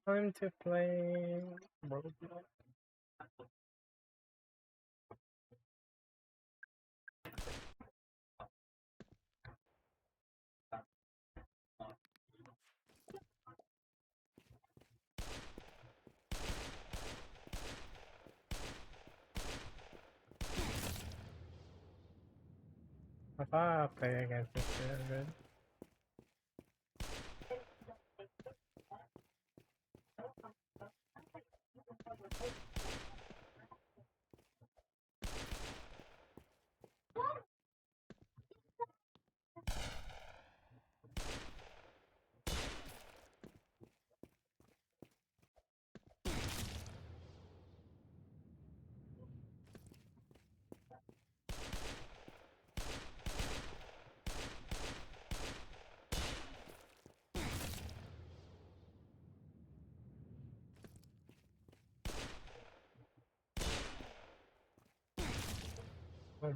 Time to play Roblox. I thought I'll play against this good. Oh my.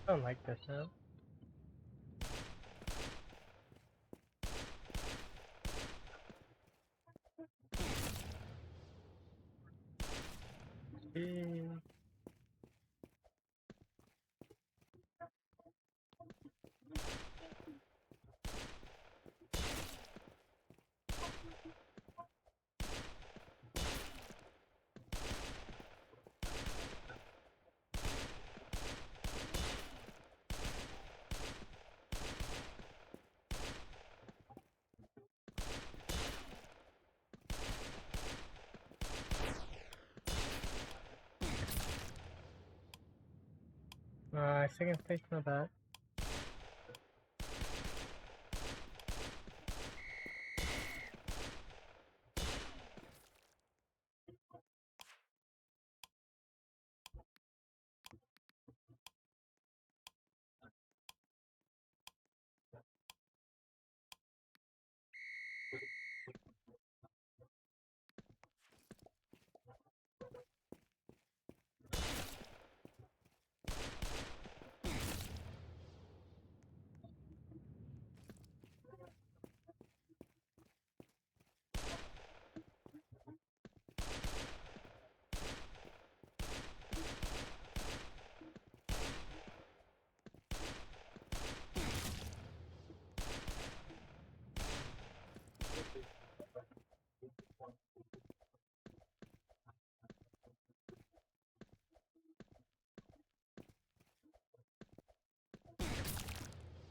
I don't like this now. Mm. Second place, not bad.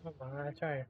Oh my, I try.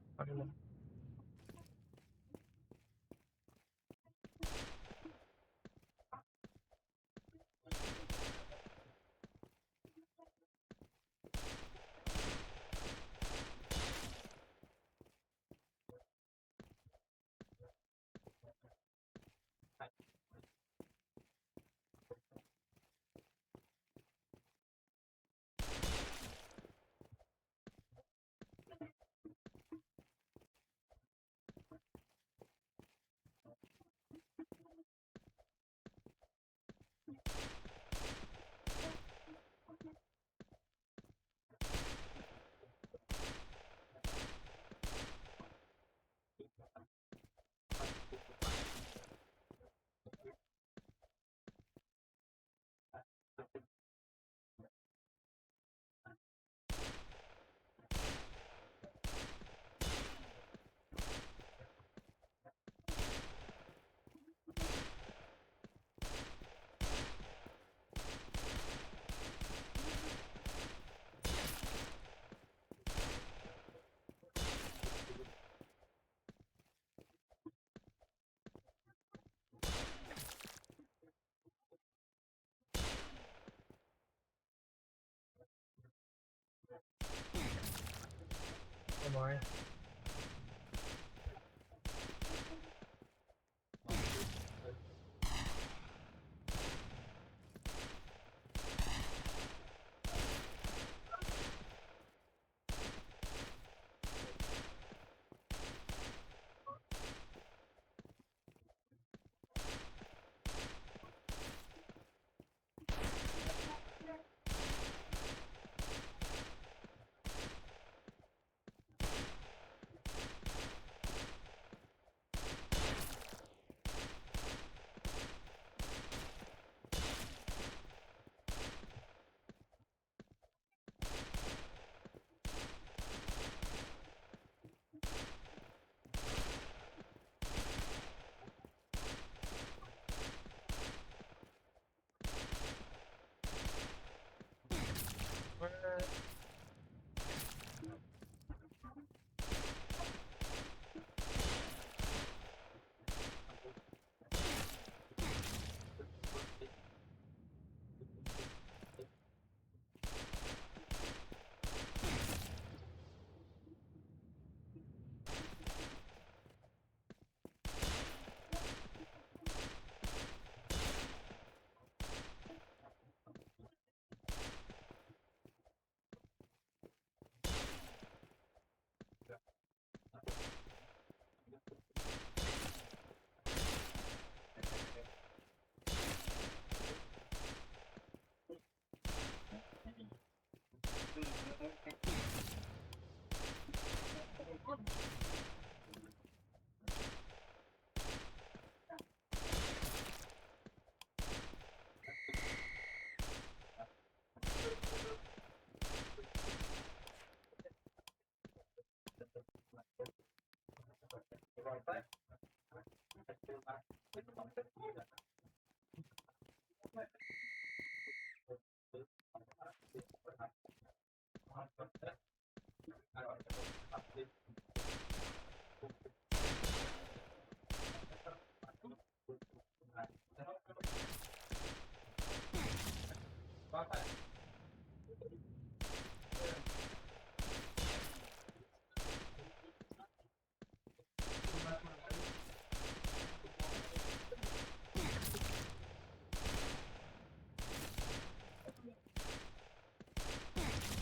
Why?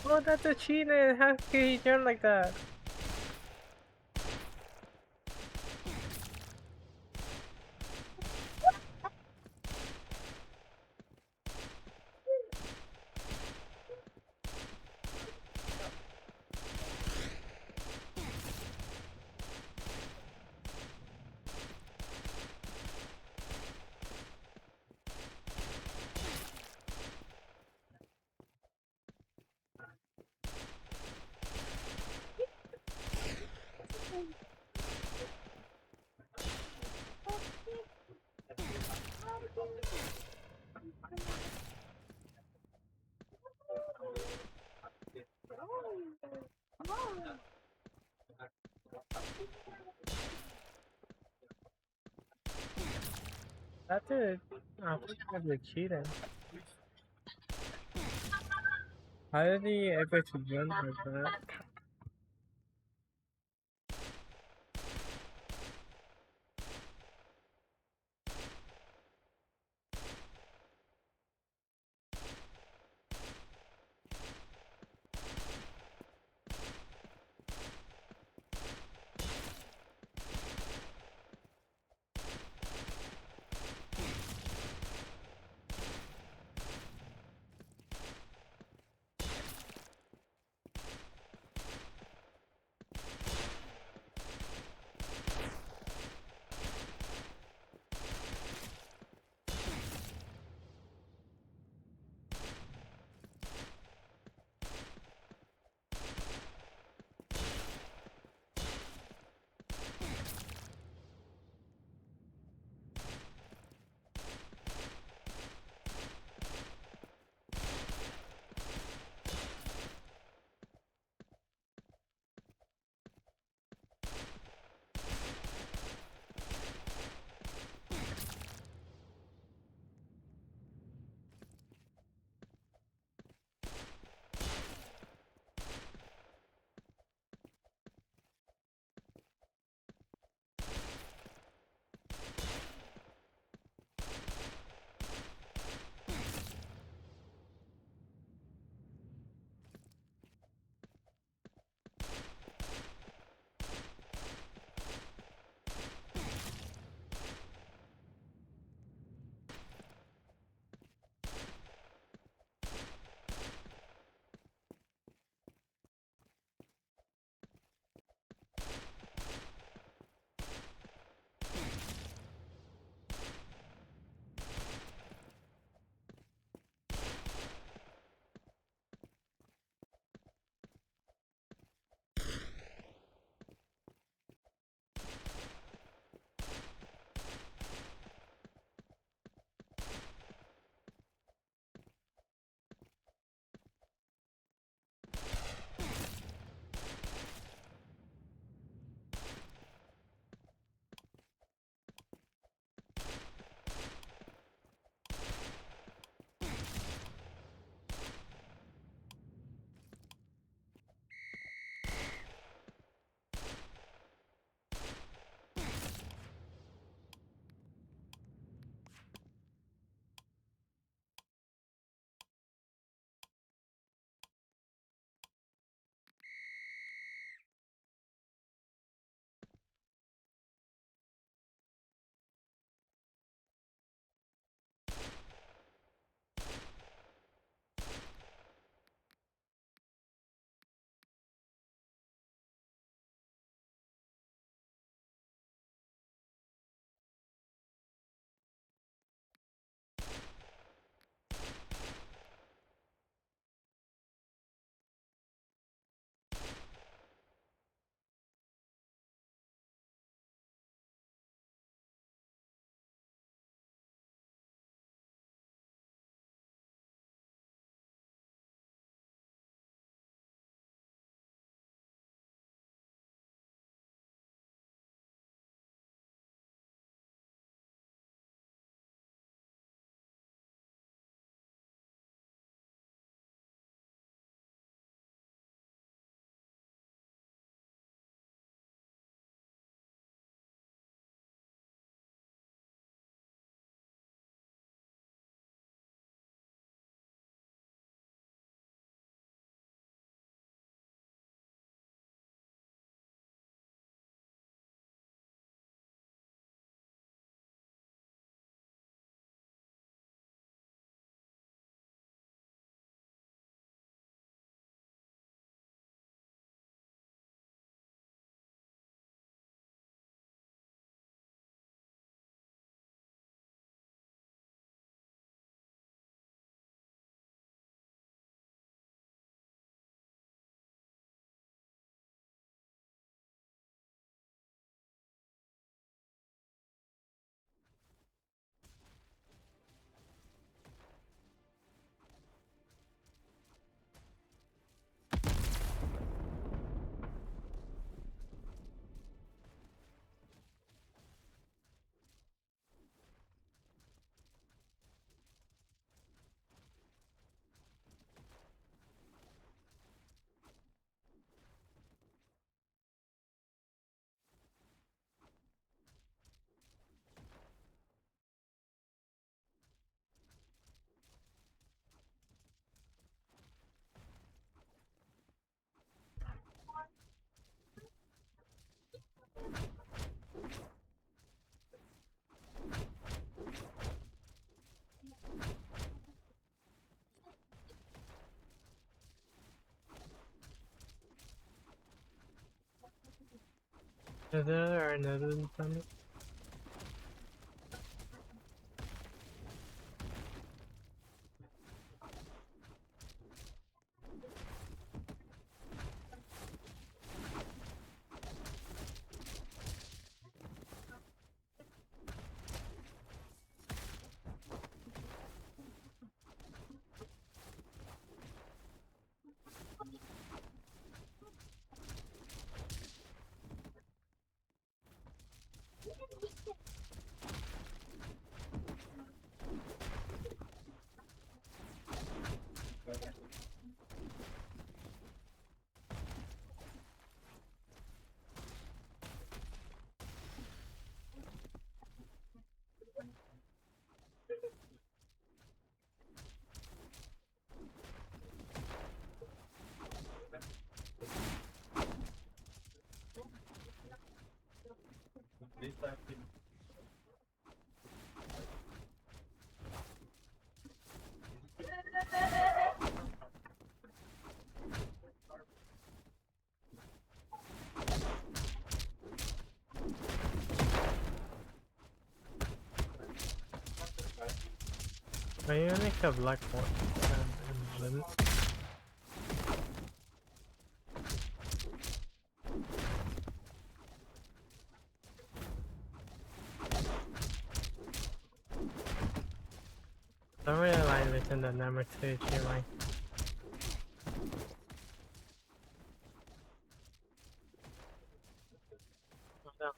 Oh, that's a cheater! How can he turn like that? That's it. Probably cheating. How did he able to run like that? Is there another one? I only have like one. And don't really like listen to number 2 like. No,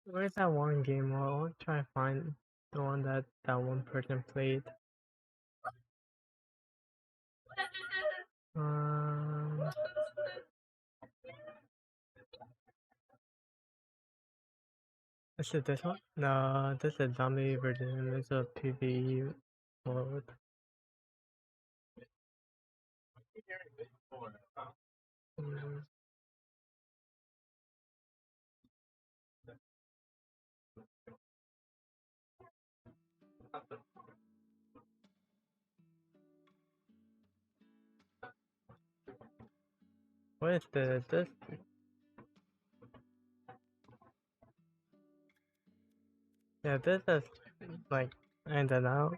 Where's that one game? I'll try to find the one that one person played. Um, is it this one? No, this is a zombie version. It's a PvE mode. Mm, what is this? Yeah, this is like I don't know.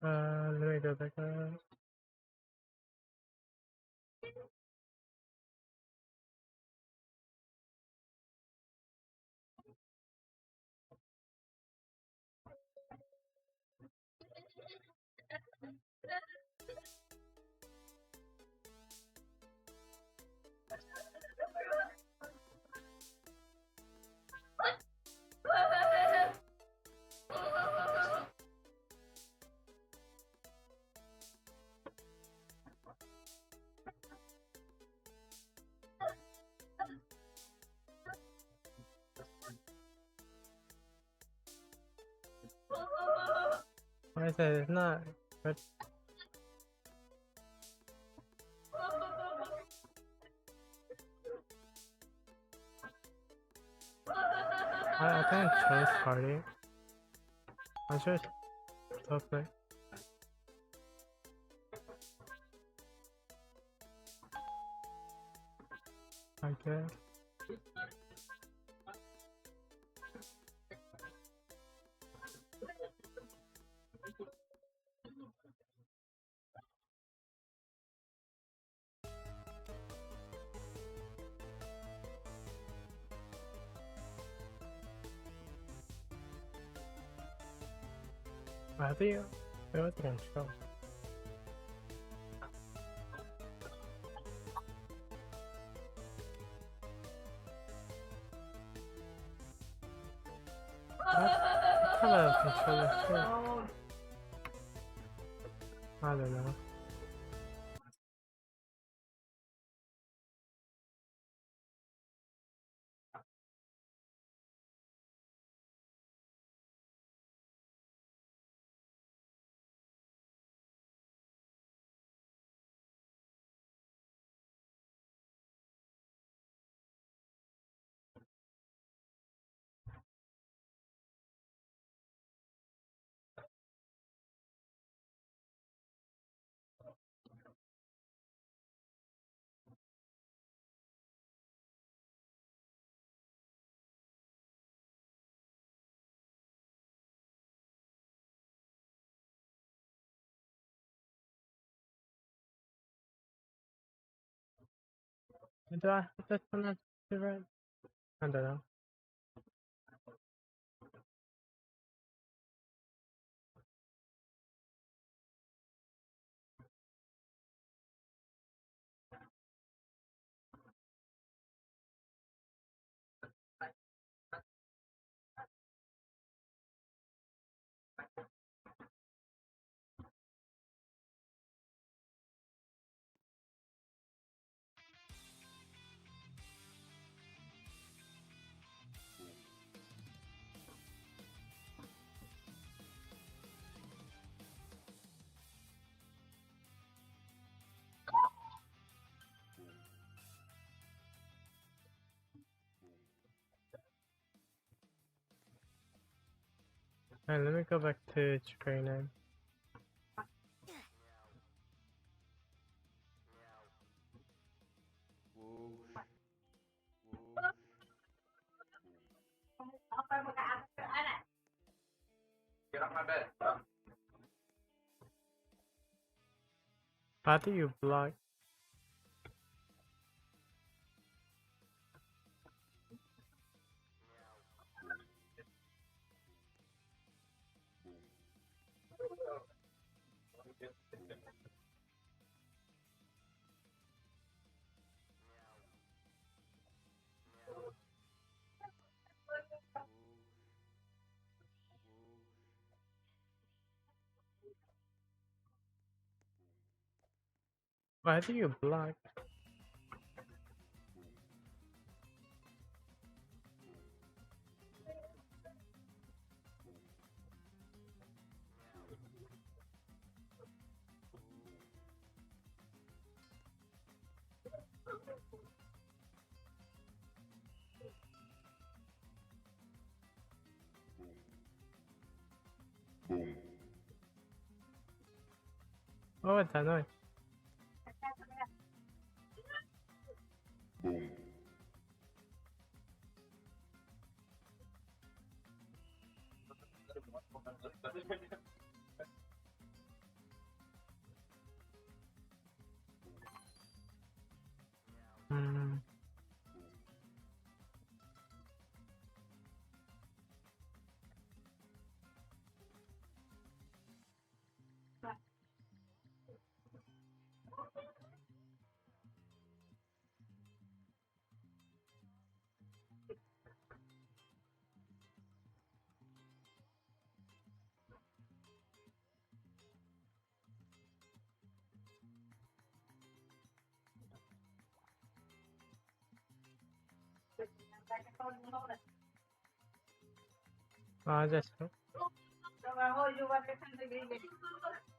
Let me go back up. Why is it? It's not. But I think chose party. I chose stuff like. I guess. I think it was control. What kind of controller is this? I don't know. Do I have this one that's right? I don't know. Alright, let me go back to training. Get off my bed. How do you block? Why do you block? What was that noise? Hmm. Just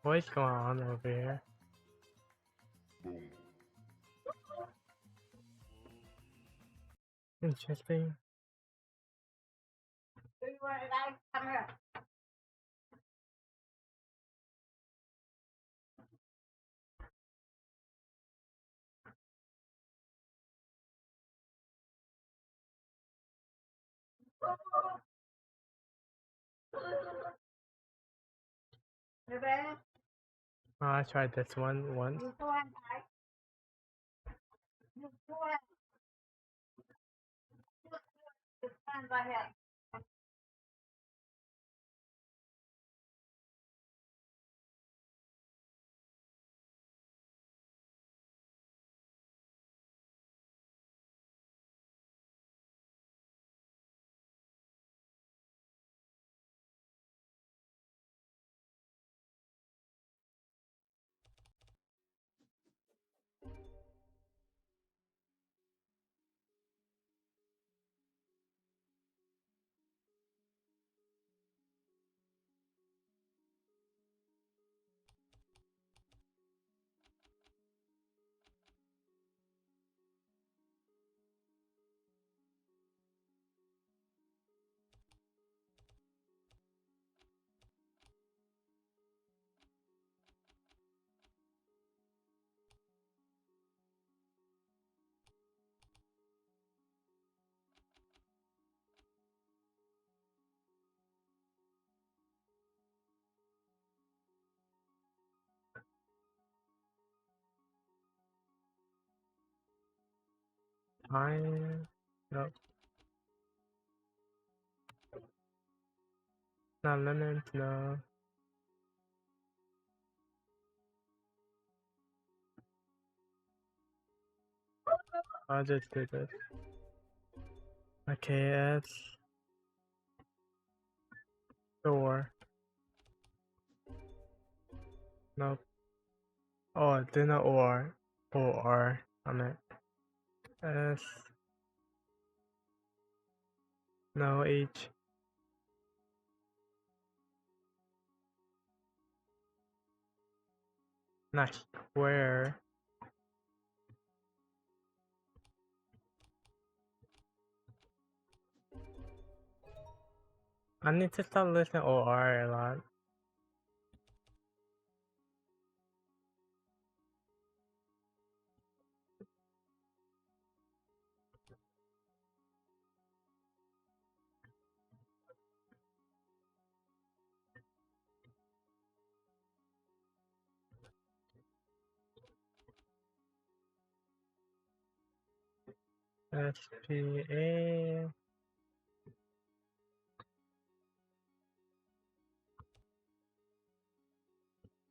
what is going on over here? Interesting. I tried this one once. Time. No, not limit. No. I'll just do this. Okay, it's door. Nope. Oh, do not or. Or. I meant S. No H. Not square. I need to stop listening OR a lot. SPA.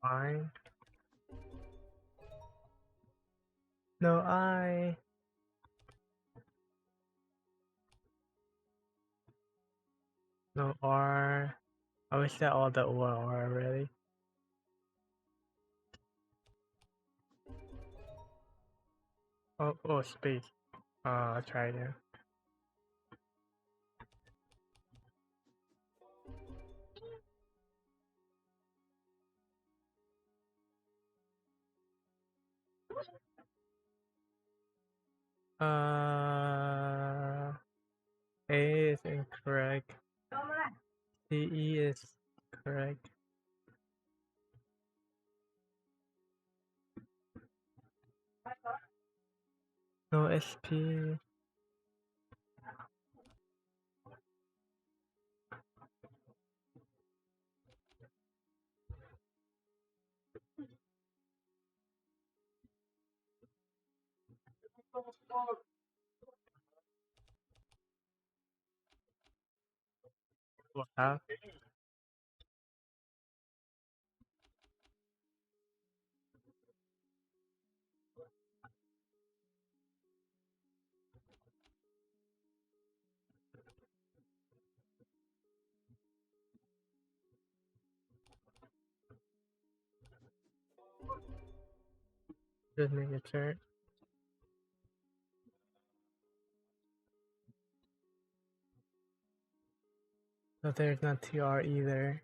Fine. No I. No R. I wish that all the O are R already. Oh, space. I'll try now. A is incorrect. CE is correct. No SP. Wow. Just making sure. So there's not TR either.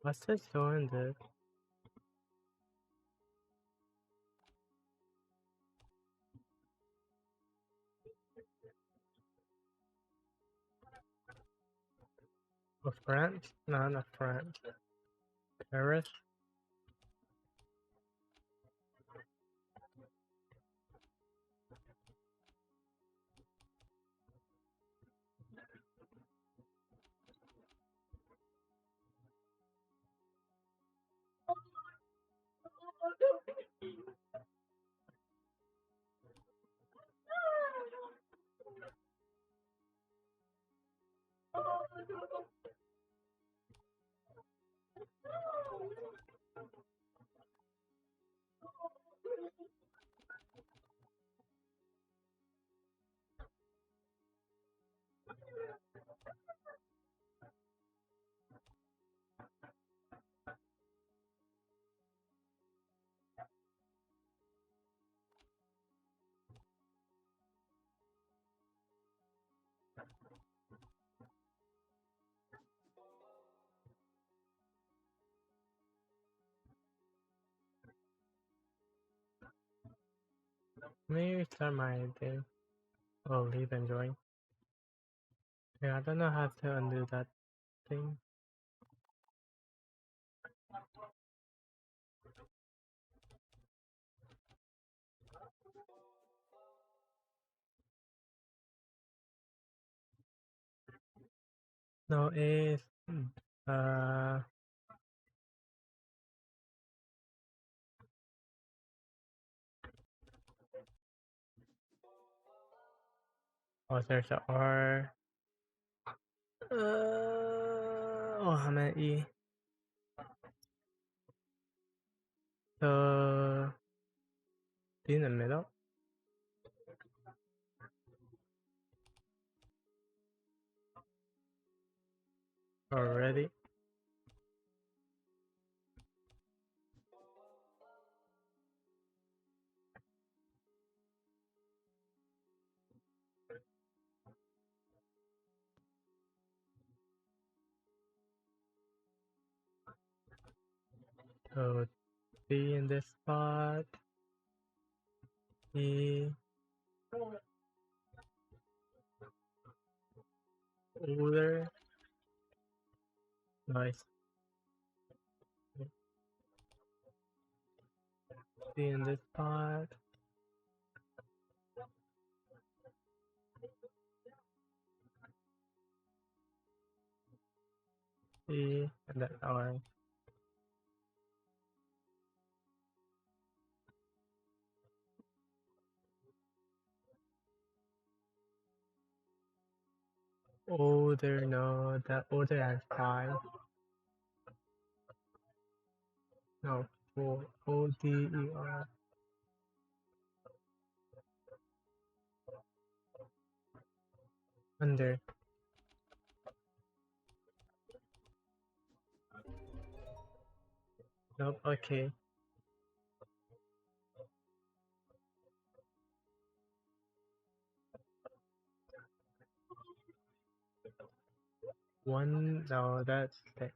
What's this doing this? Oh, France? No, not France. Paris? Maybe restart my thing. Oh, leave and join. Yeah, I don't know how to undo that thing. No, is uh oh, there's a R. Oh, I'm at E. So, be in the middle. already. So B in this spot. E. Older. Nice. C in this spot. C and then R. Older, no, that older has 5. No, 4. ODER. Under. Nope, okay. One, no, that's the.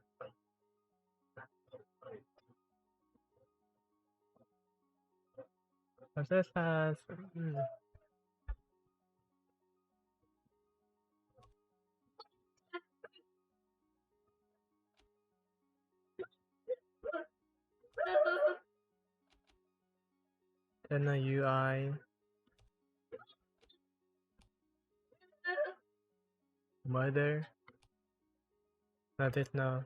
But this has. Then a UI. Mother. Not it now.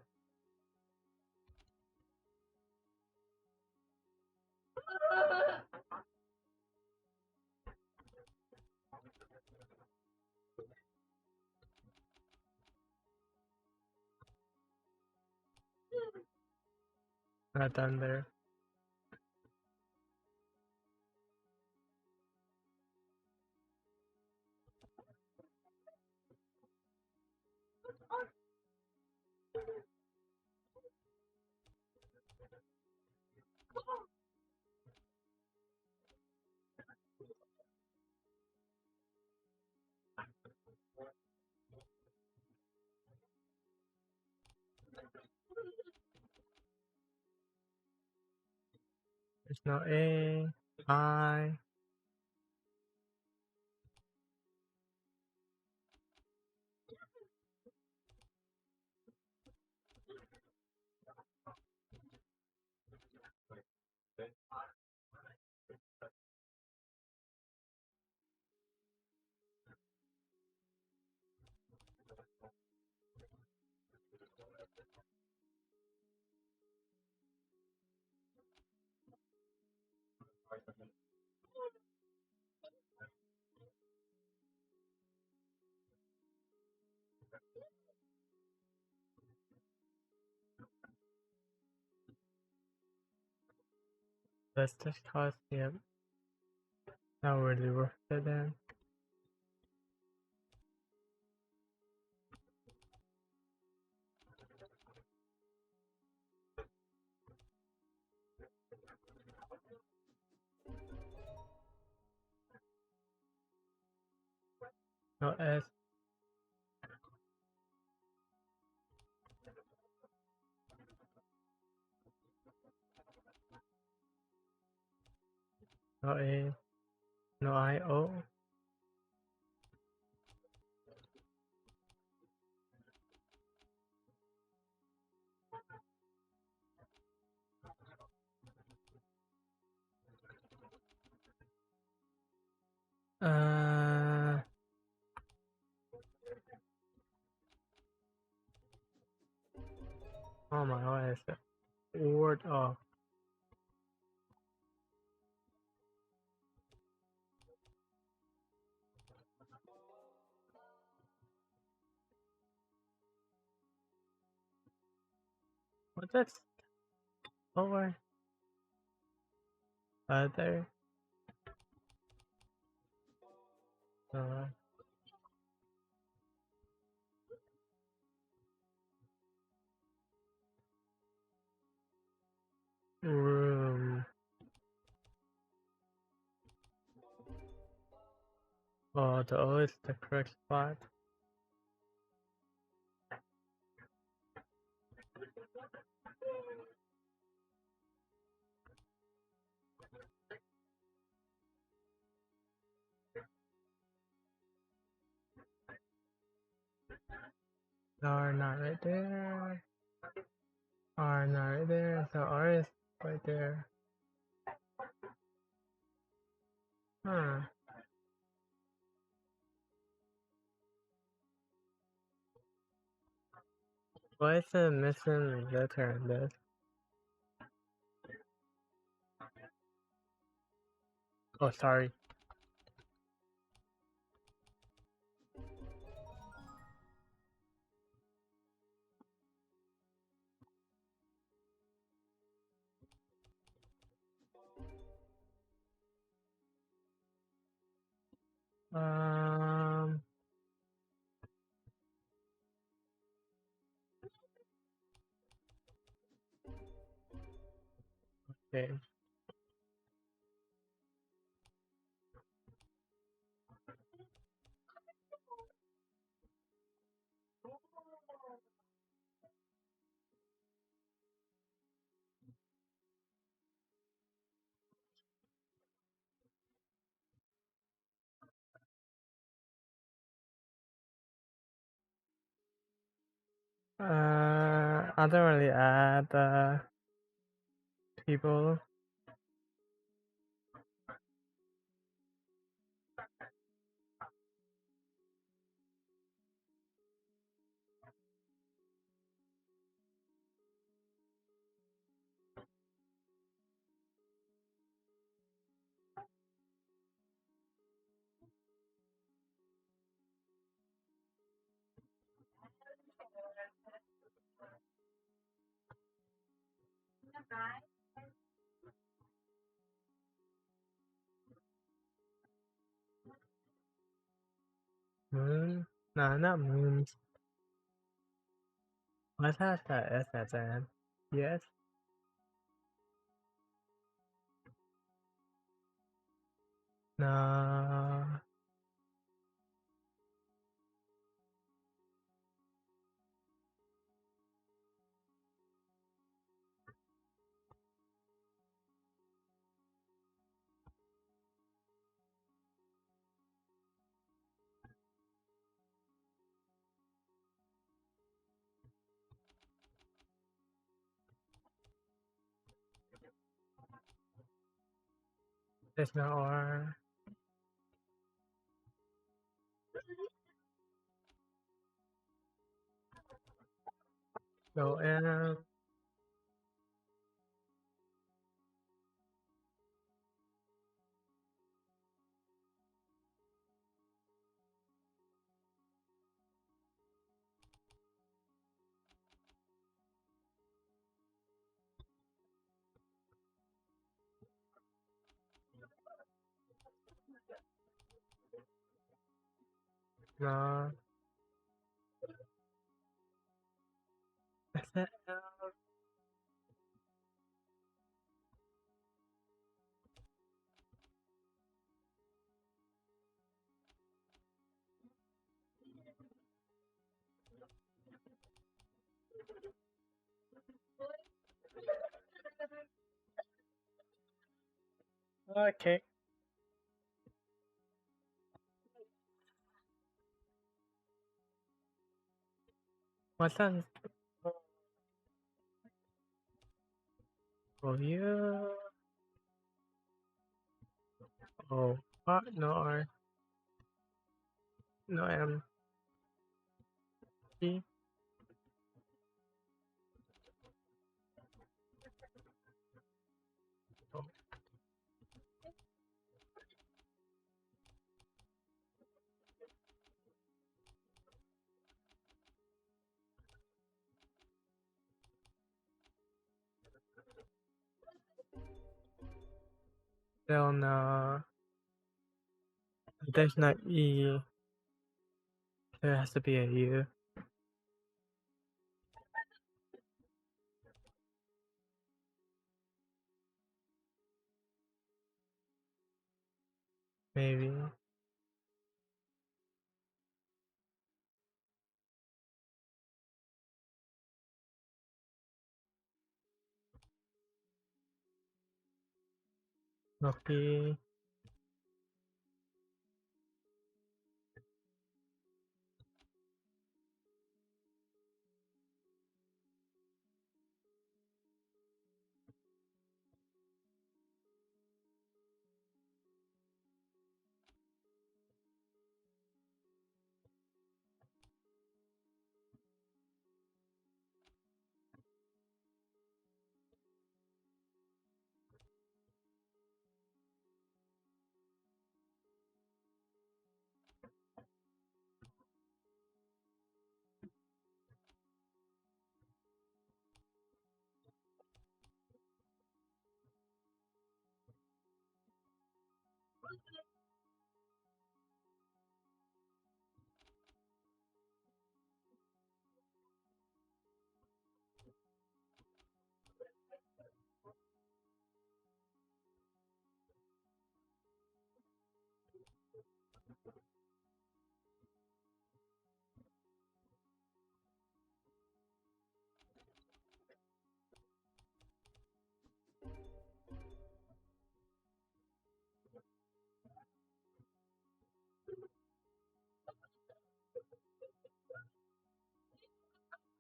Not under. There's no A. I. Let's just toss him. Not really worth it then. No S. No A. No I. O. Oh my OS. Word off. What that's over. Other. Uh, Oh, the O is the correct spot. R not right there. R not right there. So R is right there. Huh. Why is the missing letter in this? Oh, sorry. Um. Okay. I don't really add people. Moon? No, not moons. What has that S at the end? Yes? No. There's no R. No M. No. Is that L? Okay. What's that? Oh, you. Oh, R. No R. No M. P. Oh, still no. There's no E. There has to be a U. Maybe. Lucky.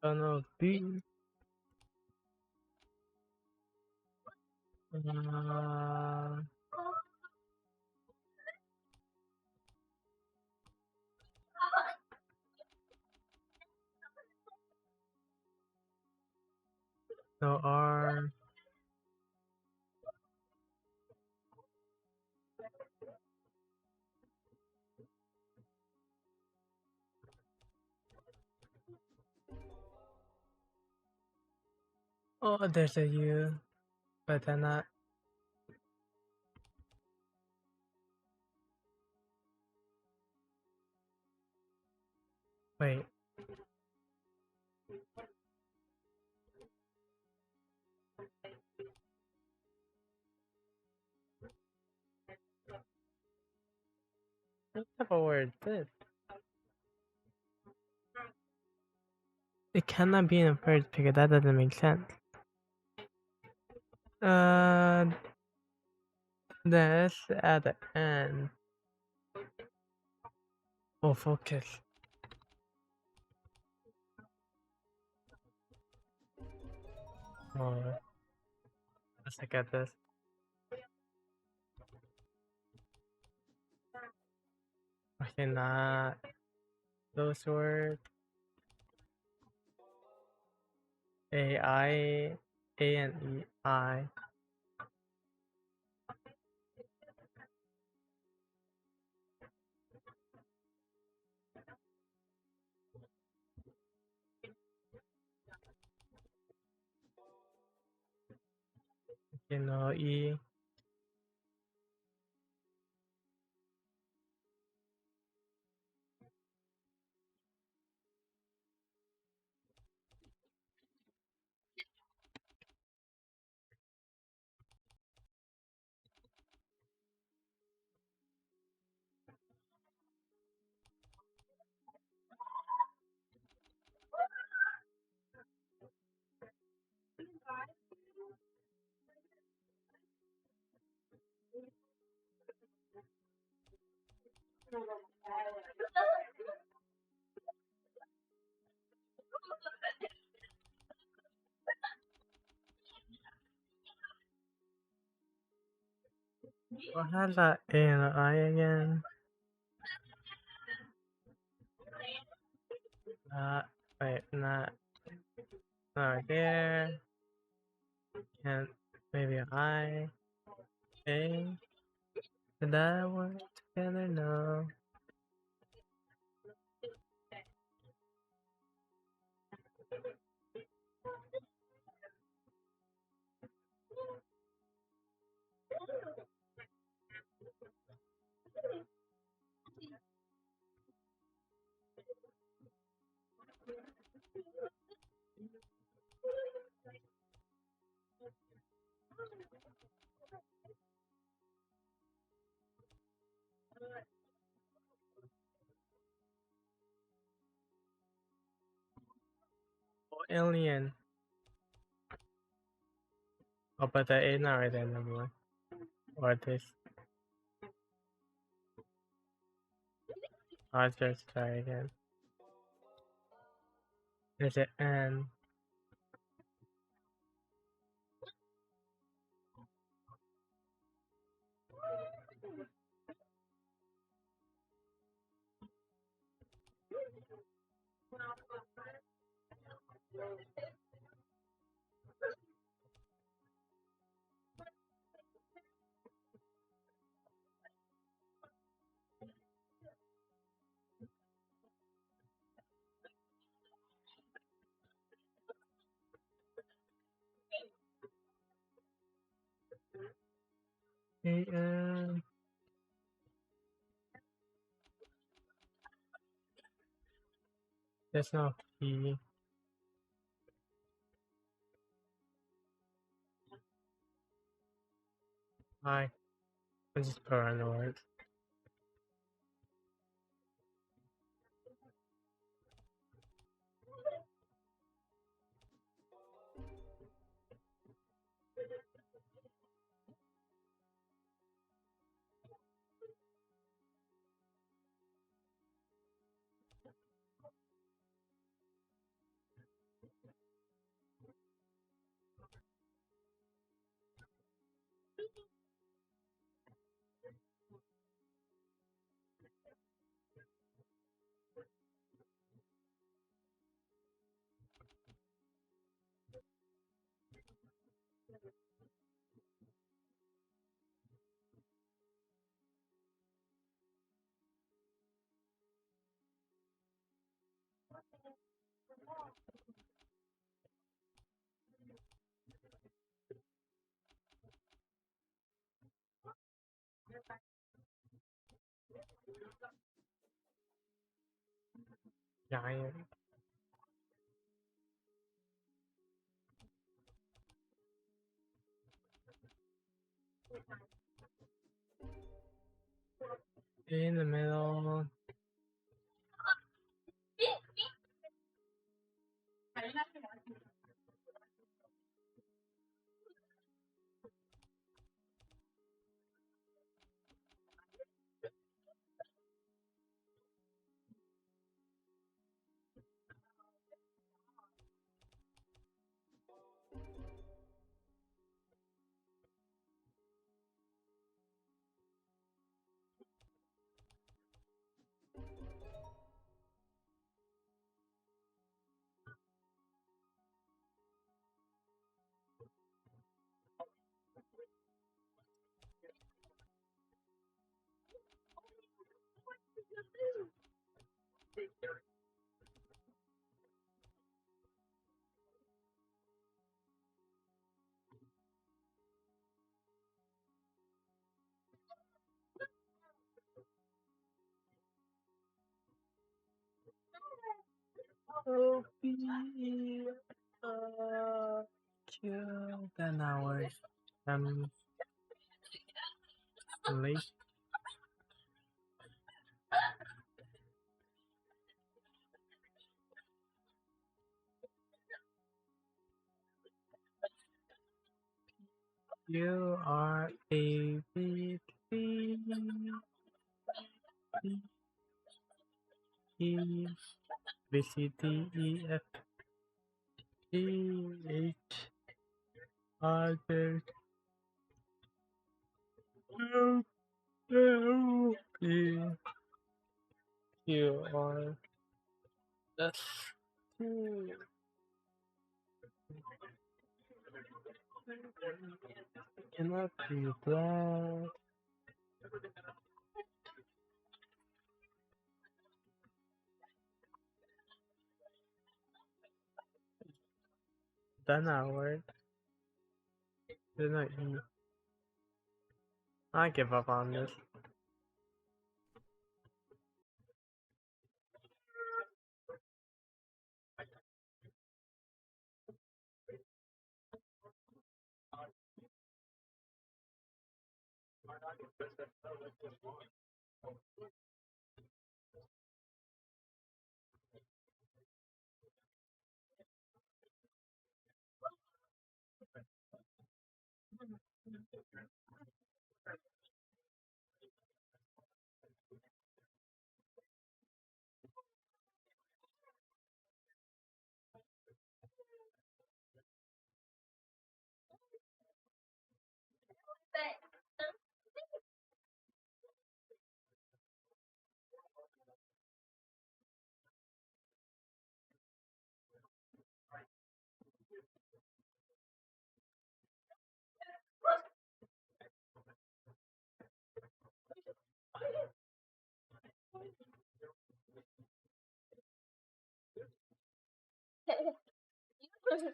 Gonna be. No R. Oh, there's a U, but then not. Wait. What type of word is this? It cannot be in the first because that doesn't make sense. This at the end. Oh, focus. Oh, let's look at this. Okay, not those words. A-I, A-N-E-I. You know, E. What has that A and I again? Not, wait, not right there. And maybe I, A. Did that work together? No. Oh, alien. Oh, but the A not right there, never mind. or this. I'll just try again. Is it N? A-N. There's no P. I. I'm just paranoid. Giant. In the middle. Oh, be kill 10 hours. I'm late. You are A B C D E B C D E F G H I J K L P Q R S T. Cannot be black. 10 hours. There's no E. I give up on this. The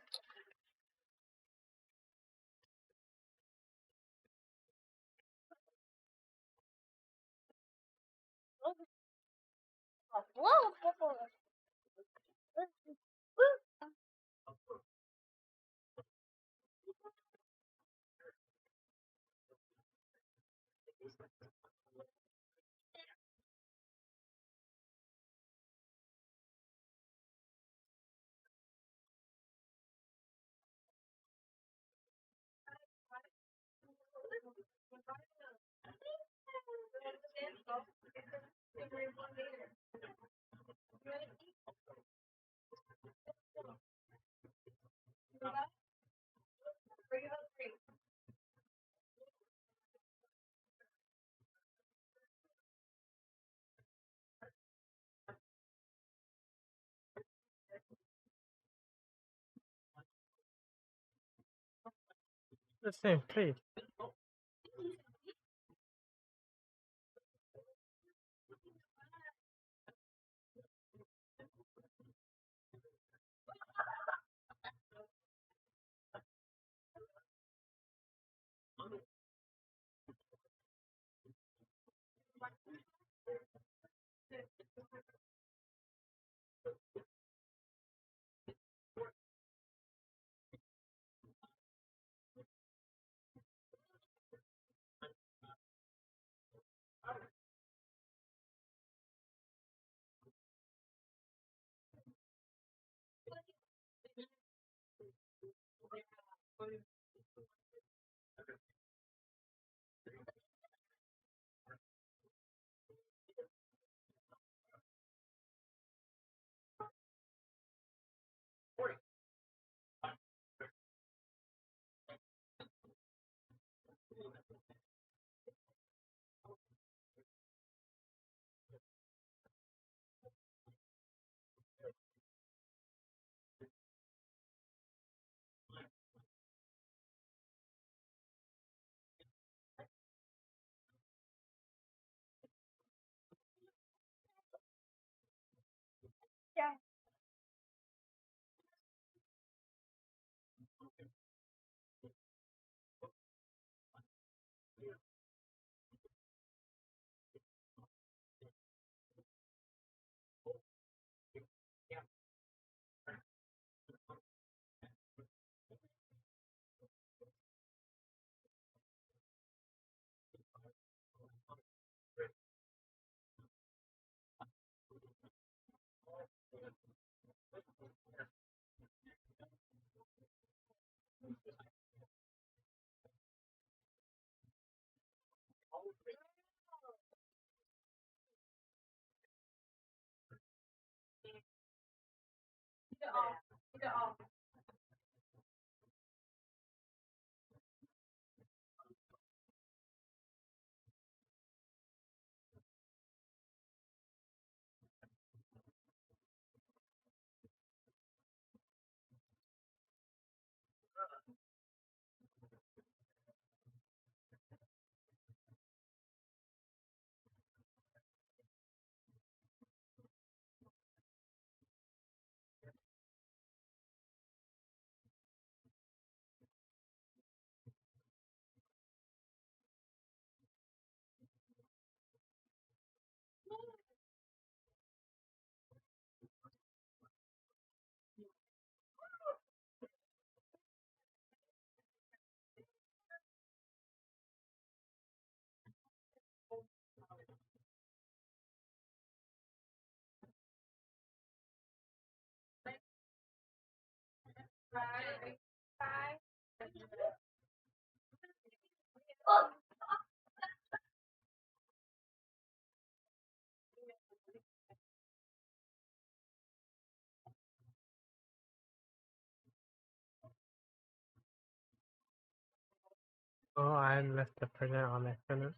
same place. Oh, I left the present on accident.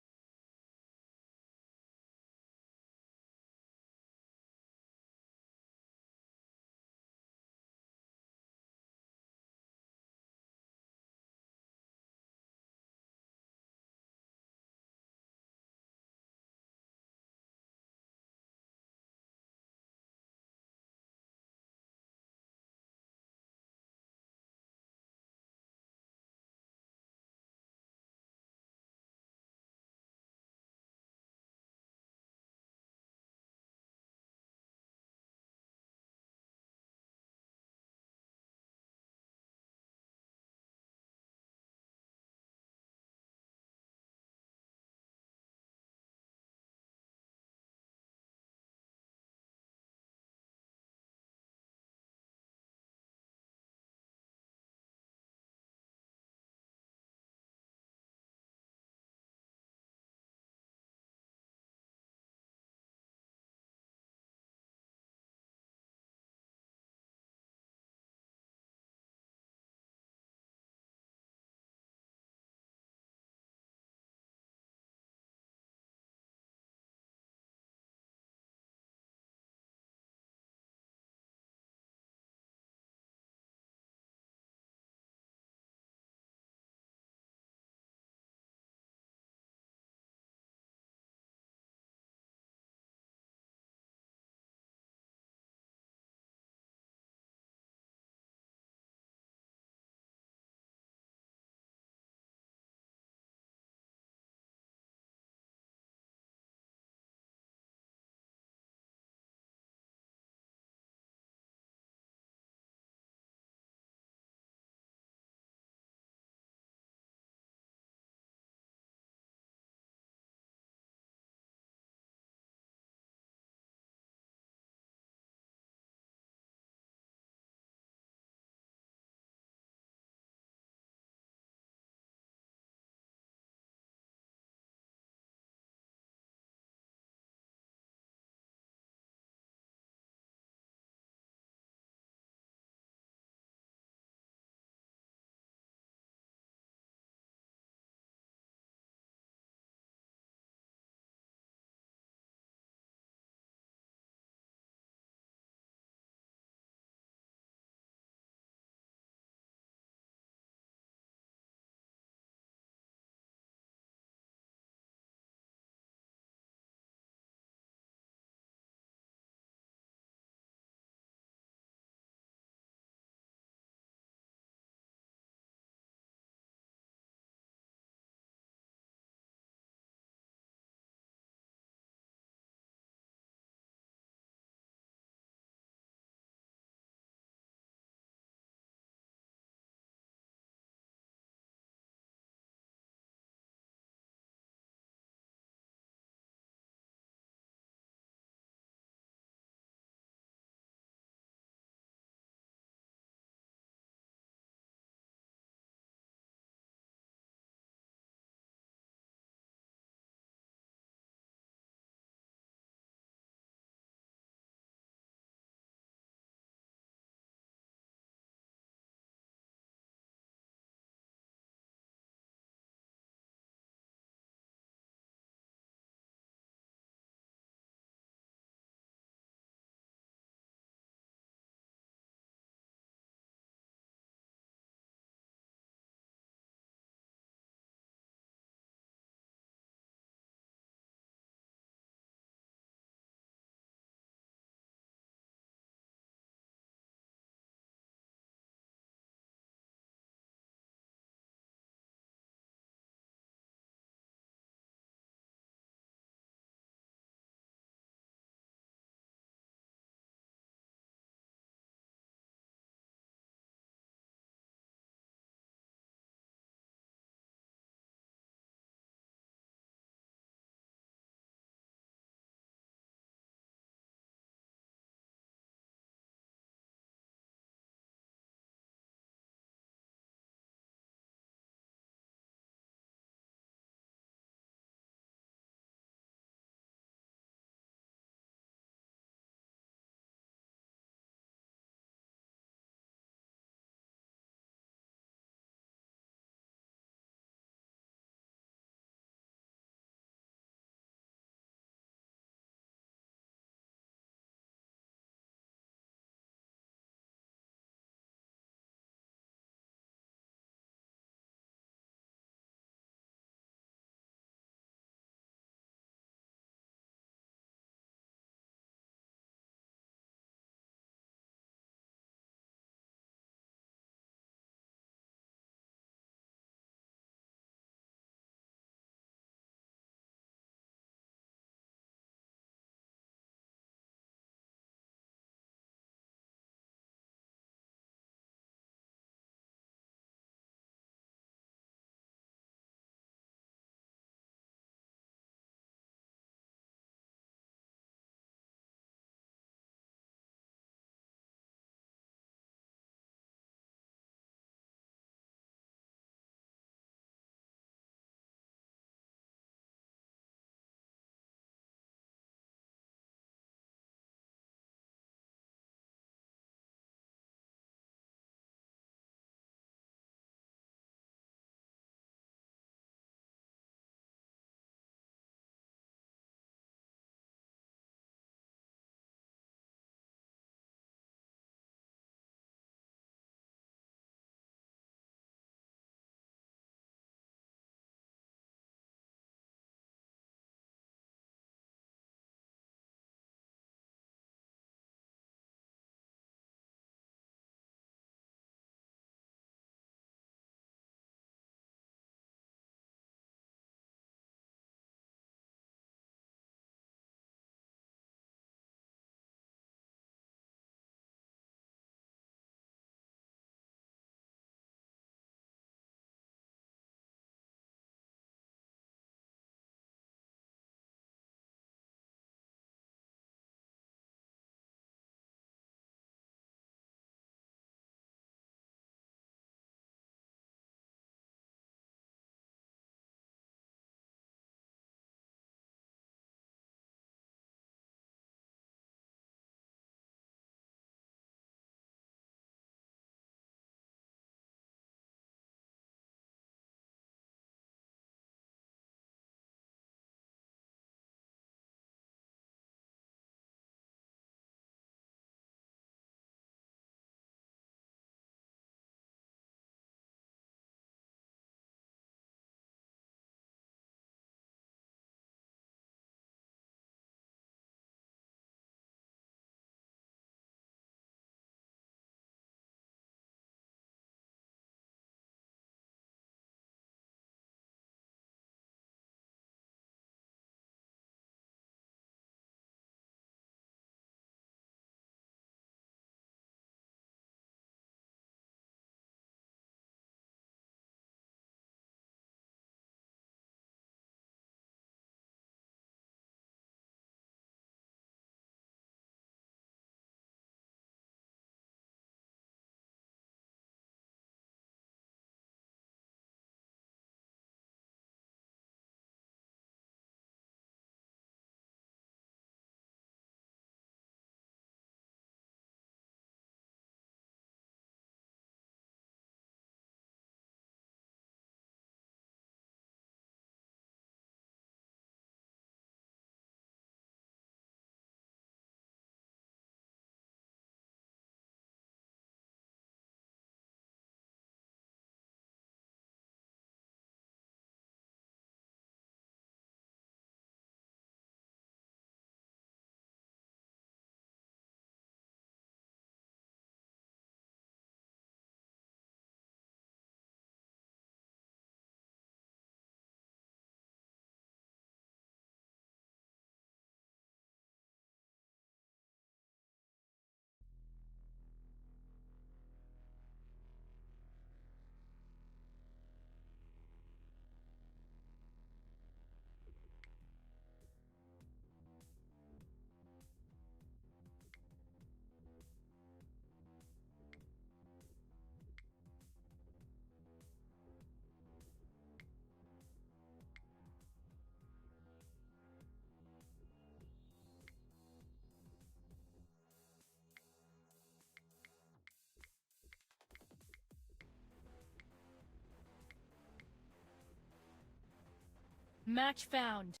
Match found.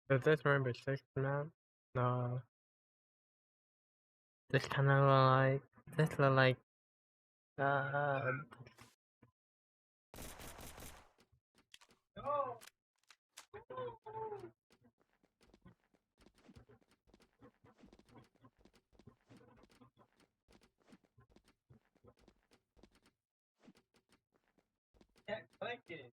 Does this Rainbow Six map? No. This kinda look like uh click it.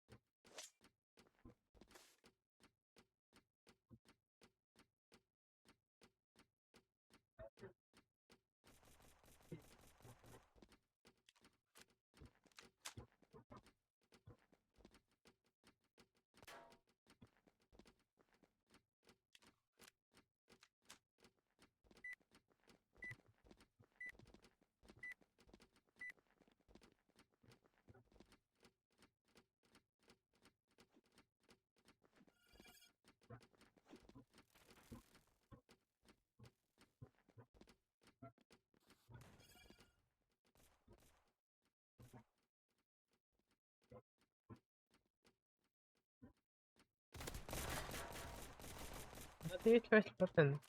What do you choose weapon?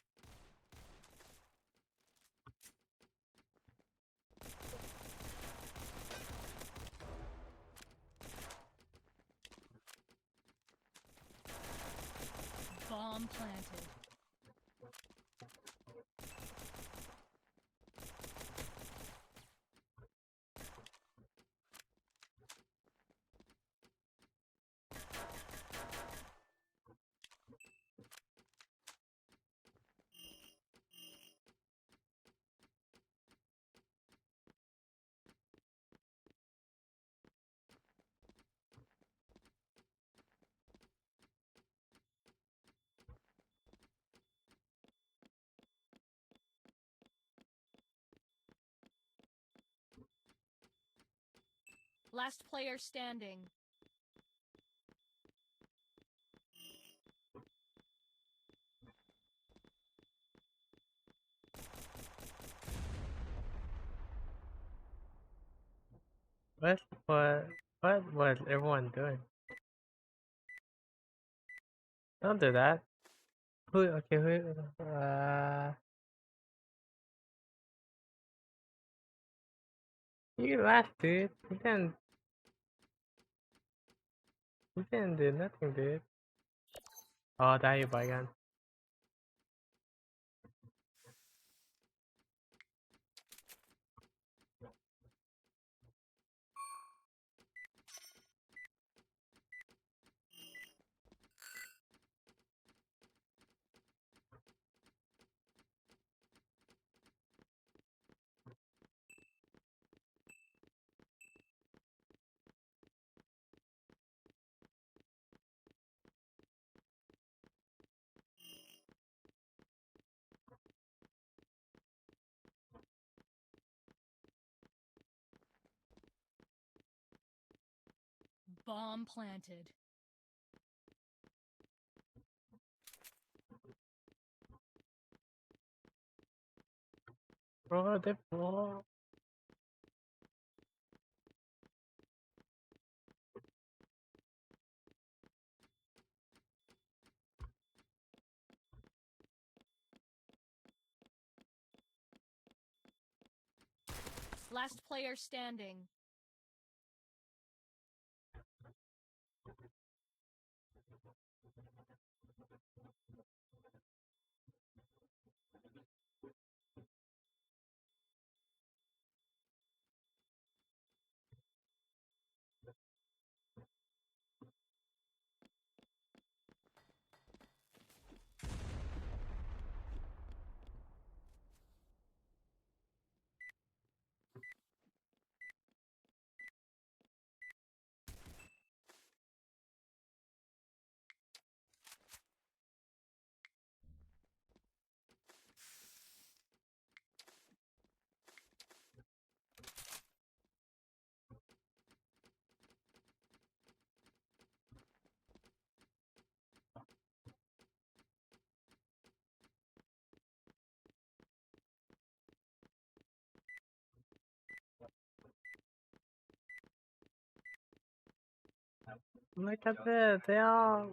Bomb planted. Last player standing. What what was everyone doing? Don't do that. Who you laughed, dude. You didn't do nothing, dude. Oh, die you bygone. Bomb planted. Bro. Last player standing. Look at this, they are.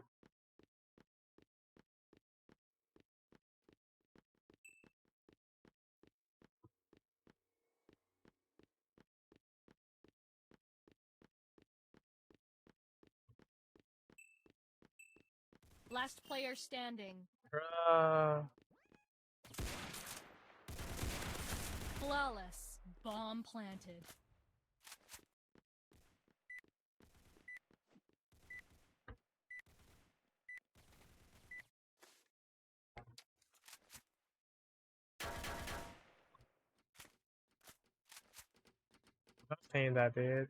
Last player standing. Bruh. Flawless. Bomb planted. Stop saying that, dude.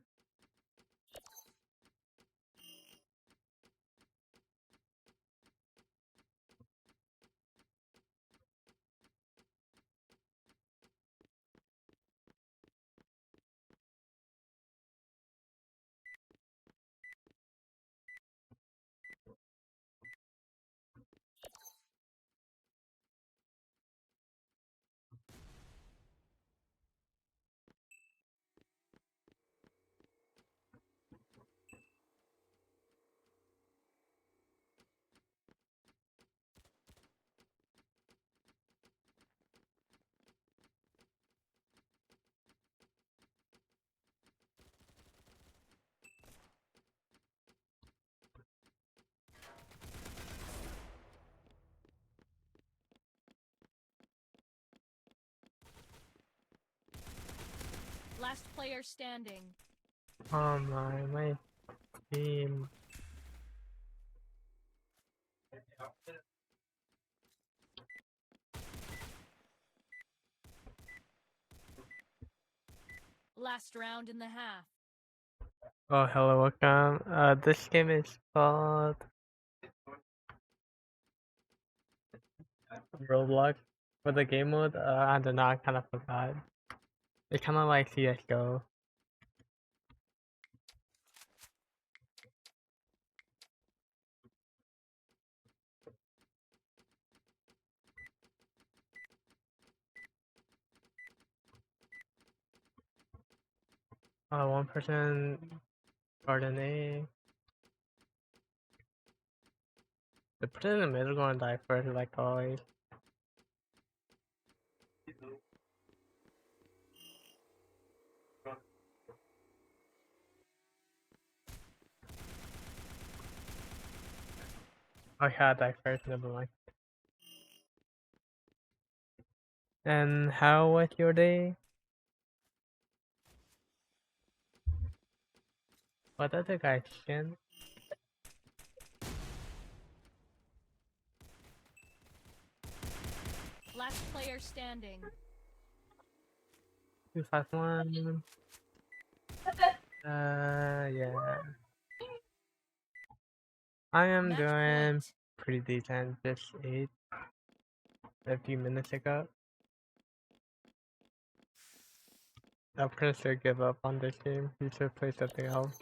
Last player standing. Oh my team. Last round in the half. Oh, hello, welcome. This game is called Roblox. For the game mode, I don't know, I kind of forgot. It's kind of like CSGO. One person garden A. The person in the middle gonna die first, like always. Oh yeah, I die first, never mind. And how was your day? What other guys can? Last player standing. 251. Yeah. I am Match doing point. pretty decent. Just ate a few minutes ago. I'm gonna still give up on this game. You should play something else.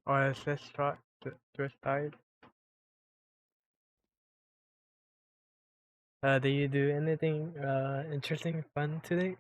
Or is this shot just died? Do you do anything interesting, fun today?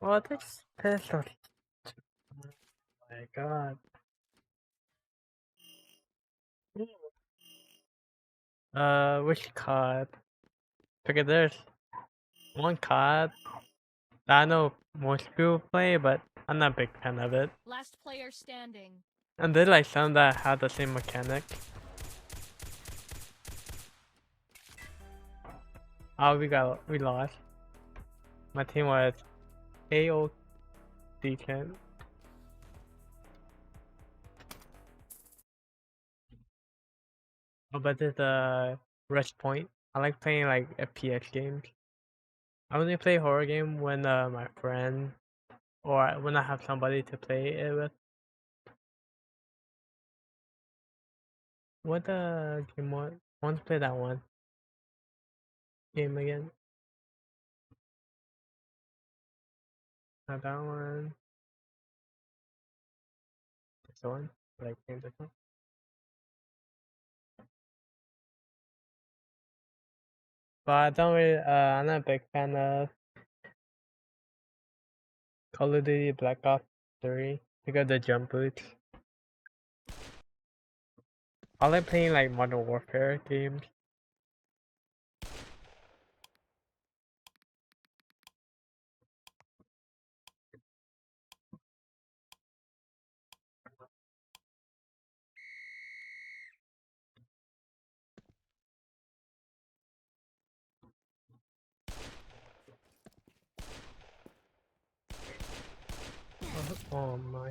Oh, this pistol. Oh my god. Which card? Okay, there's one card that I know most people play, but I'm not a big fan of it. Last player standing. And there's like some that have the same mechanic. Oh, we lost. My team was KO decent. Oh, but there's a Rush Point. I like playing like FPS games. I only play horror game when my friend or when I have somebody to play it with. What game was? I want to play that one game again. Not that one. This one. Like this one. But I don't really. I'm not a big fan of Call of Duty Black Ops 3 because of the jump boots. I like playing like Modern Warfare games. Oh my.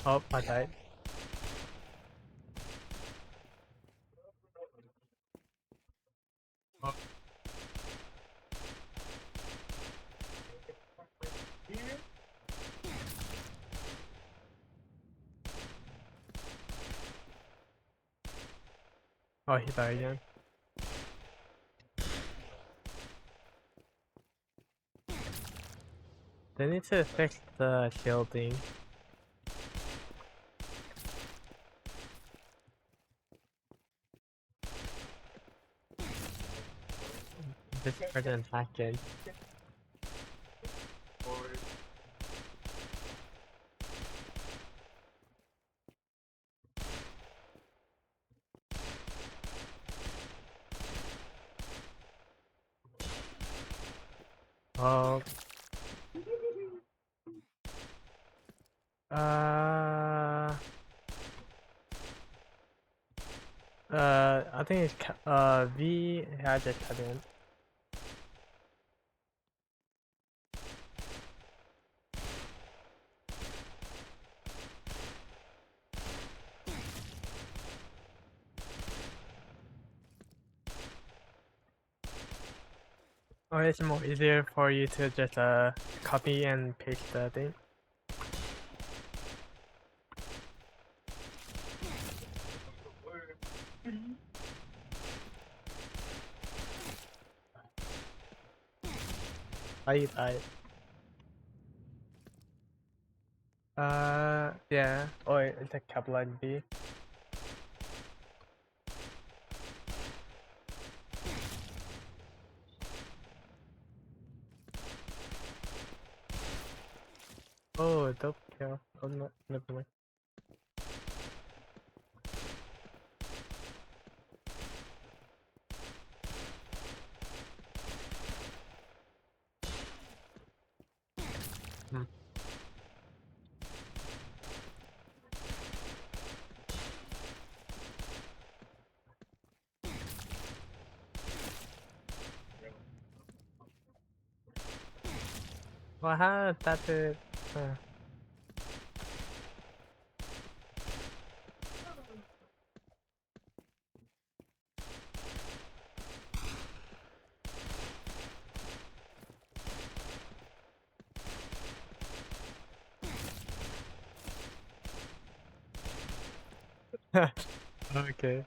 Oh, I died. Oh. Oh, he died again. They need to fix the shielding. This person hacking. Oh. I think it's V. Yeah, I just cut in. Oh, it's more easier for you to just copy and paste the thing. I yeah. Oh, it's a Kaplan B. Oh, dope kill. Oh no, never mind. Hmm. Well, how that's it. Okay.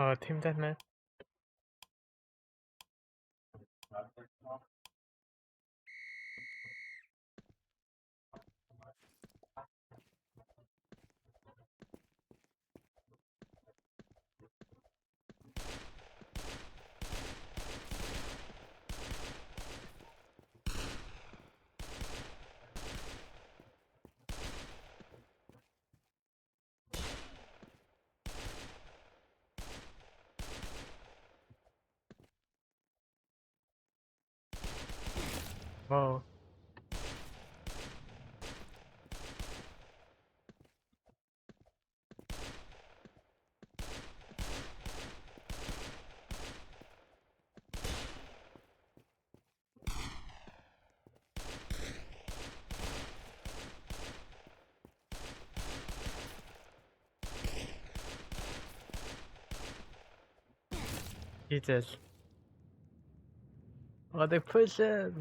Oh, team deathmatch. Whoa. Jesus. Oh, they push it.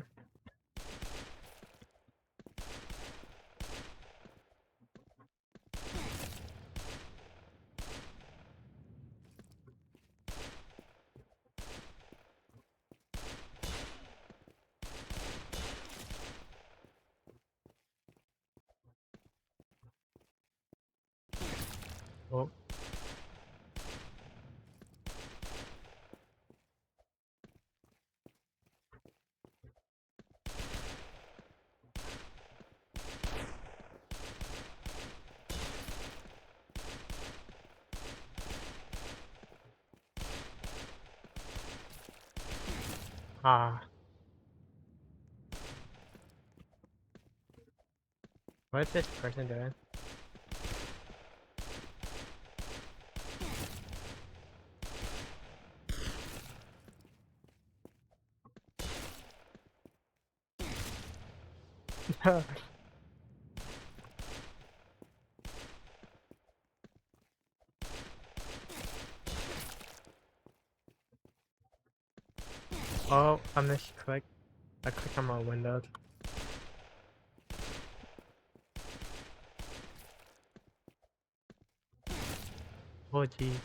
Oh. Ah. What is this person doing? Oh, I misclicked. I clicked on my Windows. Oh, geez.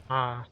Ah.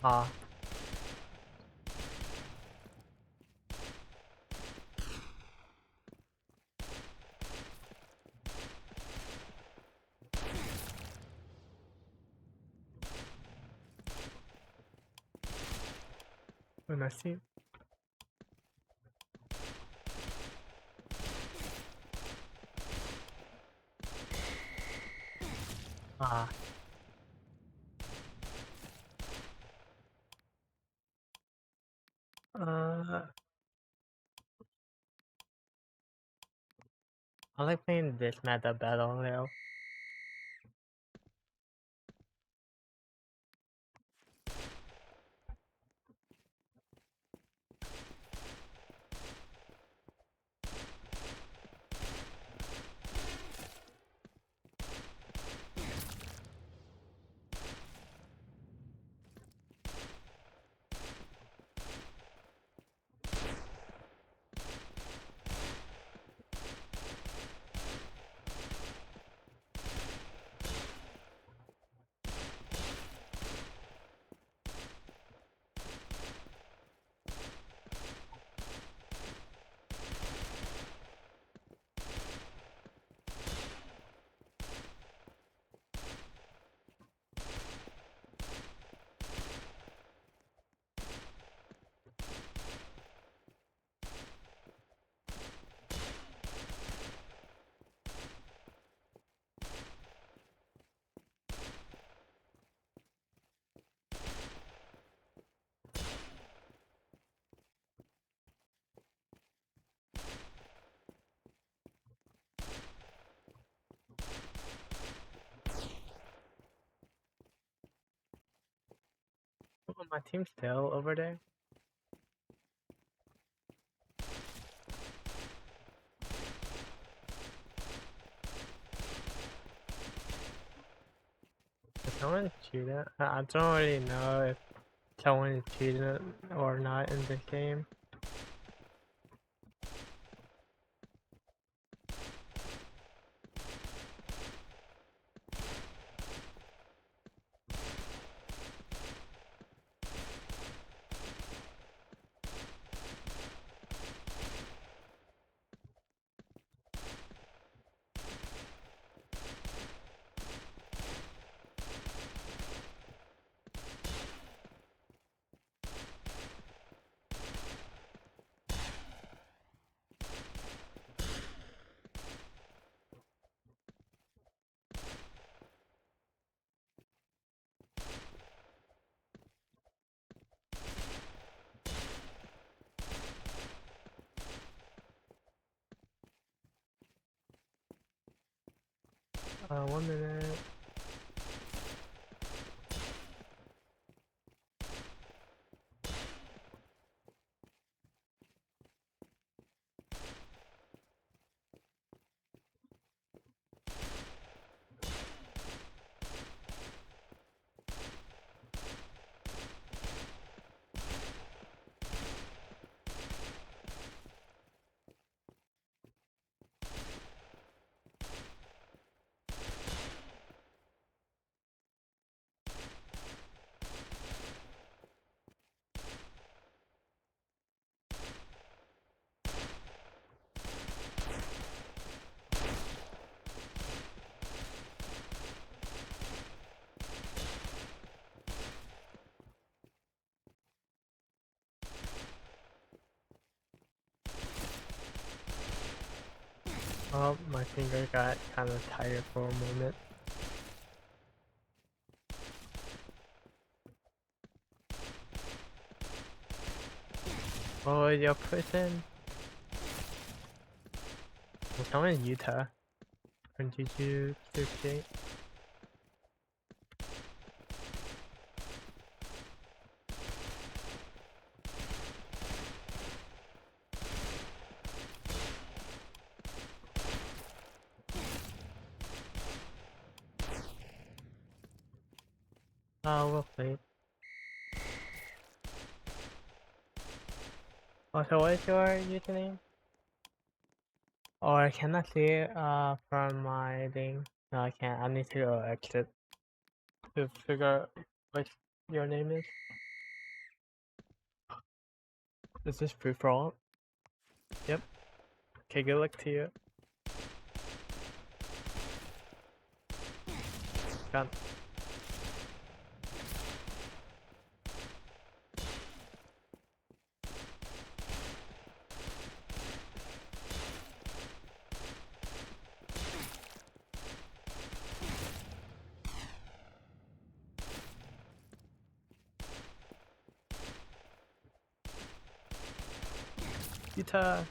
Ah. When I see. Ah. I like playing this meta battle now. Oh, my team's still over there. Is someone cheating? I don't really know if someone is cheating or not in this game. One minute. Oh, my finger got kind of tired for a moment. Oh, you're pushing. Well, someone in Utah from GG 58. Oh, we'll play. Oh, so what is your username? Or can I see it from my thing? No, I can't. I need to exit to figure out what your name is. Is this free for all? Yep. Okay, good luck to you. Done. Utah.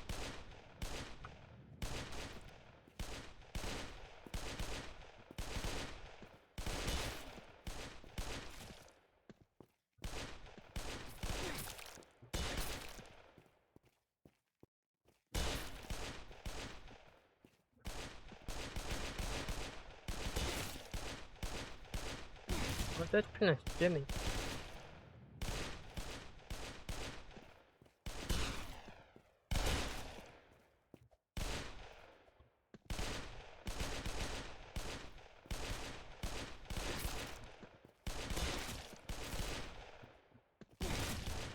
Well, that's pretty much Jimmy.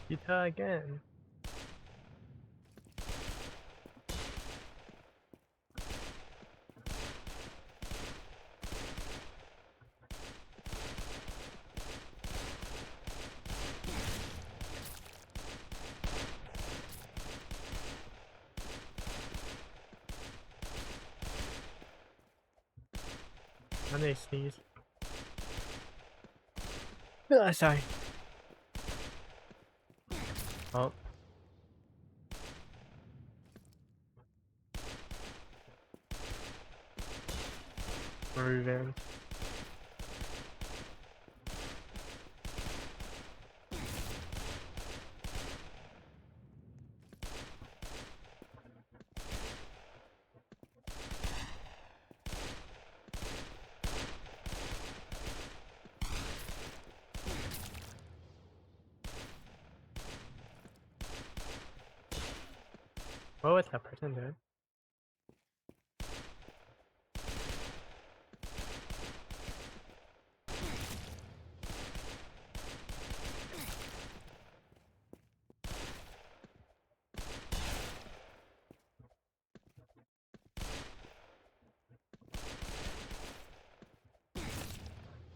Utah again. I need to sneeze. Sorry. Oh. Revenge. What was that person doing?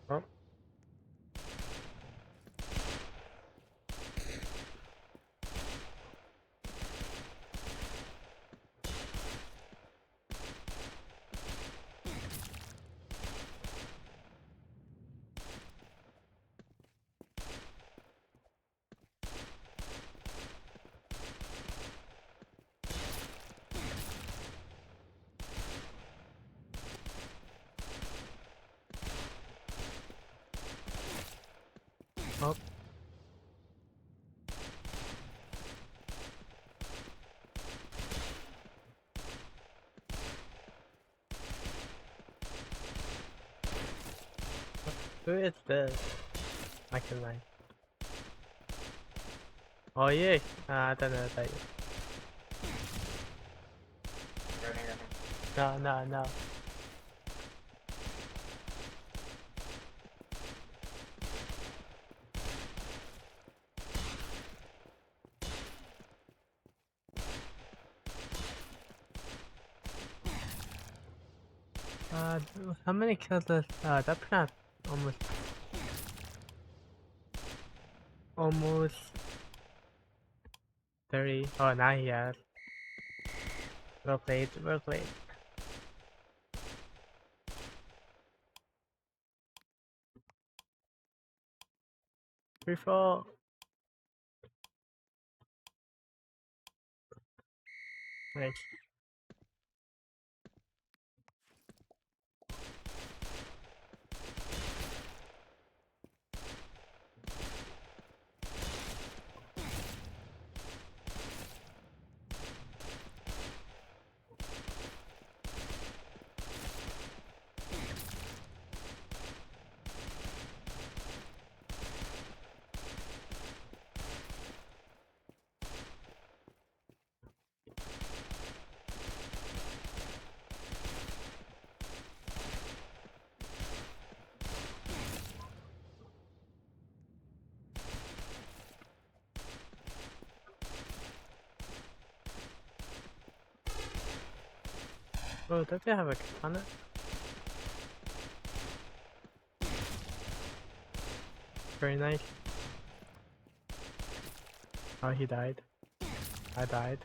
Oh. Oh. Who is this? I can like. Oh yeah, I don't know that. No. How many kills does that plant almost 30? Oh, now he has. Well played, well played. Free fall. Nice. Oh, don't they have a katana? Very nice. Oh, he died. I died.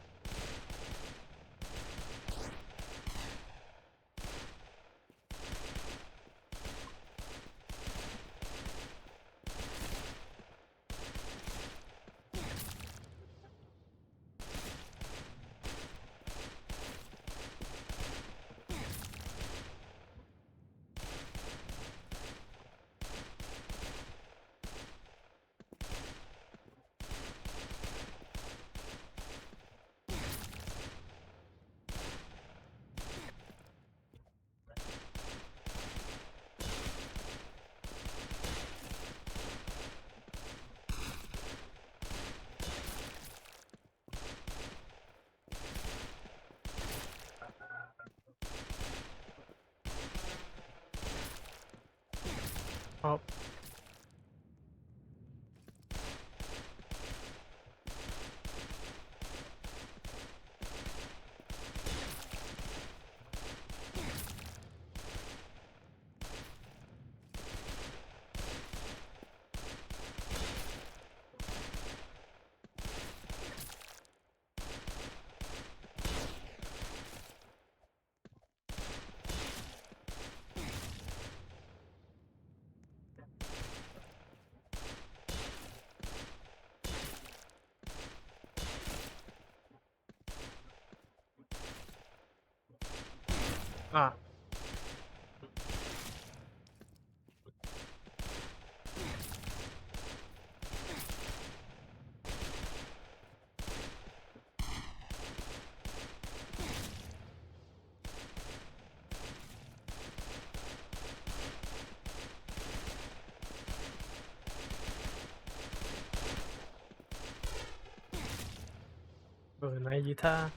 Oh. Ah. Oh, Nagita.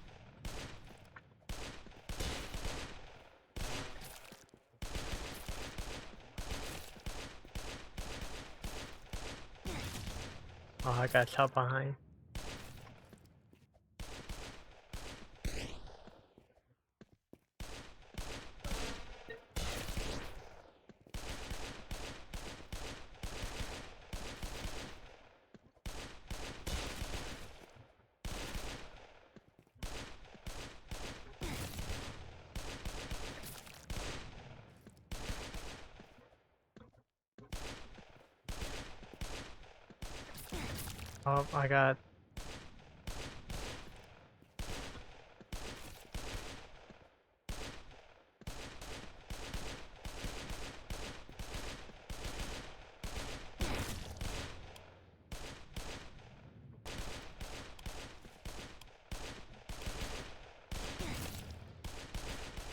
Oh, I got shot behind. Oh, I got.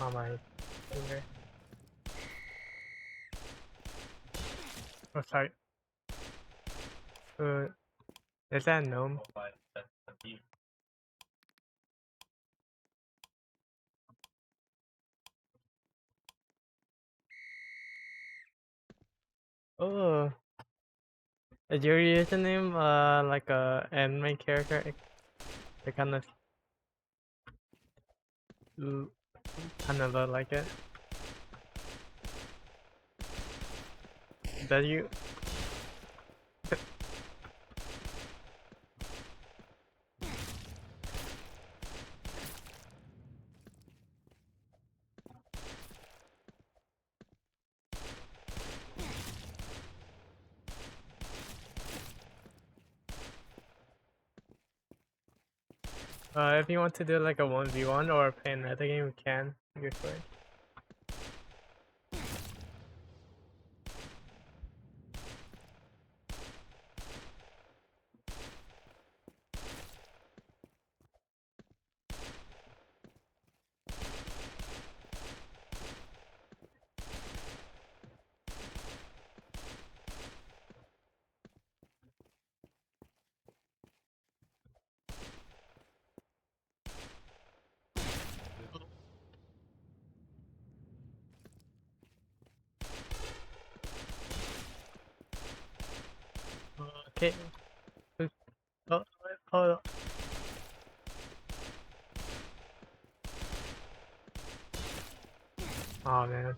On my finger. Oh, sorry. Is that a gnome? Oh, is your username like a anime character? It kind of look like it. Does you? If you want to do like a 1v1 or play another game, you can. Your choice. Okay. Oh, oh, oh man.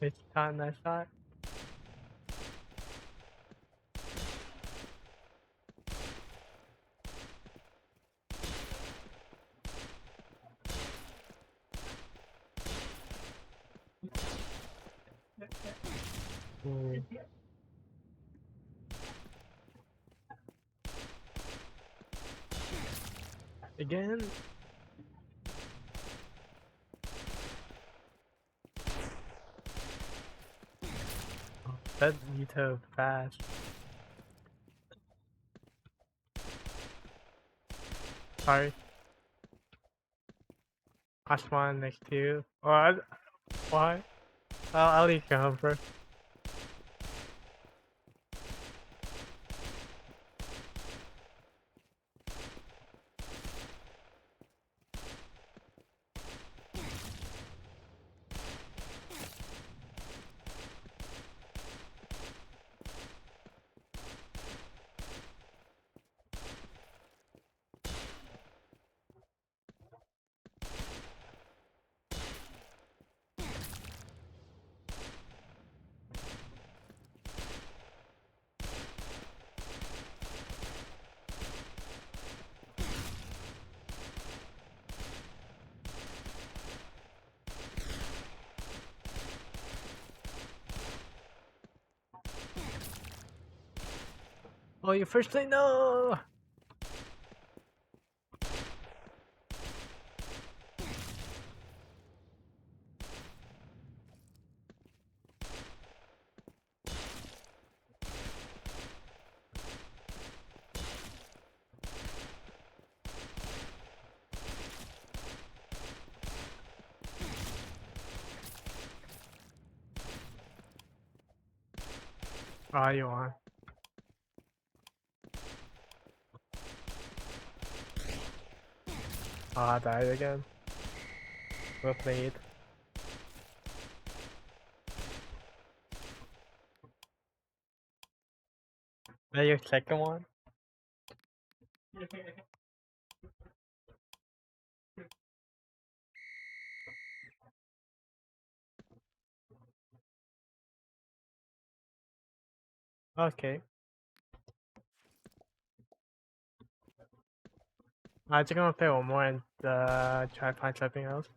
It's time that shot. Mm. Again? Oh, that Nito fast. Sorry. I spawned next to you. What? Why? I'll leave you home first. Oh, your first play? No! Oh, you want? Ah, I died again. Well played. Now your second one? Okay. I'm just gonna play one more and try to find something else.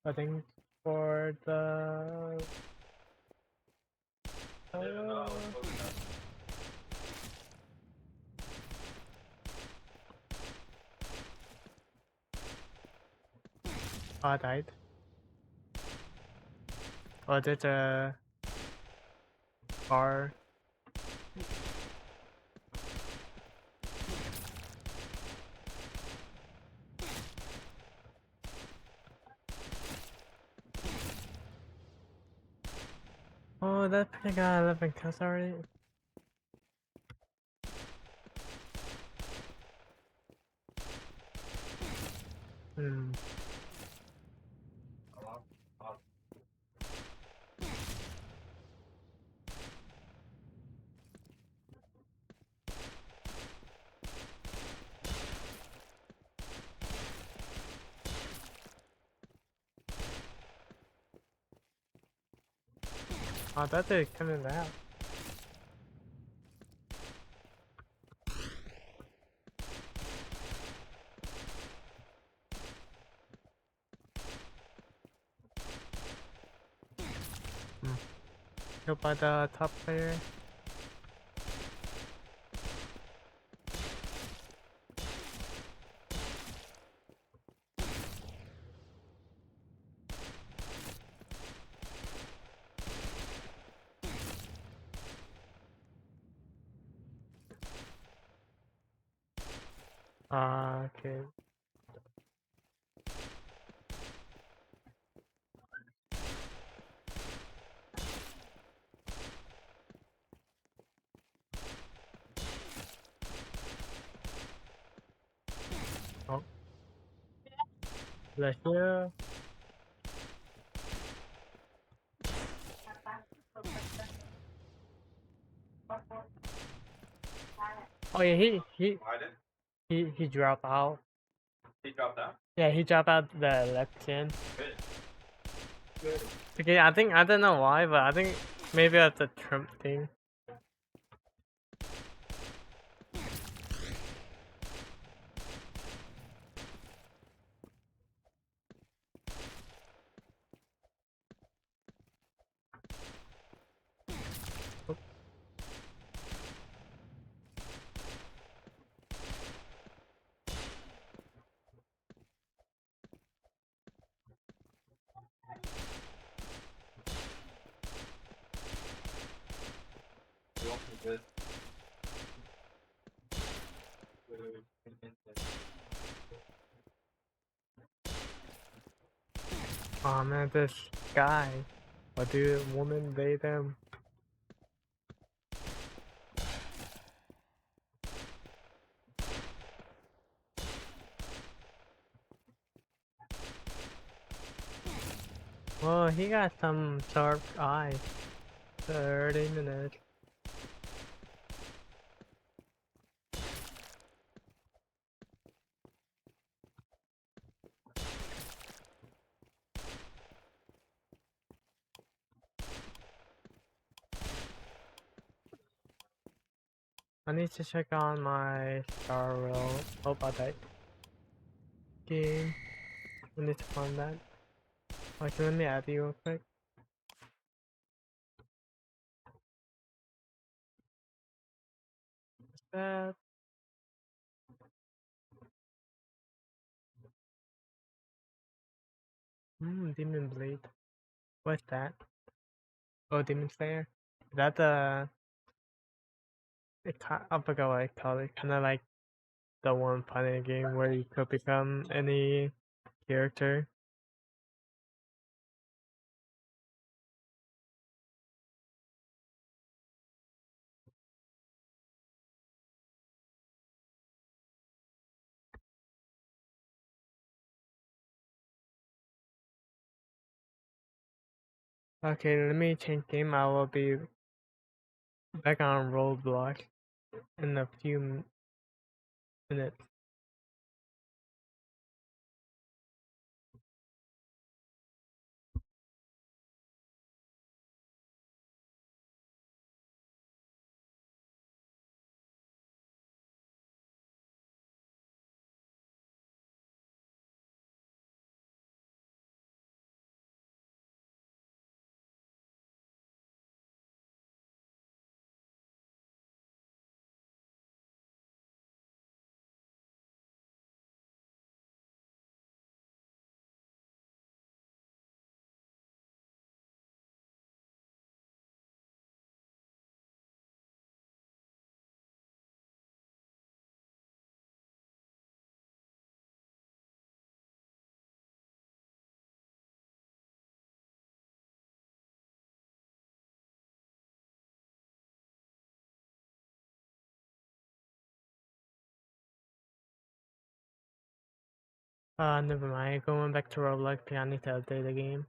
I think for the oh, I died. Oh, there's a car. Oh, that pretty got 11 kills already. Hmm. Oh, that's it coming out. Killed by the top player. Okay. Oh, let's hear. Oh yeah, he dropped out. He dropped out? Yeah, he dropped out the left chin. Okay, I don't know why, but I think maybe that's a Trump thing. You want me to Oh man, this guy. What do women they them? Oh, he got some sharp eyes. 30 minutes. I need to check on my star roll. Hope I died. Game. I need to find that. Okay, let me add you real quick. What's that? Demon Blade. What's that? Oh, Demon Slayer. Is that the... I forgot what I call it. Kinda like the one fighting game where you could become any character. Okay, let me change game. I will be back on Roblox in a few minutes. Never mind. Going back to Roblox. I need to update the game.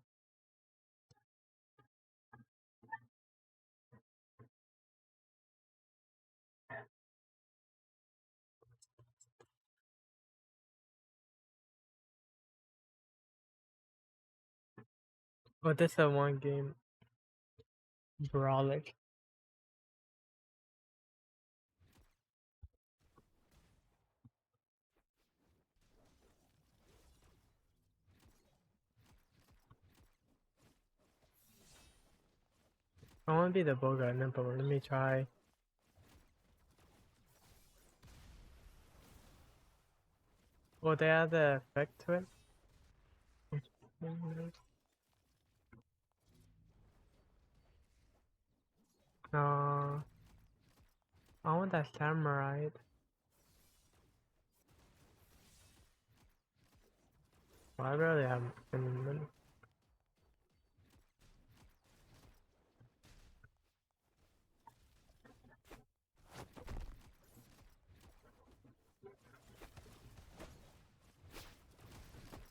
Oh, this is one game. Brawlic. I want to be the Bogart, but let me try. Oh, they add the effect to it? No. I want that samurai. Well, I really have any money.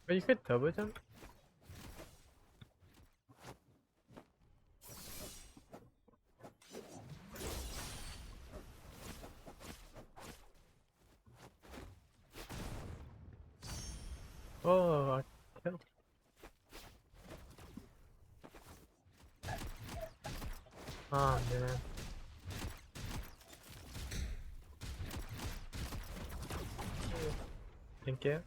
But you could double jump? Oh, I killed. Oh, man. Thank you.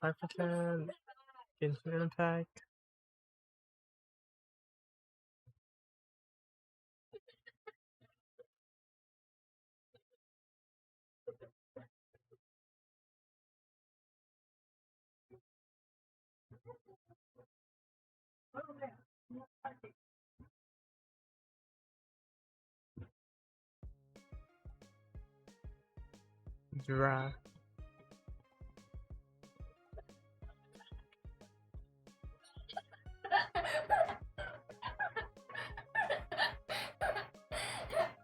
Five percent instant impact. Draft.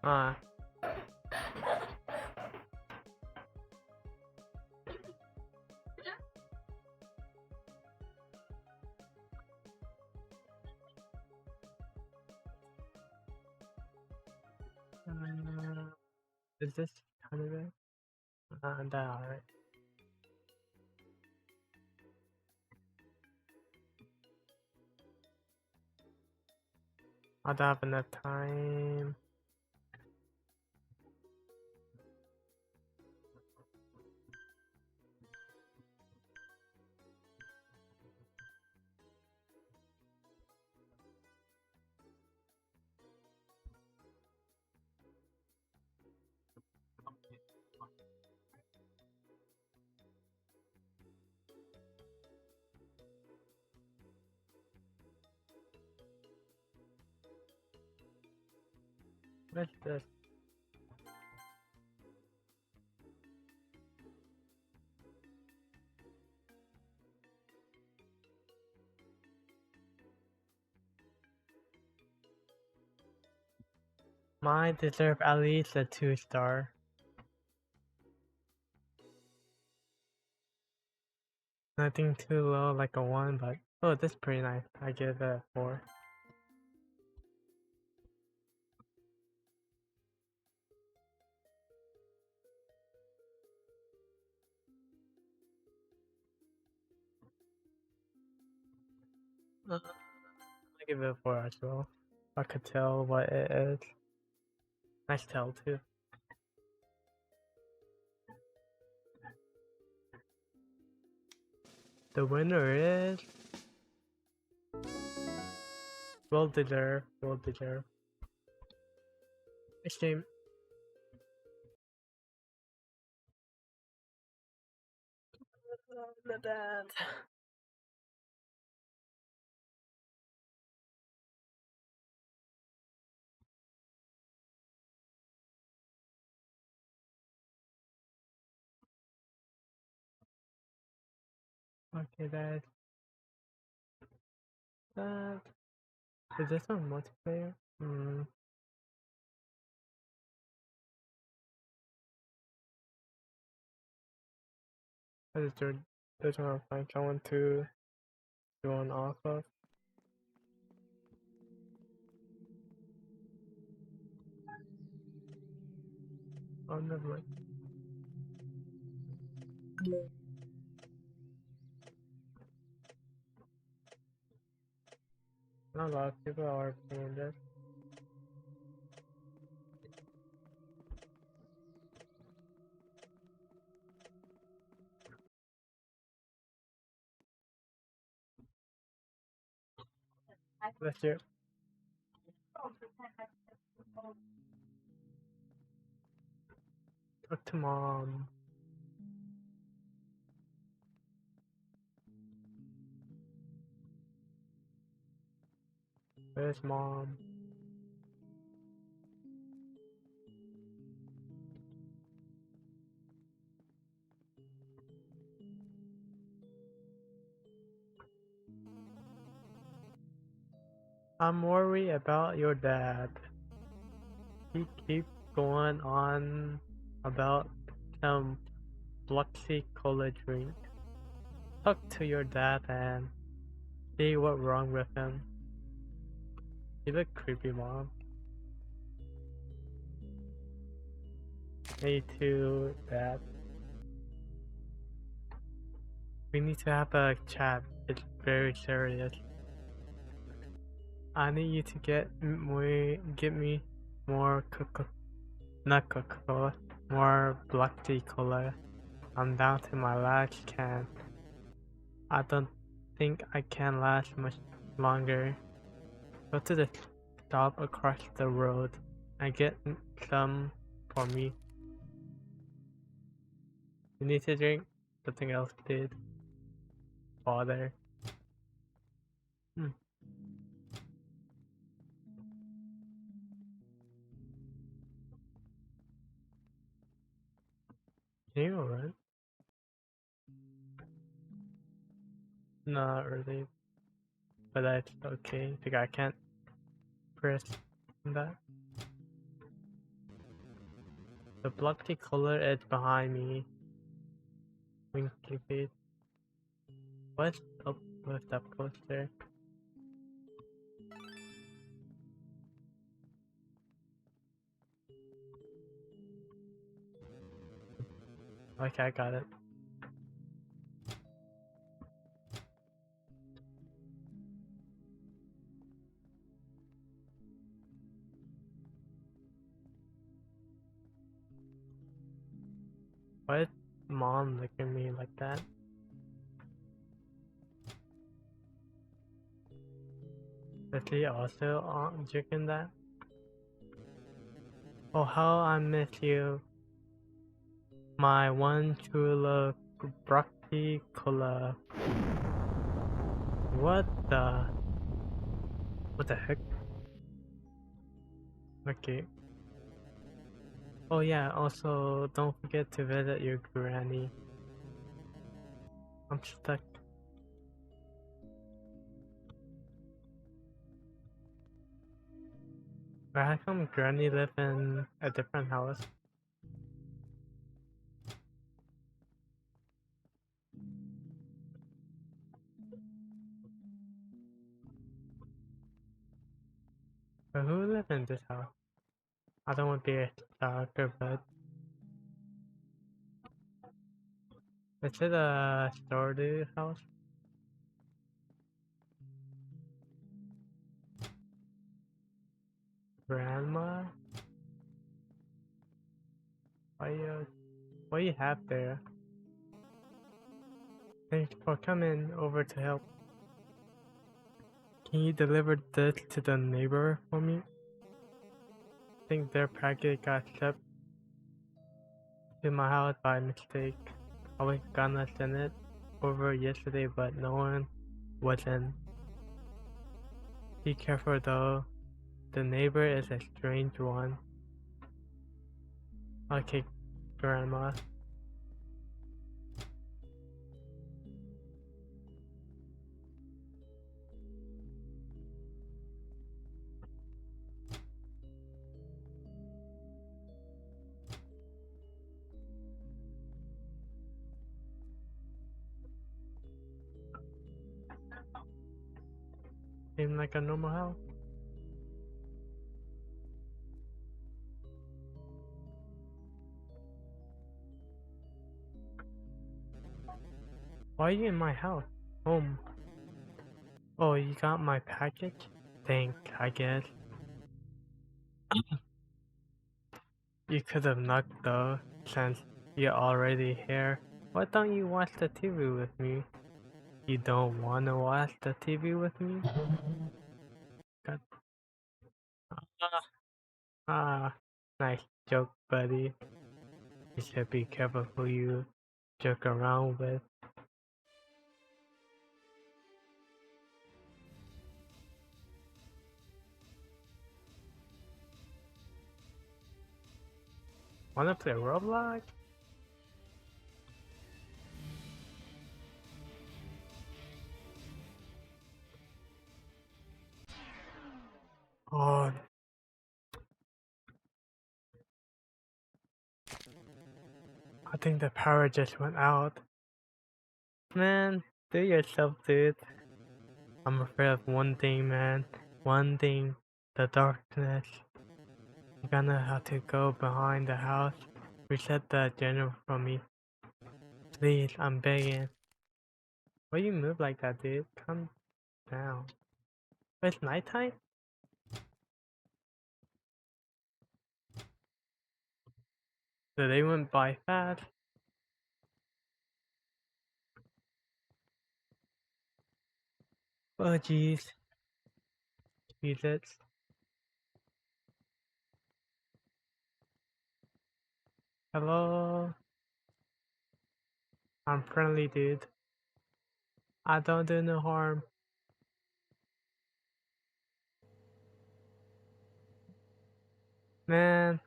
Ah. Is this kind of it? That alright. I don't have enough time. What's this? Mine deserve at least a 2-star. Nothing too low like a 1, but oh, this is pretty nice. I give it a 4. I give it a 4 as well. I could tell what it is. Nice tell too. The winner is well deserved. Well deserved. Nice game. The dad. Okay, that. That. Is this on multiplayer? Hmm. I just trying to find someone to do one off of. Oh, never mind. Not a lot of people are playing this. Let's do it. Talk to mom. Where's mom? I'm worried about your dad. He keeps going on about some Bloxy Cola drink. Talk to your dad and see what's wrong with him. He look creepy, mom. Me too, dad. We need to have a chat. It's very serious. I need you to get me more not Coca-Cola, more black tea cola. I'm down to my last can. I don't think I can last much longer. Go to the stop across the road and get some for me. You need to drink? Something else did. Father. Can you run? Not really. But that's okay because I can't press that. The blocky color is behind me. Winky face. What's up with that poster? Okay, I got it. Why is mom looking at me like that? Is he also drinking that? Oh, how I miss you. My one true love, Broccoli Cola. What the heck? Okay. Oh yeah, also don't forget to visit your granny. I'm stuck. Or how come granny live in a different house? But who live in this house? I don't want to be a stalker, but is it a Stardew house? Grandma? What you have there? Thanks for coming over to help. Can you deliver this to the neighbor for me? I think their package got shipped to my house by mistake. I was gonna send it over yesterday, but no one was in. Be careful though. The neighbor is a strange one. Okay, Grandma. Seems like a normal house. Why are you in my house? Home. Oh, you got my package? Thanks, I guess. You could have knocked though, since you're already here. Why don't you watch the TV with me? You don't wanna watch the TV with me? God. Ah, nice joke, buddy. You should be careful who you joke around with. Wanna play Roblox? Oh, I think the power just went out. Man, do yourself, dude. I'm afraid of one thing, man. One thing. The darkness. You're gonna have to go behind the house. Reset the generator for me. Please, I'm begging. Why you move like that, dude? Calm down. It's nighttime? The day went by fast. Oh jeez. Jesus. Hello? I'm friendly, dude. I don't do no harm. Man.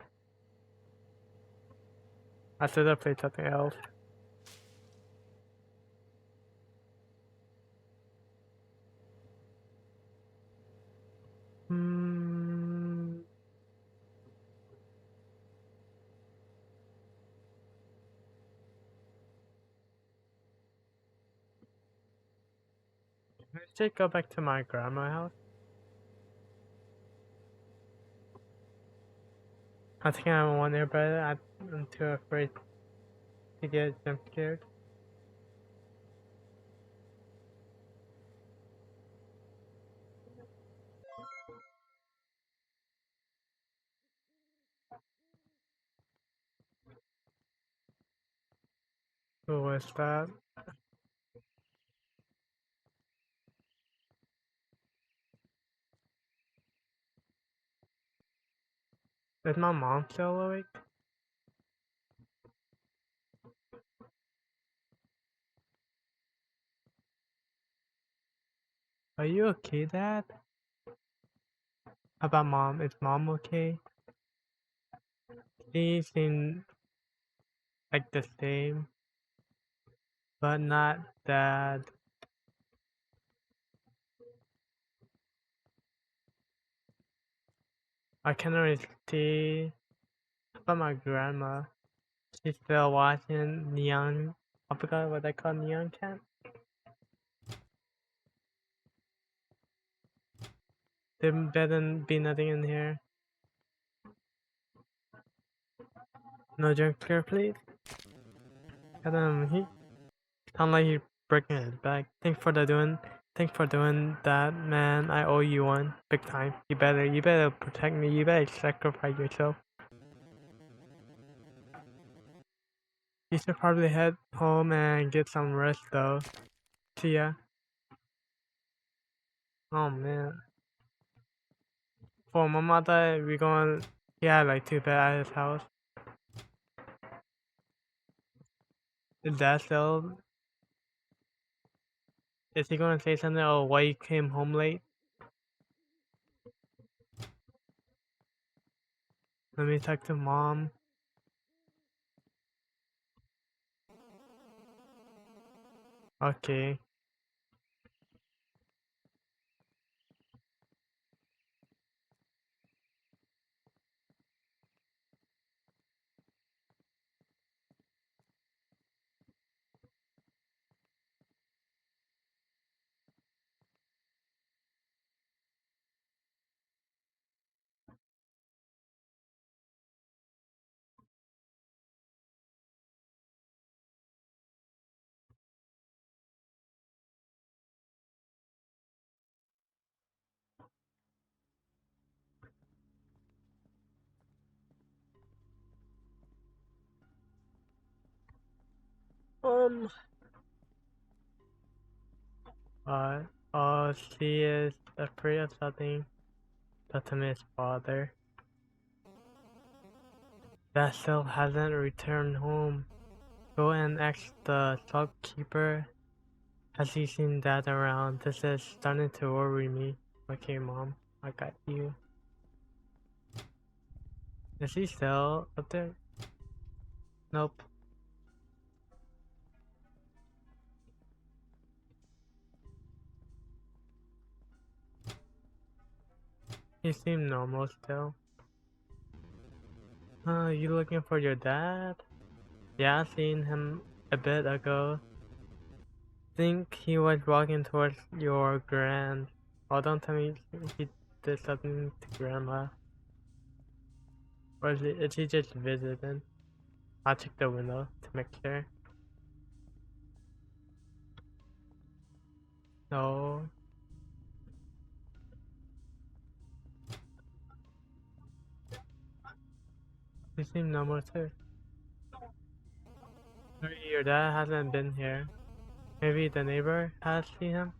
I should have played something else. Hmm. I should go back to my grandma's house. I think I want there, but I'm too afraid to get jump scared. Who was that? Is my mom still awake? Are you okay, Dad? How about Mom? Is Mom okay? These seem like the same, but not that. I can already see about my grandma. She's still watching Neon. I forgot what they call Neon Cat. There better be nothing in here. No junk here, please. He sound like he's breaking his back. Thanks for doing that, man. I owe you one, big time. You better protect me. You better sacrifice yourself. You should probably head home and get some rest, though. See ya. Oh man. For my mother, we going. He had like 2 beds at his house. Is that still? Is he gonna say something? Oh, why you came home late? Let me talk to mom. Okay. Um. Uh. Oh, she is afraid of something. That's his father. That still hasn't returned home. Go and ask the shopkeeper. Has he seen Dad around? This is starting to worry me. Okay, Mom. I got you. Is he still up there? Nope. He seemed normal still. You looking for your dad? Yeah, I seen him a bit ago. Think he was walking towards your grand. Oh, don't tell me he did something to grandma. Or is he just visiting? I'll check the window to make sure. No. He seemed normal too. Maybe your dad hasn't been here. Maybe the neighbor has seen him?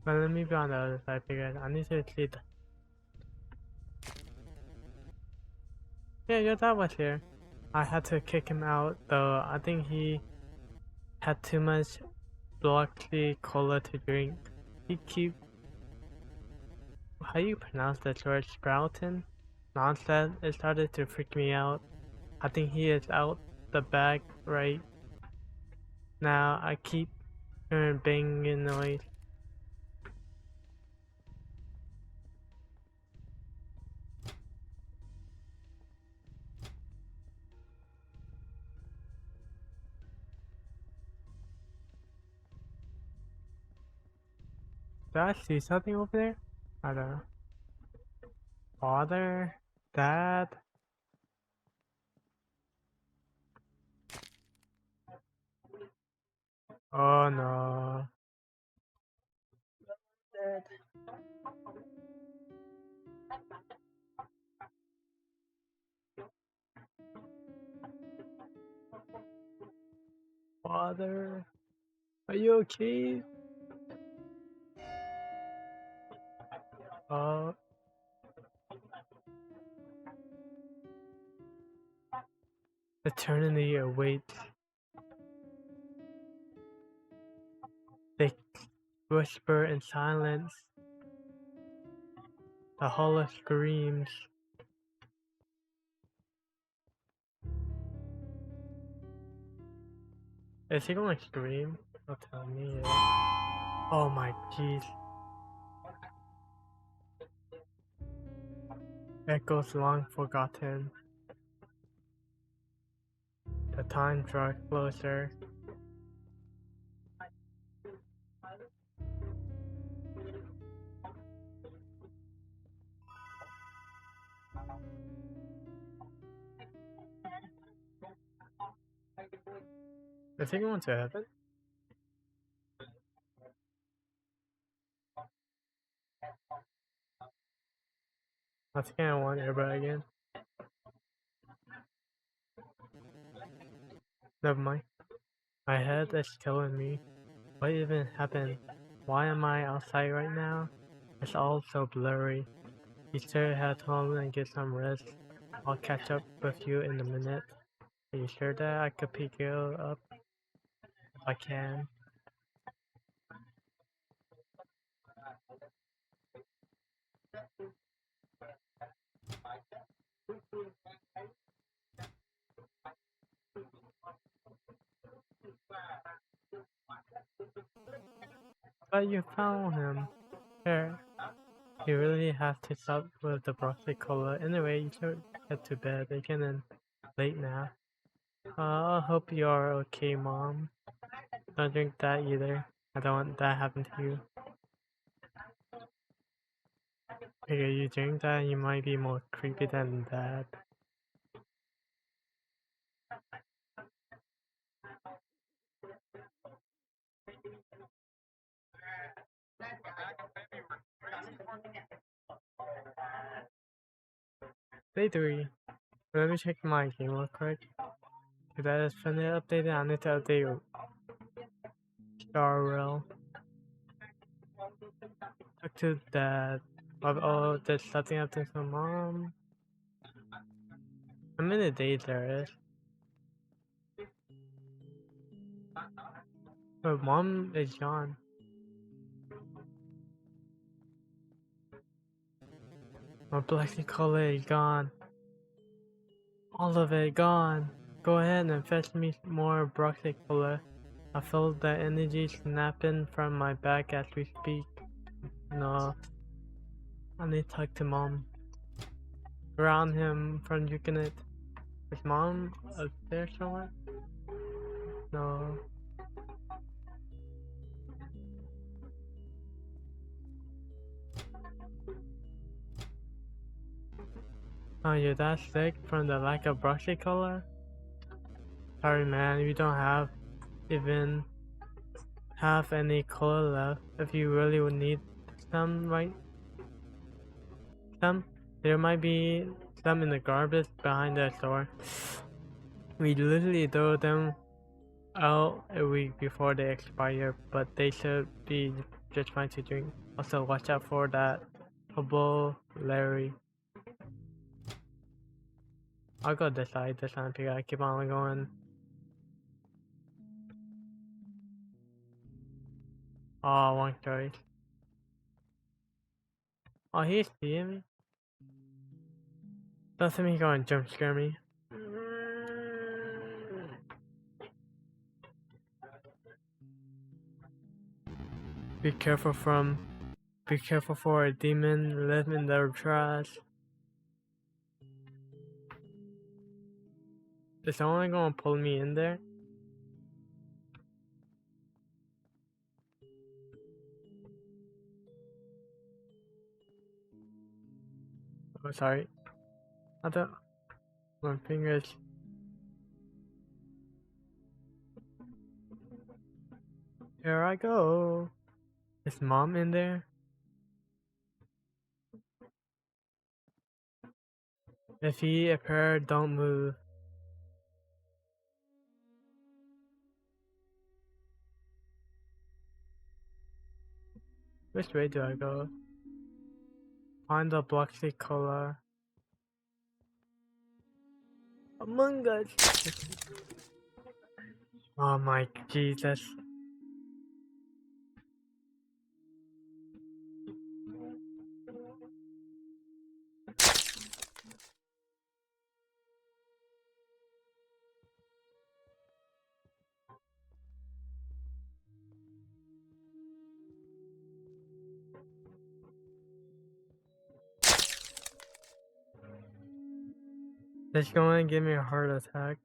But let me be on the other side because I need to see the... Yeah, your dad was here. I had to kick him out though. I think he had too much Bloxy cola to drink. He keep... How do you pronounce that word? Sprouting? Nonsense. It started to freak me out. I think he is out the back right now. I keep hearing banging noise. Did I see something over there? I don't know. Father? Dad? Oh no. Dad. Father? Are you okay? Oh. Eternity awaits. They whisper in silence. The hollow screams. Is he gonna scream? Don't tell me. Oh my jeez. Echoes long forgotten. The time draws closer. Is he going to heaven? I think I want Airbud again. Never mind. My head is killing me. What even happened? Why am I outside right now? It's all so blurry. You should head home and get some rest. I'll catch up with you in a minute. Are you sure that I could pick you up if I can? But you found him. Here. You really have to stop with the broccoli cola. Anyway, you should get to bed. It's getting late now. I hope you're okay, Mom. Don't drink that either. I don't want that to happen to you. Okay, you drink that, you might be more creepy than that. Day 3. Let me check my game real quick. If that is finally updated, I need to update Star Rail. Talk to Dad. Oh, there's something up to my Mom. How many days there is? My Mom is gone. My Black Cola is gone. All of it gone. Go ahead and fetch me more broccoli cola. I feel the energy snapping from my back as we speak. No. I need to talk to Mom. Ground him from drinking it. Is Mom up there somewhere? No. Oh, you're that sick from the lack of broccoli cola? Sorry man, you don't have even have any cola left. If you really would need some, right? There might be some in the garbage behind the store. We literally throw them out a week before they expire, but they should be just fine to drink. Also, watch out for that Hobo Larry. I'll go this side, because I keep on going. Oh, wrong choice. Oh, he's seeing me? Don't see me go and jump scare me. Be careful for a demon living in the trash. Is someone gonna pull me in there? Oh, sorry. I don't. My fingers. Here I go. Is Mom in there? If he appeared, don't move. Which way do I go? Find the Bloxy Cola. Among Us. Oh my Jesus. It's going to give me a heart attack.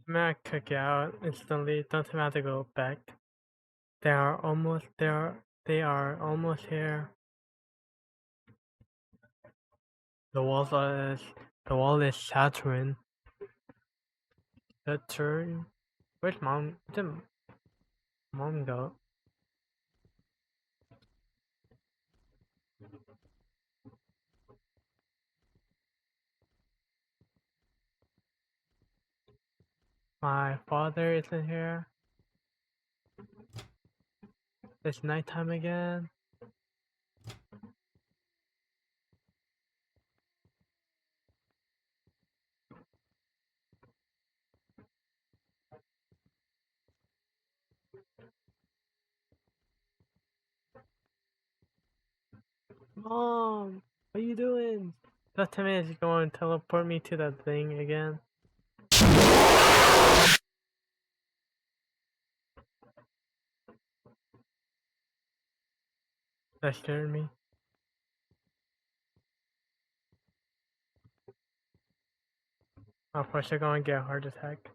I'm gonna kick out instantly. Don't have to go back. They are almost there. They are almost here. The wall is shattering. The turn. Where's mom? Where'd mom go? My father isn't here. It's nighttime again. Mom, what are you doing? That 10 minutes is going to teleport me to that thing again. That scared me. Of course, they're going to get a heart attack.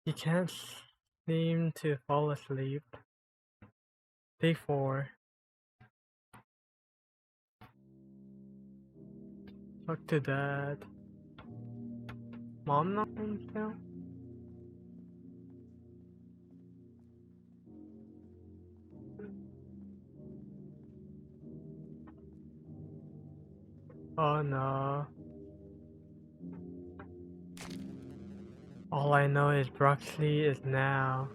He can't seem to fall asleep. Day 4. Talk to dad. Mom not home still? Oh no. All I know is Broxley is now.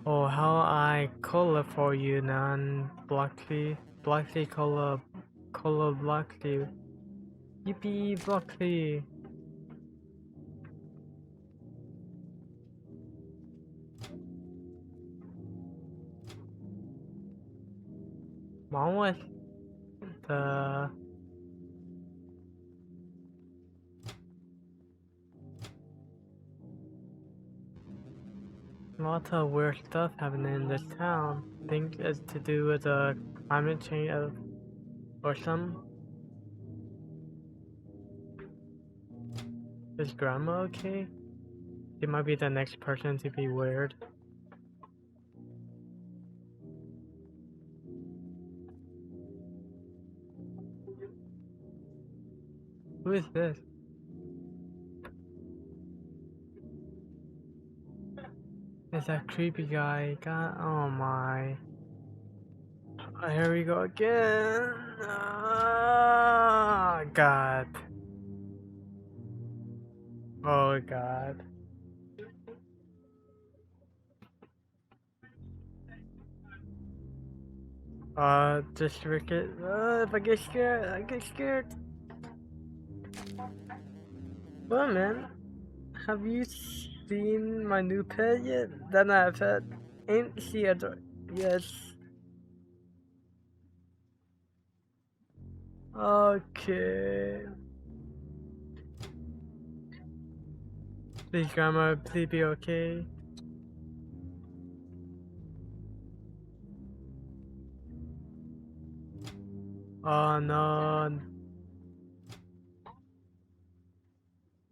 Oh, how I cola for you, nan Broxley. Broxley cola Broxley. Yippee Broxley. Mom was the lots of weird stuff happening in this town. Think it's to do with the climate change or some. Is grandma okay? She might be the next person to be weird. Who is this? It's that creepy guy. God, oh my. Oh, here we go again. Ah, God. Oh, God. Just rick it. If I get scared, I get scared. Well, man, have you seen my new pet yet? That not a pet. Ain't she adorable? Yes. Okay. Please, Grandma, please be okay. Oh no.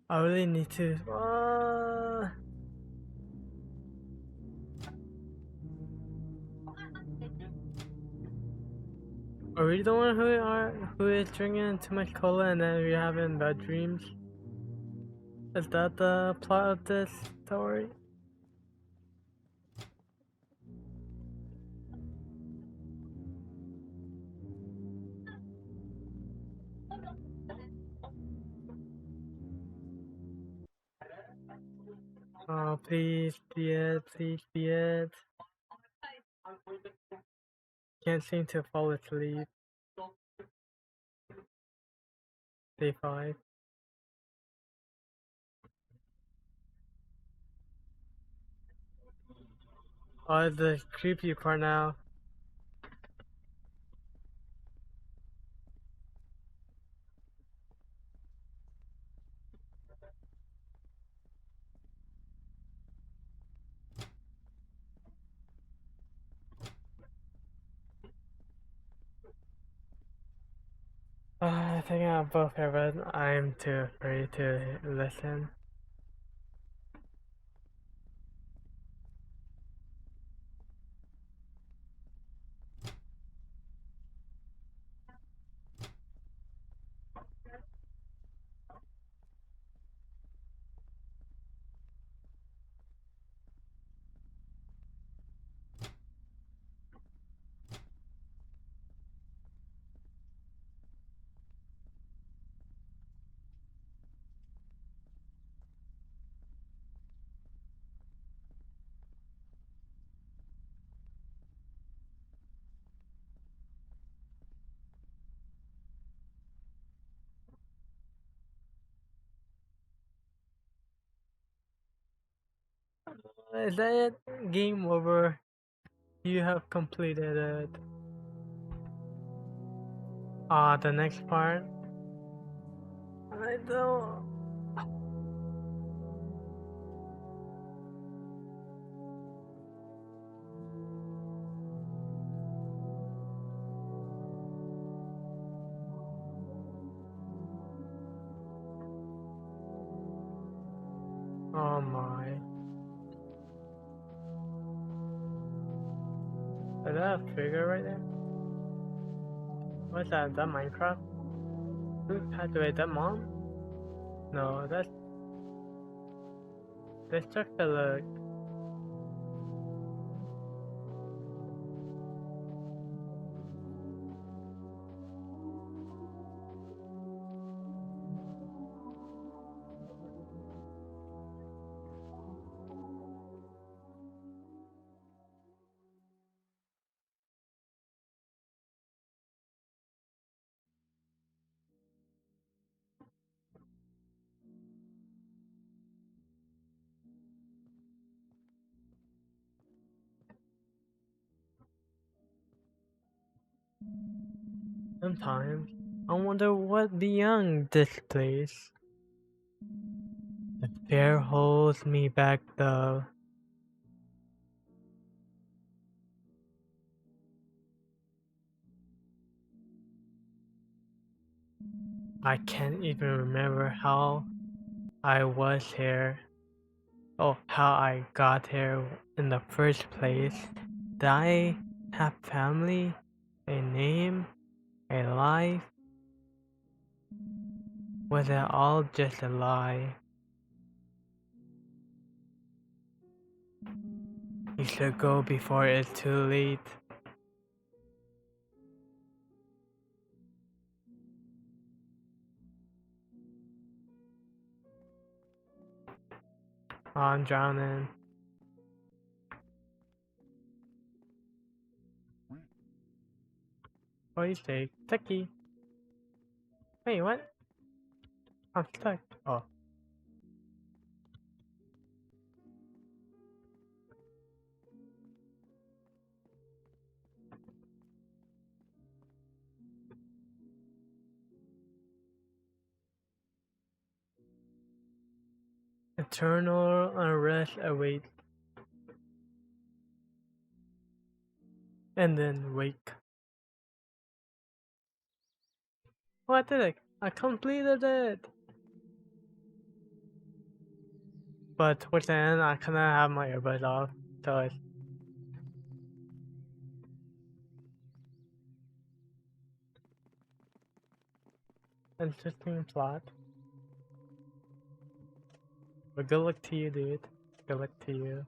I really need to. Are we the one who is drinking too much cola and then we're having bad dreams? Is that the plot of this story? Oh, please be it, please be it. Can't seem to fall asleep. Day 5. Oh, the creepy part now. I think I both have it. I'm too afraid to listen. Is that it? Game over. You have completed it. The next part. I don't. Oh my. Is that a figure right there? What's that? Is that Minecraft? Who passed away? Is that mom? No, that's just a look. Sometimes I wonder what beyond this place. The fear holds me back though. I can't even remember how I was here. Oh, how I got here in the first place. Did I have family? A name? A life? Was it all just a lie? You should go before it's too late. Oh, I'm drowning. What do you say? Techie. Wait, what? I'm stuck. Oh. Eternal unrest awaits. And then wake. Oh, I did it! I completed it! But towards the end, I couldn't have my earbuds off, so it's interesting plot. But good luck to you, dude. Good luck to you.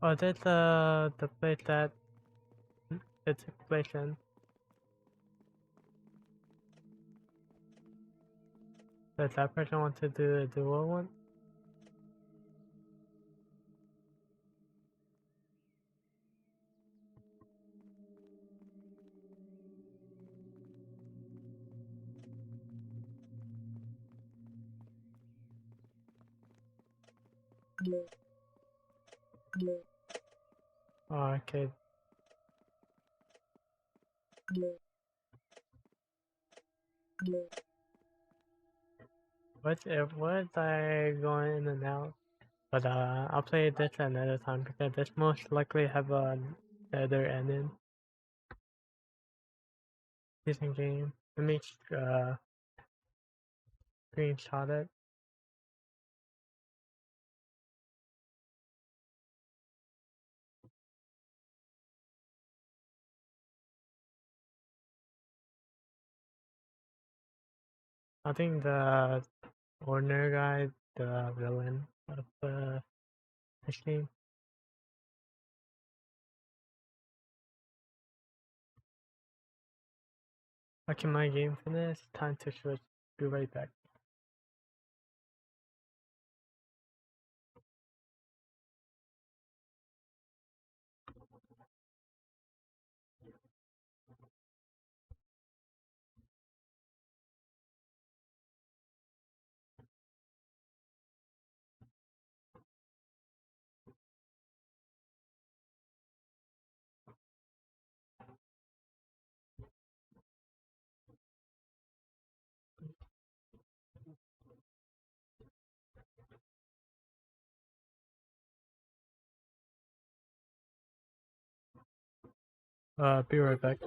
Oh, that's the place that it took place in. Does that person want to do a dual one? Oh, okay. What I going in and out? But I'll play this another time because this most likely have another ending. Decent game. Let me screenshot it. I think the owner guy, the villain of this game. Okay, my game finished. Time to switch. Be right back. Be right back.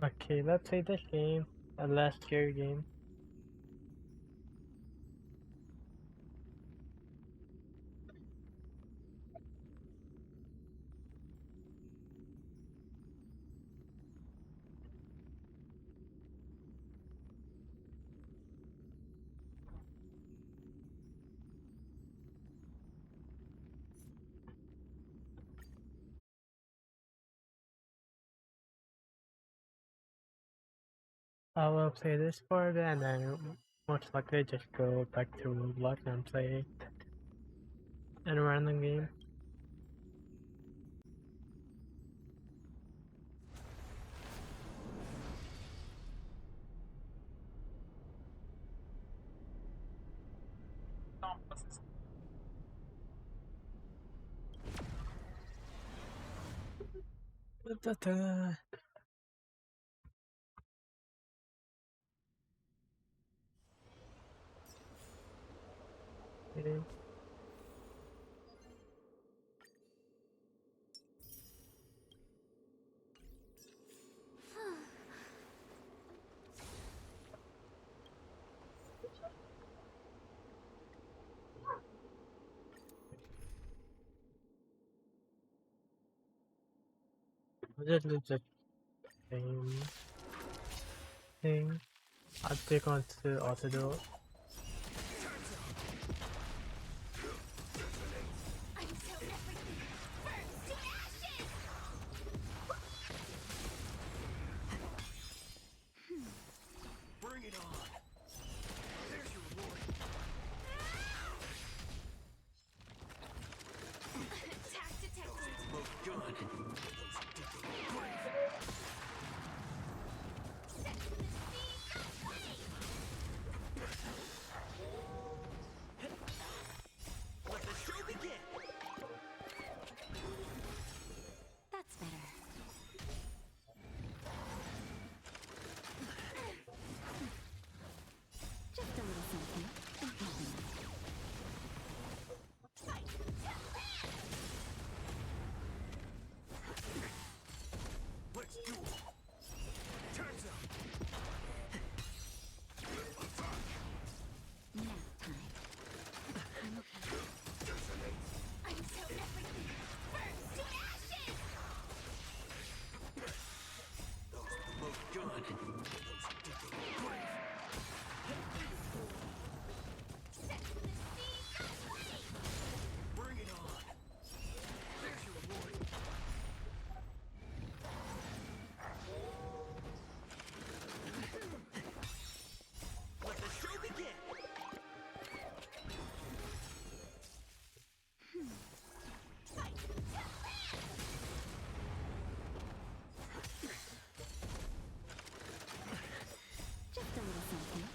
Okay, let's play this game. A last year game. I will play this for a bit and then most likely just go back to Roblox and play in a random game. Da-da-da. Okay. I'll just leave the same thing. I'll click on to auto do it. Bring it on. There's your reward. Attack detected. Smoke gun. Set to the scene. Let the show begin. That's better. Just a little something. Fight to land. Let's do it. Turns up. Nap time. I'm okay. Until everything burns to ashes. Smoke gun. Set to the scene. Bring it on. There's your reward. Let the show begin. Fight to land. Just a little something.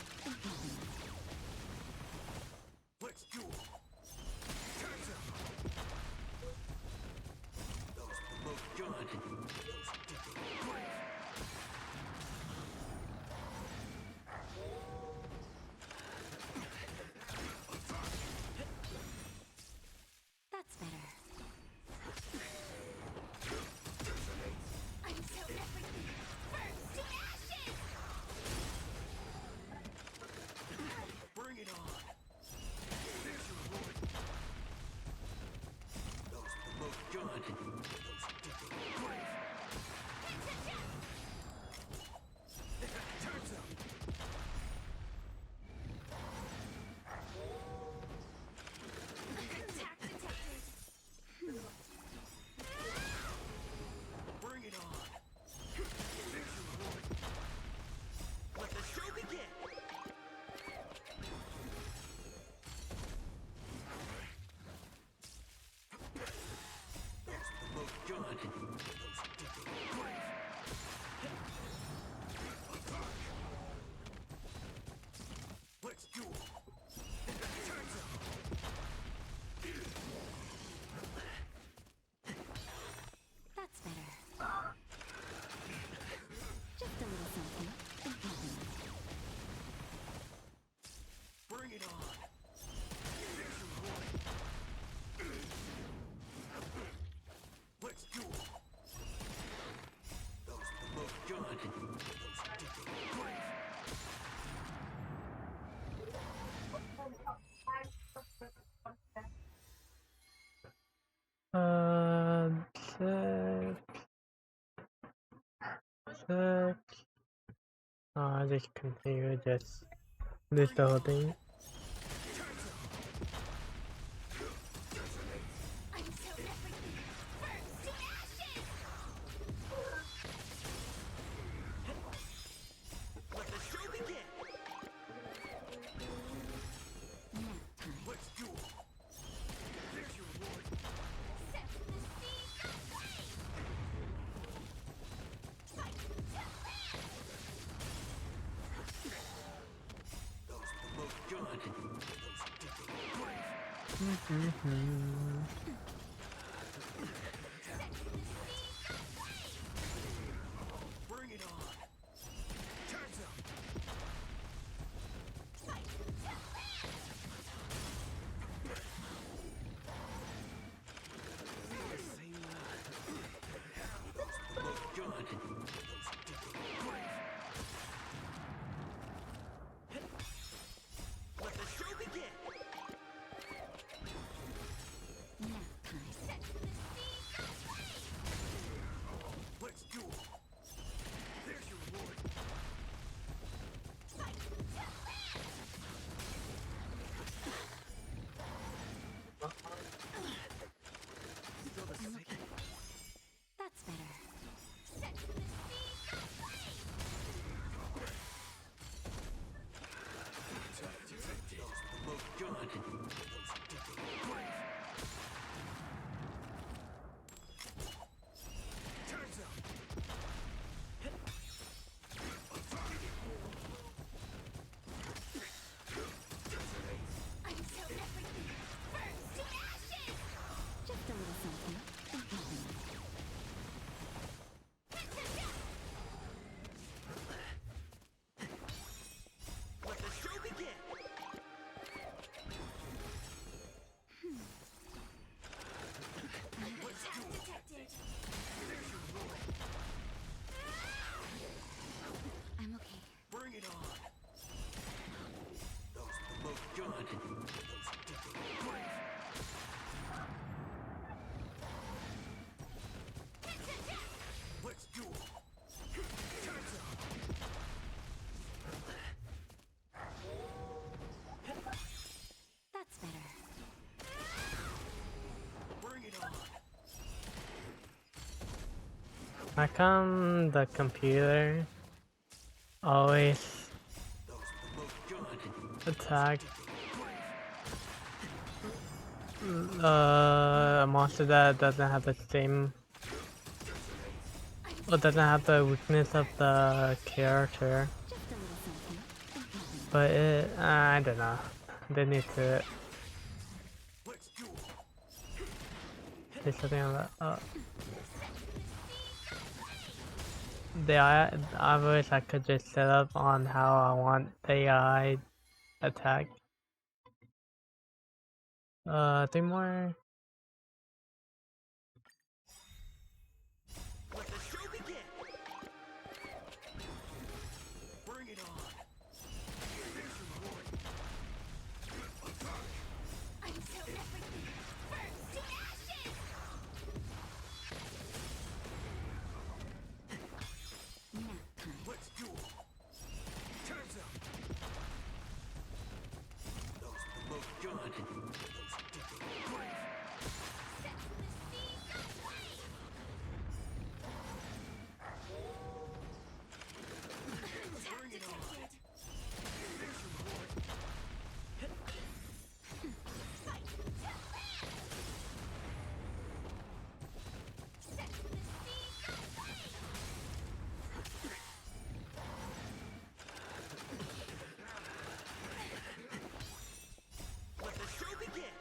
Let's do it. Turns up. Smoke gun. That's better. Until everything burns to ashes. Bring it on. There's your reward. Smoke gun. Turns up. Attack detected. Bring it on. There's your reward. Let the show begin. Smoke gun. Let's do it. Turns up. That's better. Just a little something. Bring it on. There's your reward. Let's do it. Smoke gun. I'll just continue just lose the whole thing. Until everything burns to ashes! Let the show begin. Nap time. Let's duel. There's your reward. Set the seas aflame! Fight to live! Those with the most gun. Those who dig the grave. Bring it on. Time's up. Fight to live! Same line. Those with the most gun. Those who dig the grave. Let the show begin. Nap time. Set the seas aflame! Let's duel. There's your reward. Fight to live! Still the same. That's better. Set the seas aflame! Those with the most gun. Those who dig the grave. Time's up. Until everything burns to ashes! Just a little something. Let the show begin. Detected. There's your reward. I'm okay. Bring it on. Those with the most gun. Those who dig the grave. Let's duel. Time's up. That's better. Bring it on. How come the computer always Those with the most gun. attack a monster that doesn't have the same, or doesn't have the weakness of the character? Just a little something. But it, I don't know. They need to Let's duel. do something on that. I wish I could just set up on how I want AI attack. 3 more. Let the show begin. Bring it on. There's your reward. Until everything burns to ashes! Nap time. Let's duel. Time's up. Those with the most gun. Those who dig the grave. Set the seas aflame! Bring it on. There's your reward. Fight to live! Set the seas aflame! Let the show begin.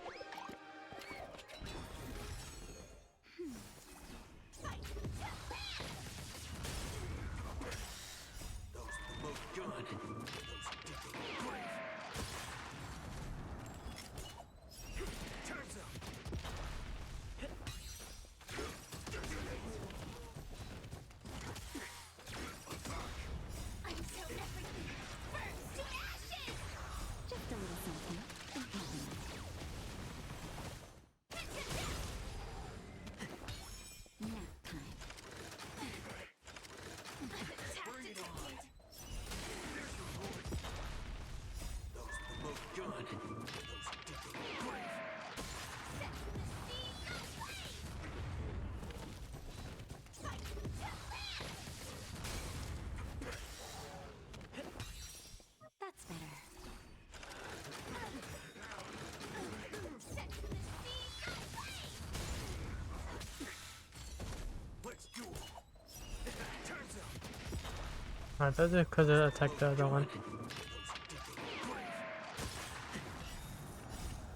That's better. Let's duel. Time's up. I thought they could attack the other one.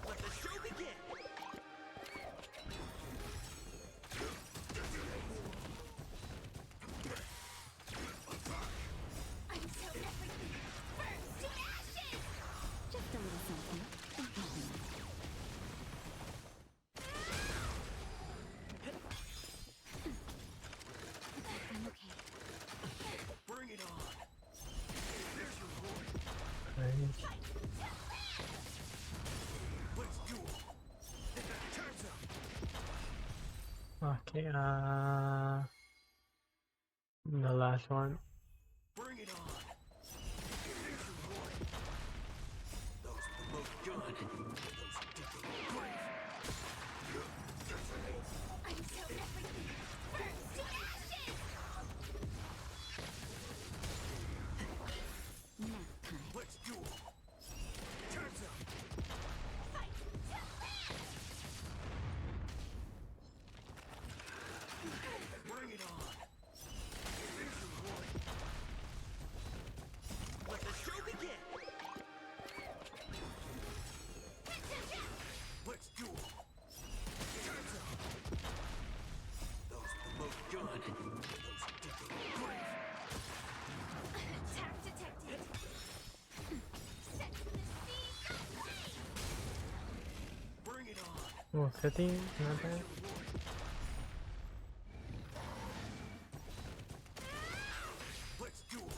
Let the show begin. Until everything burns to ashes! Just a little something. I'm okay. Bring it on. There's your reward. Nice. Let's duel. Time's up. Okay, the last one. Bring it on. There's your reward. Those with the most gun. Until everything burns to ashes! Nap time. Let's duel. Time's up. Bring it on. There's your reward. Let the show begin. Let's duel. Time's up. Those with the most gun. Attack detected. Set the seeds ablaze! Bring it on. Oh, 50? Not bad. Let's duel.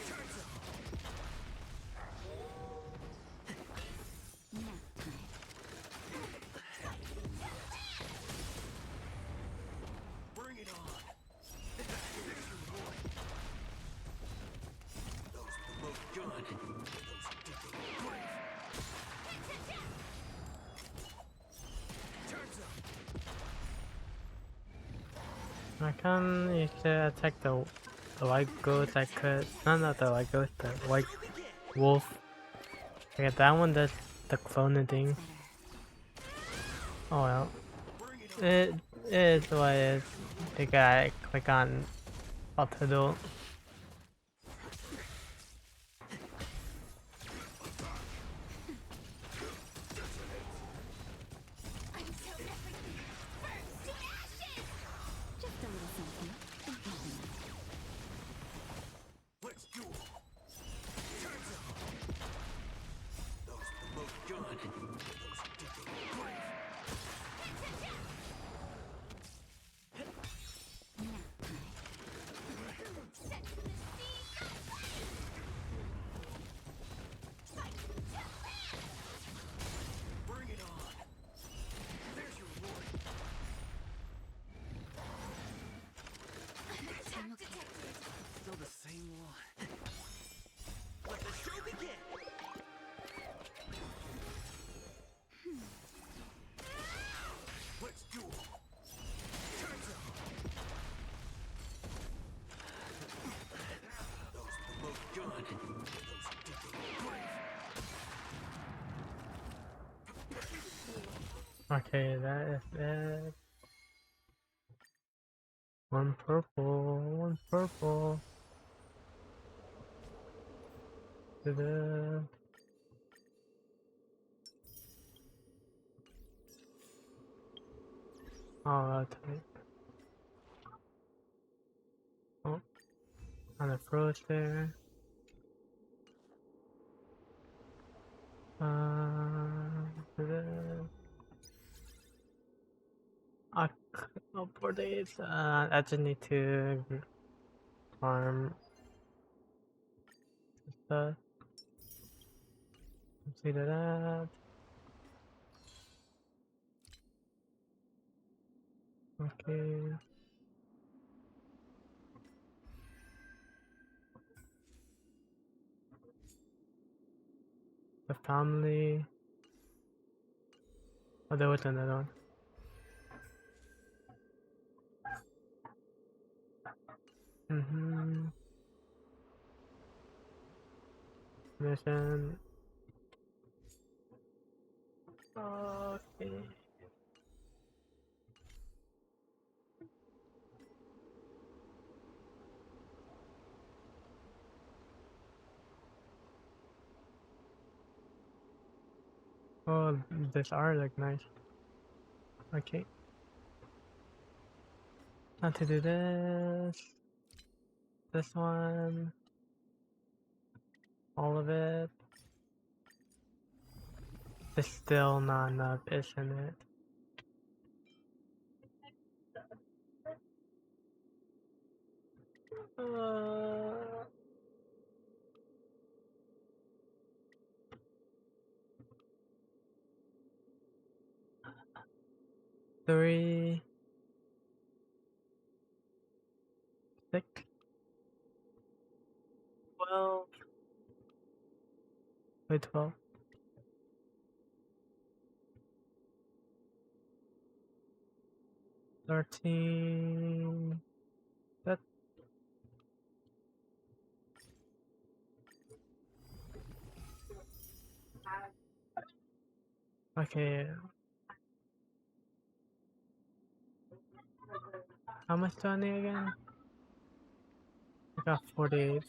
Time's up. Nap time. Bring it on. There's your reward. Those with the most gun. Time's up. I can use to attack the white ghost. I could. No, not the white ghost, the white wolf. Yeah, that one does the cloning thing. Better. Oh well. Bring it on. It is what it is. You gotta click on auto duel. Until everything burns to ashes! Just a little something. Let's duel. Time's up. Those with the most gun. Nap time. Set the seeds ablaze! Bring it on. There's your reward. I'm okay. Still the same one. Let the show begin. Let's duel. Time's up. Those with the most gun. Okay, that is it. One purple, one purple. Ta-da. Oh, type. Oh, and it froze there. Ta-da. Oh, poor days. I just need to farm stuff. See that. Okay. The family. Oh, there was another one. Mission. Okay. Oh, this art look nice. Okay. Time to do this. This one. All of it. It's still not enough, isn't it? Uh, three, 6, 12. Wait, 12. 13. That. Okay. How much do I need again? I got 48.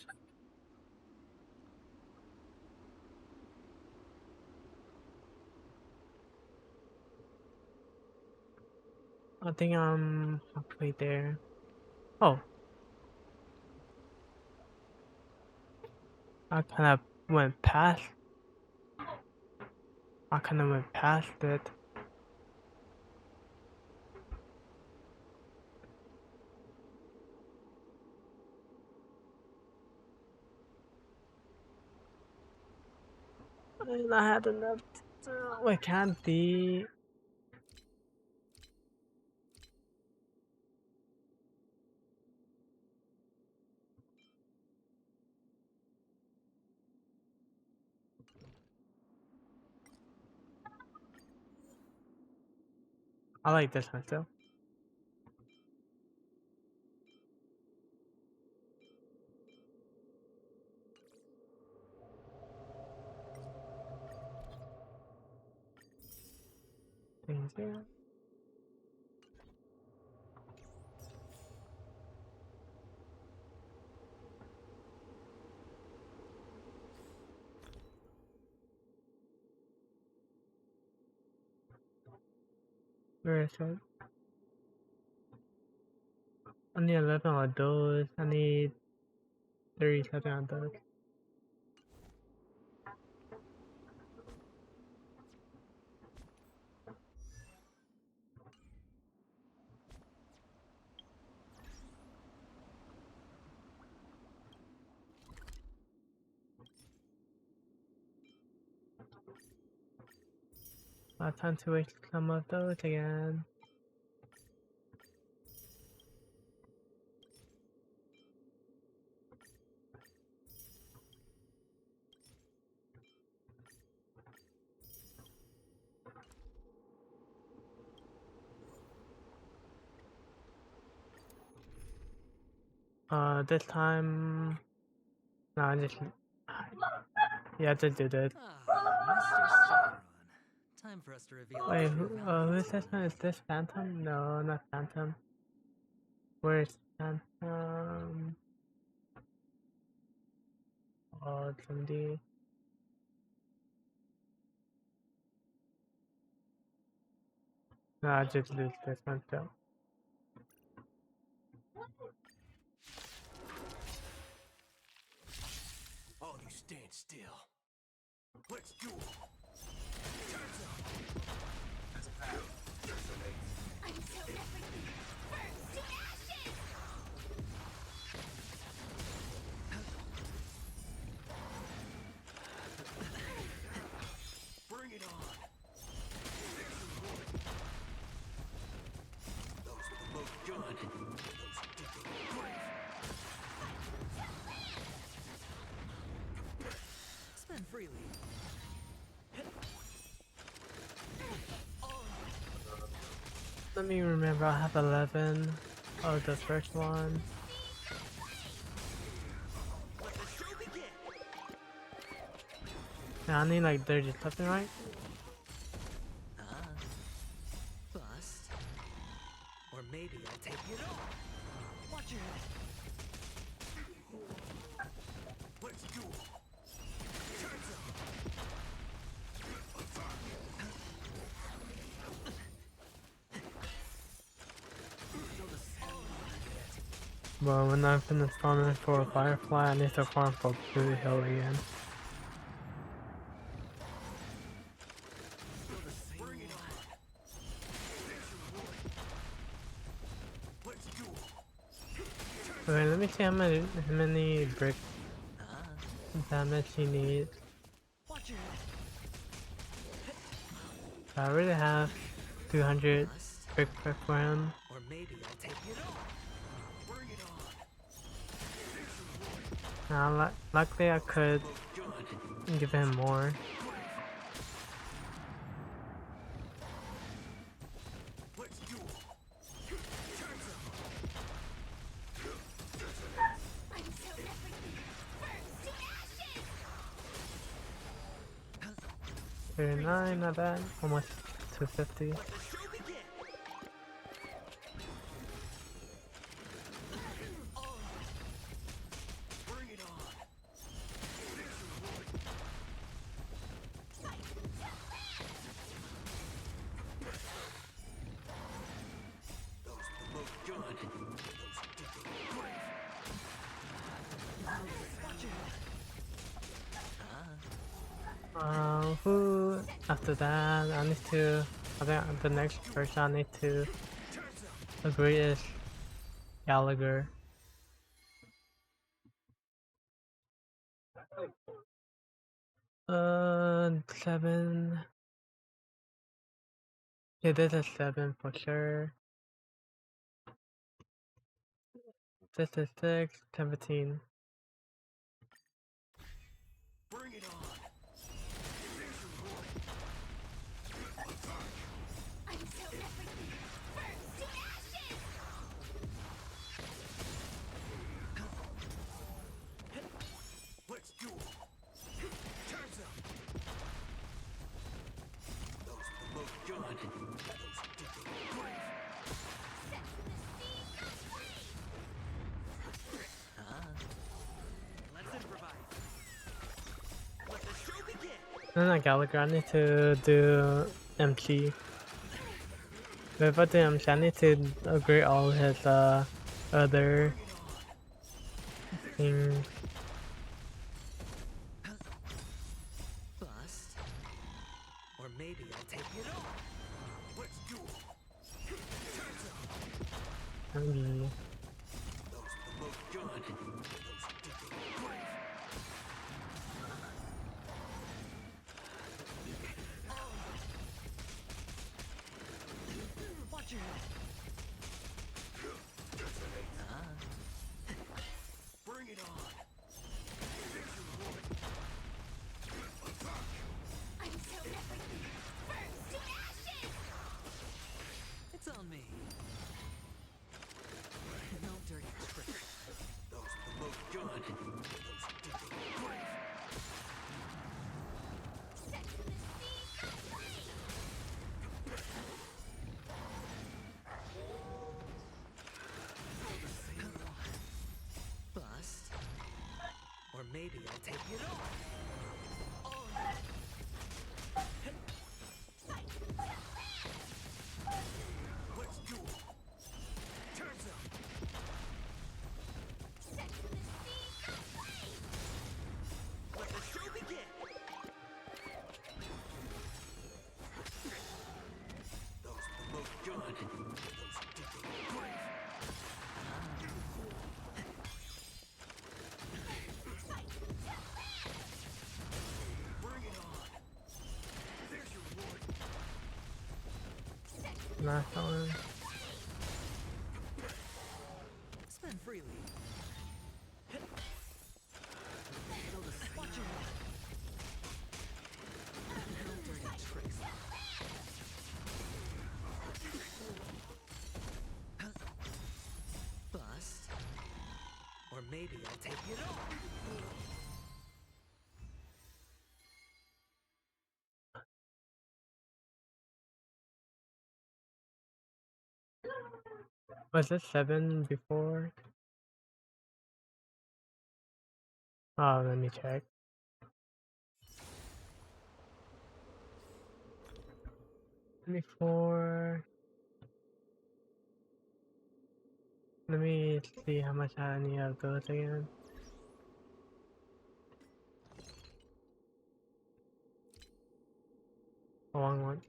I think I'm halfway there. Oh. I kind of went past. I kind of went past it. And I had enough. Wait, can't the. I like this one still. Things here. Where is it? I need 11 of those. I need 37 of those. Time to waste some of those again. This time. No, I just. Yeah, just do this. Mr. Sauron. Time for us to reveal Wait, the true who is values this of one? Is this Phantom? No, not Phantom. Where's Phantom? Oh, it's MD. No, I just lose this one still. All you stand still. Let's go. Until everything burns to ashes! Bring it on. Those with the most gun. Those who dig their grave. Spend freely. Let me remember, I have 11 of the first one. Let the show begin. Yeah, I need like 30 something, right? Bust. Or maybe I'll take it all. Watch your head. Let's duel. Turns up. Feel the sound of it. Well, when I finish farming for Firefly, I need to farm for Blue Hill again. Feel the same. Bring it on. There's your reward. Let's duel. Okay, let me see how many brick damage he needs. Watch your head. I already have 200 Bust. brick for him. Or maybe I'll take it all. Bring it on. There's your reward. Now, luckily I could Good. give him more. Let's duel. Turns up. I'm so everything. Burns to ashes. 39, not bad. Almost 250. Let the show begin. Bring it on. There's your reward. Those promote good. Those dig a grave. Watch your head. Who after that? I need to. I think the next person I need to Turns up. agree is Gallagher. Seven. Yeah, this is 7 for sure. This is 6, 17. Bring it on. There's your reward. I'm so everything. Burns to ashes. Let's duel. Turns up. Those promote good. Those dig a grave. Let's improvise. Let the show begin. No, not Gallagher. I need to do MC. But if I do MC, I need to agree all his other things. Bust. Or maybe I'll take it all. Let's duel. Turns up. Maybe. Those promote good. Those dig a grave. Watch your head. Bring it on. There's your reward. I'm so everything. Burns to ashes. It's on me. No dirty tricks. Those promote good. Those dig a grave. Bust. Or maybe I'll take it all. Let's duel. Turns up. Let the show begin. Those promote good. Those dig a grave. Bring it on. There's your reward. Last one. Spend freely. Watch your head. No dirty tricks. Was it 7 before? Oh, let me check. Before. Let me see how much any of those again. The long one.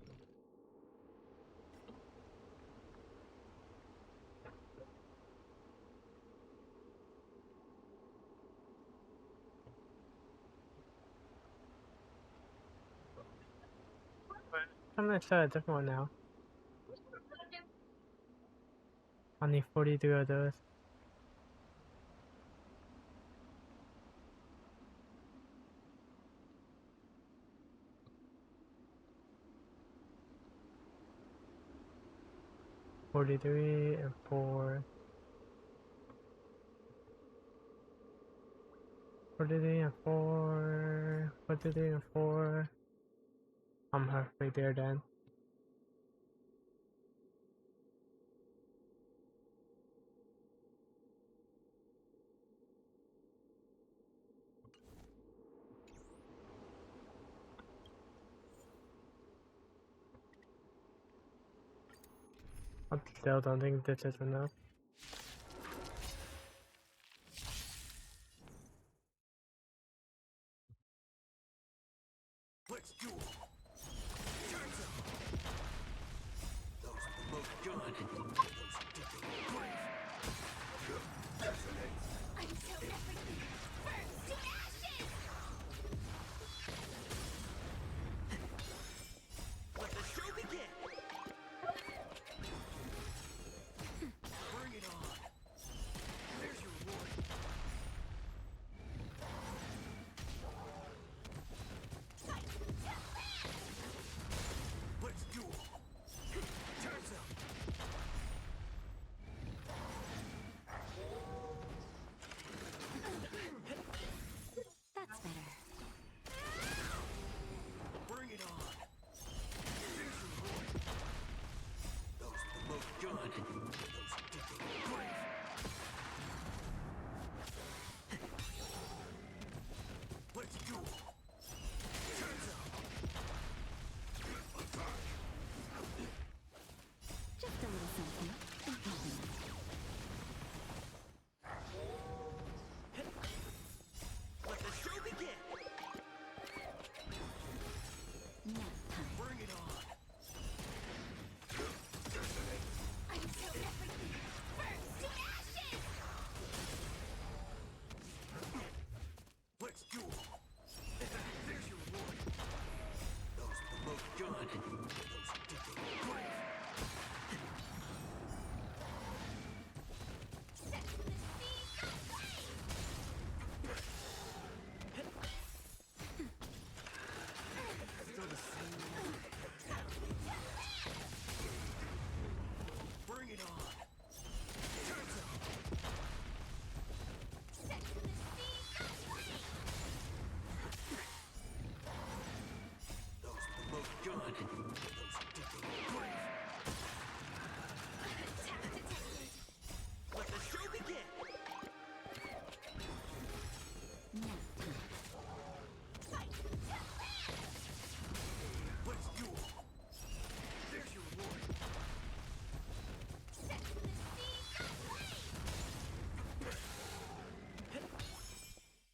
I'm gonna start a different one now. I need 42 of those. $43 and 4. 43 and 4. 43 and 4. I'm halfway there then. I still don't think this is enough. Let's do it. Turns out. Those smoke gun. Those digital grave. Until everything burns to ashes! Let the show begin. Bring it on. There's your reward. Let's do it. Turns out. That's better. Bring it on. There's your reward. Those smoke gun. Those digital grave. Let's do it. Turns out. Just a little something. And nothing. Let the show begin. Nap time. Bring it on. Until everything burns to ashes! Let's do it. There's your reward. Those smoke gun. Those digital grave. Set the seeds aflame! Still the same. Bring it on. Turns out. Set the seeds aflame! Those smoke gun. Those digital grave. Attack detected! Let the show begin. Nap time. Fight to live! Let's do it. There's your reward. Set the seeds aflame!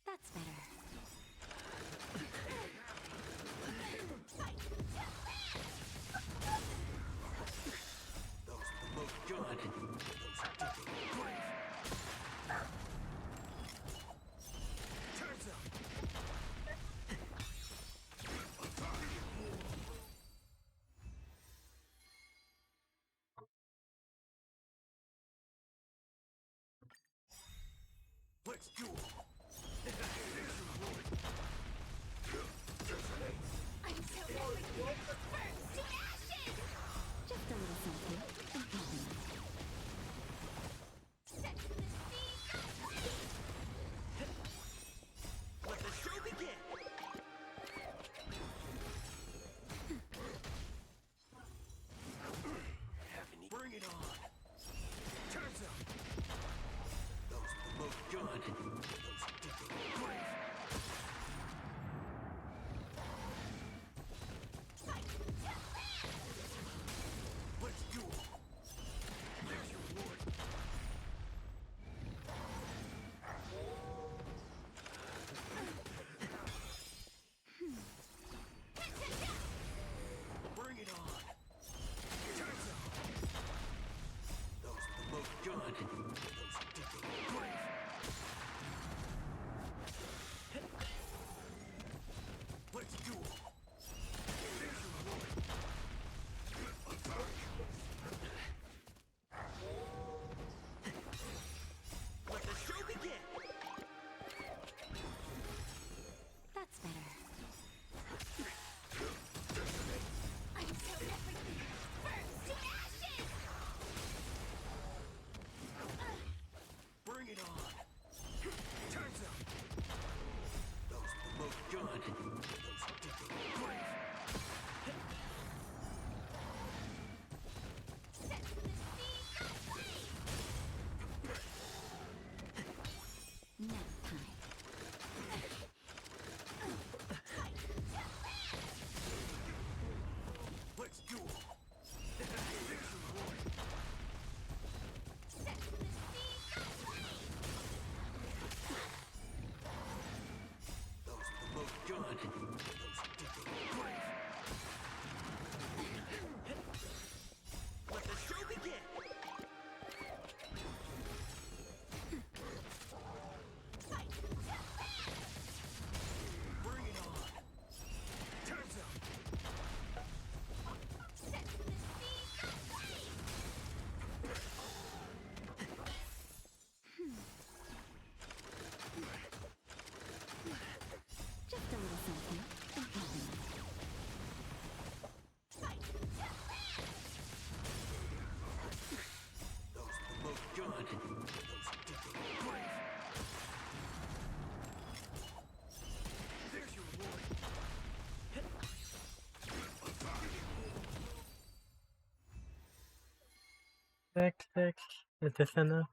That's better. Fight to live! Those smoke gun. Those digital grave. Turns out. Let's do it. There's your reward. Until everything burns to ashes! Just a little something. And nothing. Set the seeds aflame! Let the show begin. Bring it on. Turns 6. Is this enough?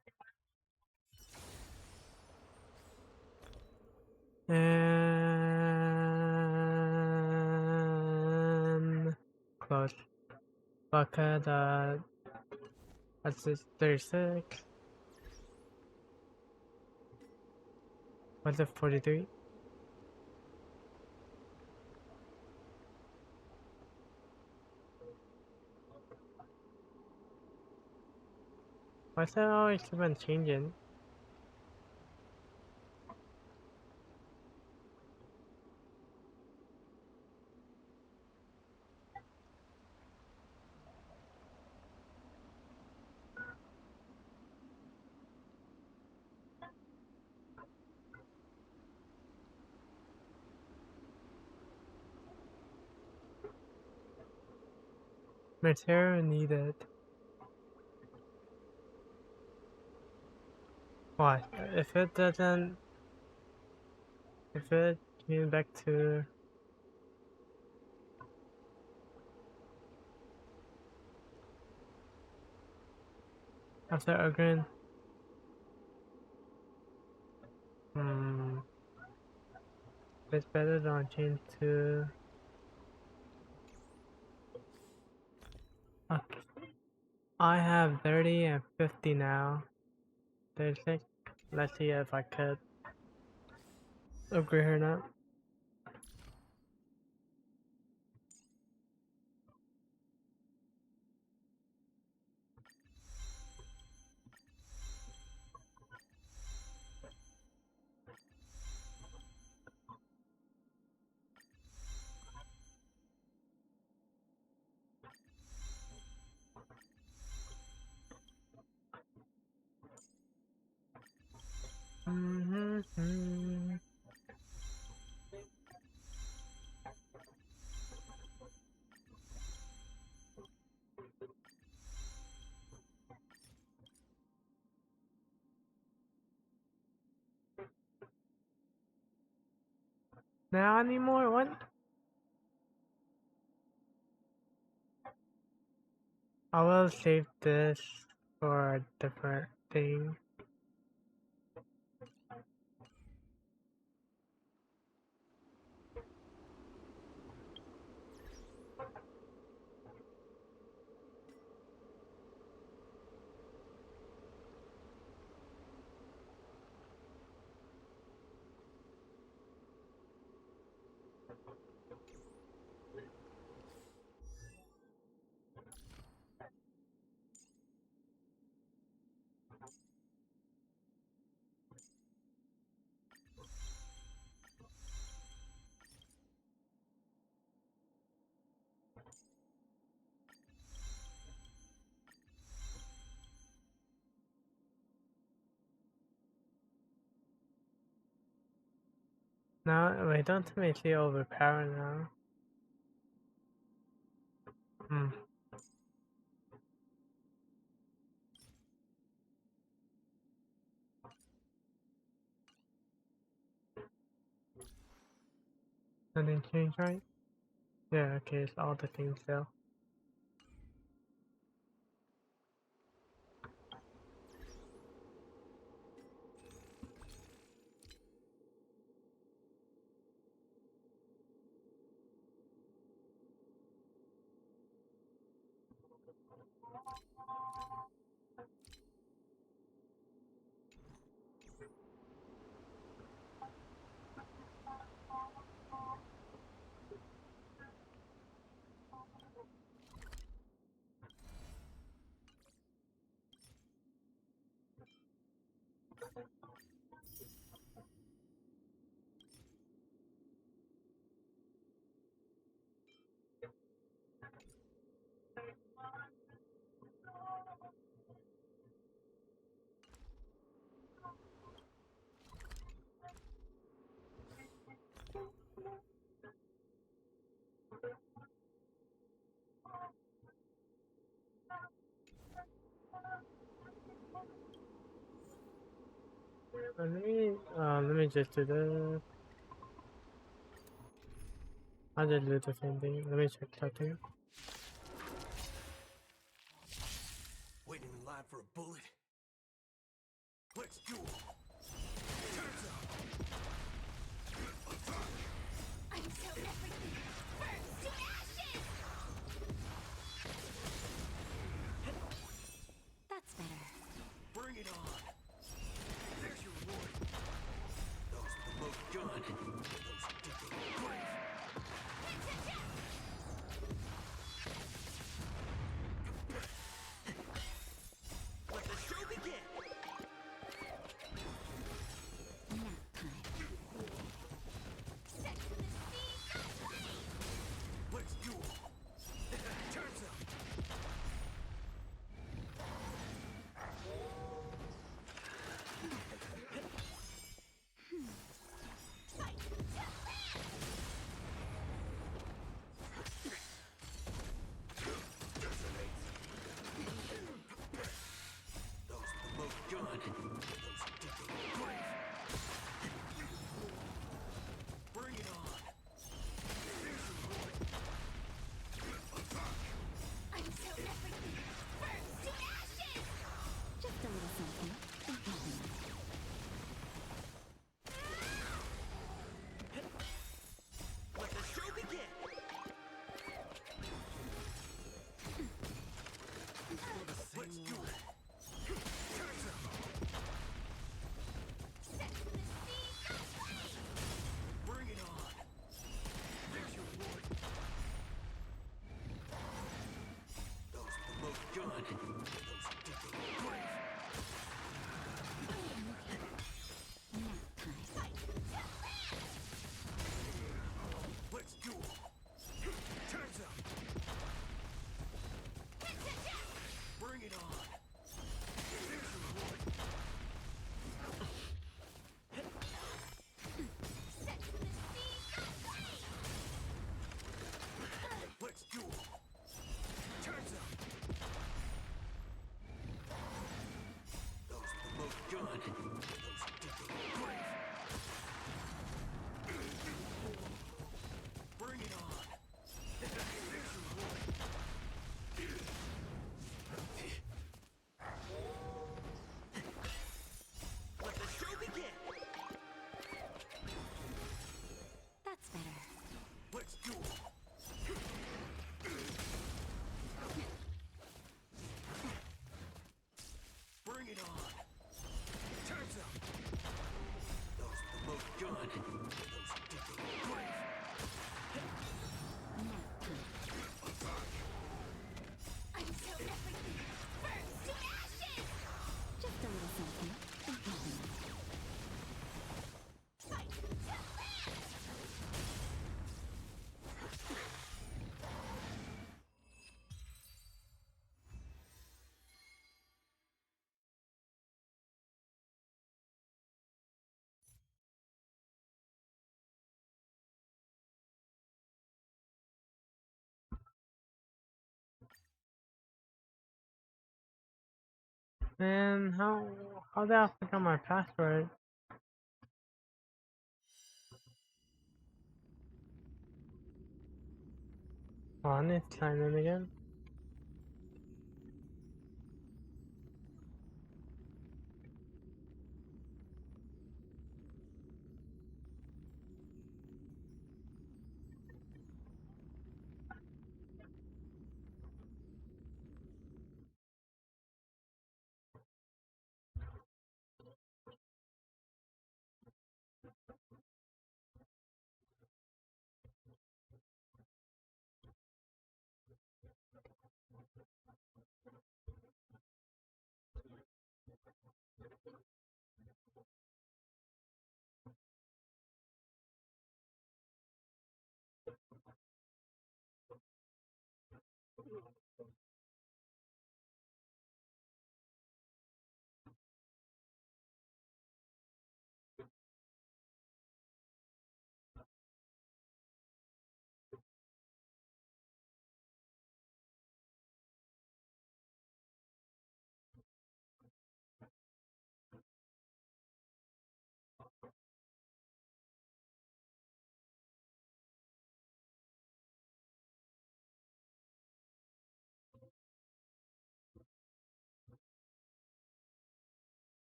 And close. Bucket, that's just 36. What's it, 43? Why's that always keep on changing? Material needed. What? If it doesn't... If it came back to... After agreeing... It's better than change to... Okay. I have 30 and 50 now. 36. Let's see if I could upgrade her now. Now I need more. What? I will save this for a different thing. Now, wait, don't make me overpower now. Nothing changed, right? Yeah, okay, it's all the same still. Let me just do this. I'll just do the same thing. Let me check something. Waiting in line Time for a bullet. Let's duel. Turns up. Until everything burns to ashes! That's better. Bring it on. There's your reward. Those with the most gun. Those who dig their own grave. Let the show begin. Nap time. Set to the sea, go away! Let's duel. Turns up. Fight to land! Those with the most gun. Those who dig their own grave. Bring it on. There's your reward. Until everything burns to ashes! Just a little something. And happiness. Let the show begin. Let's do it. Turns up. Set to the sea, go away! Bring it on. There's your reward. Those with the most gun. Those who dig their own grave. Nap time. Fight to land! Let's duel. Turns up. Bring it on. There's your reward. Set to the sea, go away! Let's duel. Turns up. Those with the most gun. Those who dig their own grave. Bring it on. There's your reward. Let the show begin. That's better. Let's duel. Bring it on. Turns up. Those with the most gun. Those who dig their own grave. Nap time. Until everything burns to ashes! Just a little something. And happiness. Fight to land! Man, how did I forget my password? Oh, I need to sign in again.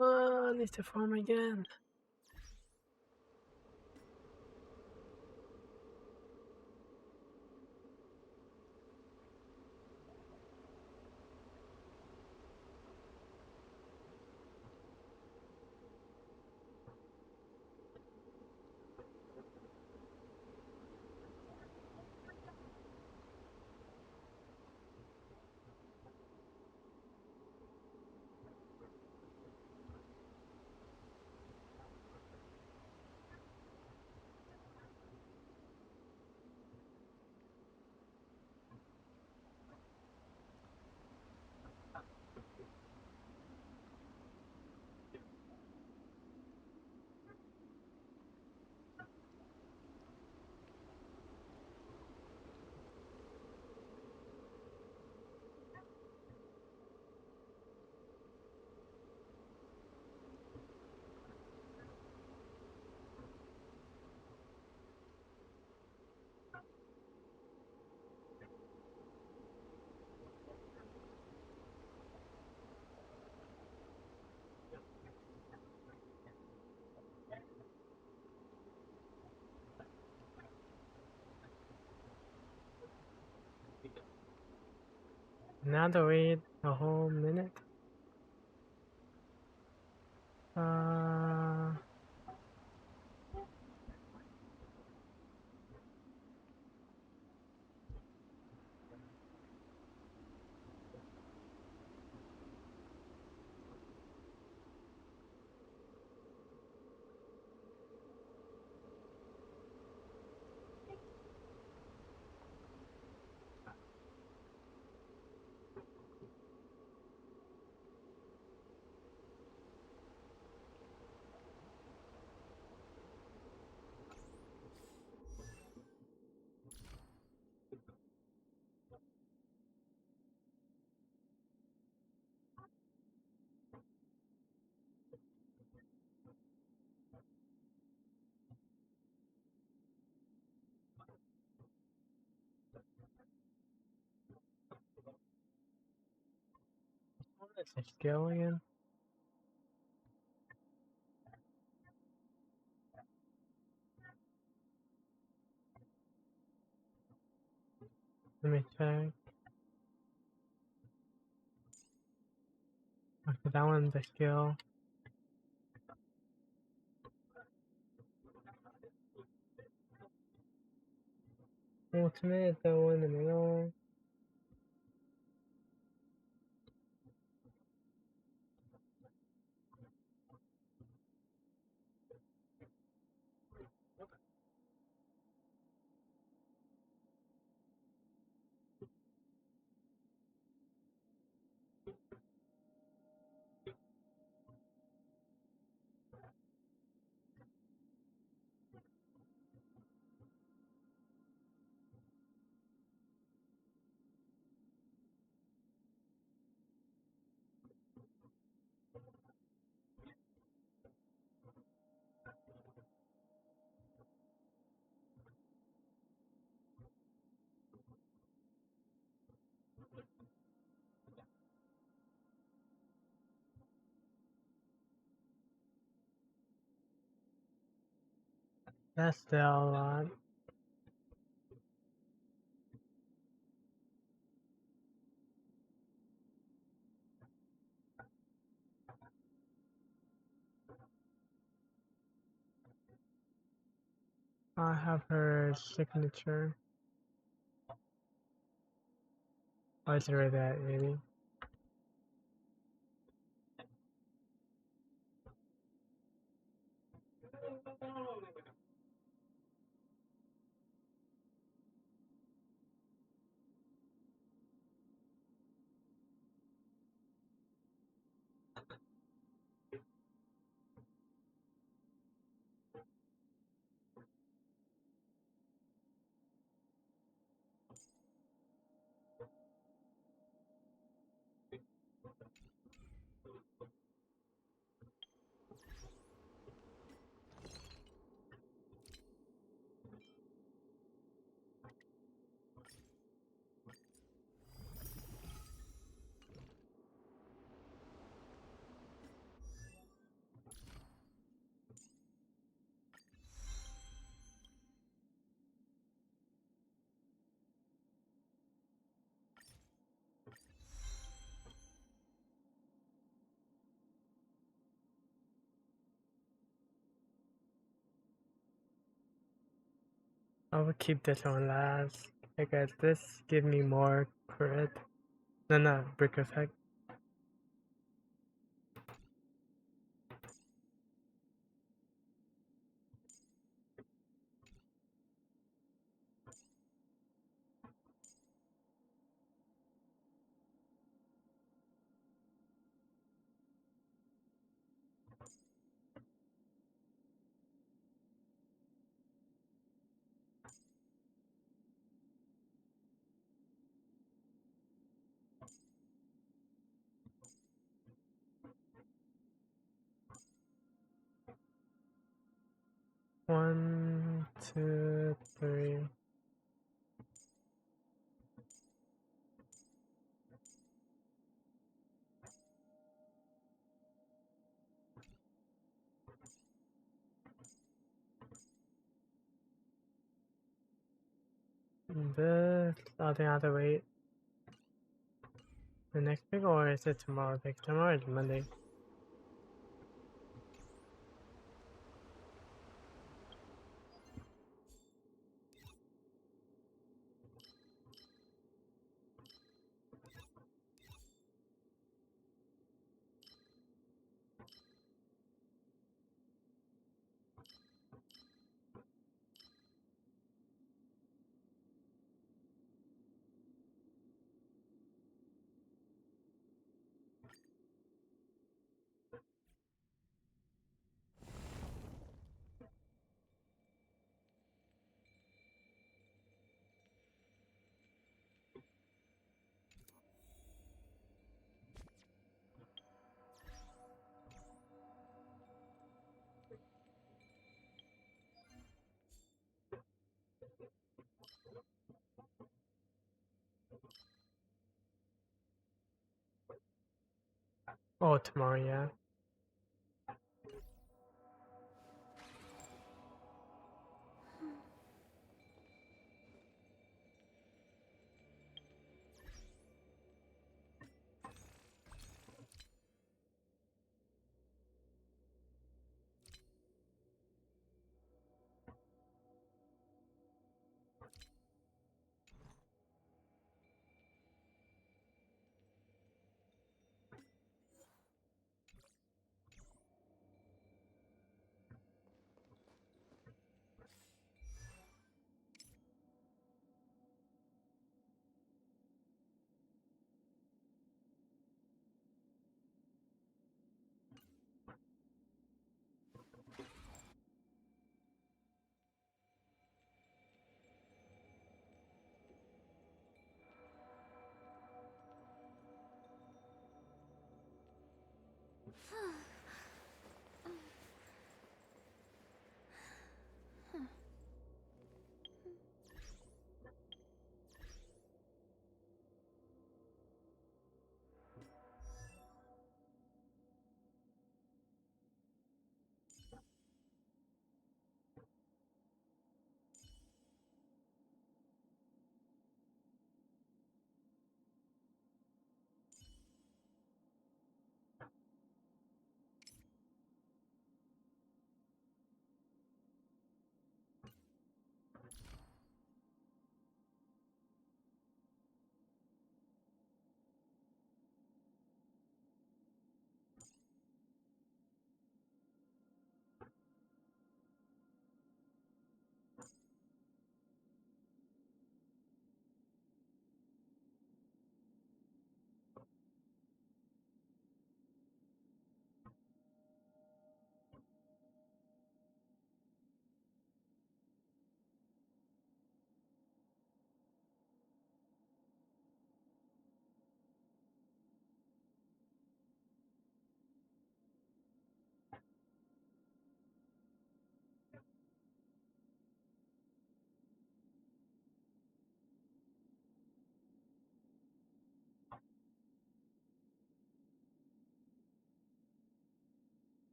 I need to farm again. Now to wait a whole minute. Uh, what is the skill again? Let me check. Okay, that one's a skill. Ultimate, that one in the middle. That's still a lot. I have her signature. Oh, it's already that, maybe. I will keep this one last because this give me more crit. No, brick effect. One, two, three. This, I think I have to wait. The next week, or is it tomorrow? Like tomorrow is Monday. Oh, tomorrow, yeah.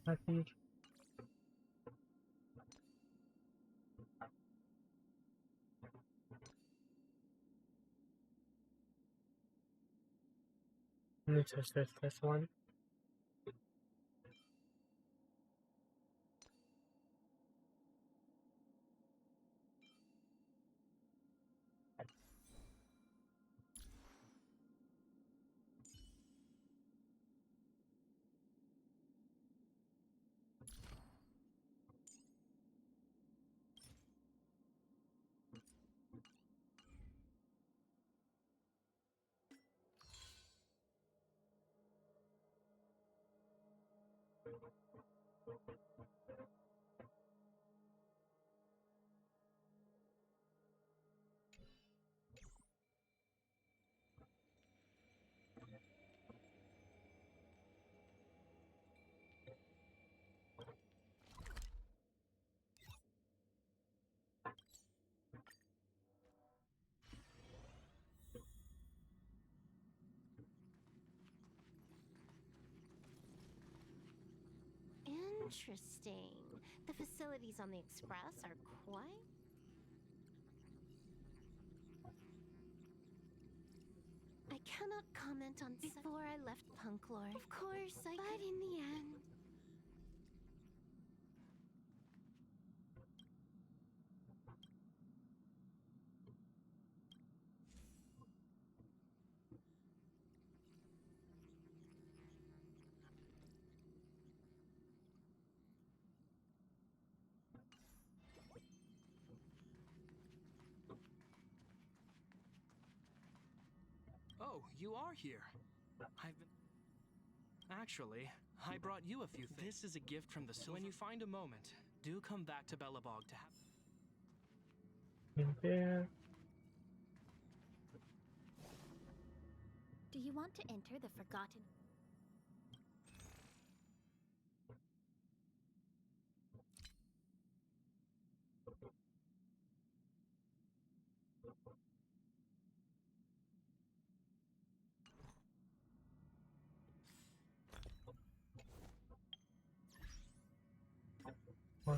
I think. Let me just search this one. Interesting. The facilities on the Express are quite... I cannot comment on before I left Punklore. Of course, but in the end... Oh, you are here. I've been... Actually, I brought you a few things. This is a gift from the Silver... When you find a moment, do come back to Belobog to have... In there. Do you want to enter the Forgotten... One.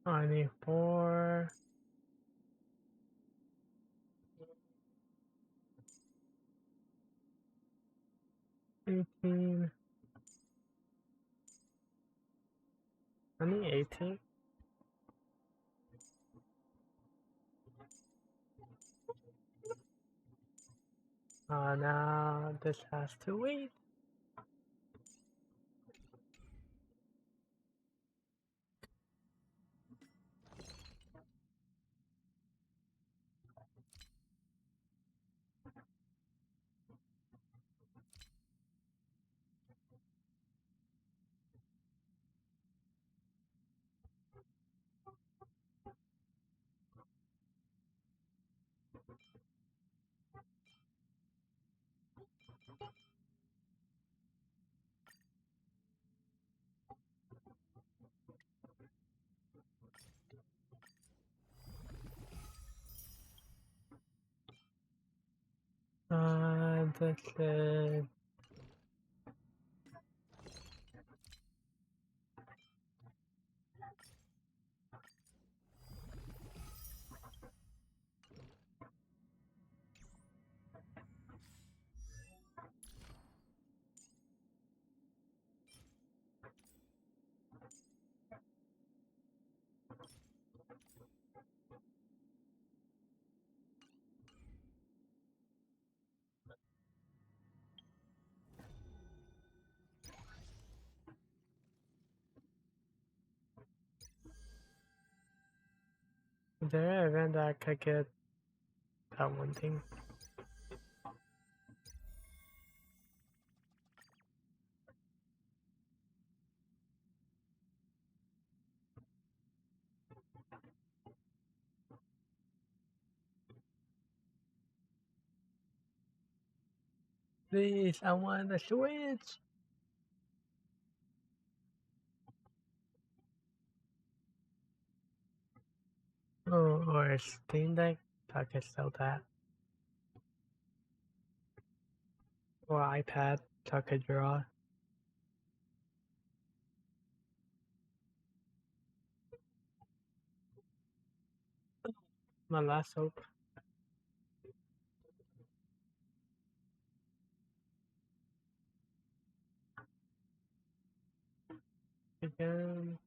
I need 4. 18. I need 18. Now this has to wait. That's it. Is there an event that I could get that one thing? Please, I want the Switch! Oh, or a Steam Deck, so I could sell that. Or iPad, so I could draw. My last hope. Again.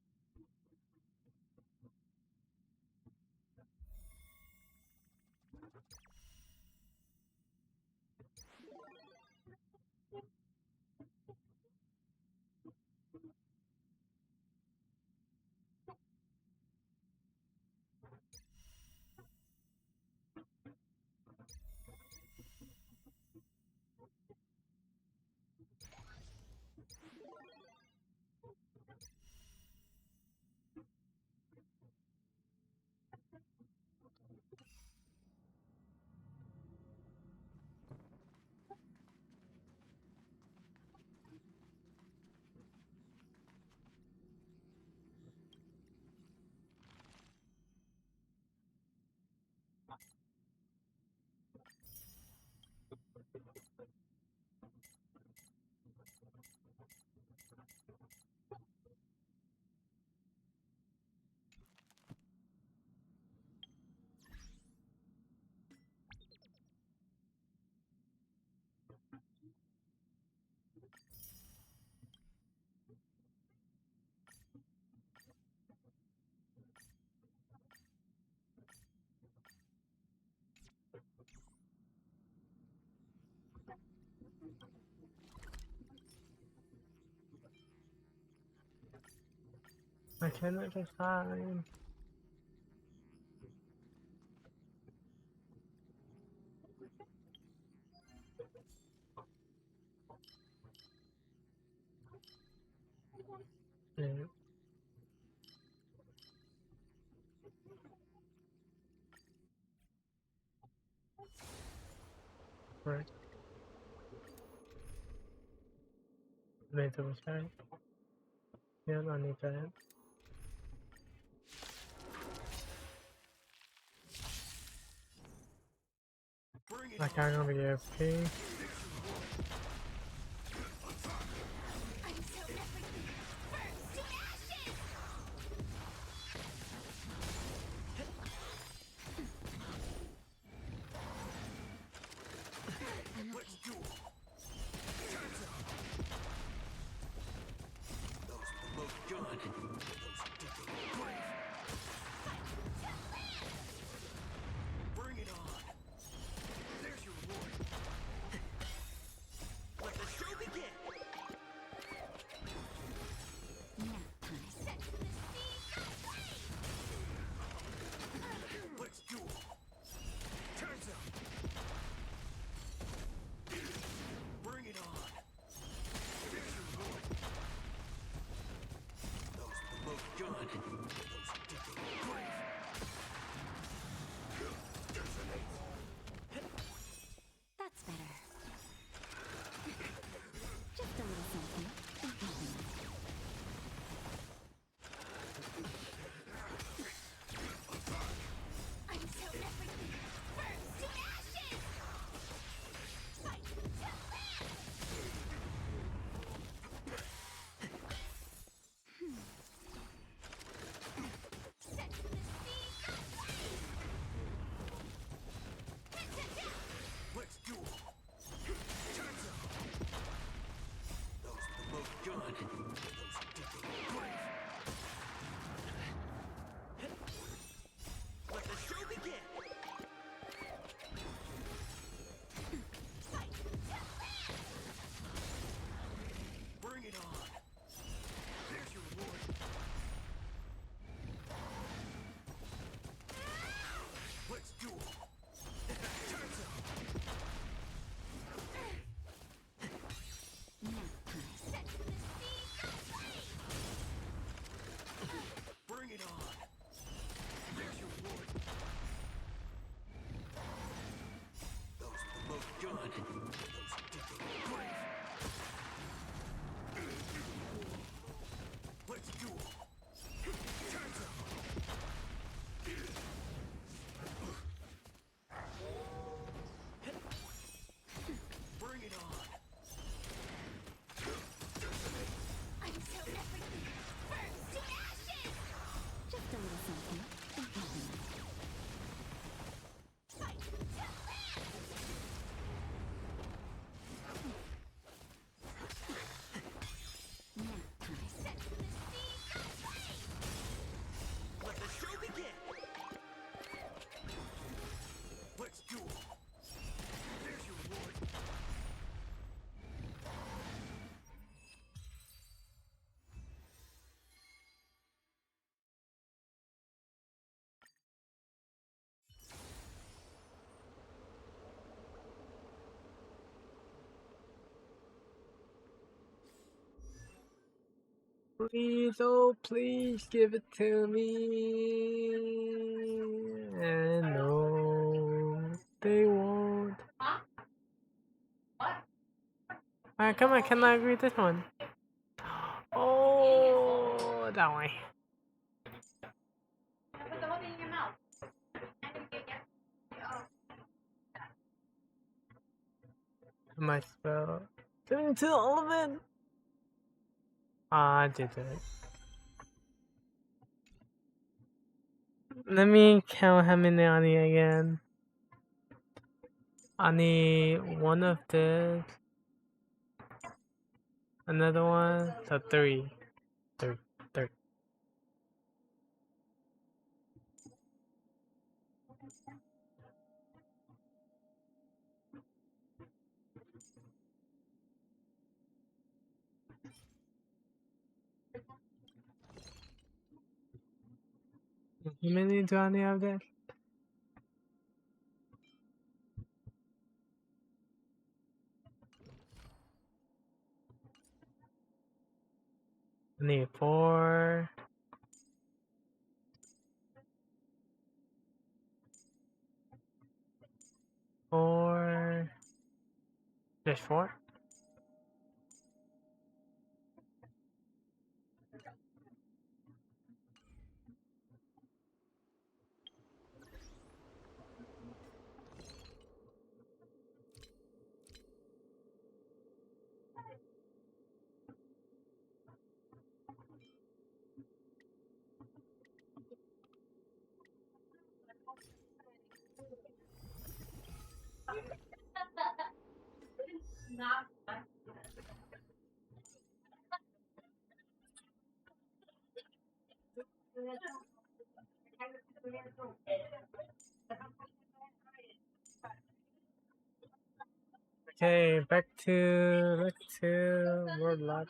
I cannot just find. Yeah. Right. Later was right. Yeah, I need that. Bring it I can't go to the FP. I shall everything burns to ashes! Let's do it. Those with the most gun. Those who dig their grave. Bring it on. There's your reward. Please, oh please give it to me. And no, they won't. Alright, come on, can I agree with this one? Oh, that way. My spell. 72 element. Ah, I did it. Let me count how many I need again. I need one of this. Another one. So three. Three. Three. How many do I need of this? I need four. Four. Just four? Okay, back to World Lock.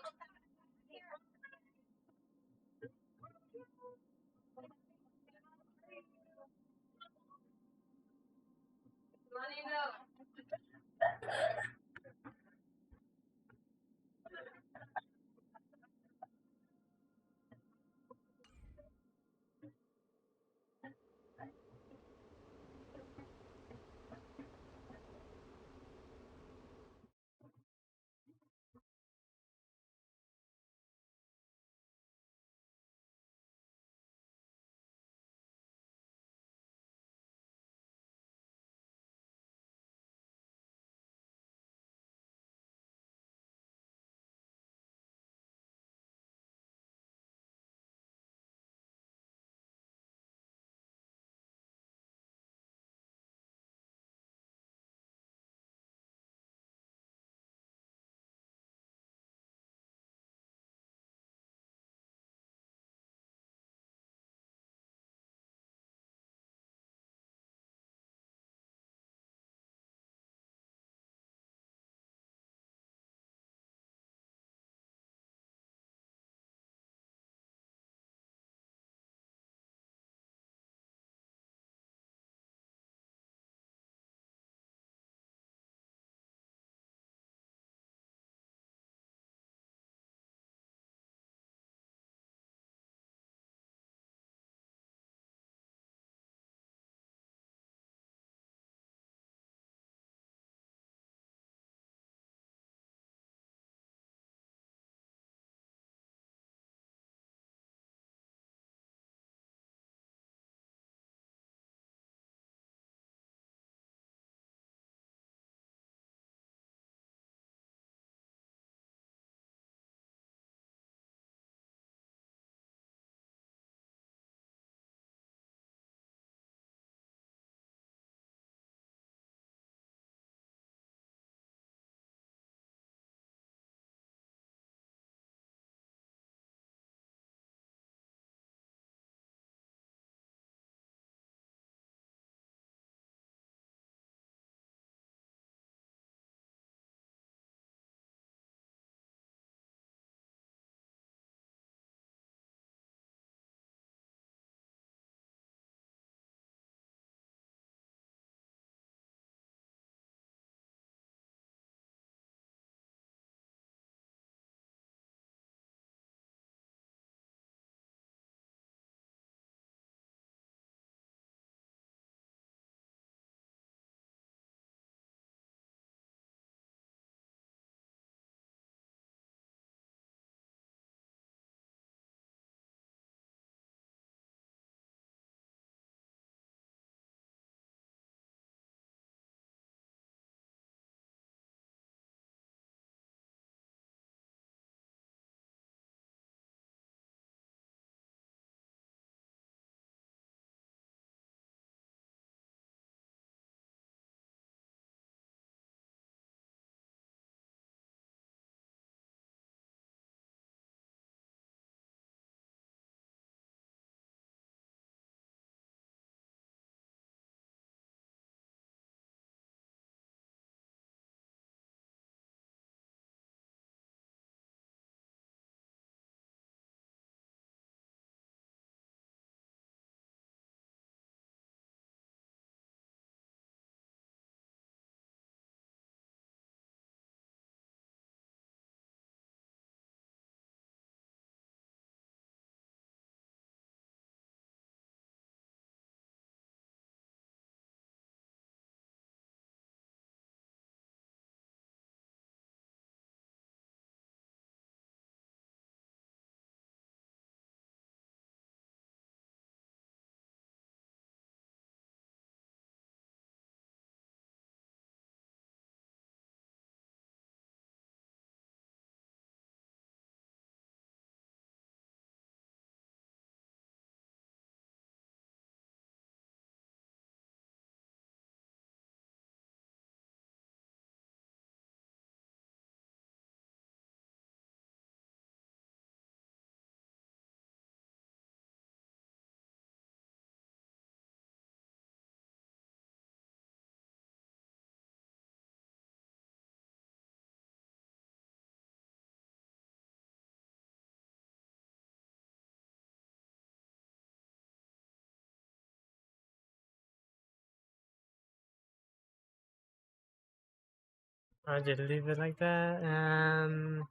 I'll just leave it like that, and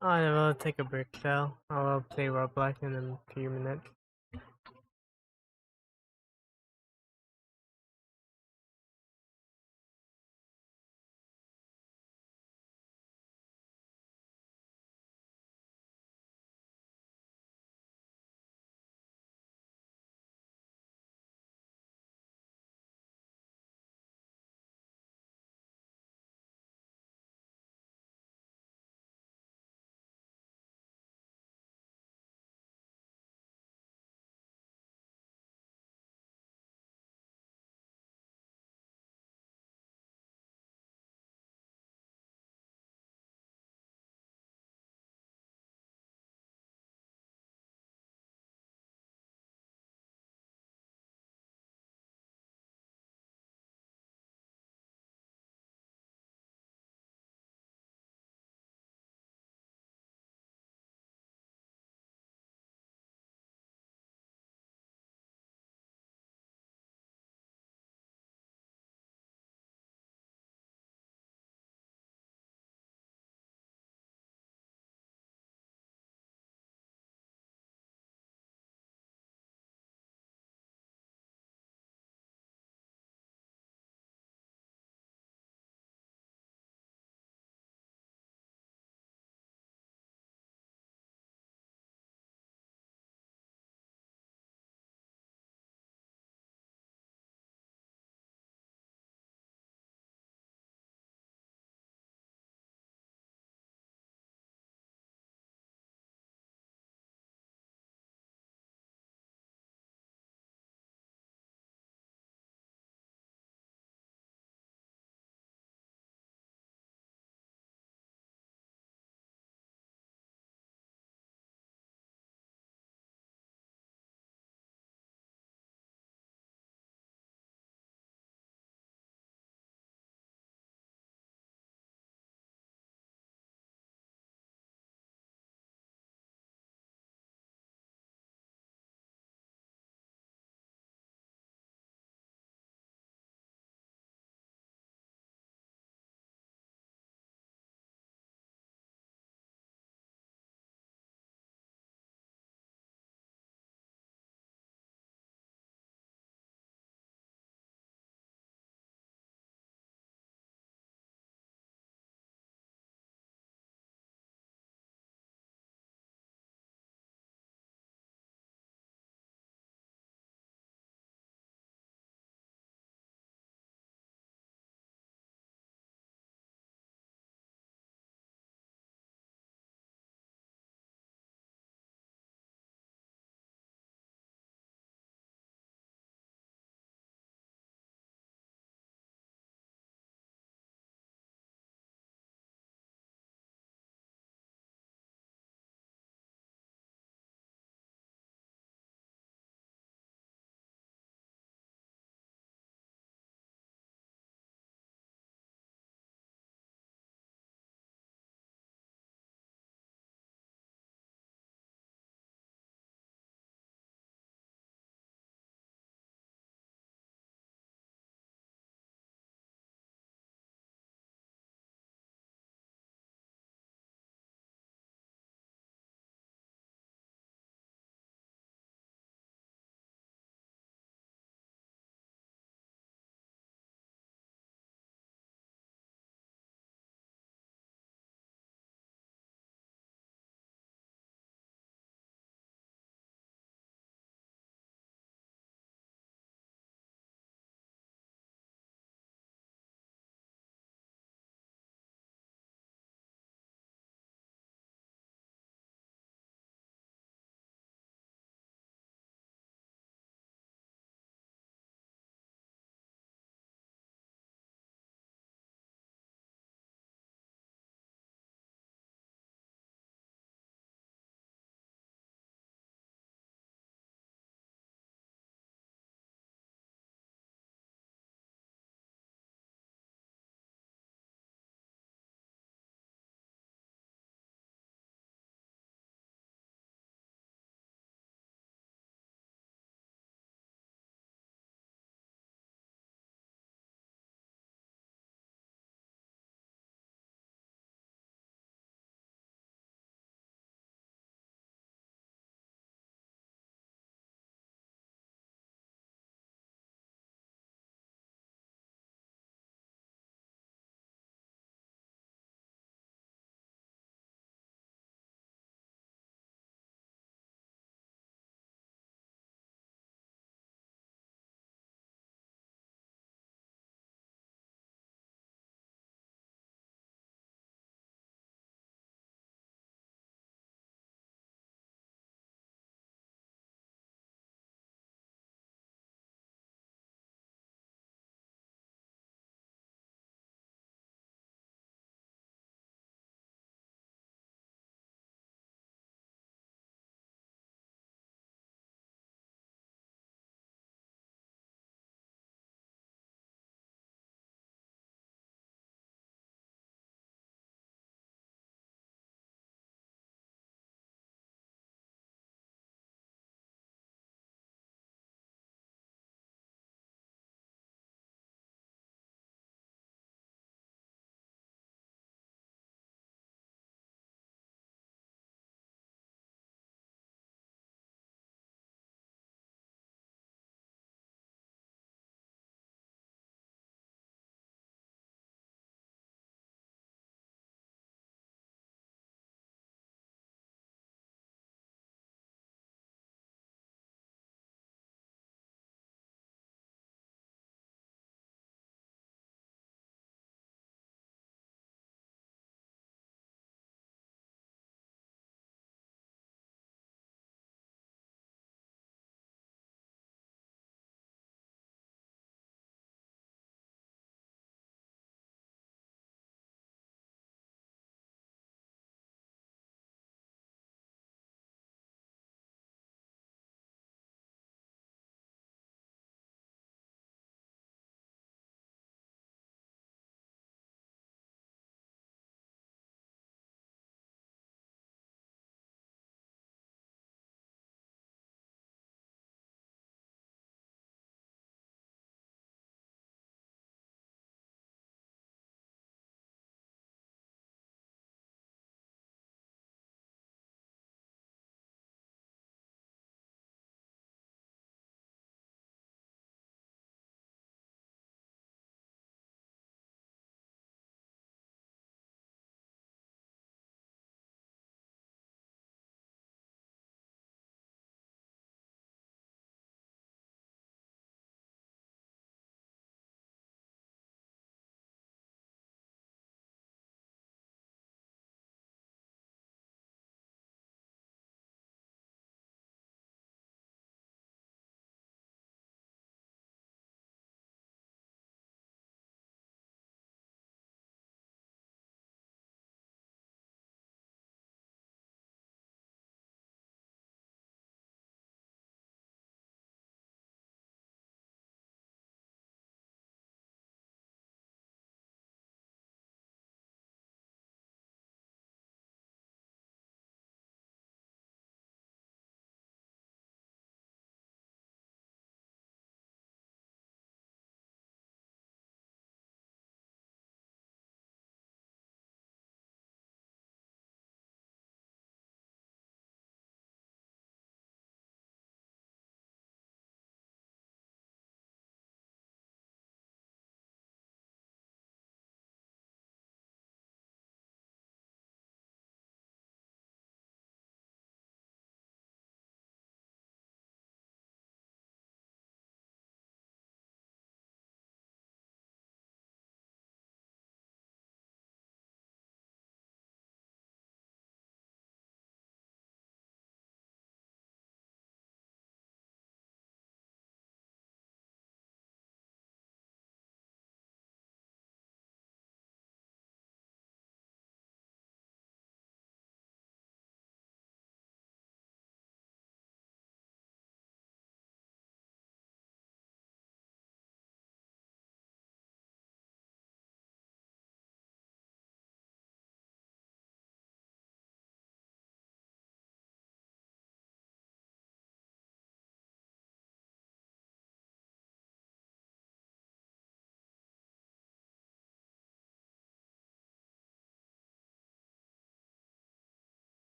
I will take a break, so I will play Roblox in a few minutes.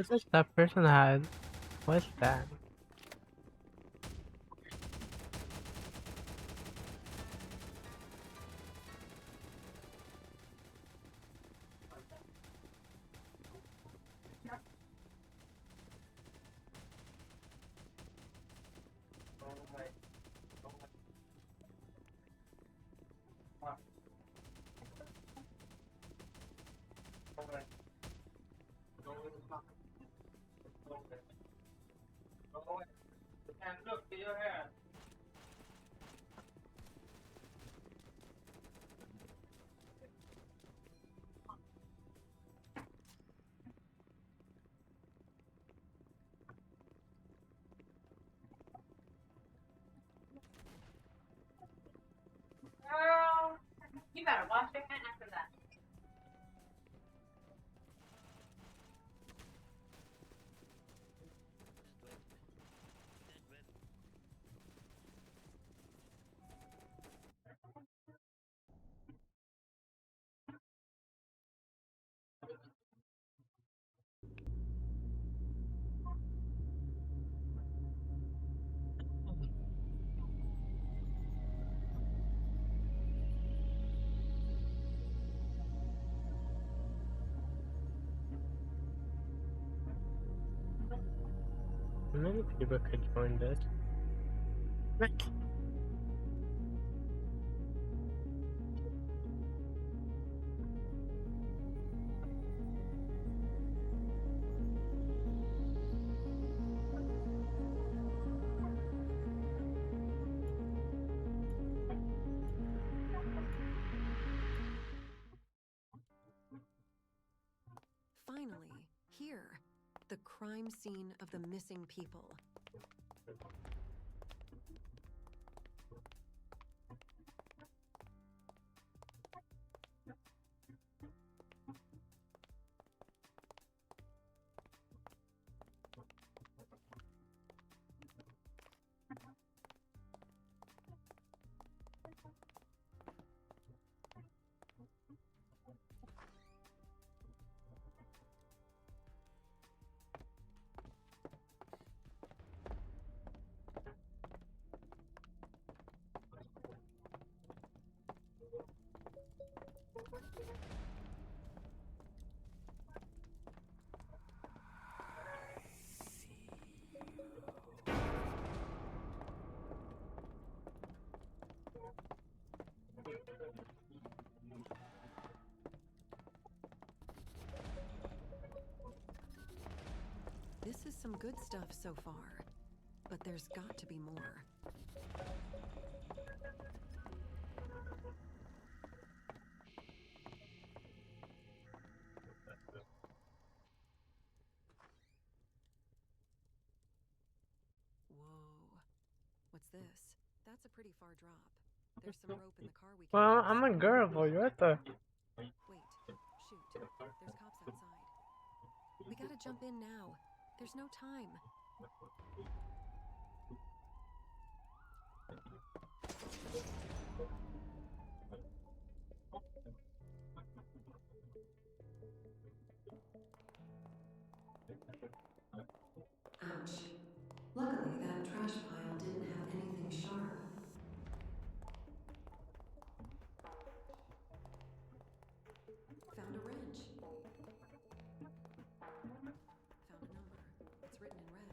What does that person had? What's that? And look to your hand. Girl, you better wash your hand after that. Many people could join this. Like, Finally, here, the crime scene of the missing people. This is some good stuff so far, but there's got to be more. Whoa. What's this? That's a pretty far drop. There's some rope in the car we can well, use. I'm a girl, boy. What the? Wait. Shoot. There's cops outside. We gotta jump in now. There's no time. Ouch. Luckily, that trash pile didn't have anything sharp. Found a wrench. Found a number. It's written in red.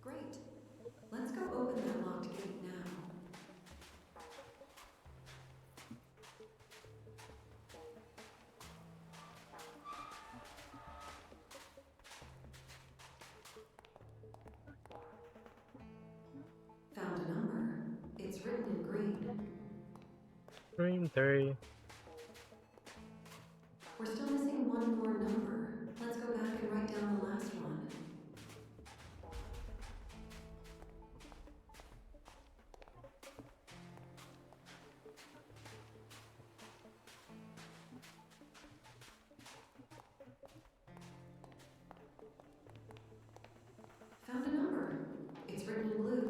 Great. Let's go open that locked gate now. Found a number. It's written in green. Green 3. We're still missing one more number. Let's go back and write down the last one. Found a number. It's written in blue.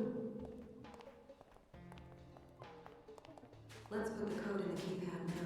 Let's put the code in the keypad now.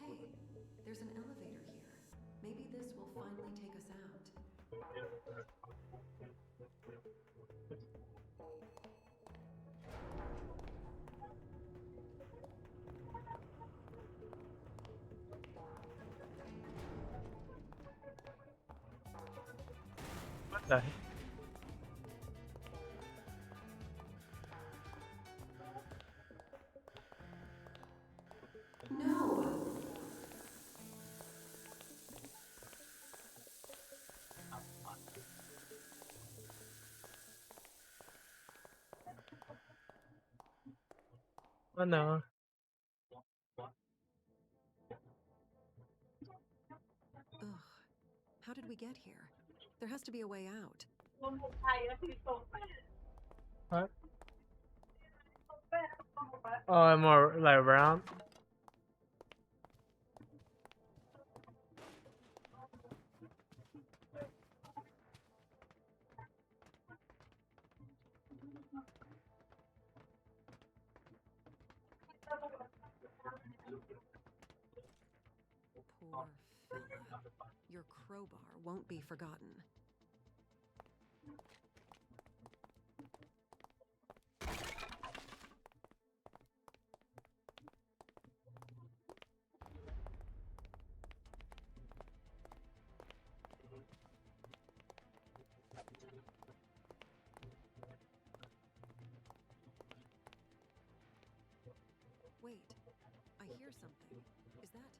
Hey, there's an elevator here. Maybe this will finally take us out. What the heck? No! Oh no. Ugh. How did we get here? There has to be a way out. What? Oh, more like round? Poor fella. Your crowbar won't be forgotten. Wait, I hear something. Is that...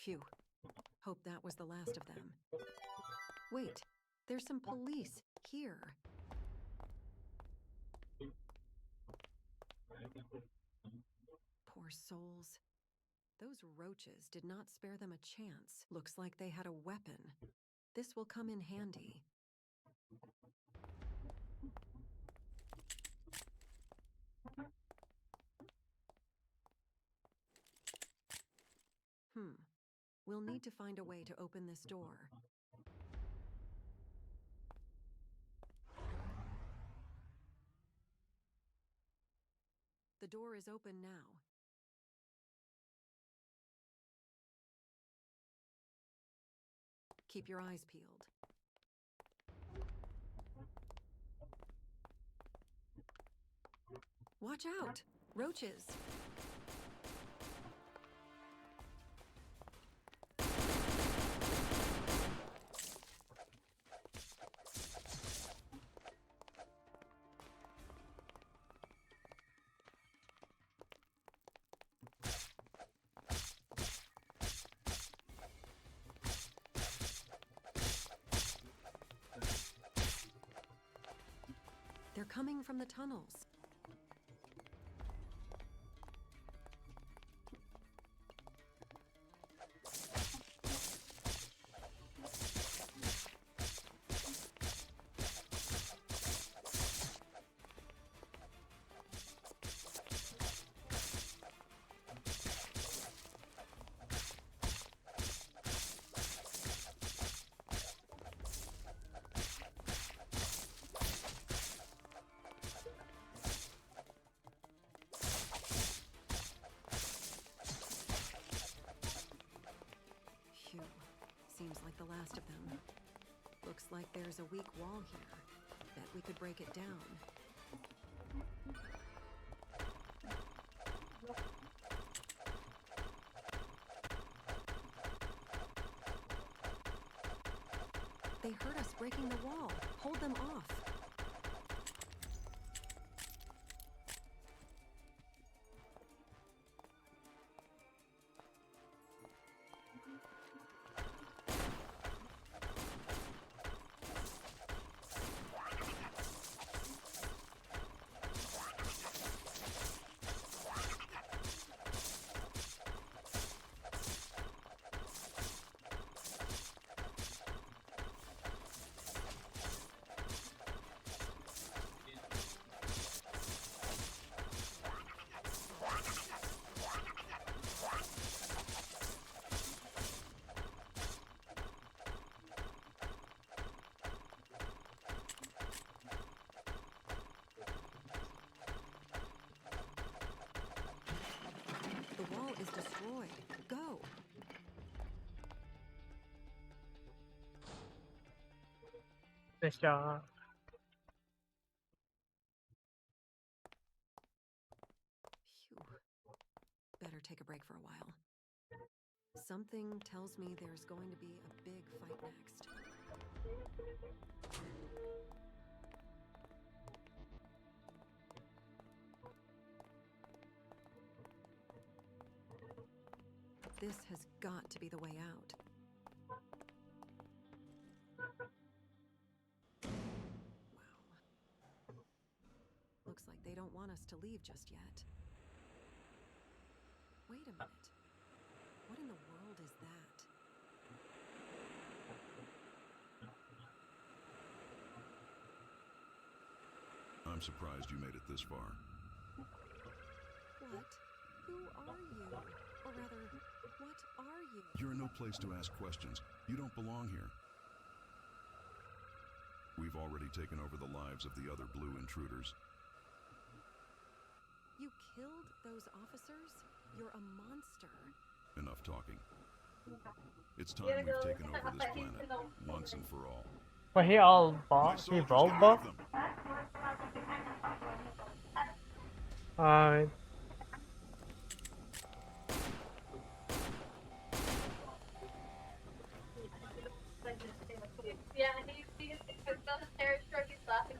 Phew. Hope that was the last of them. Wait, there's some police here. Poor souls. Those roaches did not spare them a chance. Looks like they had a weapon. This will come in handy. We'll need to find a way to open this door. The door is open now. Keep your eyes peeled. Watch out! Roaches! They're coming from the tunnels. Seems like the last of them. Looks like there's a weak wall here. Bet we could break it down. They heard us breaking the wall. Hold them off. The wall is destroyed. Go! Nice job. Phew. Better take a break for a while. Something tells me there's going to be a big fight next. This has got to be the way out. Wow. Looks like they don't want us to leave just yet. Wait a minute. What in the world is that? I'm surprised you made it this far. What? Who are you? Or rather, what are you? You're in no place to ask questions. You don't belong here. We've already taken over the lives of the other blue intruders. You killed those officers? You're a monster. Enough talking. It's time we've taken over this planet, once and for all. Well, he all My bought. He soldiers rolled can buff. have them. Yeah, he's on the terror stroke, he's laughing.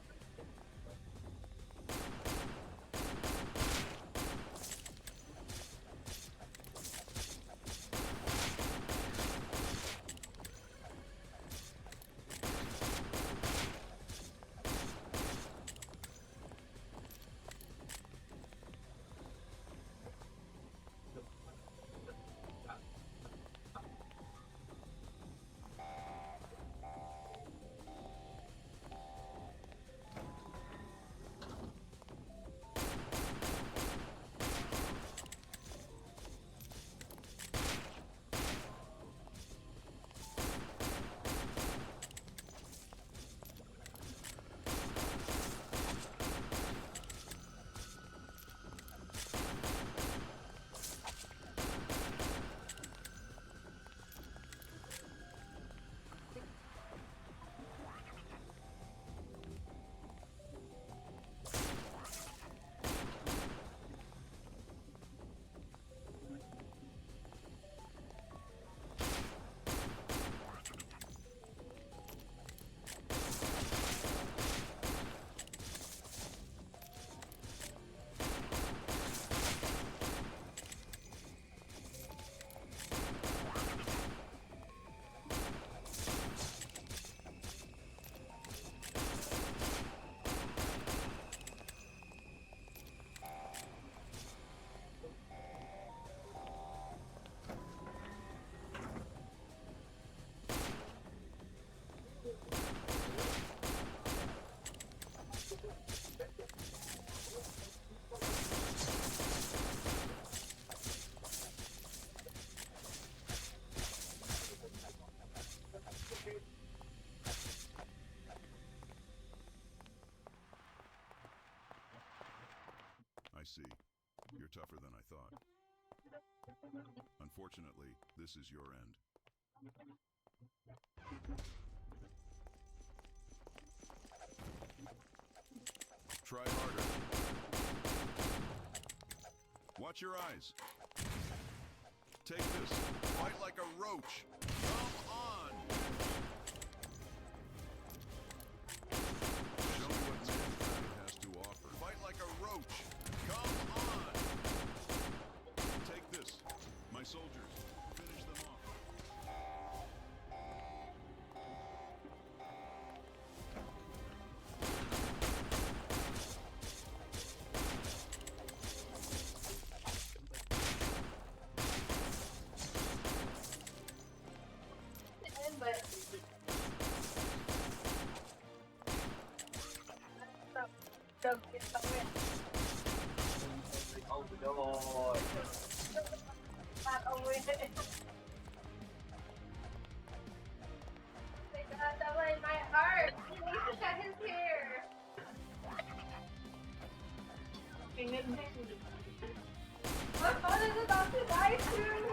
see. You're tougher than I thought. Unfortunately, this is your end. Try harder. Watch your eyes. Take this. Fight like a roach. Come on! Show me what mankind has to offer. Fight like a roach. Come on! Take this. My soldiers. Finish them off. But don't get somewhere. Oh no. Not over it. They got that way in my heart. He needs to cut his hair. My phone is about to die soon.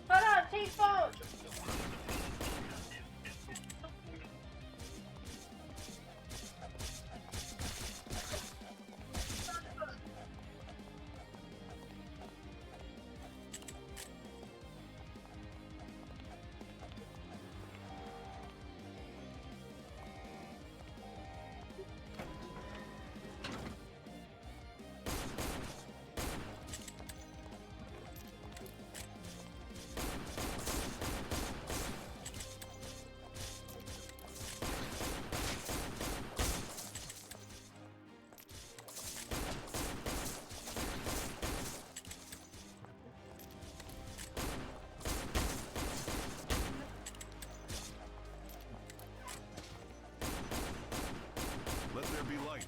Hold on, change phone. Let there be light.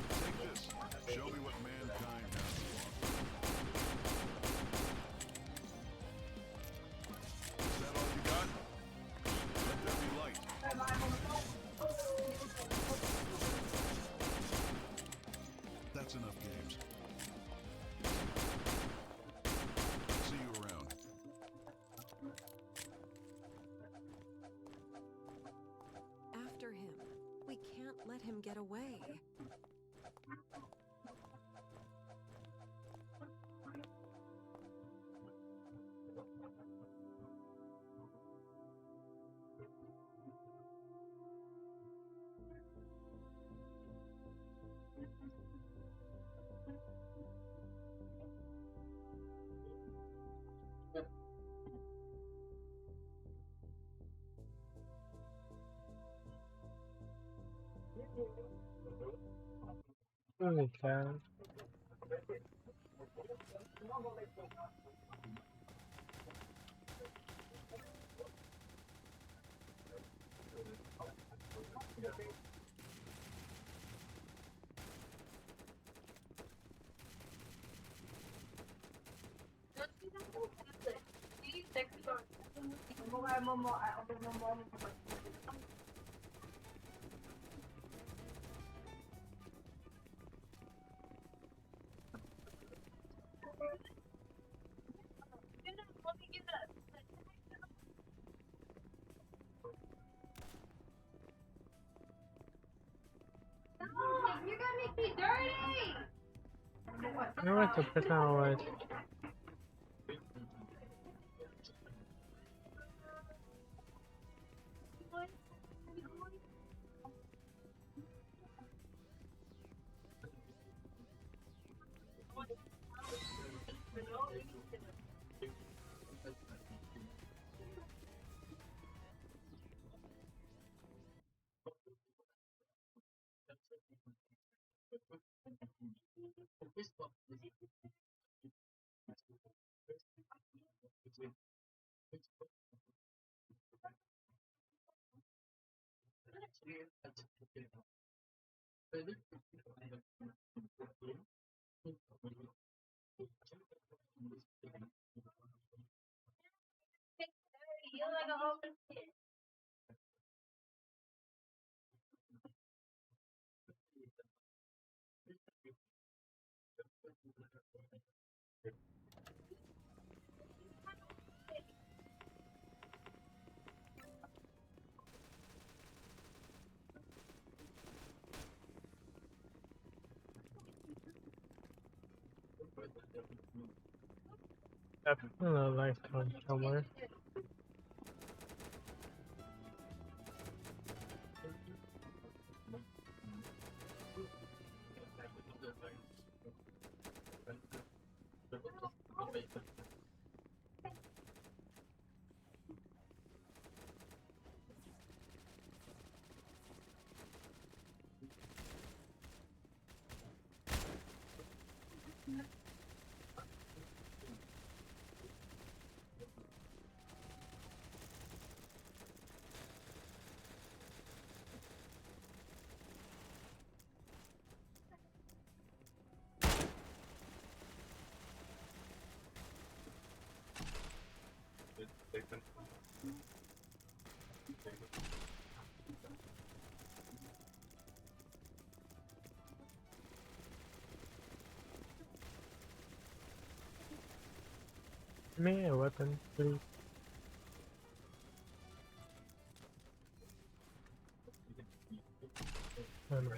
Take this. Show me what mankind has to offer. Is that all you got? Let there be light. That's enough games. See you around. After him. We can't let him get away. Holy cow. You're gonna make me dirty! I know what the person was. feel like a whole kid. Definitely a lifetime somewhere. Give me a weapon, please. Oh, no.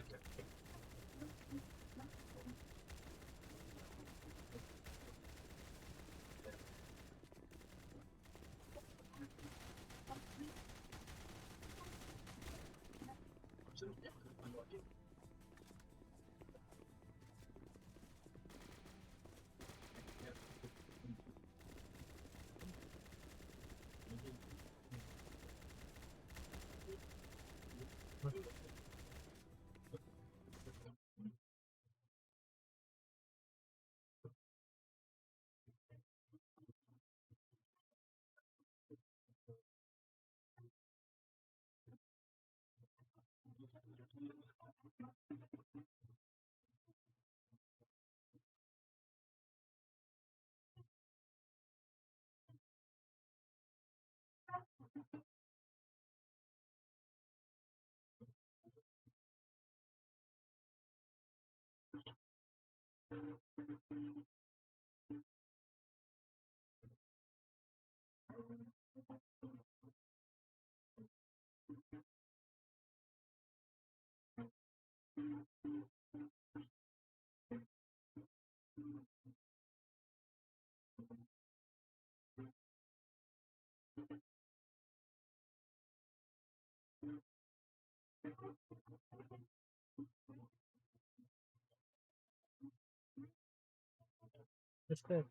It's good.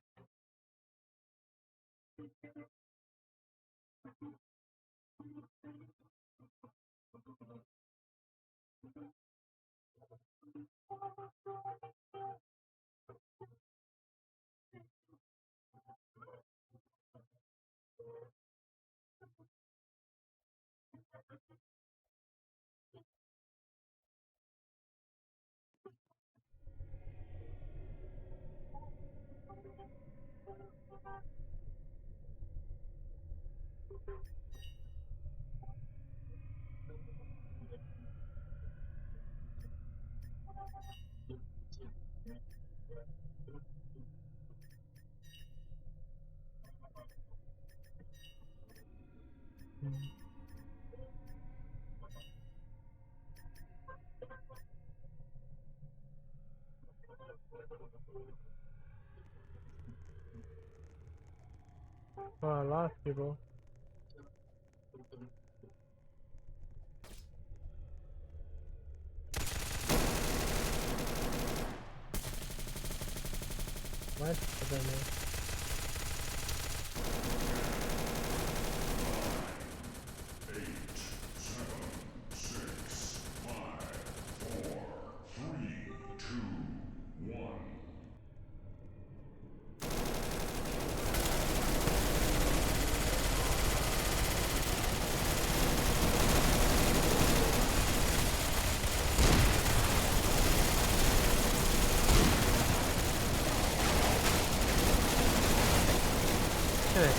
Oh, a lot of people. What? I don't know.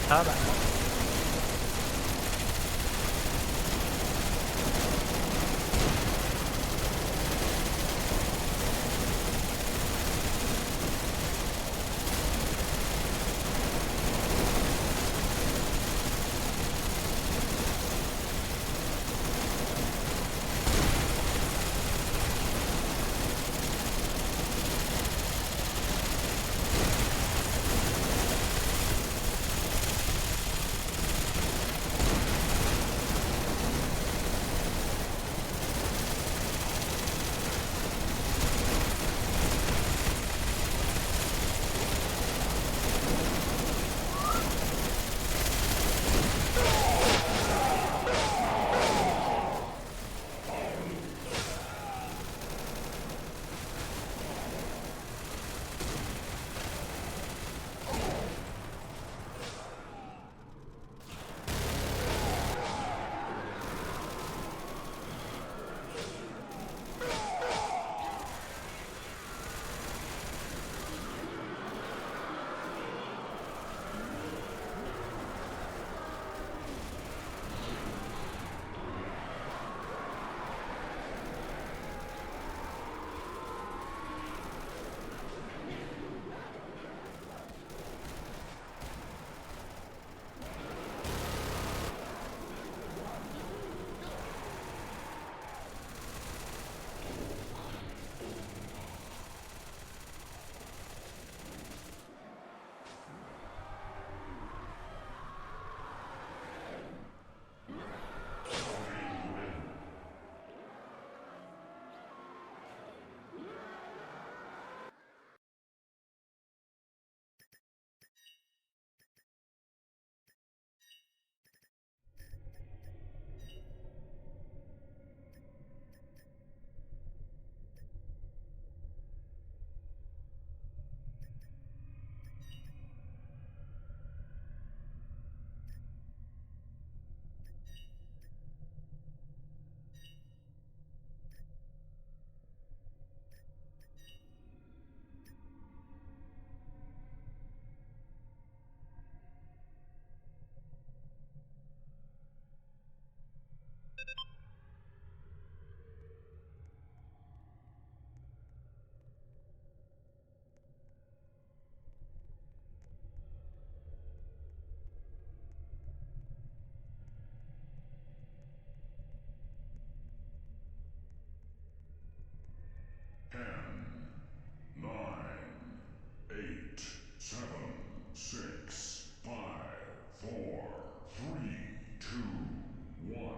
How about 10, 9, 8, 7, 6, 5, 4, 3, 2, 1.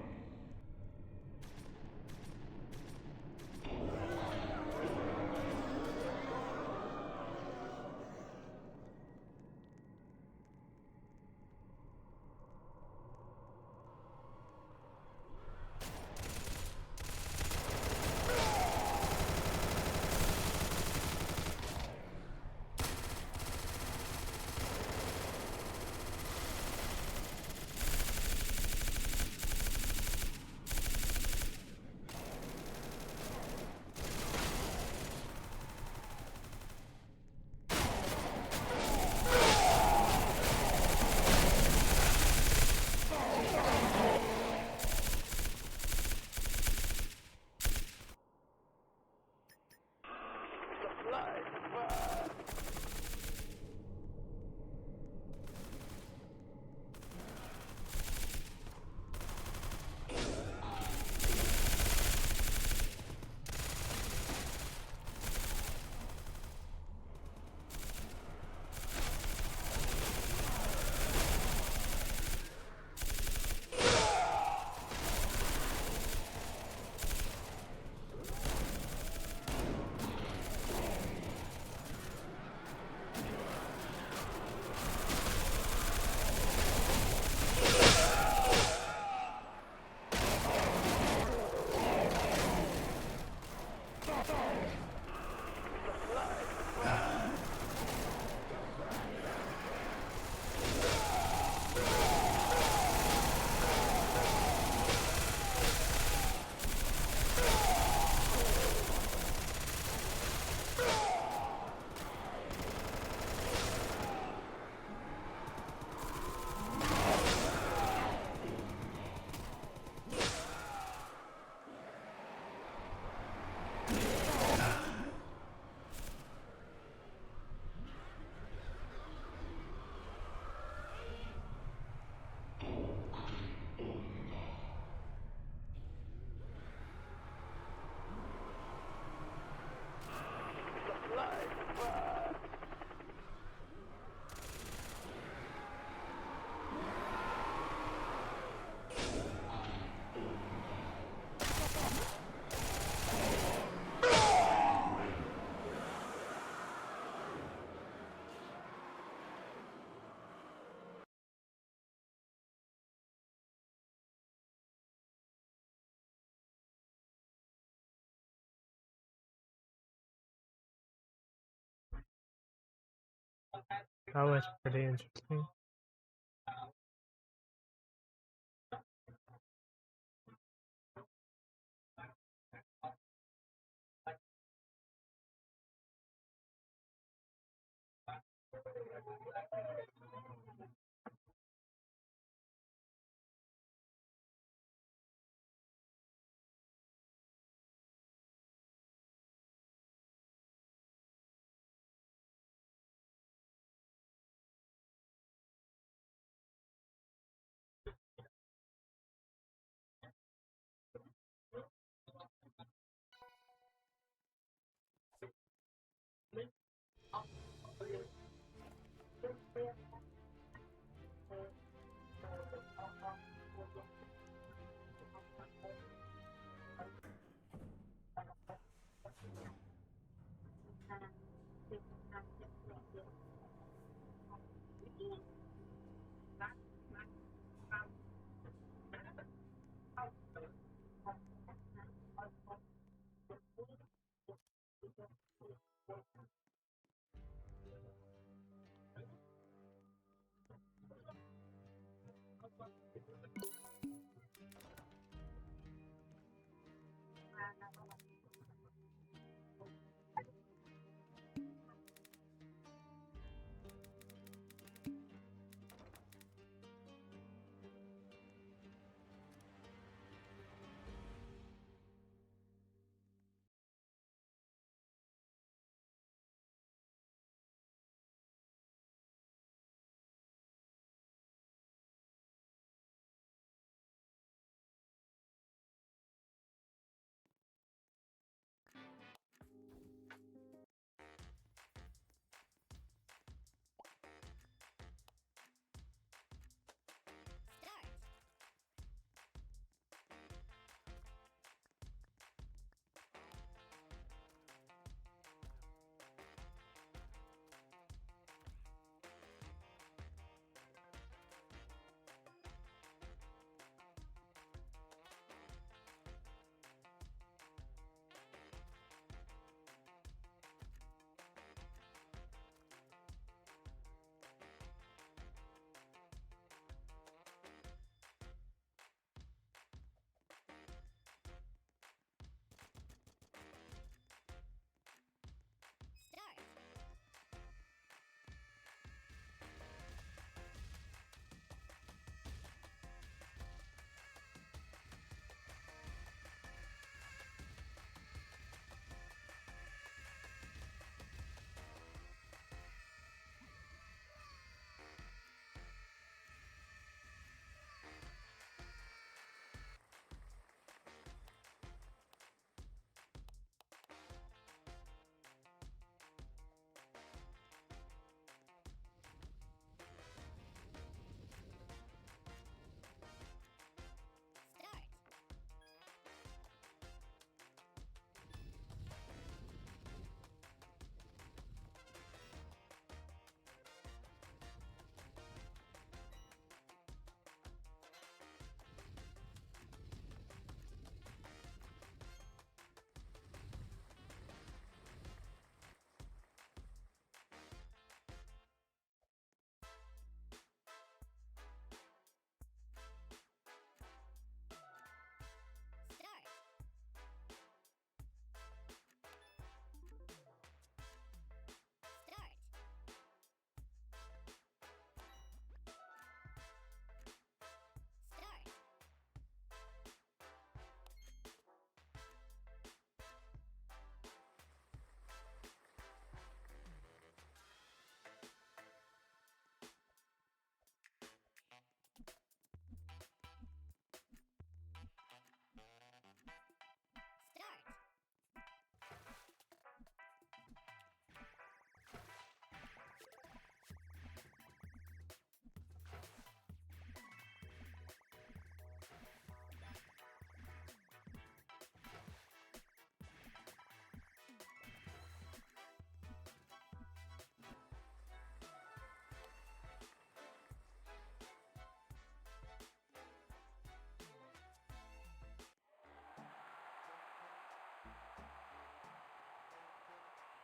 That was pretty interesting.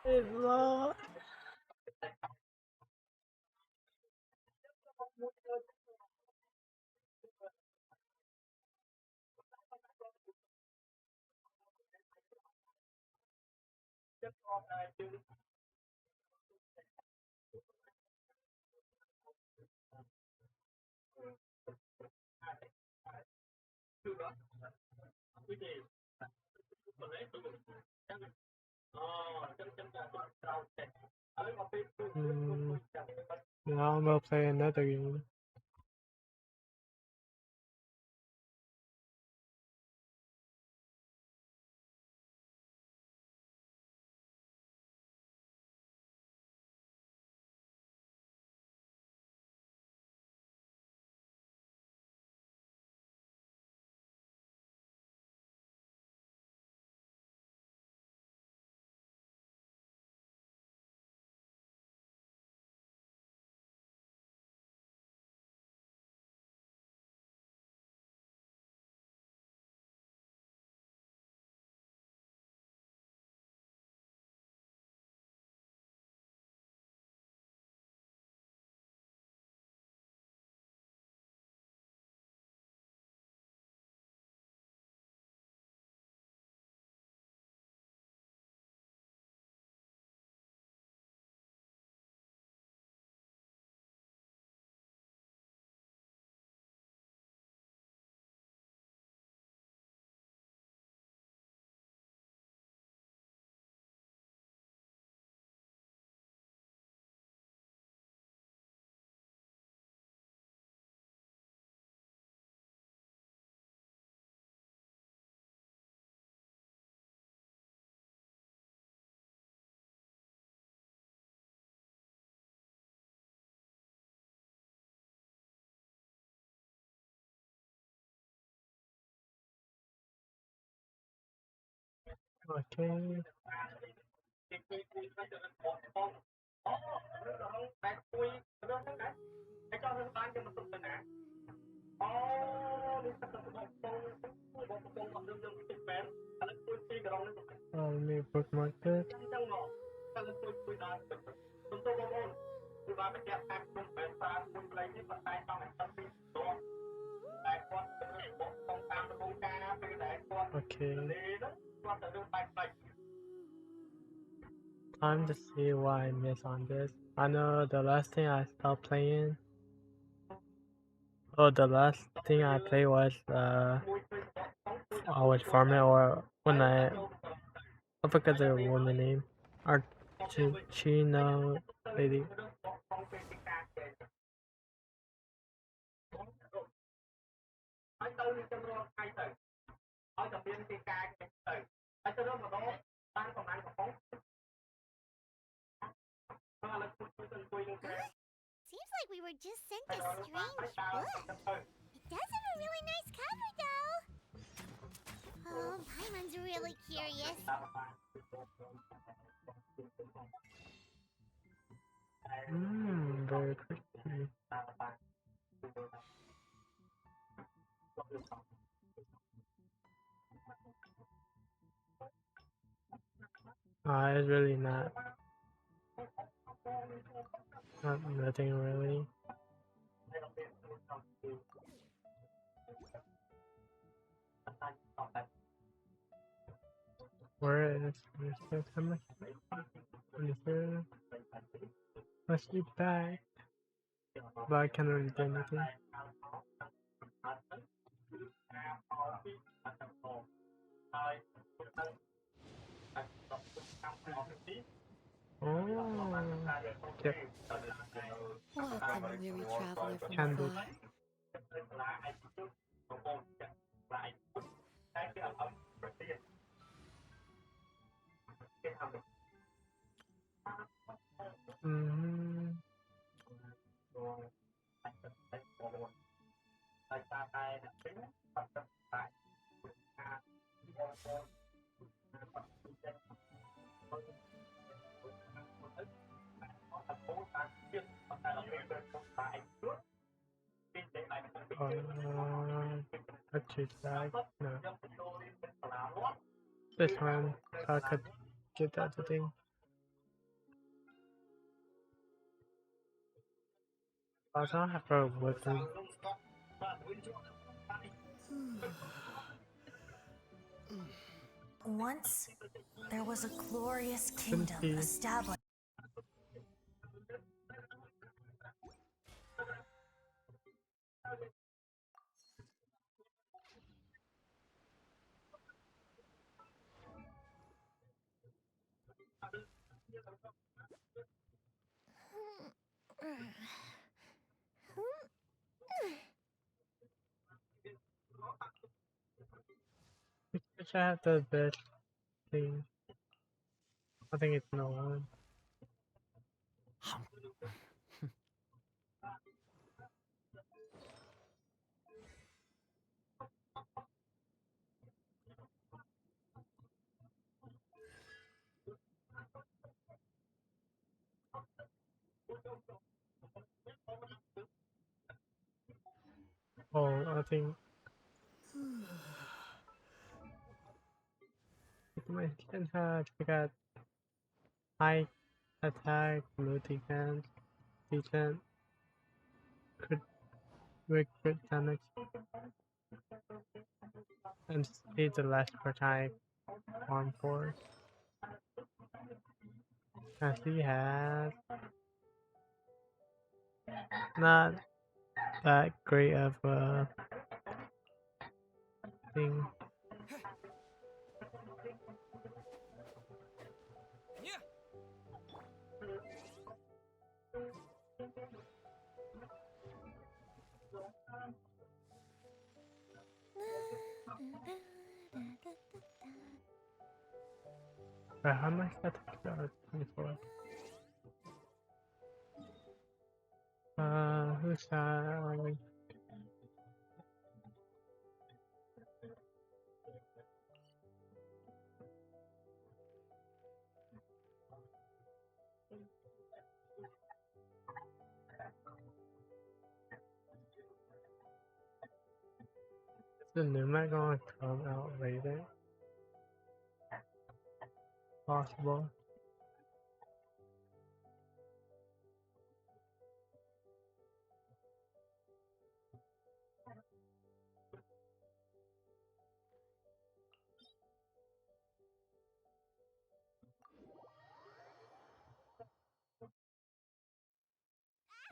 It's lost. Mm, now I'm gonna play another game. Okay. Let me bookmark this. Okay. Time to see what I missed on this. I know the last thing I stopped playing. Oh, the last thing I played was I was farming or when I forgot the woman name. Archino lady. Seems like we were just sent a strange book. It does have a really nice cover, though. Oh, Paimon's really curious. Very pretty. It's really not nothing really. Where is September 23rd? Let's be back. But I can't really do anything. Oh, yep. Welcome, weary traveler from Candles. afar. Mm-hmm. Let's choose that. No. This one, so I could get that thing. I don't have a weapon. Once, there was a glorious Couldn't kingdom see. established. Which I have the best thing. I think it's no one. Oh, I think my skin had got high attack, low defense, decent, crit, crit damage, and speed the less per type, arm force. As he has not that great of a thing. But how much that takes 24? Who's that? Is the new Mac gonna come out later? Possible.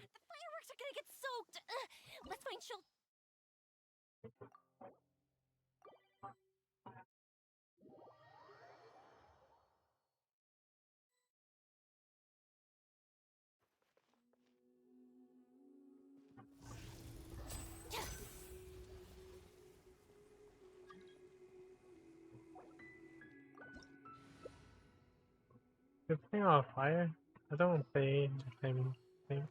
The fireworks are gonna get soaked. Let's find shelter. You're playing on fire? I don't play the same thing.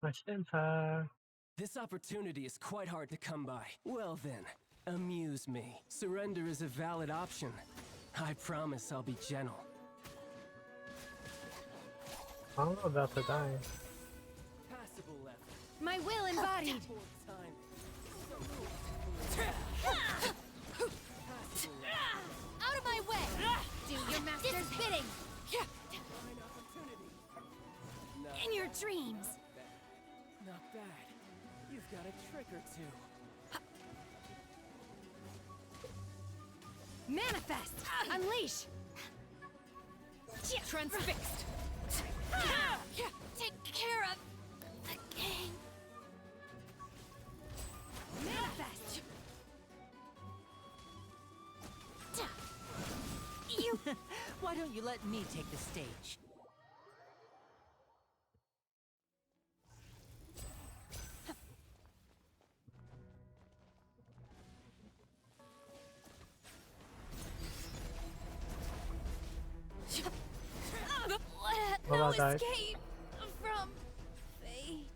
My Shinpa. This opportunity is quite hard to come by. Well then, amuse me. Surrender is a valid option. I promise I'll be gentle. I'm about to die. Passable effort. My will embodied. Out of my way. Do your master's bidding. In your dreams. Not bad. You've got a trick or two. Manifest. Unleash. Transfixed. Take care of the king. Manifest. You. Why don't you let me take the stage? What No about that? escape from fate.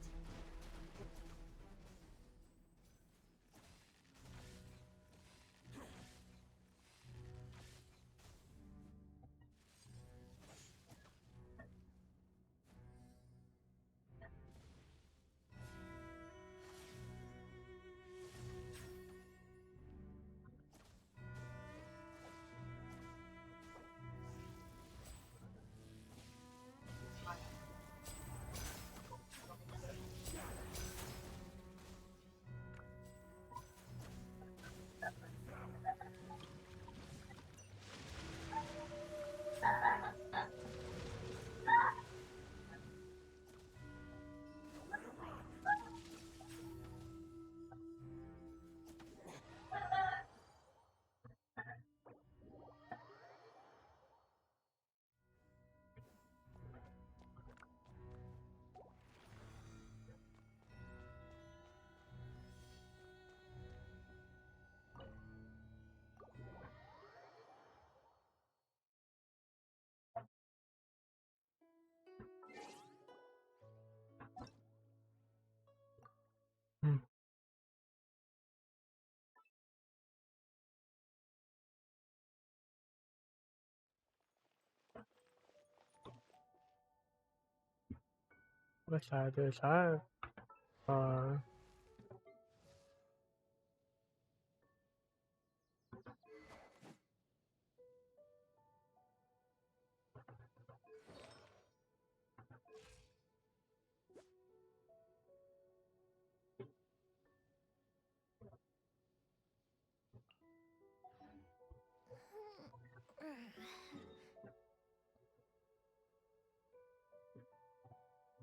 What side? This side?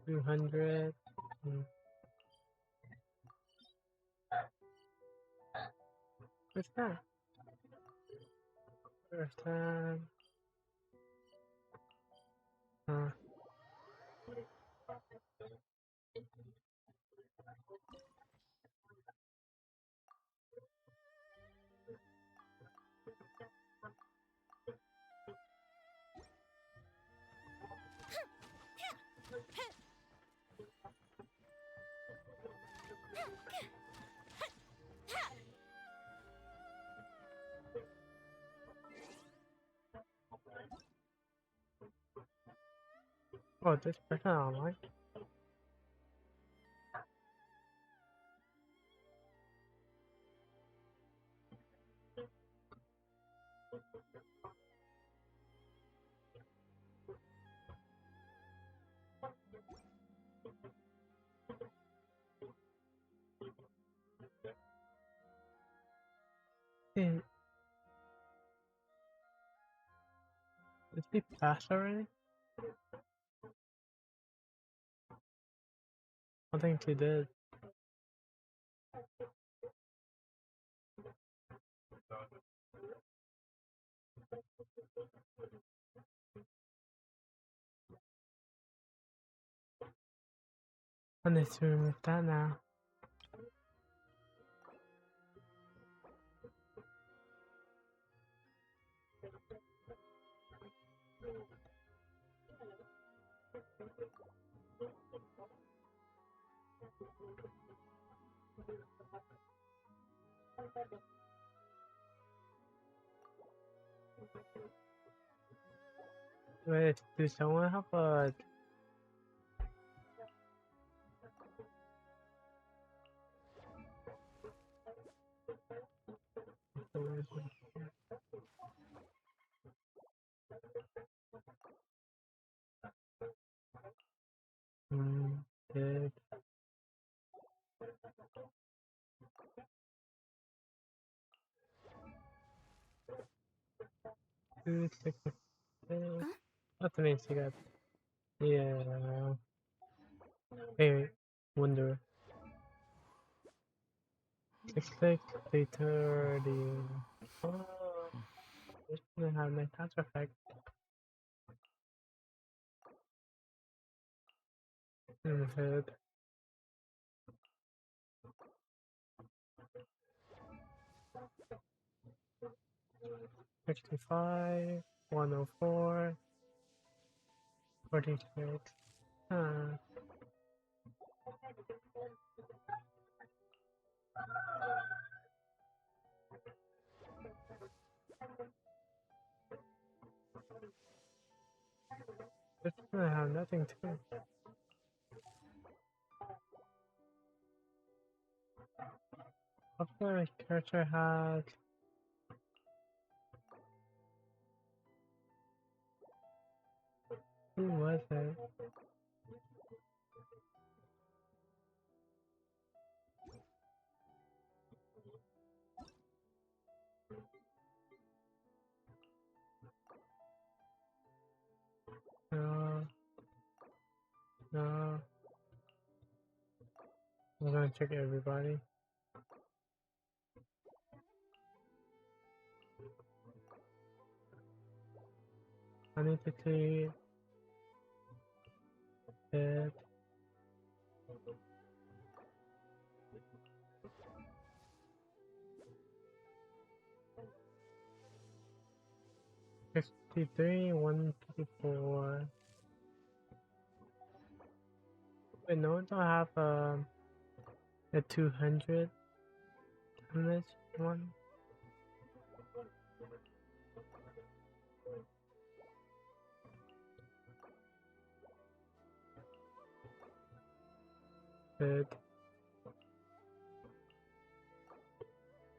200. What's that? Where's that? Oh, this person online? Hey, is he passed already? I think he did. I need to remove that now. Wait, does someone have a... Did... 266. That's amazing. Got yeah. Hey, wonder. 66, 330. Oh, this doesn't have my task effect. In the head. $65, 104, 46. This doesn't have nothing too. Hopefully my character has... Who was it? No. No. I'm gonna check everybody. I need to see it. $63, 154. Wait, no, don't have a 200 on this one. Dead.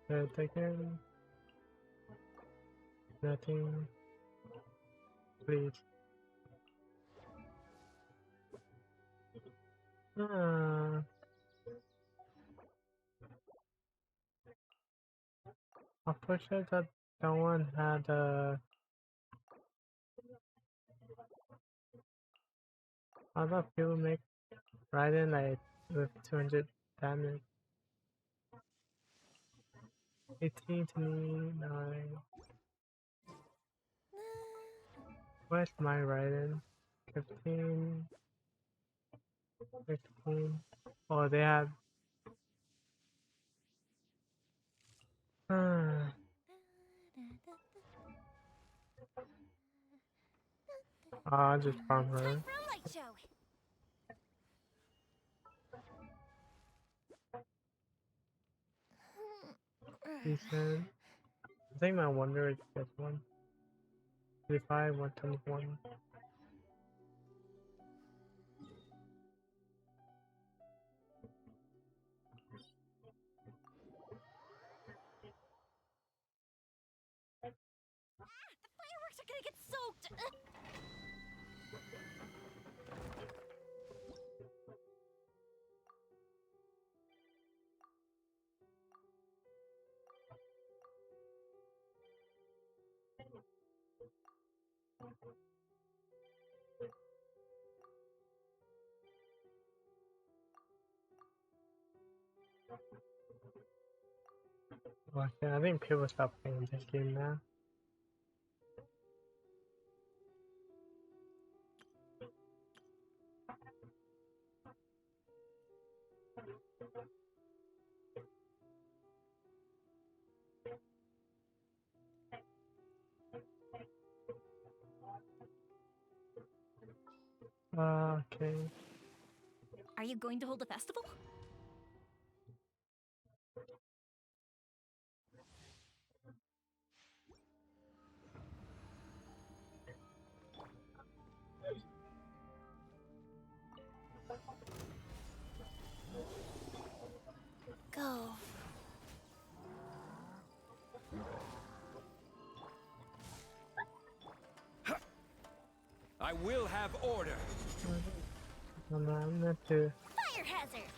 Dead again. Nothing. Please. Ah. I'm pretty sure that someone had other people make Raiden like with 200 damage. 18 to me, 9. Where's my Raiden? 15, 16. Oh, they have. I'll just farm her. Time for a light show. Decent. I think my wonder is this one. 35, 121. The fireworks are gonna get soaked. Well, I think people stop playing this game now. Okay. Are you going to hold a festival? Go. I will have order. I'm not too. Fire hazard.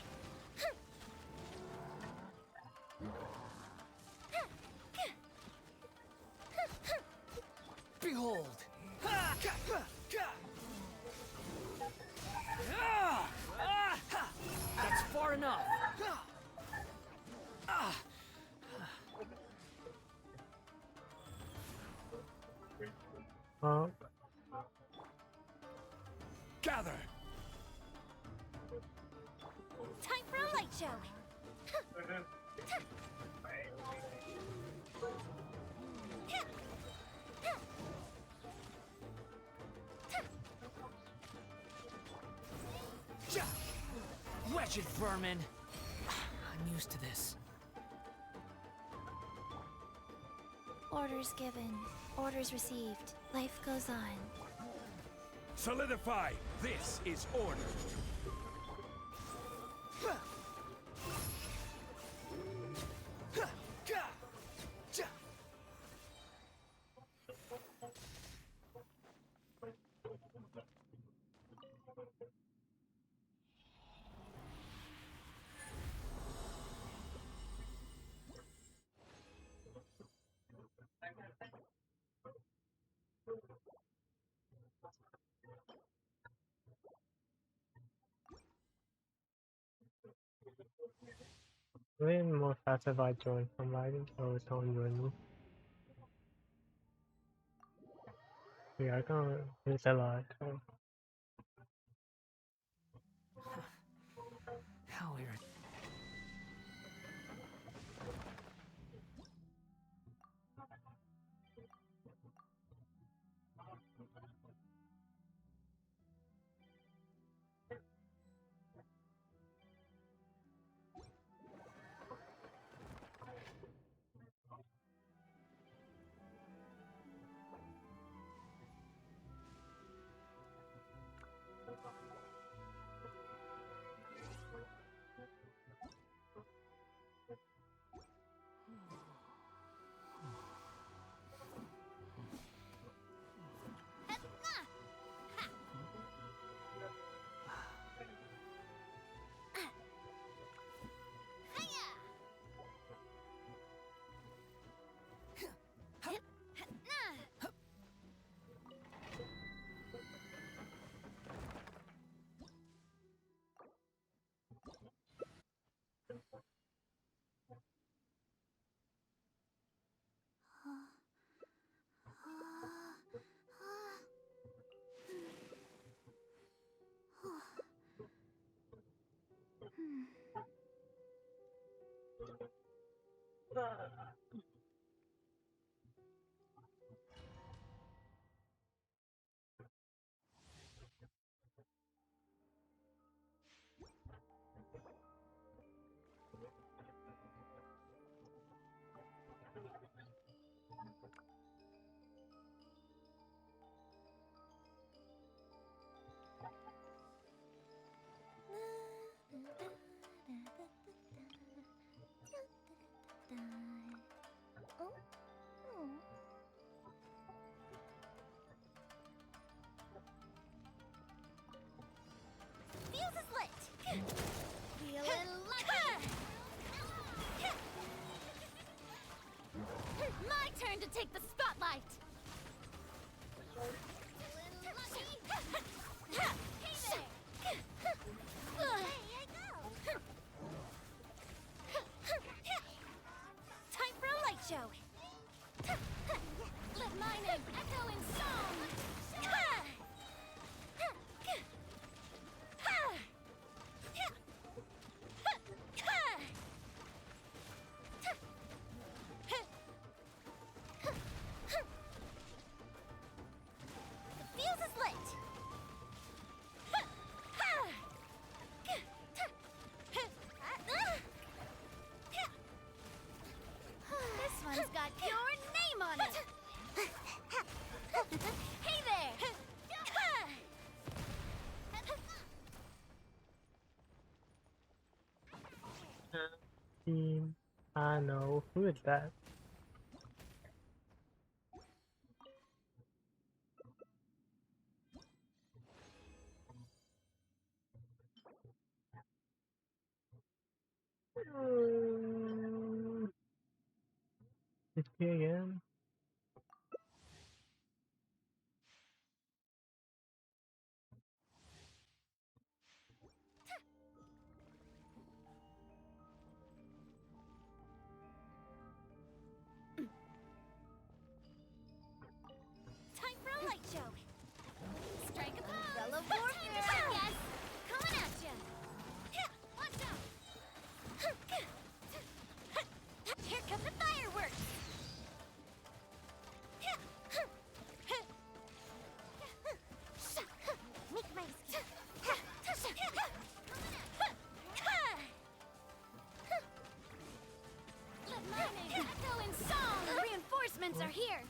Behold! That's far enough! Oh, Gather. Time for a light show. Wretched vermin! I'm used to this. Orders given. Orders received. Life goes on. Solidify. This is order. way more faster if I join from writing, so it's on join me. Yeah, I can't. It's a lot. So. How weird. Fuse is lit! Feeling lucky! My turn to take the spotlight! Feeling lucky! Hey there! Hey, I go! Time for a light show! Let my name echo in song! The fuse is lit! This one's got your name on it! Hey there! I know. Who is that? Is he again? Time for a light show! Strike a pose! Umbrella warfare, I guess! Coming at ya! Watch out! Here come the fireworks! Make my escape! Let my name echo in song! The reinforcements are here!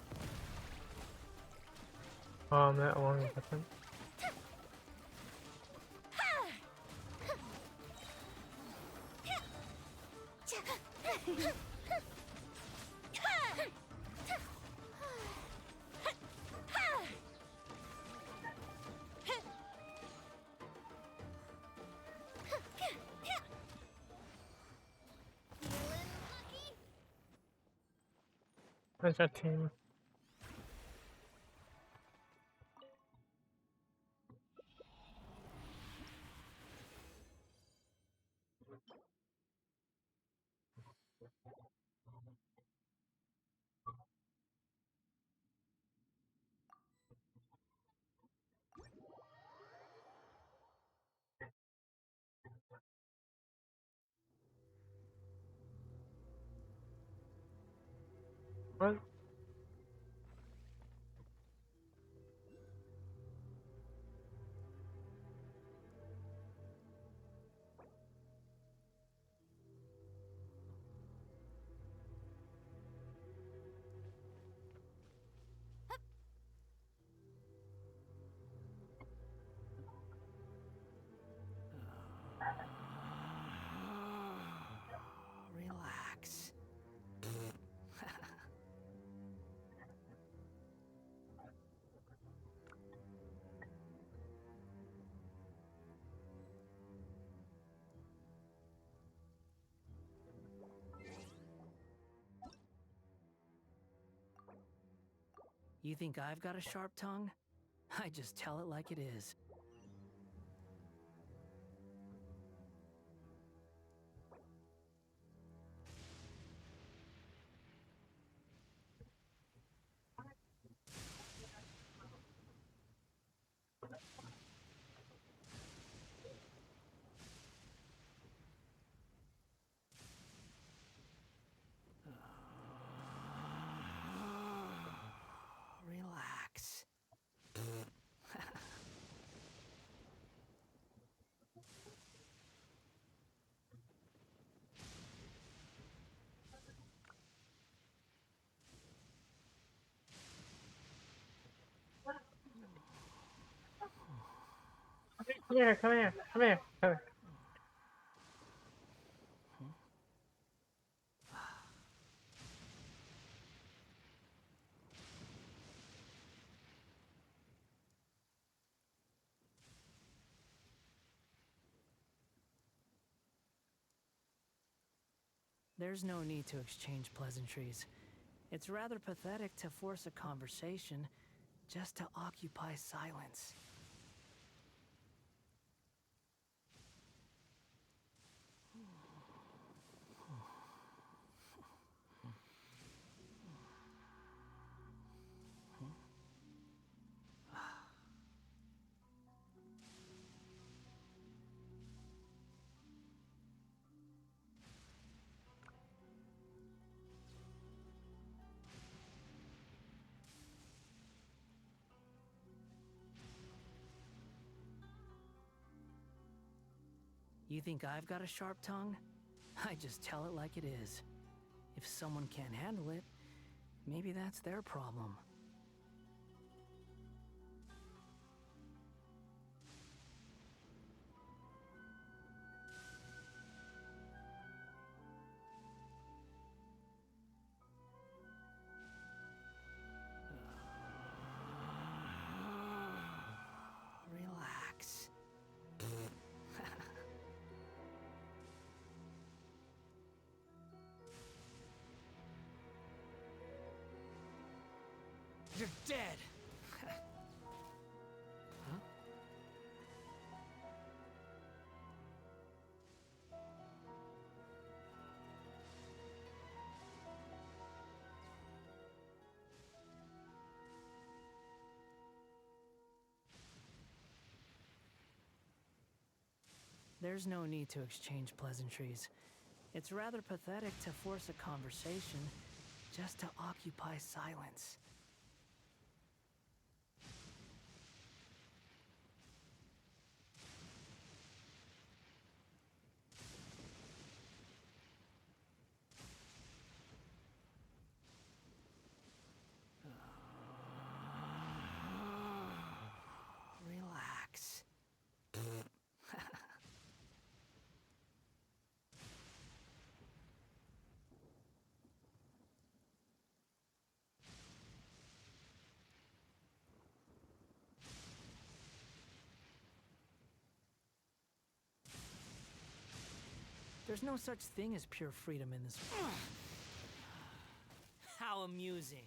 That one second. Where's that team? What? Relax. You think I've got a sharp tongue? I just tell it like it is. here, come here, come here, come here. There's no need to exchange pleasantries. It's rather pathetic to force a conversation just to occupy silence. You think I've got a sharp tongue? I just tell it like it is. If someone can't handle it, maybe that's their problem. Relax. You're dead! Huh? There's no need to exchange pleasantries. It's rather pathetic to force a conversation just to occupy silence. Relax. There's no such thing as pure freedom in this world. How amusing.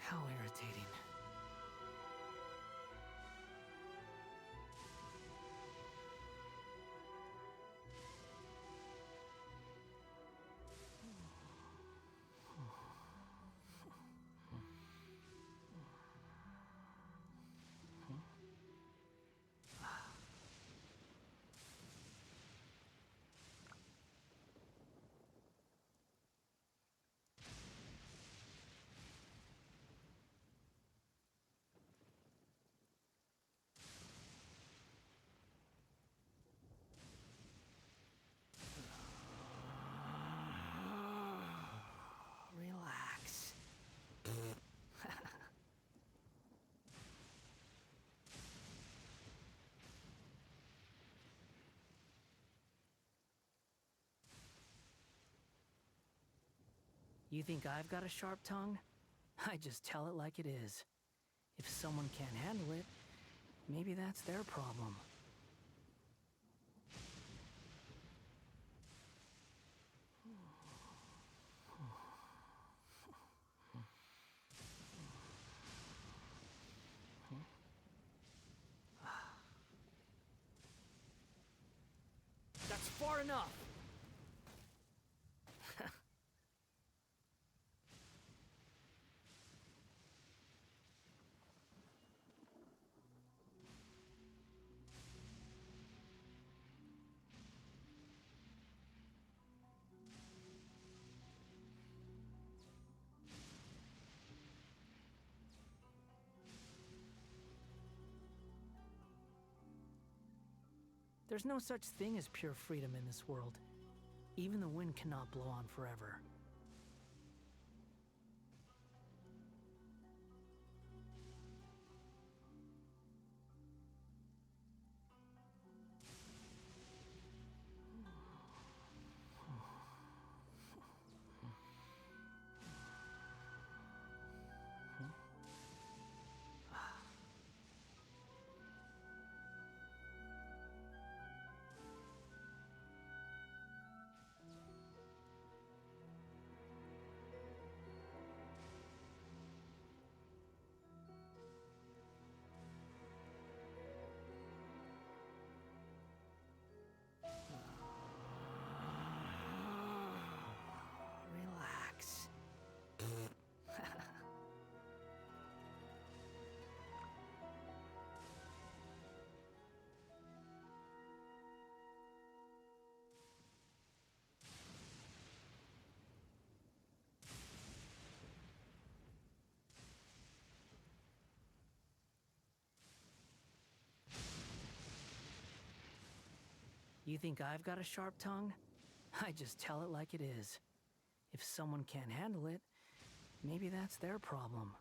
How irritating. Relax. You think I've got a sharp tongue? I just tell it like it is. If someone can't handle it, maybe that's their problem. There's no such thing as pure freedom in this world. Even the wind cannot blow on forever. Relax. You think I've got a sharp tongue? I just tell it like it is. If someone can't handle it, maybe that's their problem.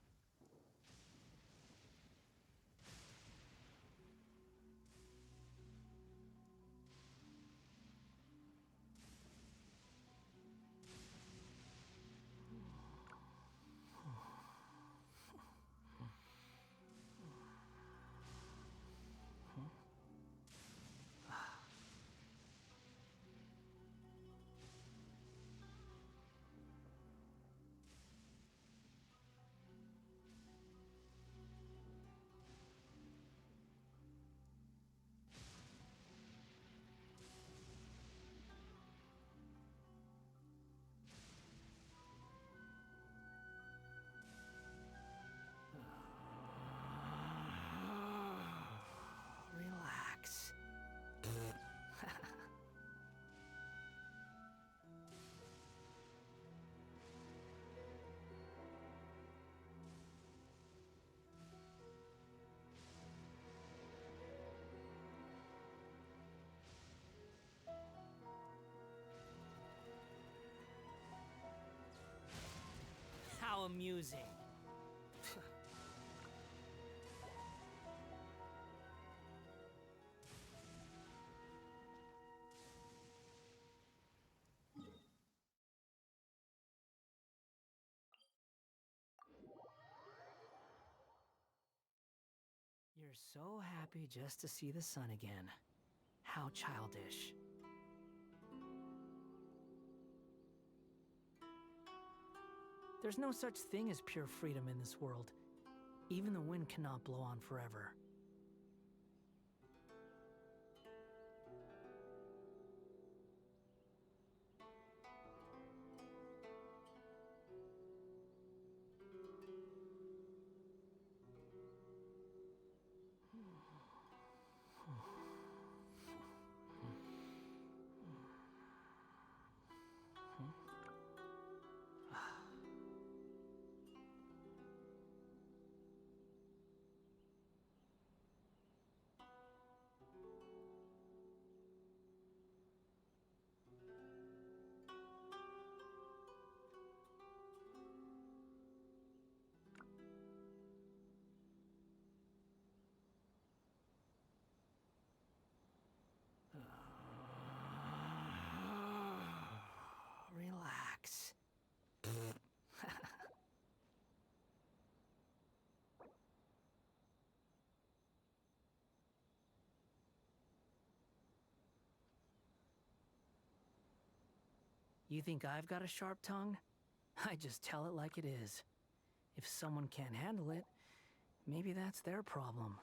Relax. How amusing. You're so happy just to see the sun again. How childish. There's no such thing as pure freedom in this world. Even the wind cannot blow on forever. Relax. You think I've got a sharp tongue? I just tell it like it is. If someone can't handle it, maybe that's their problem.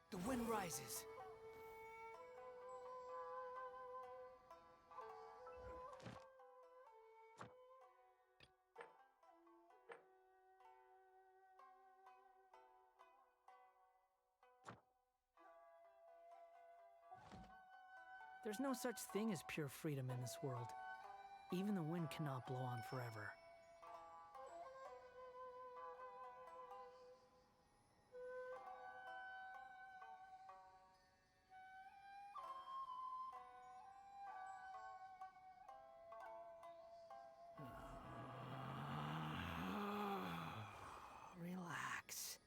The wind rises. There's no such thing as pure freedom in this world. Even the wind cannot blow on forever. Relax.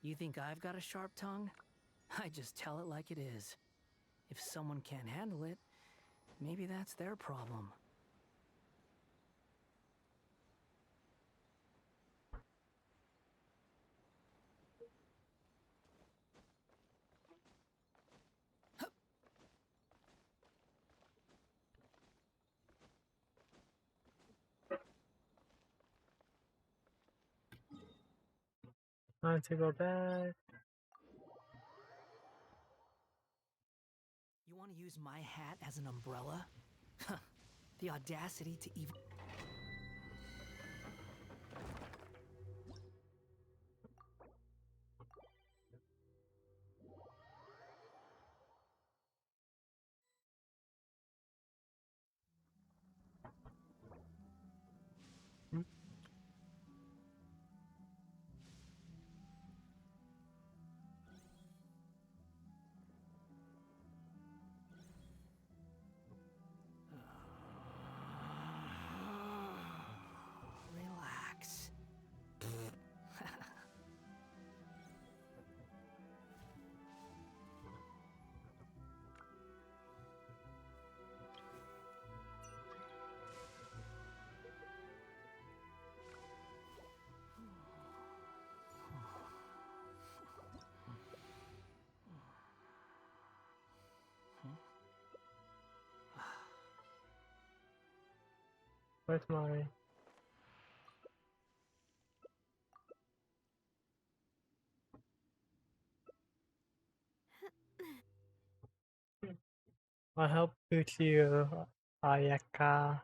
You think I've got a sharp tongue? I just tell it like it is. If someone can't handle it, maybe that's their problem. Time to go back. You want to use my hat as an umbrella? The audacity to even... Relax. Where's my... I'll help you, Ayaka.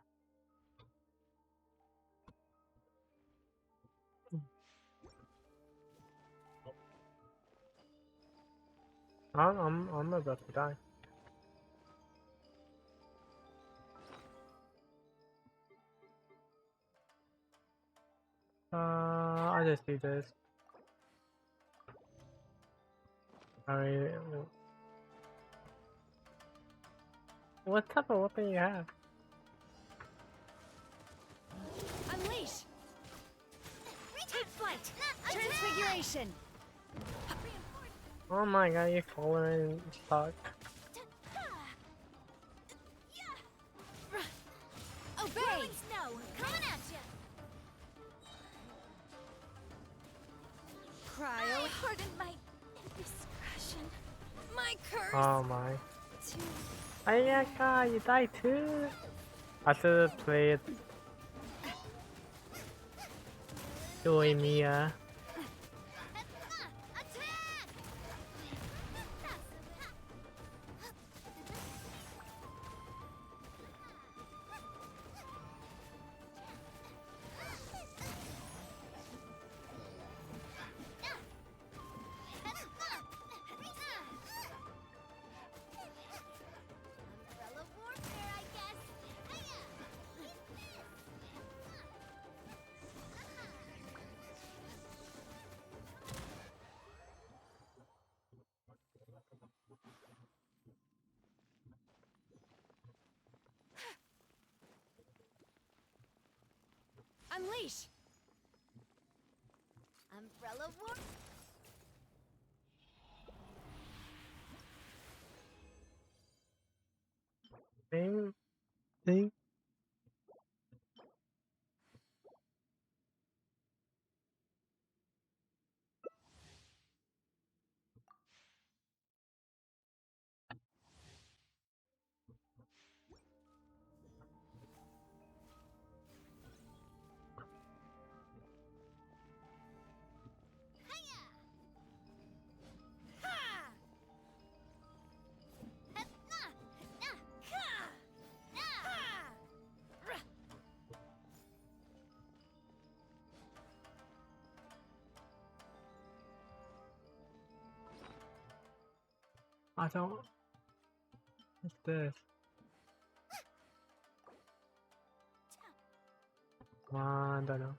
I'm about to die. I just do this. Alright. What type of weapon you have? Unleash! Take flight! Transfiguration! Oh my god, you're falling stuck. Obey! Snow, coming at you! Cryo, pardon my indiscretion. My curse! Oh my. Ayaka, you died too? I should have played Yoimiya. Umbrella warfare, I guess. Hiya! Unleash! Umbrella war. Thing. I don't. What's this? I don't know.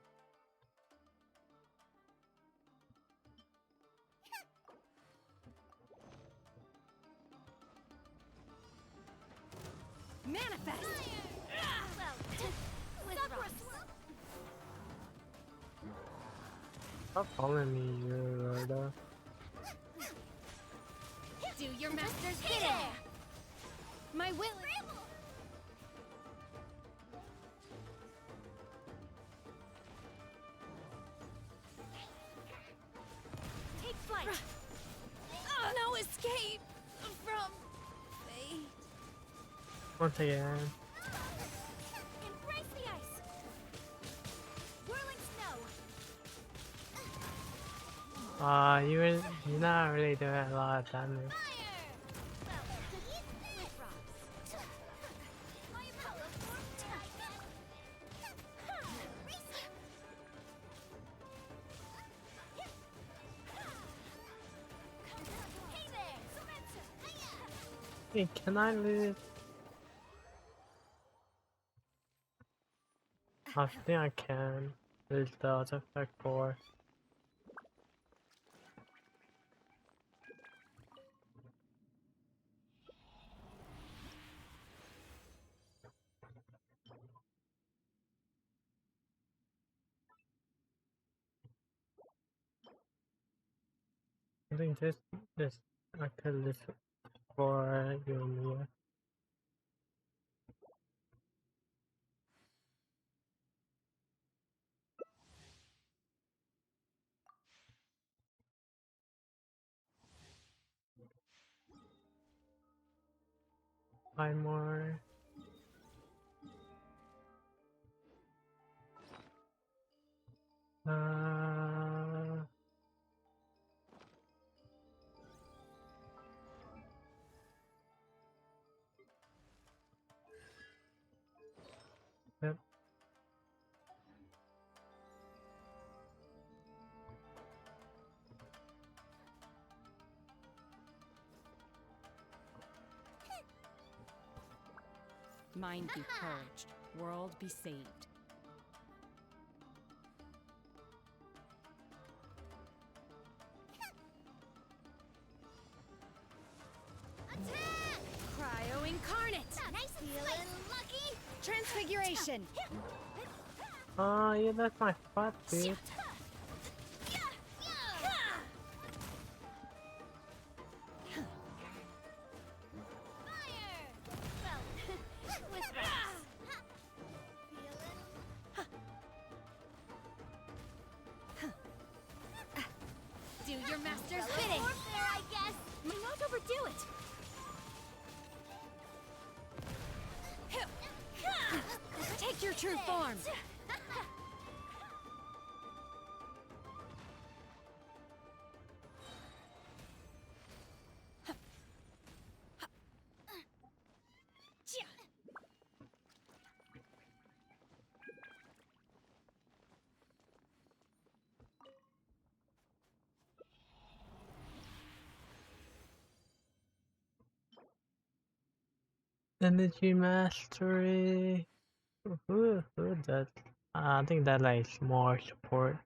Manifest! Stop calling me, you Lorda. Do your master's bidding! My will is... Take flight! No escape from fate. Once again. Embrace the ice! Whirling snow! You're not really doing a lot of damage. Hey, can I lose? I think I can. Lose the artifact 4. I think this I could lose for Yomiya. Five more. Yep. Mind be purged, world be saved. Cryo incarnate! Nice feeling lucky! Transfiguration! Oh, yeah, that's my spot, dude. Do your master's bidding! I guess! May not overdo it! Take your true form! Energy mastery. Who does? I think that likes more support.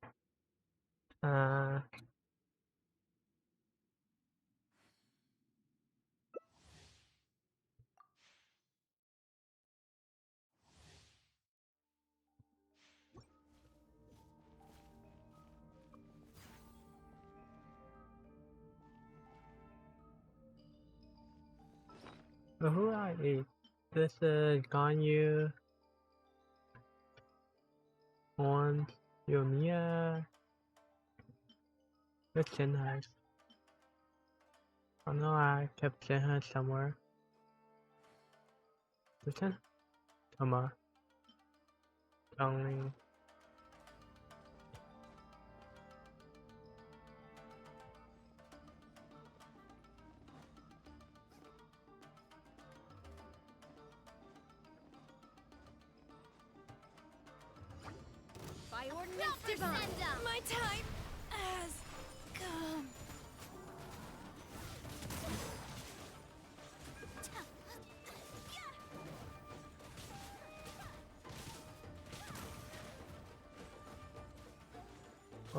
Who I eat? This is Ganyu. One Yomiya. Where's Shinhai? I know I kept Shinhai somewhere. Listen? Come on. Only. By ordinance divine, my time has come.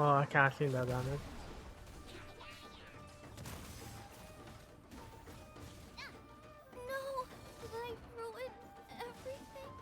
Oh, I can't see that damage. No! Did I ruin everything?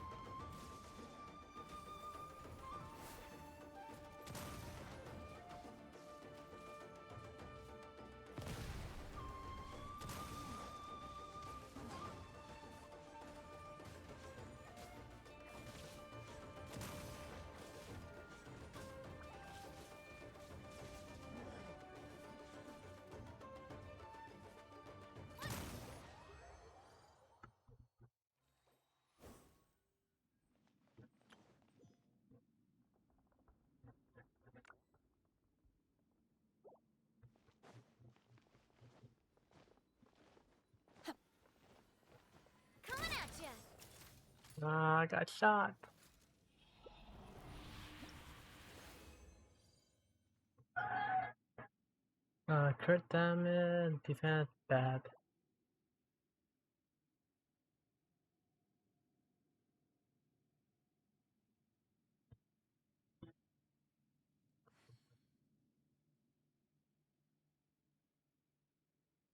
Coming at ya! I got shot. Crit damage, defense bad.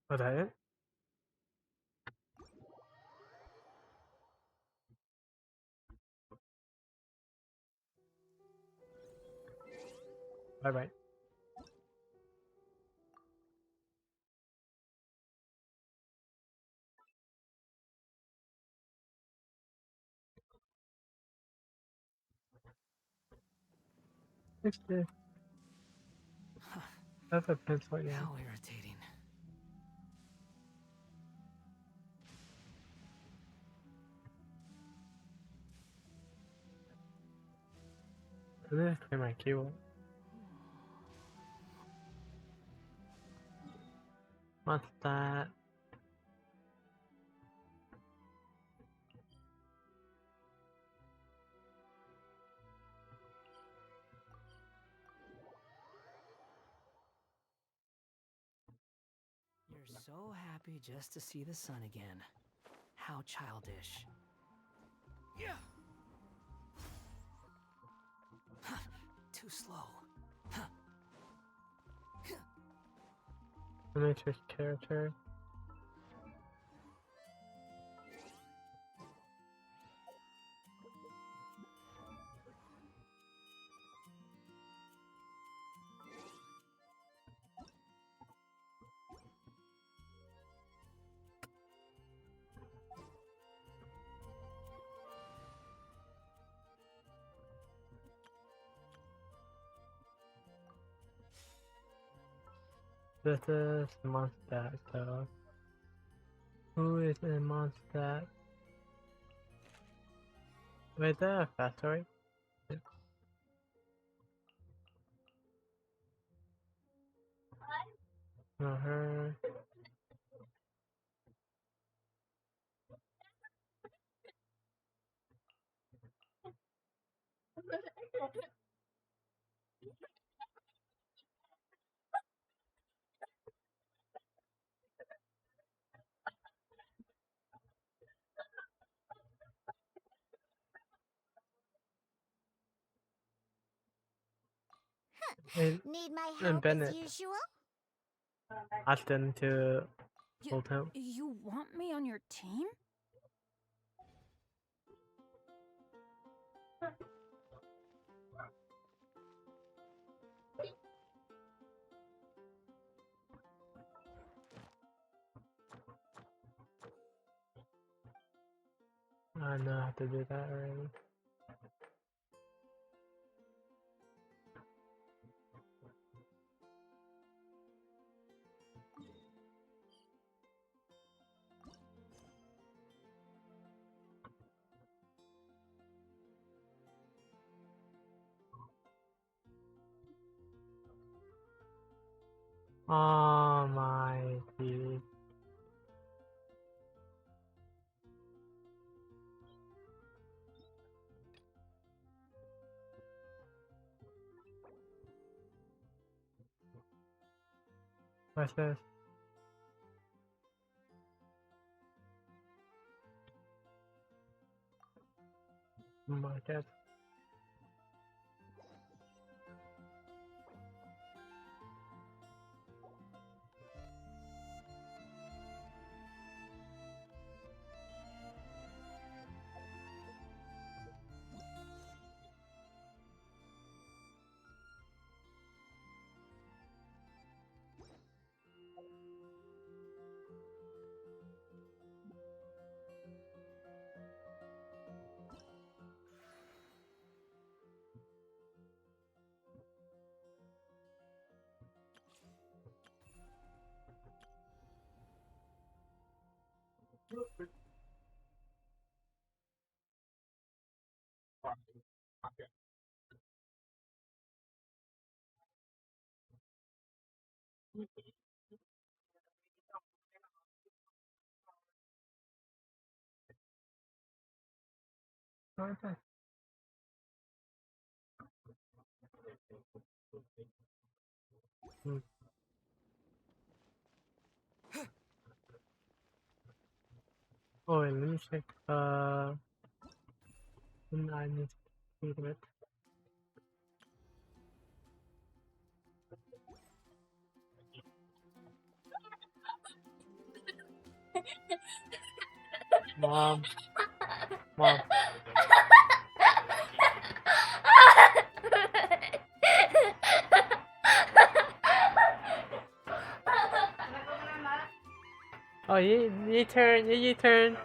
Was that it? Bye bye. That's a pencil, yeah. How irritating. I didn't clear my keyboard. What's that? You're so happy just to see the sun again. How childish. Yeah. Too slow. Let me switch character. This is Mondstadt, so who is in Mondstadt? Wait, there a factory? Yeah. No, her. Need my And help Bennett as usual? asked him to hold him. You want me on your team? I know how to do that already. Almighty. What's this? Market. Okay. Hmm. Oh, wait, let me check. I need to do it. Mom. Mom. Oh, you turn, you turn.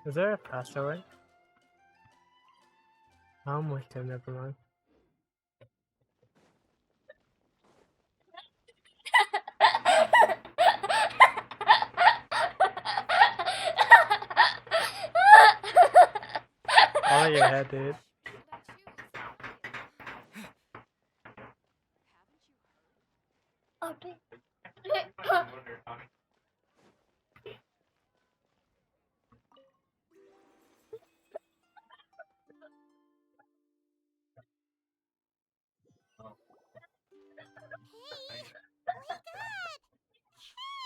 Is there a faster way? I'm with them, never mind. All in your head, dude. Okay. Hey! Wake up! Hey!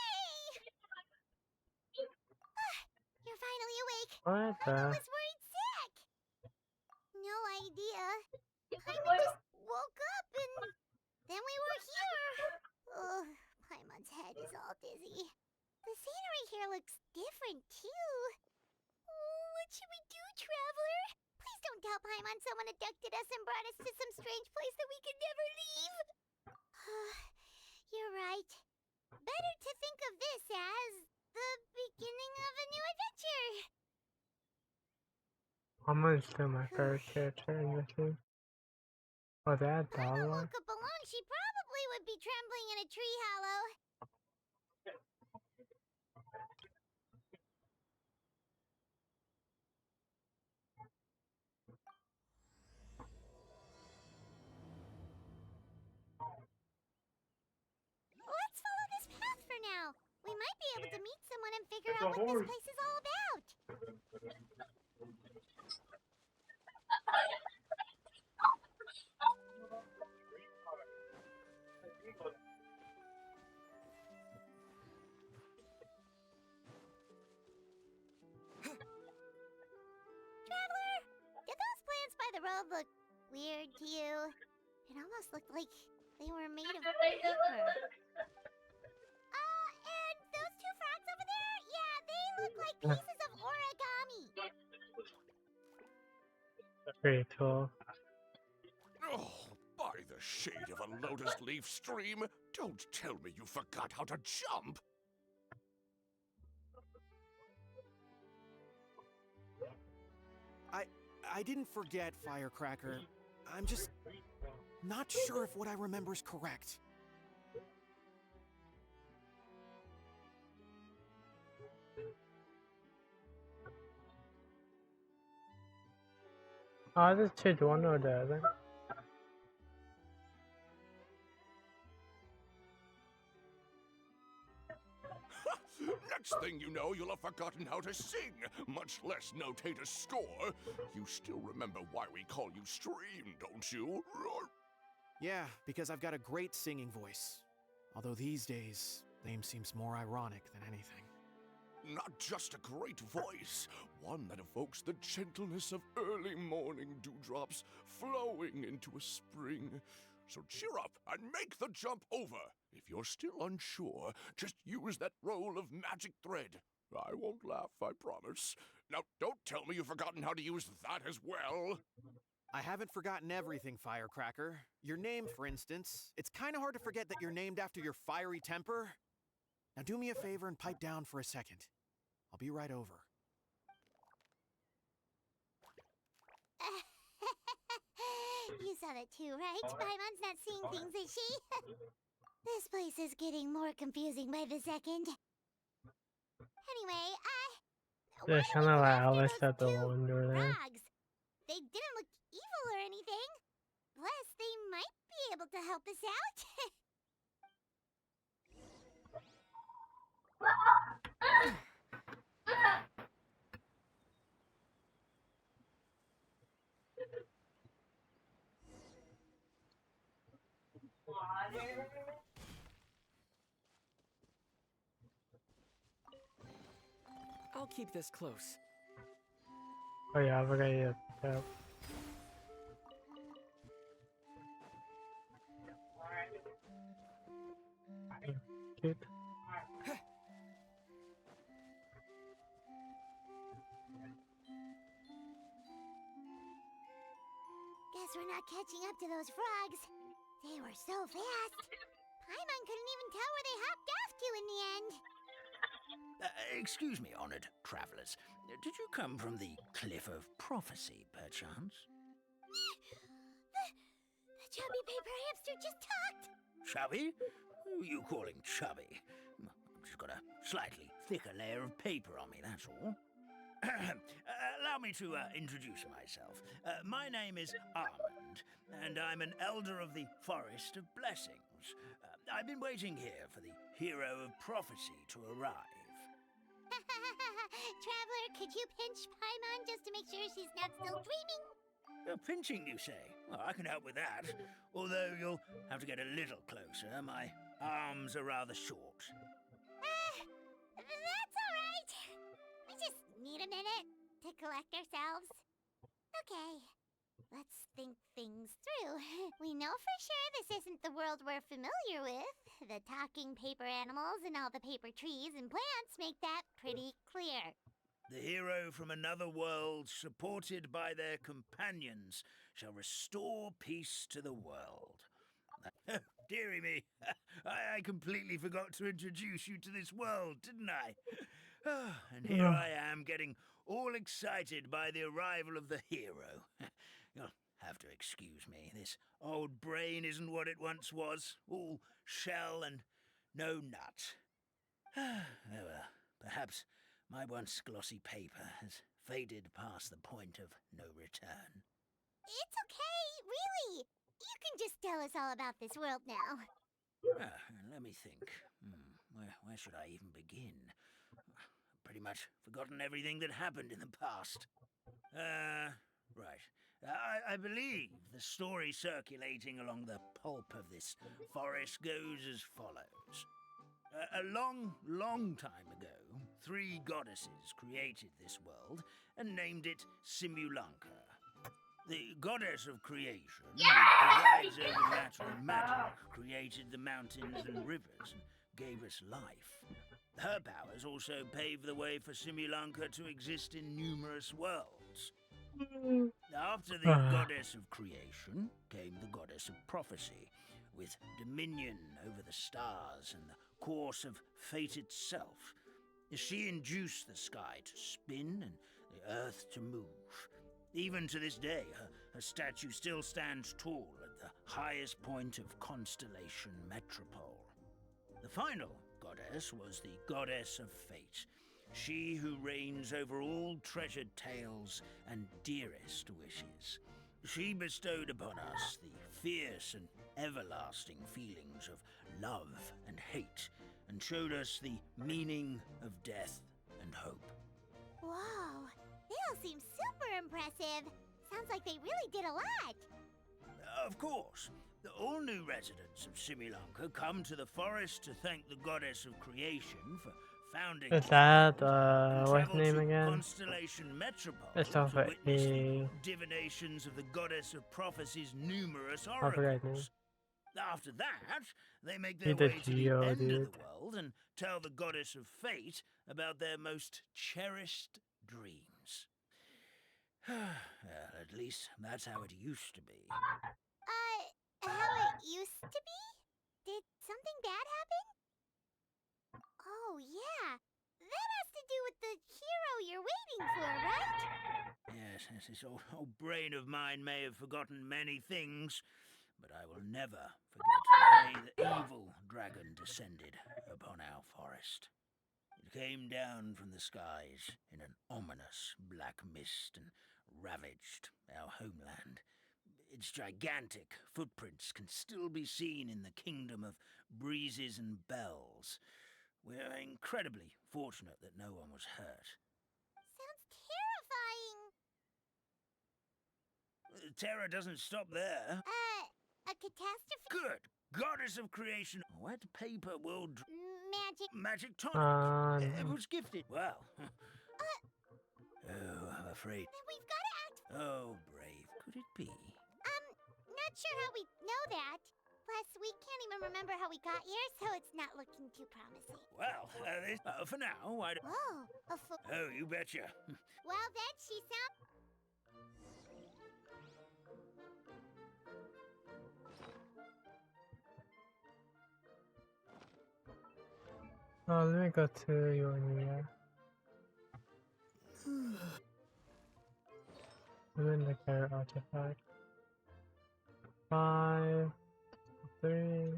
You're finally awake. What I the? was worried sick. No idea. Paimon just woke up and then we were here. Ugh, Paimon's head is all dizzy. The scenery here looks different too. Oh, what should we do, Traveler? Please don't tell Paimon someone abducted us and brought us to some strange place that we could never leave. You're right. Better to think of this as the beginning of a new adventure. Almost still my favorite character in this game. Oh, that Paimon dollar? woke up alone, she probably would be trembling in a tree hollow. Let's follow this path for now. We might be able to meet someone and figure out what this place is all about. Traveler, did those plants by the road look weird to you? It almost looked like they were made of paper. And those two frogs over there? Yeah, they look like pieces of origami. Pretty cool. Oh, by the shade of a lotus leaf stream, don't tell me you forgot how to jump. I didn't forget, Firecracker. I'm just not sure if what I remember is correct. I just choose one or the other. Next thing you know, you'll have forgotten how to sing, much less notate a score. You still remember why we call you Stream, don't you? Yeah, because I've got a great singing voice. Although these days, name seems more ironic than anything. Not just a great voice, one that evokes the gentleness of early morning dewdrops flowing into a spring. So cheer up and make the jump over. If you're still unsure, just use that roll of magic thread. I won't laugh, I promise. Now, don't tell me you've forgotten how to use that as well. I haven't forgotten everything, Firecracker. Your name, for instance. It's kind of hard to forget that you're named after your fiery temper. Now do me a favor and pipe down for a second. I'll be right over. You saw that too, right? Paimon's not seeing things, is she? This place is getting more confusing by the second. Anyway, They're kind of like Alice at the Wonderland. frogs. They didn't look evil or anything. Plus, they might be able to help us out. I'll keep this close. Oh yeah, I forgot you. Yeah. Cute. Guess we're not catching up to those frogs. They were so fast. Paimon couldn't even tell where they hopped off to in the end. Excuse me, honored travelers. Did you come from the Cliff of Prophecy, perchance? The chubby paper hamster just talked. Chubby? Who are you calling chubby? I've just got a slightly thicker layer of paper on me, that's all. Allow me to introduce myself. My name is Armand, and I'm an elder of the Forest of Blessings. I've been waiting here for the Hero of Prophecy to arrive. Traveler, could you pinch Paimon just to make sure she's not still dreaming? Pinching, you say? Well, I can help with that. Although you'll have to get a little closer. My arms are rather short. That's all right. We just need a minute to collect ourselves. Okay, let's think things through. We know for sure this isn't the world we're familiar with. The talking paper animals and all the paper trees and plants make that pretty clear. The hero from another world, supported by their companions, shall restore peace to the world. Dearie me, I completely forgot to introduce you to this world, didn't I? And here I am, getting all excited by the arrival of the hero. You'll have to excuse me. This old brain isn't what it once was, all shell and no nut. Oh well, perhaps my once glossy paper has faded past the point of no return. It's okay, really. You can just tell us all about this world now. Let me think. Where should I even begin? Pretty much forgotten everything that happened in the past. Right. I believe the story circulating along the pulp of this forest goes as follows. A long, long time ago, 3 goddesses created this world and named it Simulanka. The goddess of creation, who presides over matter and magic, created the mountains and rivers and gave us life. Her powers also paved the way for Simulanka to exist in numerous worlds. After the goddess of creation came the goddess of prophecy, with dominion over the stars and the course of fate itself. She induced the sky to spin and the earth to move. Even to this day, her statue still stands tall at the highest point of Constellation Metropole. The final goddess was the goddess of fate, she who reigns over all treasured tales and dearest wishes. She bestowed upon us the fierce and everlasting feelings of love and hate, and showed us the meaning of death and hope. Whoa, they all seem super impressive. Sounds like they really did a lot. Of course. All new residents of Simulanka come to the forest to thank the goddess of creation for founding. Is that what's the name again? Constellation Metropole It's off to at witness the the divinations of the goddess of prophecy's numerous I forgot his name. oracles. After that, they make He their did way to the Geo, end dude. of the world and tell the goddess of fate about their most cherished dreams. Well, at least that's how it used to be. How it used to be? Did something bad happen? Oh, yeah. That has to do with the hero you're waiting for, right? Yes, this old brain of mine may have forgotten many things, but I will never forget the day the evil dragon descended upon our forest. It came down from the skies in an ominous black mist and ravaged our homeland. Its gigantic footprints can still be seen in the kingdom of breezes and bells. We're incredibly fortunate that no one was hurt. Sounds terrifying. Terror doesn't stop there. A catastrophe? Good! Goddess of creation, what paper will Magic tonic? It was gifted. Well. Oh, I'm afraid. Then we've got to act. Oh, brave could it be? Not sure how we know that. Plus, we can't even remember how we got here, so it's not looking too promising. Well, for now, I don't... Whoa, Oh, you betcha. Well, then, she sounds... Oh, let me go to your Nia. And then the carrot artifact. 5, 3,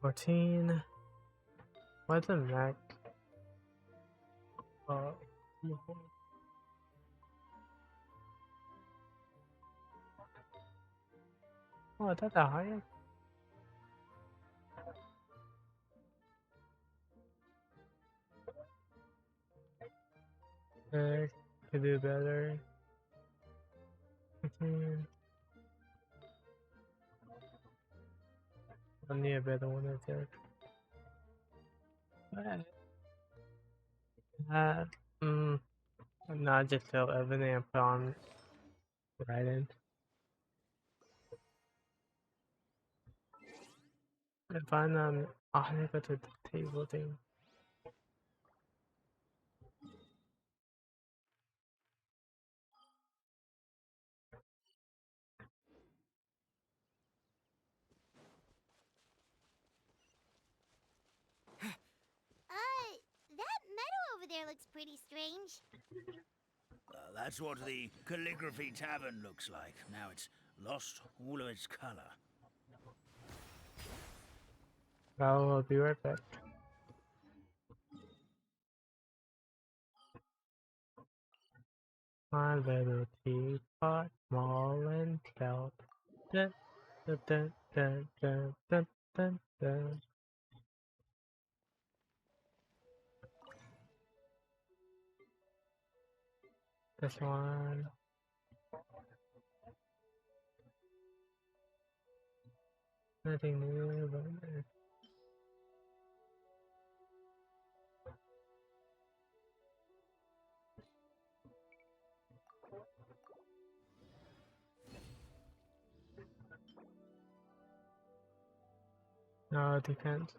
14. What's the max? Oh, oh, is that the highest? Could do better. 15. I need a better one right there. Not just fill everything and put on right in. If I need to go to the table thing. That meadow over there looks pretty strange. That's what the Calligraphy Tavern looks like. Now it's lost all of its color. I'll be right back. My little teapot, small and stout. Dun, dun, dun, dun, dun, dun, dun, dun. This one. Nothing new, but no defense.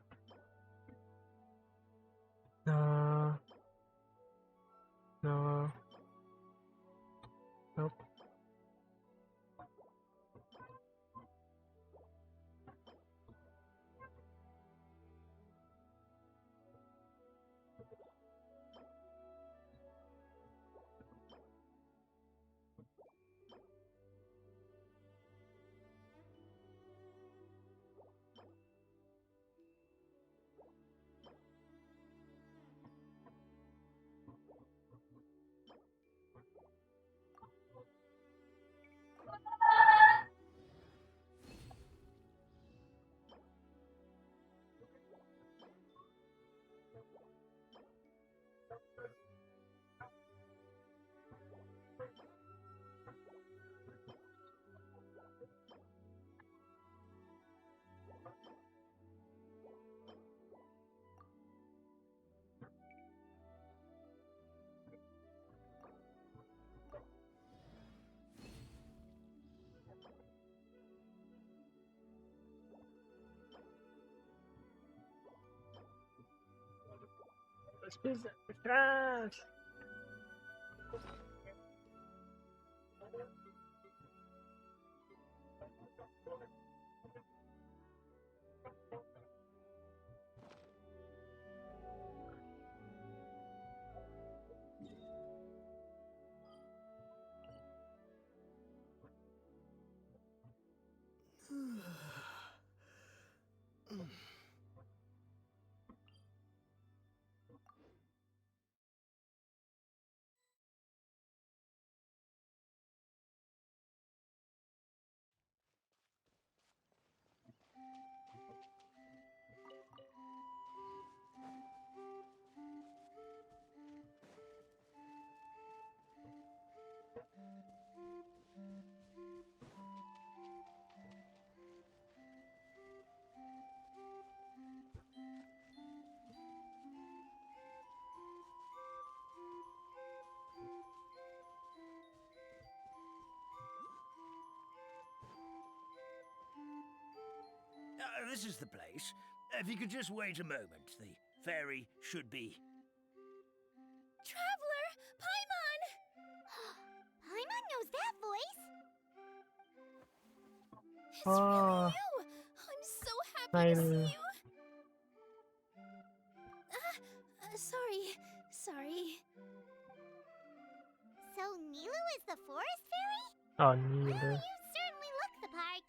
No. No. Nope. This piece of trash. This is the place. If you could just wait a moment, the fairy should be... Traveler! Paimon! Paimon knows that voice! It's really you! I'm so happy to see you! Sorry. So Nilu is the forest fairy? Oh, Well, neither. you certainly look the part.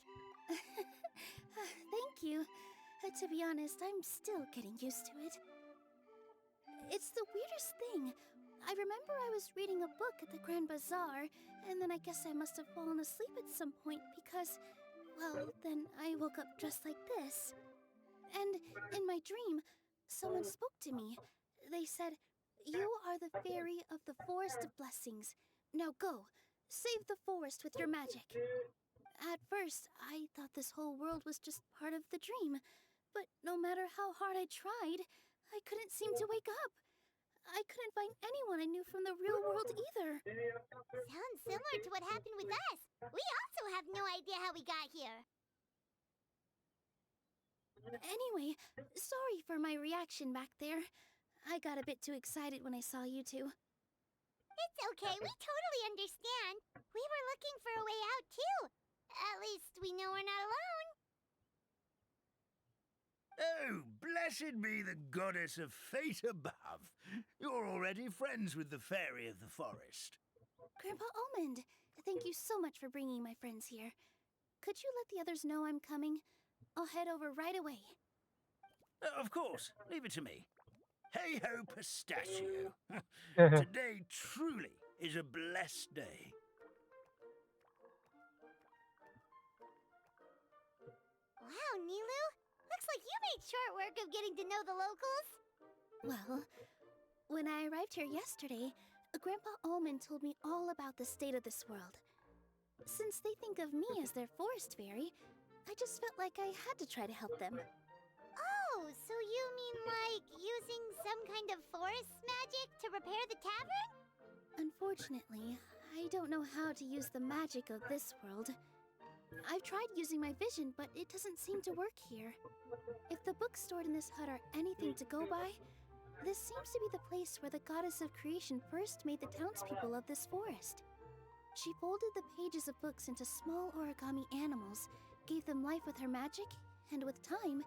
Thank you. To be honest, I'm still getting used to it. It's the weirdest thing. I remember I was reading a book at the Grand Bazaar, and then I guess I must have fallen asleep at some point because, well, then I woke up dressed like this. And in my dream, someone spoke to me. They said, "You are the fairy of the Forest of Blessings. Now go, save the forest with your magic." At first, I thought this whole world was just part of the dream, but no matter how hard I tried, I couldn't seem to wake up. I couldn't find anyone I knew from the real world either. Sounds similar to what happened with us. We also have no idea how we got here. Anyway, sorry for my reaction back there. I got a bit too excited when I saw you two. It's okay, we totally understand. We were looking for a way out too. At least we know we're not alone. Oh, blessed be the goddess of fate above. You're already friends with the fairy of the forest. Grandpa Almond, thank you so much for bringing my friends here. Could you let the others know I'm coming? I'll head over right away. Of course, leave it to me. Hey ho, pistachio. Today truly is a blessed day. Wow, Nilu. Looks like you made short work of getting to know the locals. Well, when I arrived here yesterday, Grandpa Almond told me all about the state of this world. Since they think of me as their forest fairy, I just felt like I had to try to help them. Oh, so you mean like using some kind of forest magic to repair the tavern? Unfortunately, I don't know how to use the magic of this world. I've tried using my vision, but it doesn't seem to work here. If the books stored in this hut are anything to go by, this seems to be the place where the goddess of creation first made the townspeople of this forest. She folded the pages of books into small origami animals, gave them life with her magic, and with time,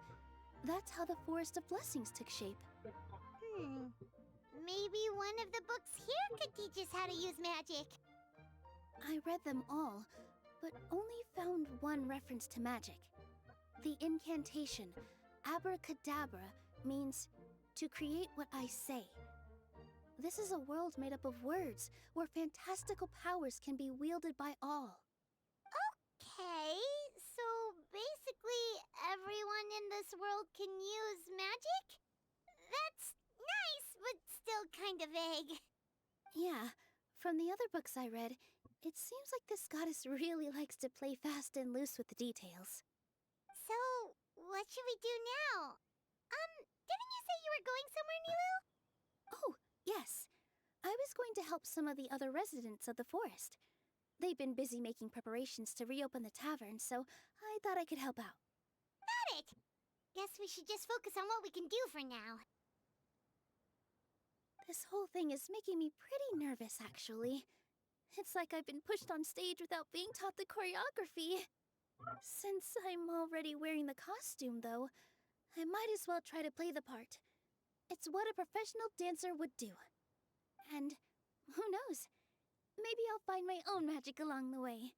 that's how the Forest of Blessings took shape. Maybe one of the books here could teach us how to use magic. I read them all, but only found one reference to magic. The incantation, Abracadabra, means to create what I say. This is a world made up of words, where fantastical powers can be wielded by all. Okay, so basically everyone in this world can use magic? That's nice, but still kind of vague. Yeah, from the other books I read, it seems like this goddess really likes to play fast and loose with the details. So, what should we do now? Didn't you say you were going somewhere, Nilu? Oh, yes. I was going to help some of the other residents of the forest. They've been busy making preparations to reopen the tavern, so I thought I could help out. Got it! Guess we should just focus on what we can do for now. This whole thing is making me pretty nervous, actually. It's like I've been pushed on stage without being taught the choreography. Since I'm already wearing the costume, though, I might as well try to play the part. It's what a professional dancer would do. And who knows? Maybe I'll find my own magic along the way.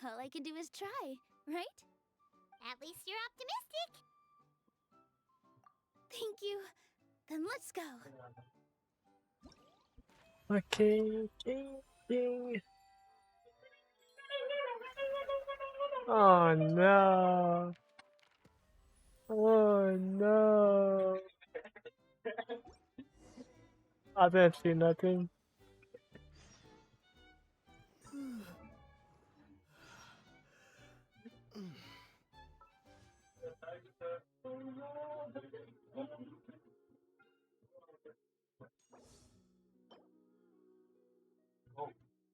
All I can do is try, right? At least you're optimistic. Thank you. Then let's go. Okay, ding. Oh no. Oh no. I didn't see nothing.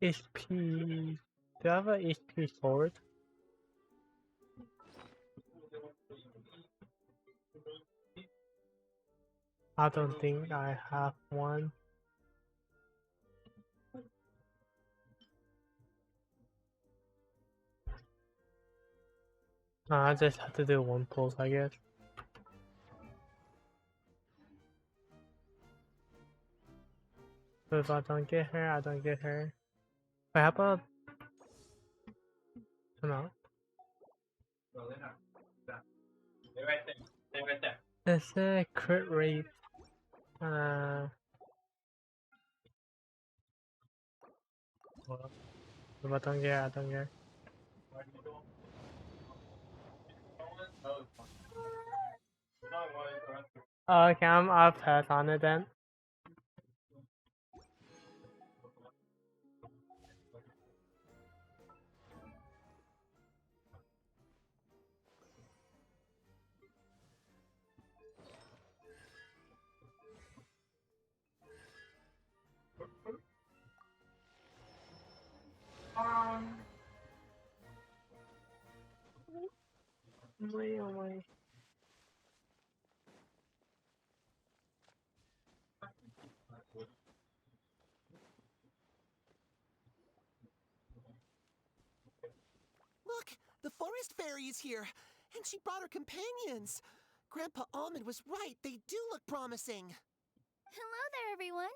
HP. Do I have a HP sword? I don't think I have one. I just have to do one pulse, I guess. So if I don't get her, I don't get her. Wait, how about... No. They're right there. They're right there. It's a crit rate. Well, if I don't get her, I don't get her. Oh, okay, I'll pass on it then. Oh my. Look, the forest fairy is here, and she brought her companions. Grandpa Almond was right. They do look promising. Hello there, everyone.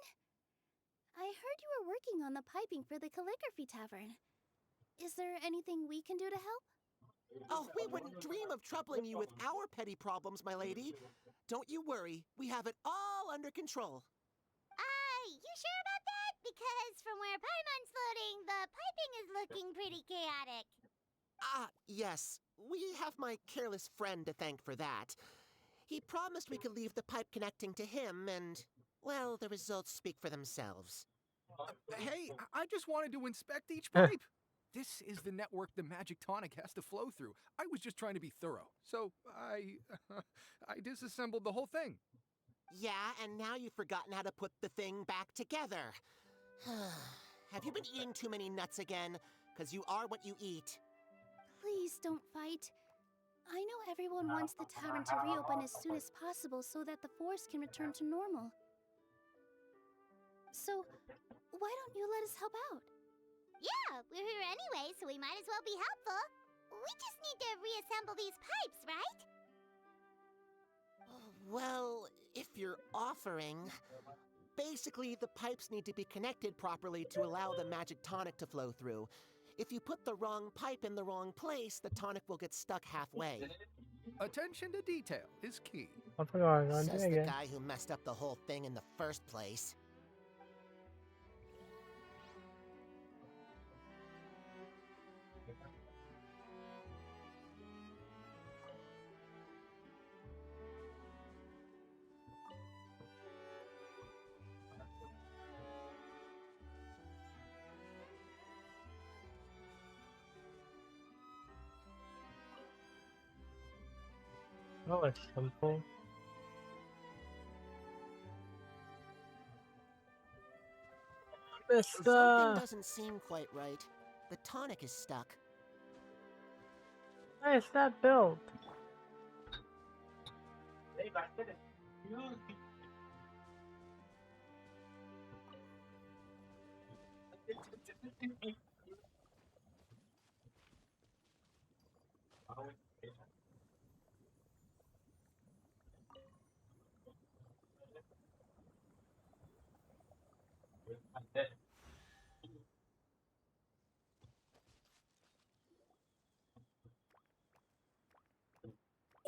I heard you were working on the piping for the calligraphy tavern. Is there anything we can do to help? Oh, we wouldn't dream of troubling you with our petty problems, my lady. Don't you worry. We have it all under control. You sure about that? Because from where Paimon's floating, the piping is looking pretty chaotic. Yes. We have my careless friend to thank for that. He promised we could leave the pipe connecting to him, and, well, the results speak for themselves. Hey, I just wanted to inspect each pipe. This is the network the magic tonic has to flow through. I was just trying to be thorough. So I disassembled the whole thing. Yeah, and now you've forgotten how to put the thing back together. Have you been eating too many nuts again? Because you are what you eat. Please don't fight. I know everyone wants the tavern to reopen as soon as possible so that the forest can return to normal. So, why don't you let us help out? Yeah, we're here anyway, so we might as well be helpful. We just need to reassemble these pipes, right? Well, if you're offering... Basically, the pipes need to be connected properly to allow the magic tonic to flow through. If you put the wrong pipe in the wrong place, the tonic will get stuck halfway. Attention to detail is key. Says the guy who messed up the whole thing in the first place. Oh, it's simple. Something doesn't seem quite right. The tonic is stuck. Nice, that build.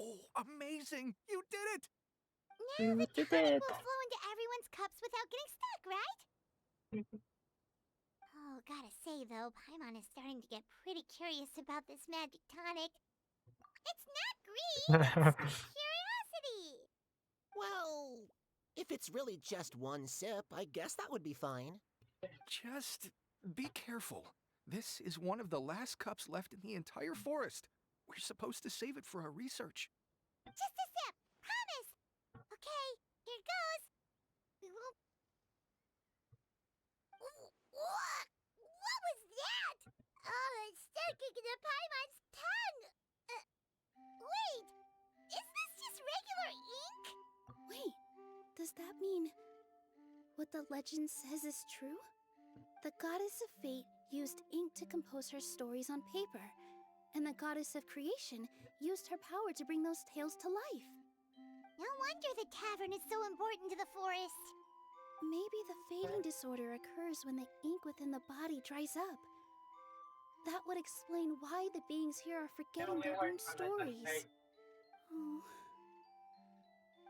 Oh, amazing! You did it! Now You the did tonic it! will flow into everyone's cups without getting stuck, right? Oh, gotta say though, Paimon is starting to get pretty curious about this magic tonic. It's not greed, it's curiosity. Well, if it's really just one sip, I guess that would be fine. Just be careful. This is one of the last cups left in the entire forest. We're supposed to save it for our research. Just a sip, promise. Okay, here goes. What was that? Oh, it's sticking to Paimon's tongue. Wait, is this just regular ink? Wait, does that mean what the legend says is true? The goddess of fate used ink to compose her stories on paper, and the goddess of creation used her power to bring those tales to life. No wonder the tavern is so important to the forest. Maybe the fading disorder occurs when the ink within the body dries up. That would explain why the beings here are forgetting their own stories. Oh.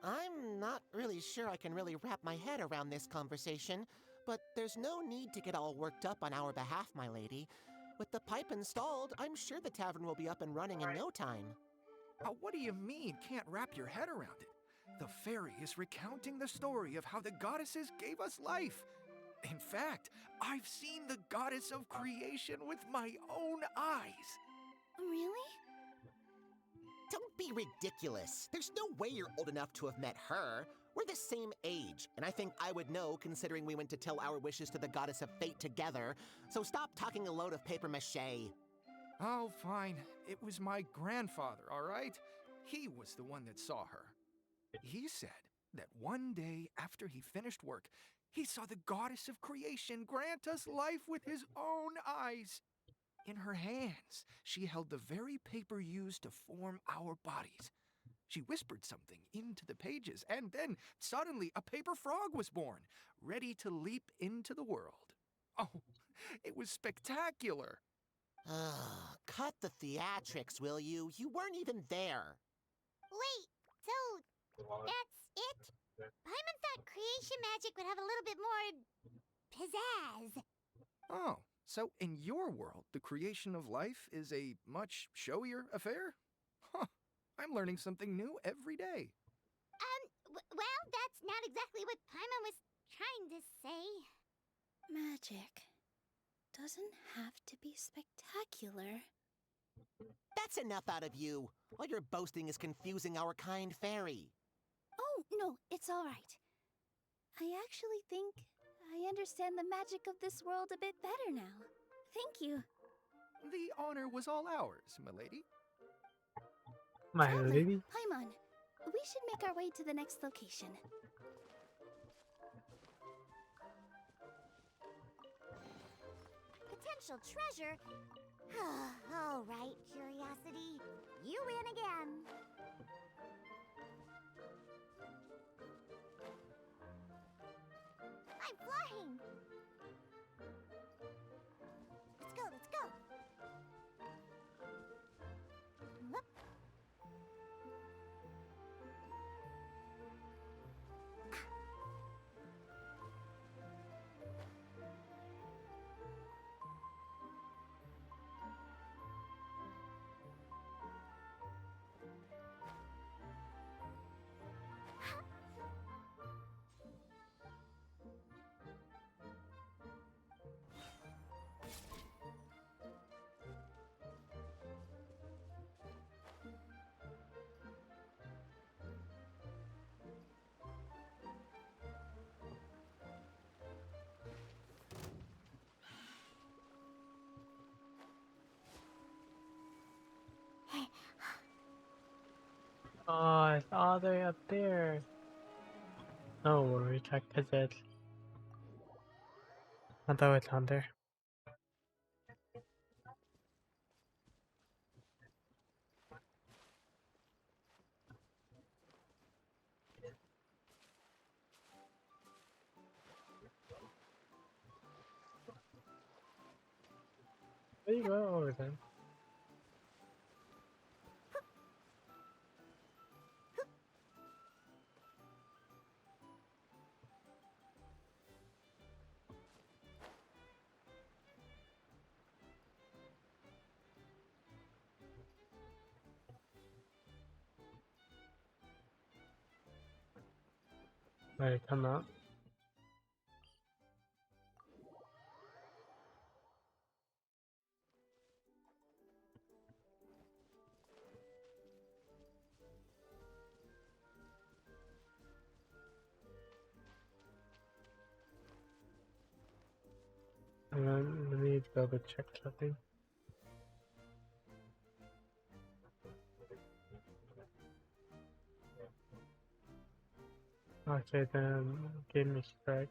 I'm not really sure I can really wrap my head around this conversation, but there's no need to get all worked up on our behalf, my lady. With the pipe installed, I'm sure the tavern will be up and running in no time. What do you mean, can't wrap your head around it? The fairy is recounting the story of how the goddesses gave us life. In fact, I've seen the goddess of creation with my own eyes. Really? Don't be ridiculous. There's no way you're old enough to have met her. We're the same age, and I think I would know considering we went to tell our wishes to the goddess of fate together. So stop talking a load of paper mache. Oh, fine. It was my grandfather, all right? He was the one that saw her. He said that one day after he finished work, he saw the goddess of creation grant us life with his own eyes. In her hands, she held the very paper used to form our bodies. She whispered something into the pages, and then suddenly a paper frog was born, ready to leap into the world. Oh, it was spectacular. Cut the theatrics, will you? You weren't even there. Wait, so that's it? Paimon thought creation magic would have a little bit more pizzazz. Oh, so in your world, the creation of life is a much showier affair? Huh, I'm learning something new every day. Well, that's not exactly what Paimon was trying to say. Magic doesn't have to be spectacular. That's enough out of you. All your boasting is confusing our kind fairy. Oh, no, it's all right. I actually think I understand the magic of this world a bit better now. Thank you. The honor was all ours, milady. My lady? Paimon, we should make our way to the next location. Potential treasure? All right, Curiosity. You win again. I'm flying. Let's go, let's go. Whoop. Oh, it's all the way up there. No worries, I could it. I thought it's on there. There you go, overtime. Alright, come out. Let me double check something. Okay, then give me strike.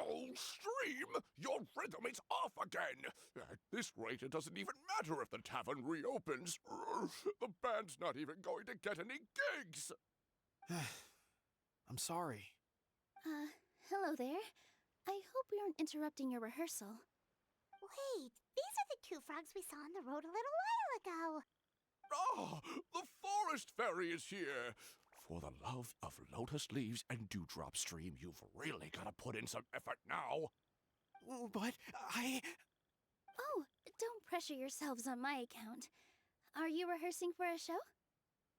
Oh, Stream! Your rhythm is off again! At this rate, it doesn't even matter if the tavern reopens. The band's not even going to get any gigs! I'm sorry. Hello there. I hope we aren't interrupting your rehearsal. Wait, these are the two frogs we saw on the road a little while ago. Ah, the Forest Fairy is here! For the love of Lotus Leaves and Dewdrop Stream, you've really got to put in some effort now. But Oh, don't pressure yourselves on my account. Are you rehearsing for a show?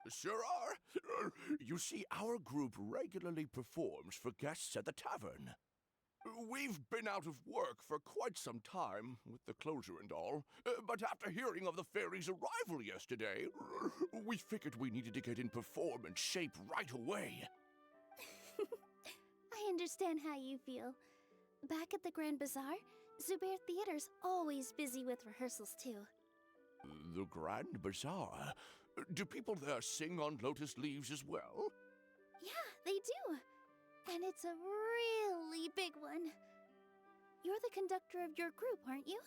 Sure are. You see, our group regularly performs for guests at the tavern. We've been out of work for quite some time, with the closure and all, but after hearing of the fairy's arrival yesterday, we figured we needed to get in performance shape right away. I understand how you feel. Back at the Grand Bazaar, Zubair Theater's always busy with rehearsals too. The Grand Bazaar? Do people there sing on Lotus Leaves as well? Yeah, they do. And it's a really big one. You're the conductor of your group, aren't you?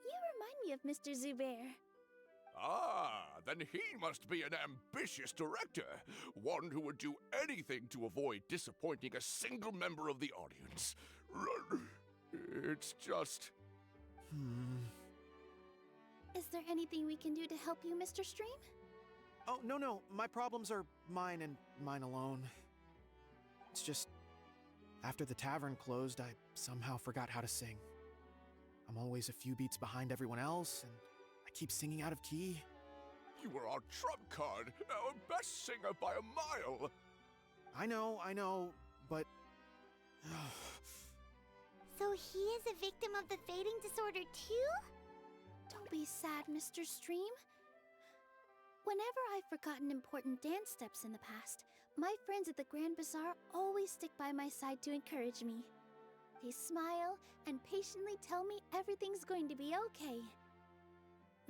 You remind me of Mr. Zubair. Ah, then he must be an ambitious director, one who would do anything to avoid disappointing a single member of the audience. It's just... Is there anything we can do to help you, Mr. Stream? Oh, no. My problems are mine and mine alone. It's just, after the tavern closed, I somehow forgot how to sing. I'm always a few beats behind everyone else, and I keep singing out of key. You were our trump card, our best singer by a mile. I know, but... So he is a victim of the fading disorder too? Don't be sad, Mr. Stream. Whenever I've forgotten important dance steps in the past, my friends at the Grand Bazaar always stick by my side to encourage me. They smile and patiently tell me everything's going to be okay.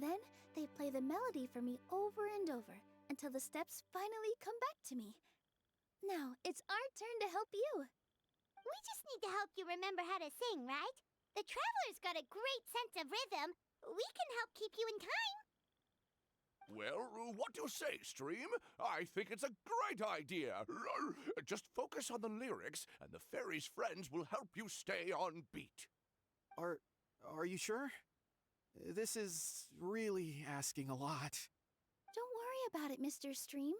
Then they play the melody for me over and over until the steps finally come back to me. Now it's our turn to help you. We just need to help you remember how to sing, right? The Traveler's got a great sense of rhythm. We can help keep you in time. Well, what do you say, Stream? I think it's a great idea. Just focus on the lyrics, and the fairy's friends will help you stay on beat. Are you sure? This is really asking a lot. Don't worry about it, Mr. Stream.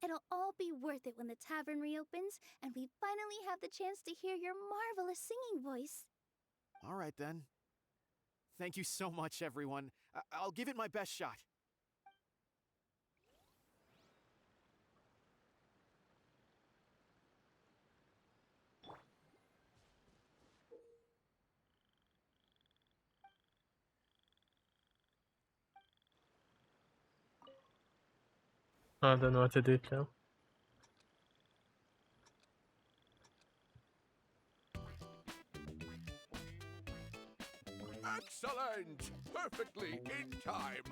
It'll all be worth it when the tavern reopens and we finally have the chance to hear your marvelous singing voice. All right, then. Thank you so much, everyone. I'll give it my best shot. I don't know what to do now. Excellent! Perfectly in time.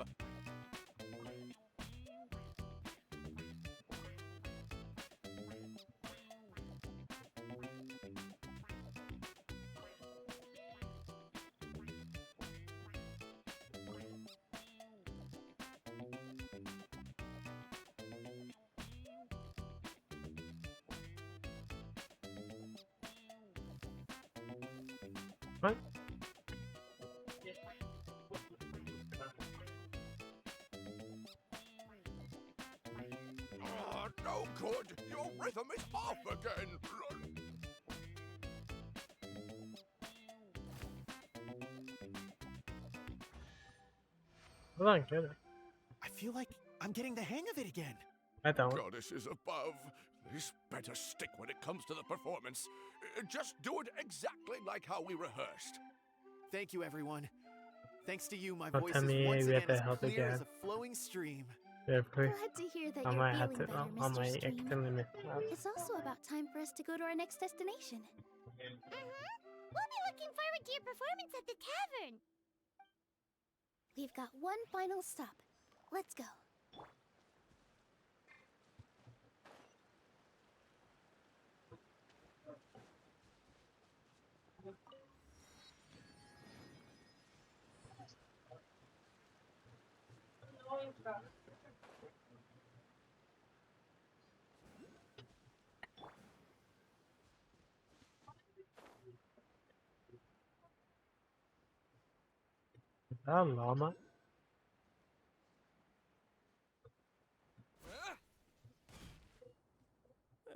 What? Oh, no good! Your rhythm is off again! Hold on, get it. I feel like I'm getting the hang of it again. I don't. Goddesses above, this better stick when it comes to the performance. Just do it exactly like how we rehearsed. Thank you, everyone. Thanks to you, my Don't voice tell is me once we have again to as help clear as again. a flowing stream. Yeah, please. Glad to hear that I you're might have feeling to. better, I Mr. might Stream. accidentally miss that. It's also about time for us to go to our next destination. We'll be looking forward to your performance at the tavern. We've got one final stop. Let's go. Is that a llama?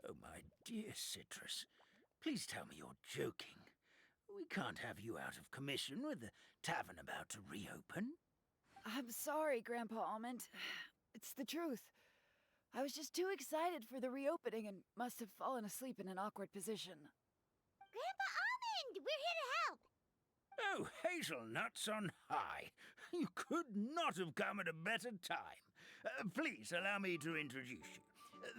Oh, my dear Citrus. Please tell me you're joking. We can't have you out of commission with the tavern about to reopen. I'm sorry, Grandpa Almond. It's the truth. I was just too excited for the reopening and must have fallen asleep in an awkward position. Grandpa Almond, we're here to help. Oh, hazelnuts on high. You could not have come at a better time. Please allow me to introduce you.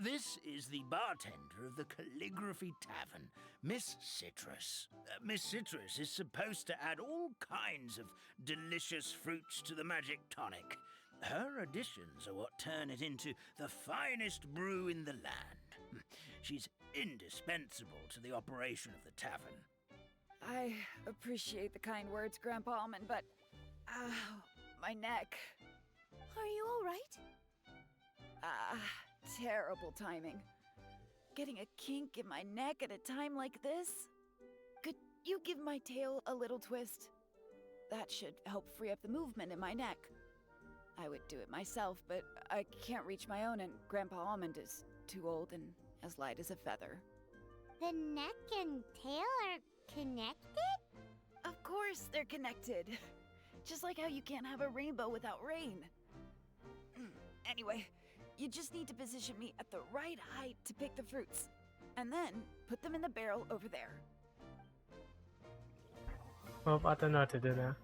This is the bartender of the Calligraphy Tavern, Miss Citrus. Miss Citrus is supposed to add all kinds of delicious fruits to the magic tonic. Her additions are what turn it into the finest brew in the land. She's indispensable to the operation of the tavern. I appreciate the kind words, Grandpa Almond, but... my neck. Are you alright? Terrible timing. Getting a kink in my neck at a time like this? Could you give my tail a little twist? That should help free up the movement in my neck. I would do it myself, but I can't reach my own, and Grandpa Almond is too old and as light as a feather. The neck and tail are connected? Of course they're connected. Just like how you can't have a rainbow without rain. Anyway, you just need to position me at the right height to pick the fruits. And then put them in the barrel over there. Well, I don't know what to do now.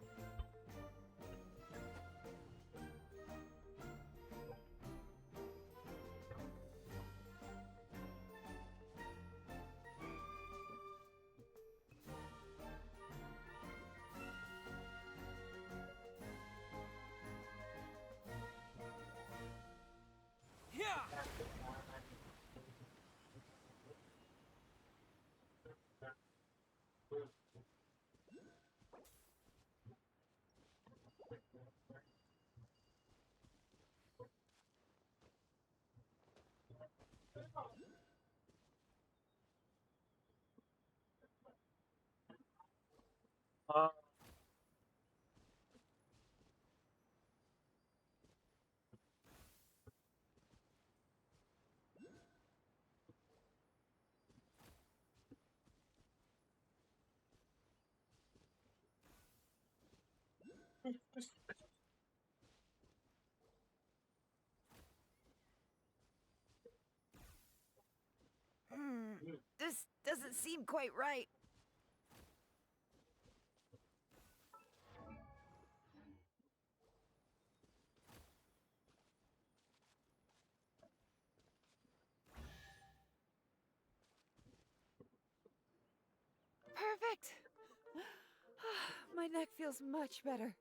This doesn't seem quite right. Perfect. My My neck feels much better.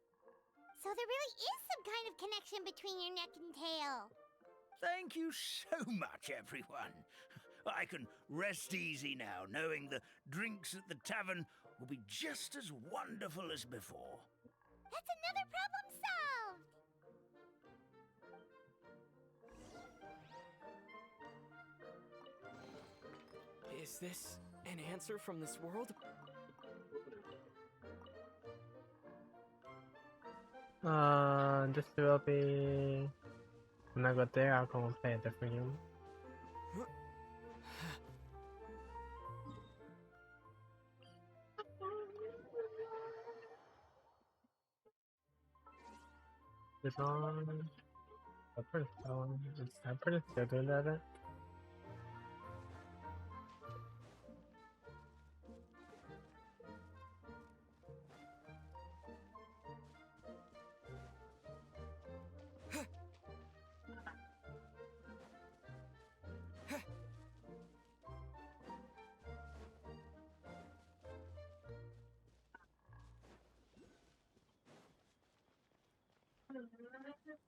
So there really is some kind of connection between your neck and tail. Thank you so much, everyone. I can rest easy now, knowing the drinks at the tavern will be just as wonderful as before. That's another problem solved! Is this an answer from this world? This will be. When I go there, I'll go and play a different game. This on. I'm pretty still good at it.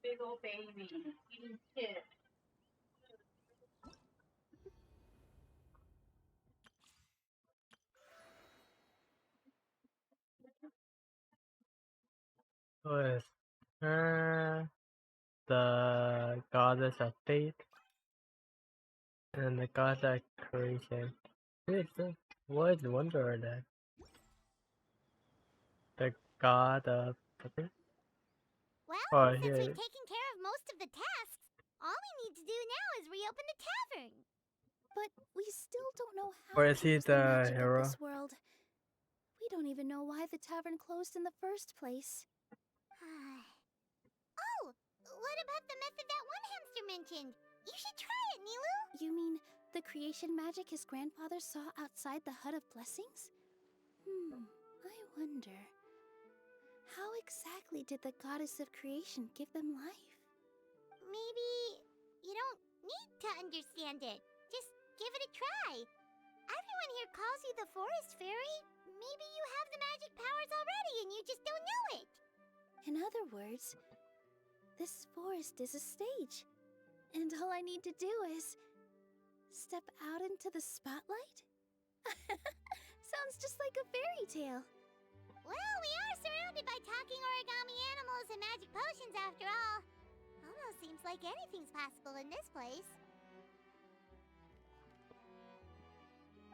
Big old baby eating chips. So is her the goddess of fate and the goddess of creation. What is Wonder are that? The god of Well, oh, since here. we've taken care of most of the tasks, all we need to do now is reopen the tavern. But we still don't know how Or is to he use the magic of hero? this world. We don't even know why the tavern closed in the first place. Oh, what about the method that one hamster mentioned? You should try it, Nilu. You mean the creation magic his grandfather saw outside the Hut of Blessings? I wonder. How exactly did the goddess of creation give them life? Maybe you don't need to understand it. Just give it a try. Everyone here calls you the Forest Fairy. Maybe you have the magic powers already and you just don't know it. In other words, this forest is a stage. And all I need to do is step out into the spotlight? Sounds just like a fairy tale. Well, we are surrounded by talking origami animals and magic potions after all. Almost seems like anything's possible in this place.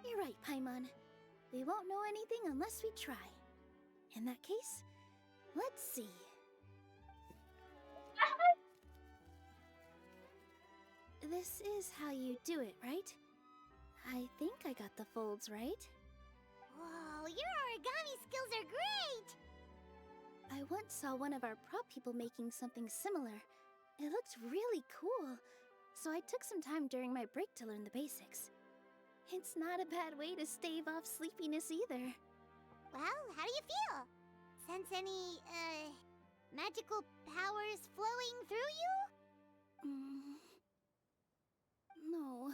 You're right, Paimon. We won't know anything unless we try. In that case, let's see. This is how you do it, right? I think I got the folds right. Whoa, your origami skills are great! I once saw one of our prop people making something similar. It looked really cool, so I took some time during my break to learn the basics. It's not a bad way to stave off sleepiness either. Well, how do you feel? Sense any, magical powers flowing through you? No. No?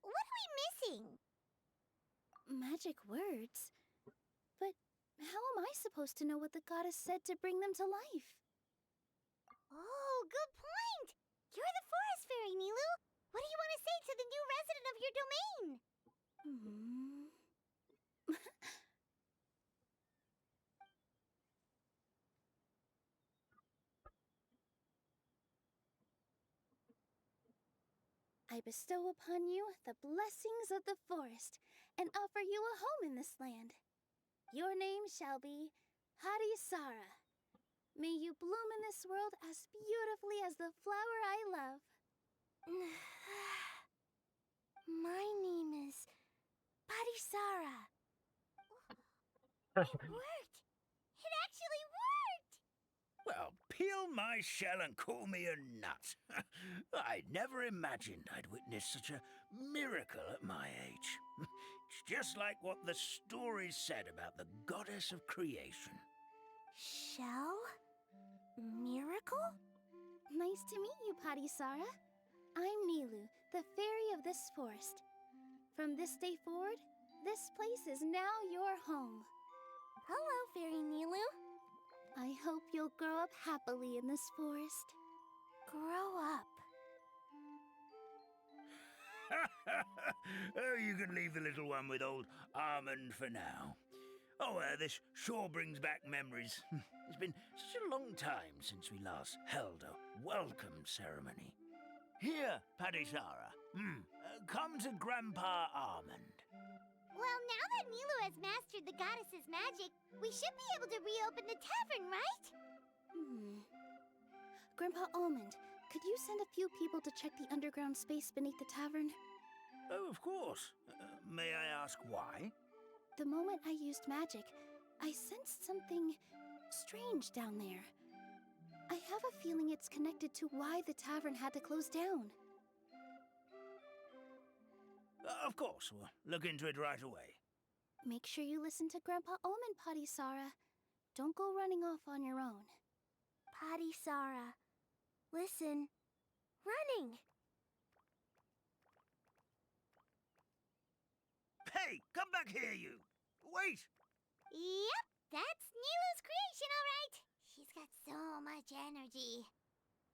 What are we missing? Magic words? But how am I supposed to know what the goddess said to bring them to life? Oh, good point! You're the Forest Fairy, Nilu! What do you want to say to the new resident of your domain? I bestow upon you the blessings of the forest and offer you a home in this land. Your name shall be Hadisara. May you bloom in this world as beautifully as the flower I love. My name is Padisara. It worked! It actually worked! Well, peel my shell and call me a nut. I never imagined I'd witness such a miracle at my age. It's just like what the stories said about the goddess of creation. Shell? Miracle? Nice to meet you, Padisara. I'm Nilu, the fairy of this forest. From this day forward, This place is now your home. Hello, Fairy Nilu. I hope you'll grow up happily in this forest. Grow up. Oh, you can leave the little one with old Armand for now. Oh, this sure brings back memories. It's been such a long time since we last held a welcome ceremony. Here, Padisara. Come to Grandpa Armand. Well, now that Nilu has mastered the goddess's magic, we should be able to reopen the tavern, right? Grandpa Almond, could you send a few people to check the underground space beneath the tavern? Oh, of course. May I ask why? The moment I used magic, I sensed something strange down there. I have a feeling it's connected to why the tavern had to close down. Of course, we'll look into it right away. Make sure you listen to Grandpa Almond, Padisara. Don't go running off on your own. Padisara, listen. Running! Hey, come back here, you! Wait! Yep, that's Nilu's creation, all right. She's got so much energy.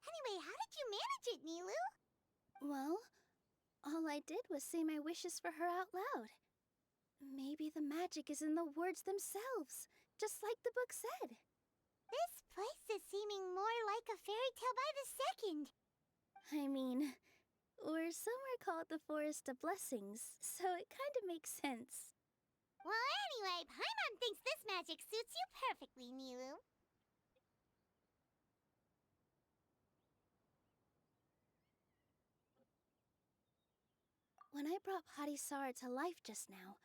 Anyway, how did you manage it, Nilu? Well, all I did was say my wishes for her out loud. Maybe the magic is in the words themselves, just like the book said. This place is seeming more like a fairy tale by the second. I mean, or somewhere called the Forest of Blessings, so it kind of makes sense. Well, anyway, Paimon thinks this magic suits you perfectly, Nilu. When I brought Padisara to life just now,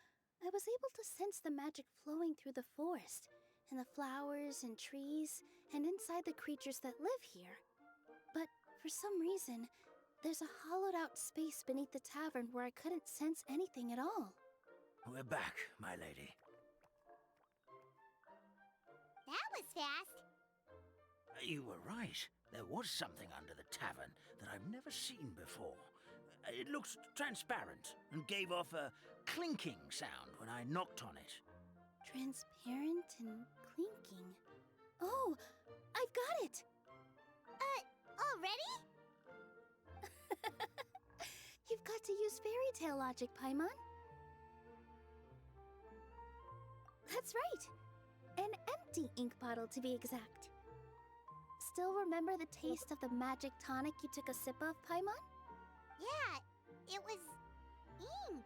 I was able to sense the magic flowing through the forest, and the flowers and trees, and inside the creatures that live here. But for some reason, there's a hollowed-out space beneath the tavern where I couldn't sense anything at all. We're back, my lady. That was fast. You were right. There was something under the tavern that I've never seen before. It looked transparent and gave off a clinking sound when I knocked on it. Transparent and clinking. Oh, I've got it! Already? You've got to use fairy tale logic, Paimon. That's right. An empty ink bottle, to be exact. Still remember the taste of the magic tonic you took a sip of, Paimon? Yeah, it was ink.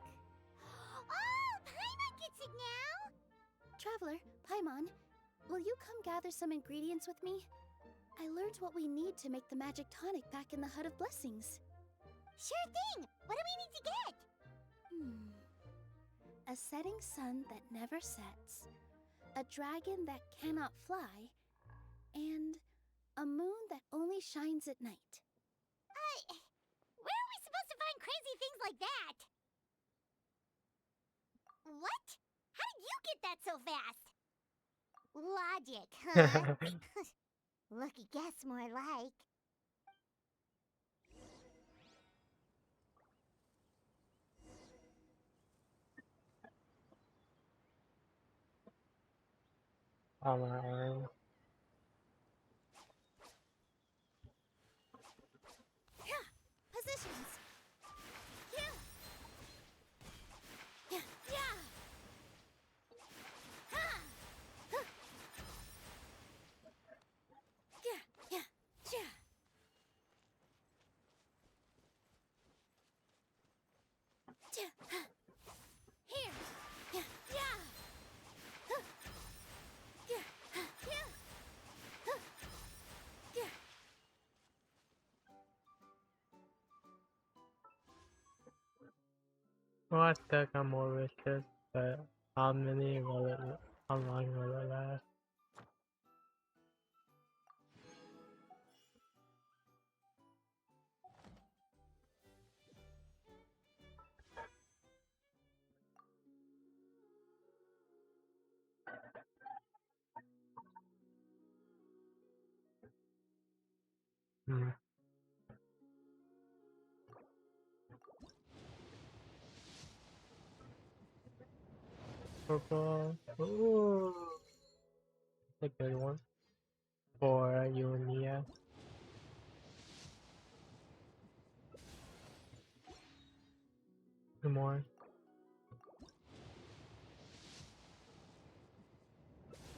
Oh, Paimon gets it now! Traveler, Paimon, will you come gather some ingredients with me? I learned what we need to make the magic tonic back in the Hut of Blessings. Sure thing! What do we need to get? A setting sun that never sets, a dragon that cannot fly, and a moon that only shines at night. Where are we supposed to find crazy things like that? What? How did you get that so fast? Logic, huh? Lucky guess, more like. On my arm. Positions! Yeah! Yeah! Yeah! Ha! Huh. Yeah! Yeah! Yeah! Yeah! Ha. Here! Yeah! Yeah! Huh. Yeah! Ha. Yeah! Huh. Yeah! Well, I still got more wishes, but how long will it last? Purple. Ooh. That's a good one. For you and Nia. Two more.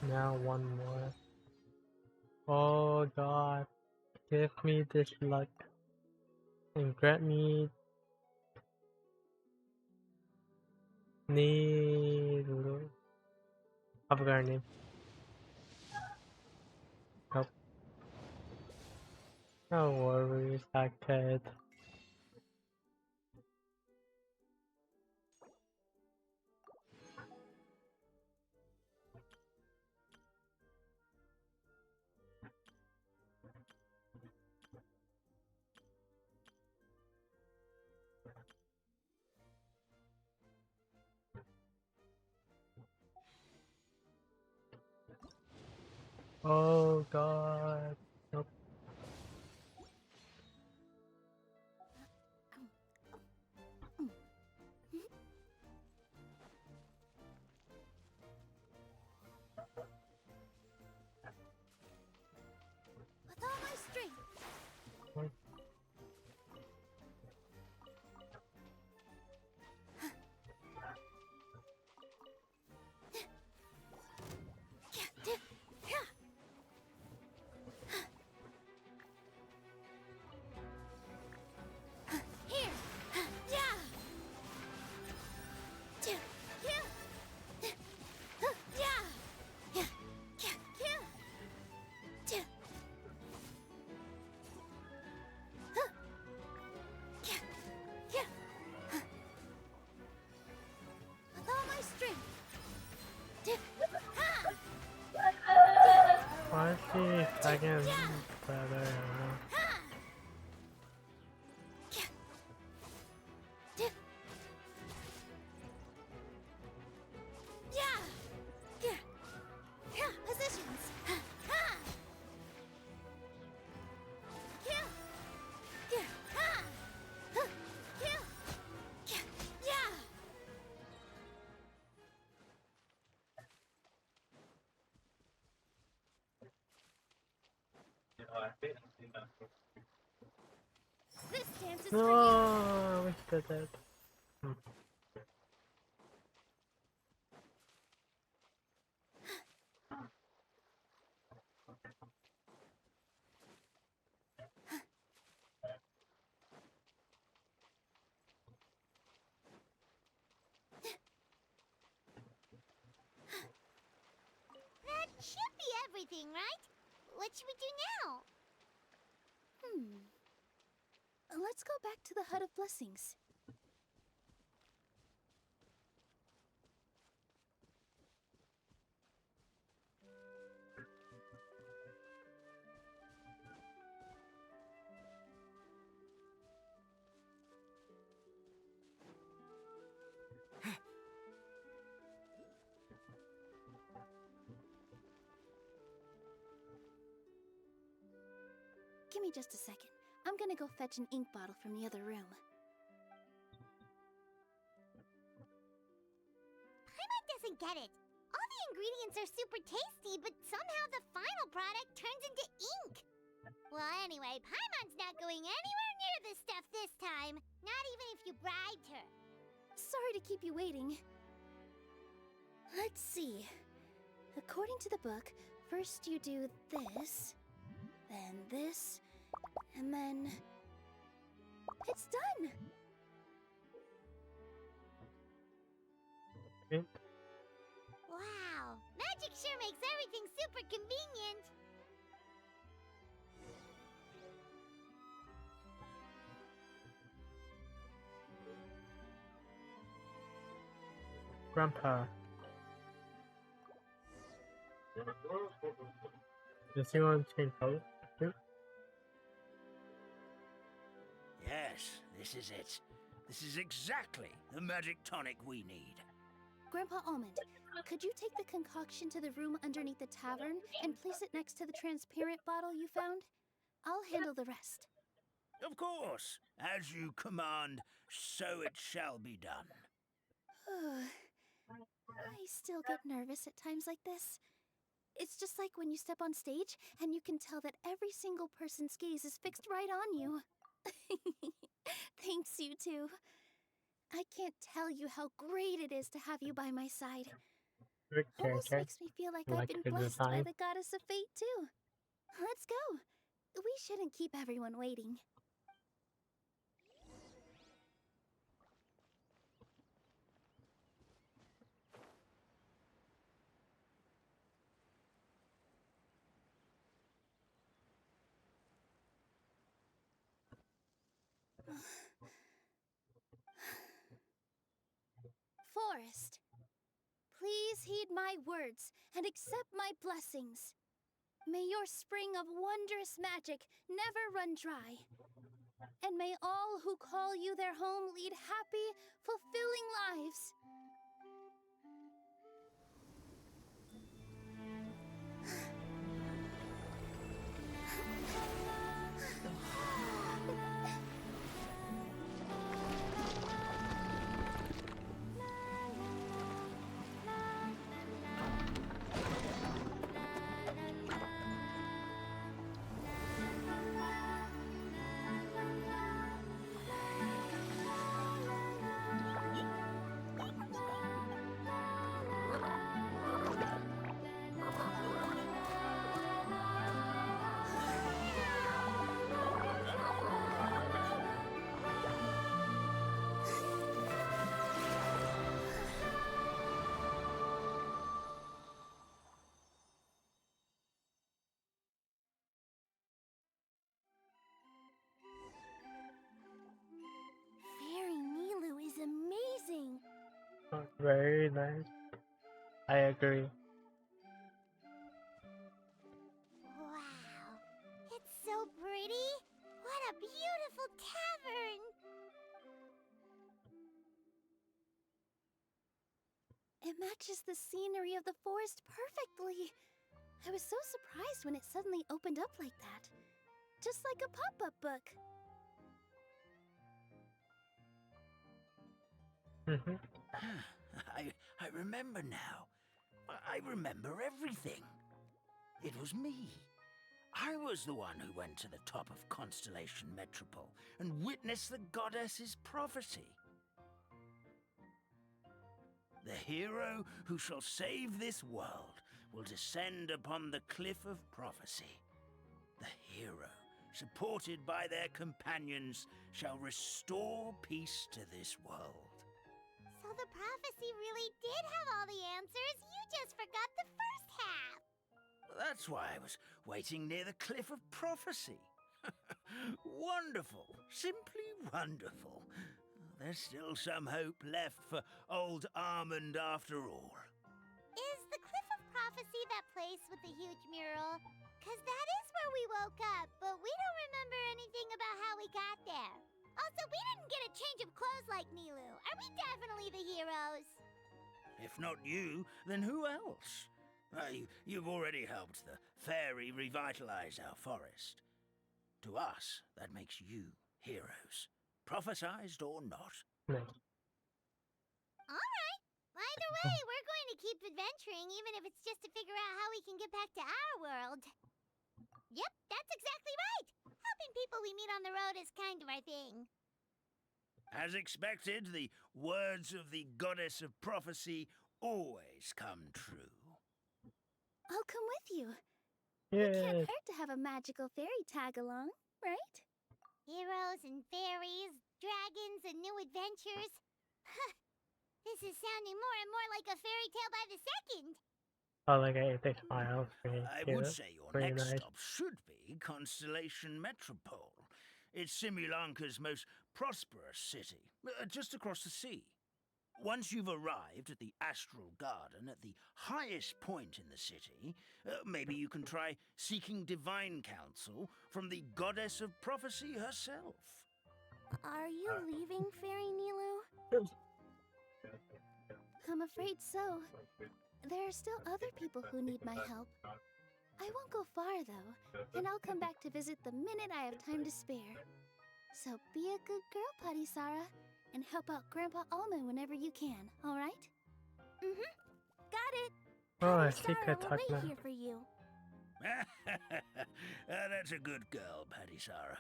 Now one more. Oh God. Give me this luck. And grant me Needle. I forgot her name. Nope. No worries, I could. Oh God. Nope. With all my strength. Here. Yeah. With all my strength. Why is she second brother? Positions. This dance is No, for you. I wish that that. That should be everything, right? What should we do now? Let's go back to the Hut of Blessings. Give me just a second. I'm gonna go fetch an ink bottle from the other room. Paimon doesn't get it. All the ingredients are super tasty, but somehow the final product turns into ink. Well, anyway, Paimon's not going anywhere near this stuff this time. Not even if you bribed her. Sorry to keep you waiting. Let's see. According to the book, first you do this, then this, and then... It's done! Wow, magic sure makes everything super convenient. Grandpa. Does he want to change color too? Yes, this is it. This is exactly the magic tonic we need. Grandpa Almond, could you take the concoction to the room underneath the tavern and place it next to the transparent bottle you found? I'll handle the rest. Of course. As you command, so it shall be done. I I still get nervous at times like this. It's just like when you step on stage and you can tell that every single person's gaze is fixed right on you. Thanks, you two. I can't tell you how great it is to have you by my side. Good Almost character. makes me feel like I've Like been the blessed by design. the goddess of fate, too. Let's go. We shouldn't keep everyone waiting. Forest, please heed my words and accept my blessings. May your spring of wondrous magic never run dry. And may all who call you their home lead happy, fulfilling lives. Fairy Nilu is amazing. Oh, very nice. I agree. Wow. It's so pretty. What a beautiful tavern. It matches the scenery of the forest perfectly. I was so surprised when it suddenly opened up like that. Just like a pop-up book. I remember now. I remember everything. It was me. I was the one who went to the top of Constellation Metropole and witnessed the goddess's prophecy. The hero who shall save this world will descend upon the cliff of prophecy. The hero, supported by their companions, shall restore peace to this world. So the prophecy really did have all the answers. You just forgot the first half. That's why I was waiting near the cliff of prophecy. Wonderful. Simply wonderful. There's still some hope left for old Armand after all. Is the Cliff of Prophecy that place with the huge mural? 'Cause that is where we woke up, but we don't remember anything about how we got there. Also, we didn't get a change of clothes like Nilu. Are we definitely the heroes? If not you, then who else? You've already helped the fairy revitalize our forest. To us, that makes you heroes. Prophesized or not. Alright. Either way, we're going to keep adventuring, even if it's just to figure out how we can get back to our world. Yep, that's exactly right. Helping people we meet on the road is kind of our thing. As expected, the words of the goddess of prophecy always come true. I'll come with you. Yeah. It can't hurt to have a magical fairy tag along, right? Heroes and fairies, dragons and new adventures. This is sounding more and more like a fairy tale by the second. Oh, like a epic smile. I would say your next stop should be Constellation Metropole. It's Simulanka's most prosperous city, just across the sea. Once you've arrived at the Astral Garden at the highest point in the city, maybe you can try seeking divine counsel from the goddess of prophecy herself. Are you leaving, Fairy Nilu? I'm afraid so. There are still other people who need my help. I won't go far, though, and I'll come back to visit the minute I have time to spare. So be a good girl, Patisara, and help out Grandpa Alma whenever you can, all right? Mm-hmm. got it. Oh, a Patty Sarah secret will talk wait now. here for you. That's a good girl, Patty Sarah.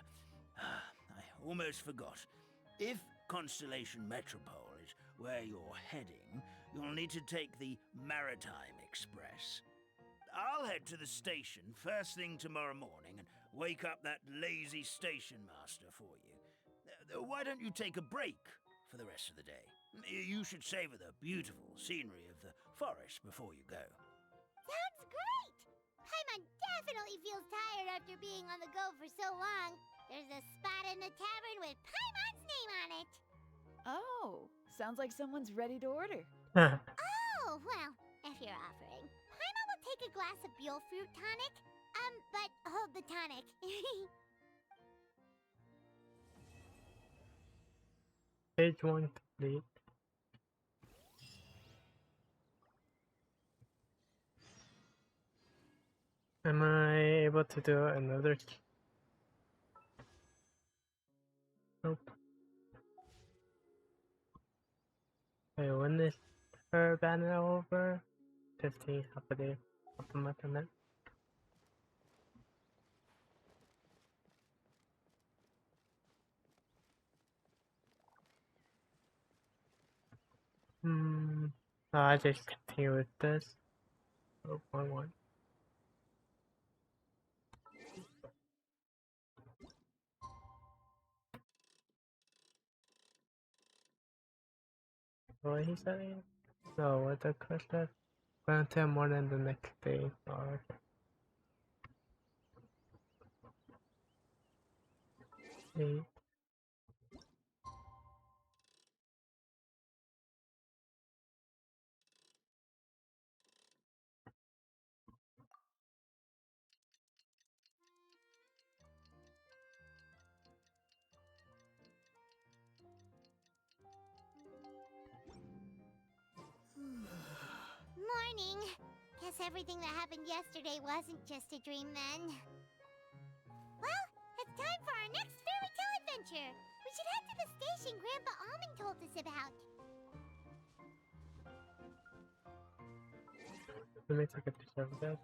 I almost forgot. If Constellation Metropole is where you're heading, you'll need to take the Maritime Express. I'll head to the station first thing tomorrow morning and wake up that lazy station master for you. Why don't you take a break for the rest of the day? You should savor the beautiful scenery of the forest before you go. Sounds great! Paimon definitely feels tired after being on the go for so long. There's a spot in the tavern with Paimon's name on it. Oh, sounds like someone's ready to order. Oh, well, if you're offering. Paimon will take a glass of Buell fruit tonic. But hold the tonic. Page 1 complete. Am I able to do another? Nope. Wait, when is her banner over? 15, half a day, half a month, I meant. I just continue with this. Oh, one. What he saying? No, what the question? Granted more than the next day. Oh, okay. Eight. Morning. Guess everything that happened yesterday wasn't just a dream then. Well, it's time for our next fairy tale adventure. We should head to the station Grandpa Almond told us about. Let me take a picture of that.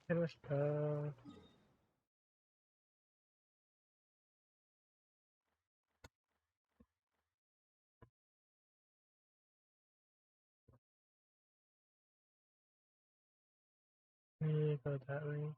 It was Let me go that way.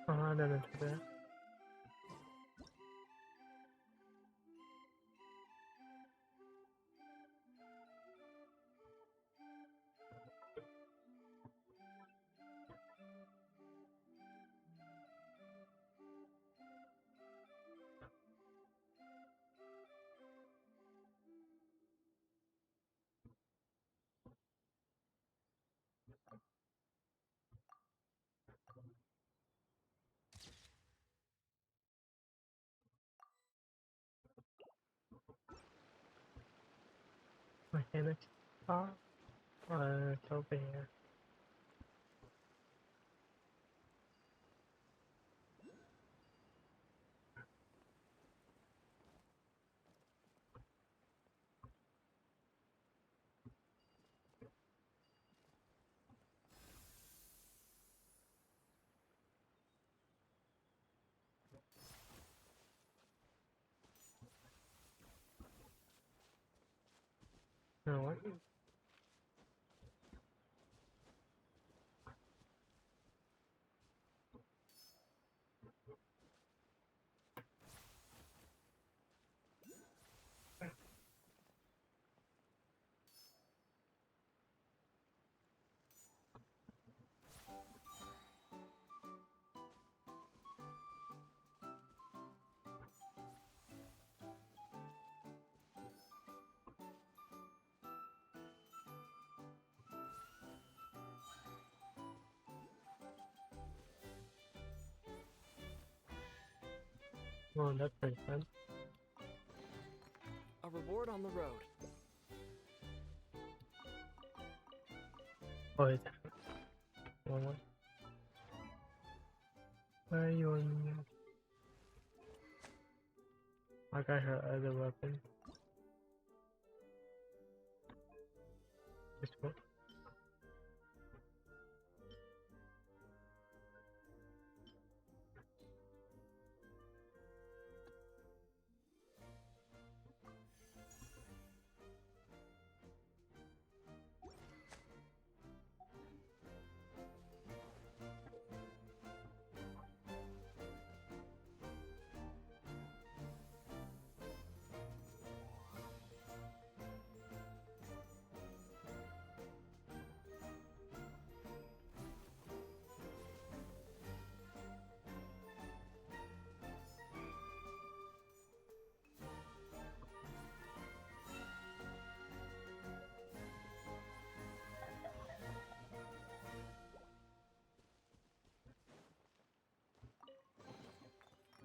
I didn't do that. Mechanics car? It's over here. No, what? Oh, that's pretty fun. A reward on the road. Oh, is that one more? Where are you on? I got her other weapon. This one.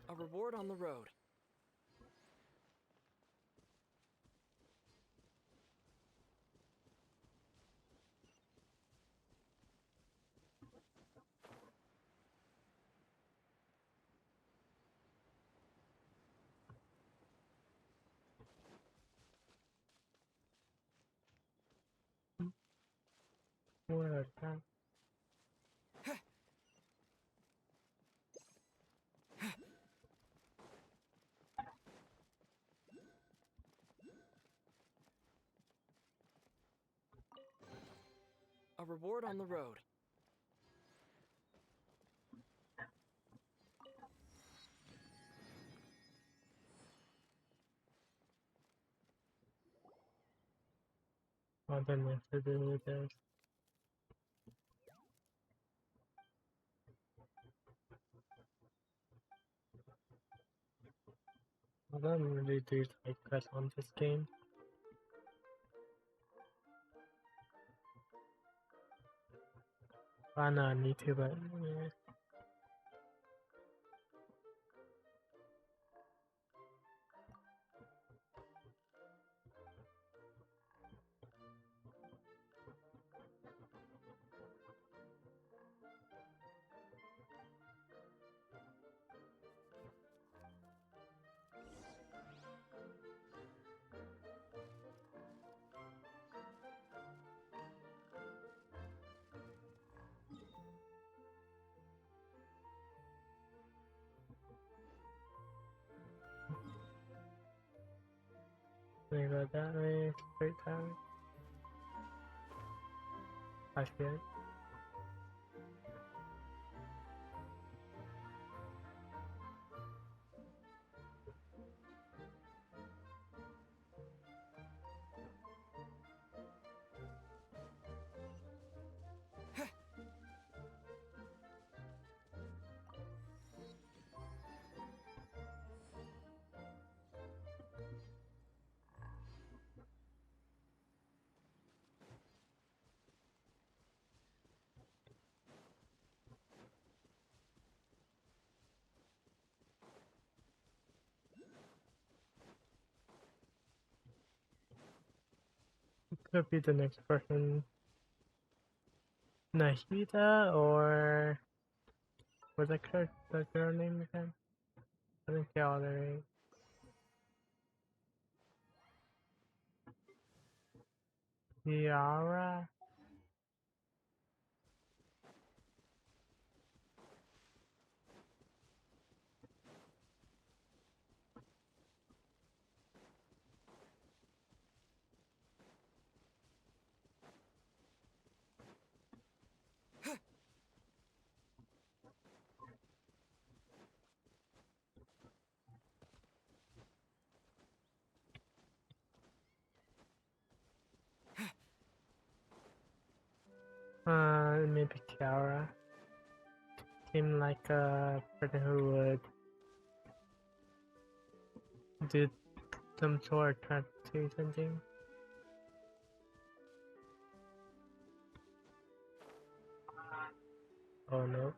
A reward on the road. Where that? A reward on the road. Oh, then we have to do this. I don't really do side quests on this game. I know I need to, but yeah. We go that way, straight down. I see it. Could be the next person. Nahida or what's the girl name again? I think they all right. Yara? Maybe Kiara. Seemed like a person who would do some sort of try to do something. Oh no.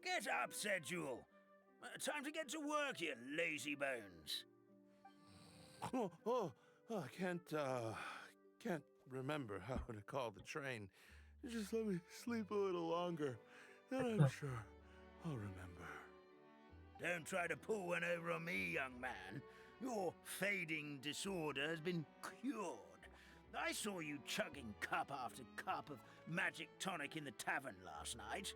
Get up, said Jewel. Time to get to work, you lazy bones. I can't remember how to call the train. Just let me sleep a little longer, then I'm sure I'll remember. Don't try to pull one over on me, young man. Your fading disorder has been cured. I saw you chugging cup after cup of magic tonic in the tavern last night.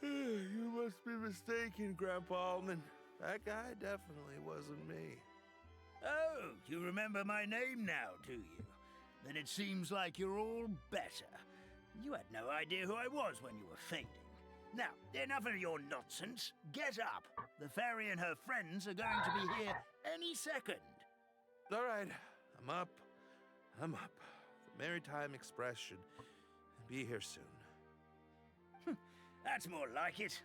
You must be mistaken, Grandpa Almond. That guy definitely wasn't me. Oh, you remember my name now, do you? Then it seems like you're all better. You had no idea who I was when you were fading. Now, enough of your nonsense. Get up. The fairy and her friends are going to be here any second. All right, I'm up. The Maritime Express should be here soon. That's more like it.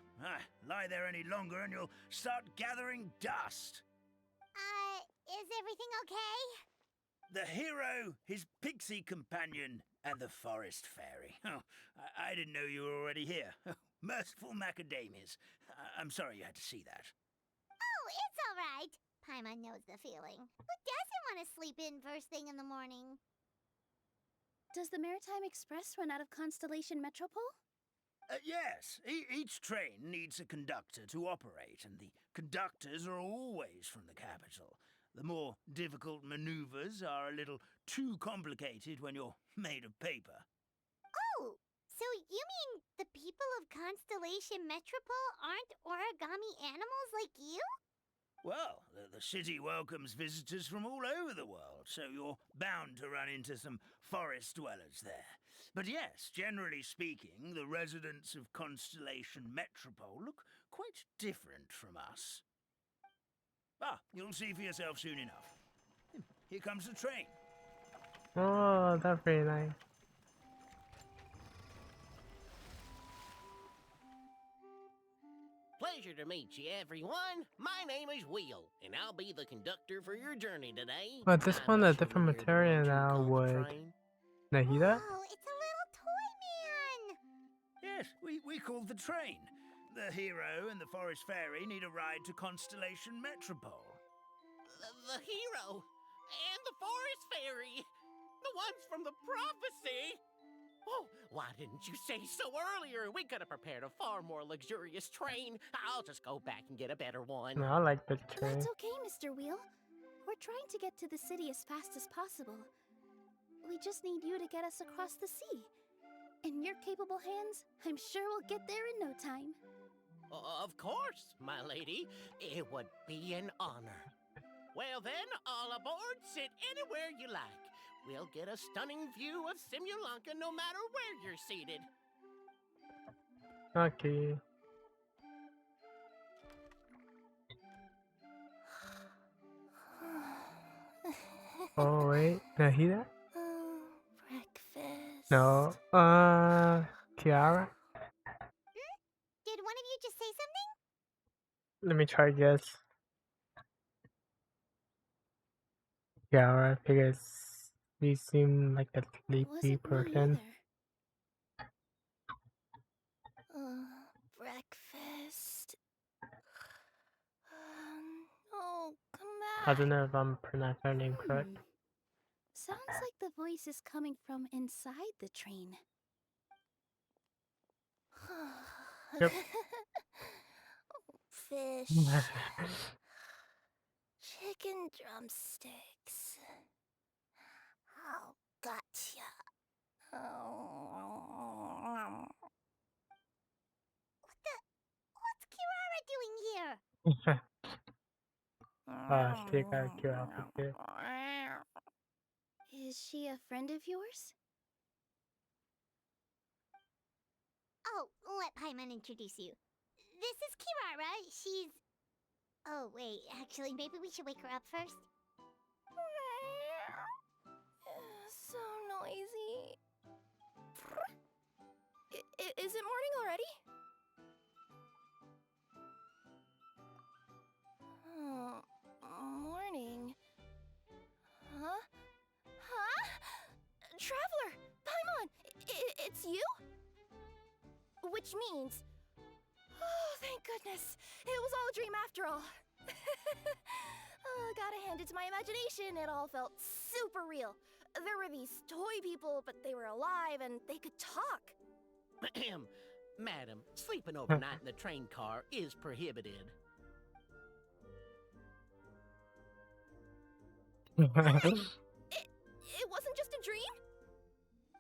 Lie there any longer and you'll start gathering dust. Is everything okay? The hero, his pixie companion, and the forest fairy. Oh, I didn't know you were already here. Merciful macadamias. I'm sorry you had to see that. Oh, it's all right. Paimon knows the feeling. Who doesn't want to sleep in first thing in the morning? Does the Maritime Express run out of Constellation Metropole? Yes, each train needs a conductor to operate, and the conductors are always from the capital. The more difficult maneuvers are a little too complicated when you're made of paper. Oh, so you mean the people of Constellation Metropole aren't origami animals like you? Well, the city welcomes visitors from all over the world, so you're bound to run into some forest dwellers there. But yes, generally speaking, the residents of Constellation Metropole look quite different from us. You'll see for yourself soon enough. Here comes the train. Oh, that's very nice. Pleasure to meet you, everyone. My name is Will, and I'll be the conductor for your journey today. But this one a different material now would Nahida? Oh, it's a little toy man! Yes, we called the train. The hero and the forest fairy need a ride to Constellation Metropole. The hero and the forest fairy, the ones from the prophecy. Oh, why didn't you say so earlier? We could have prepared a far more luxurious train. I'll just go back and get a better one. No, I like the train. That's okay, Mr. Wheel. We're trying to get to the city as fast as possible. We just need you to get us across the sea. In your capable hands, I'm sure we'll get there in no time. Of course, my lady. It would be an honor. Well then, all aboard, sit anywhere you like. We'll get a stunning view of Simulanka no matter where you're seated. Okay. Oh wait, Nahida? Breakfast. No, Kiara? Did one of you just say something? Let me try guess. Kiara, because you seem like a sleepy person. Breakfast. I don't know if I'm pronouncing her name correct. Sounds like the voice is coming from inside the train. Yep. Fish. Chicken drumsticks. Oh, gotcha. What's Kirara doing here? Stick out curiosity. Is she a friend of yours? Oh, let Paimon introduce you. This is Kirara. She's... Oh, wait. Actually, maybe we should wake her up first. So noisy. Is it morning already? Morning. Huh? Traveler! Paimon! It's you? Which means... Oh, thank goodness. It was all a dream after all. Gotta hand it to my imagination. It all felt super real. There were these toy people, but they were alive and they could talk. Madam, sleeping overnight in the train car is prohibited. It wasn't just a dream?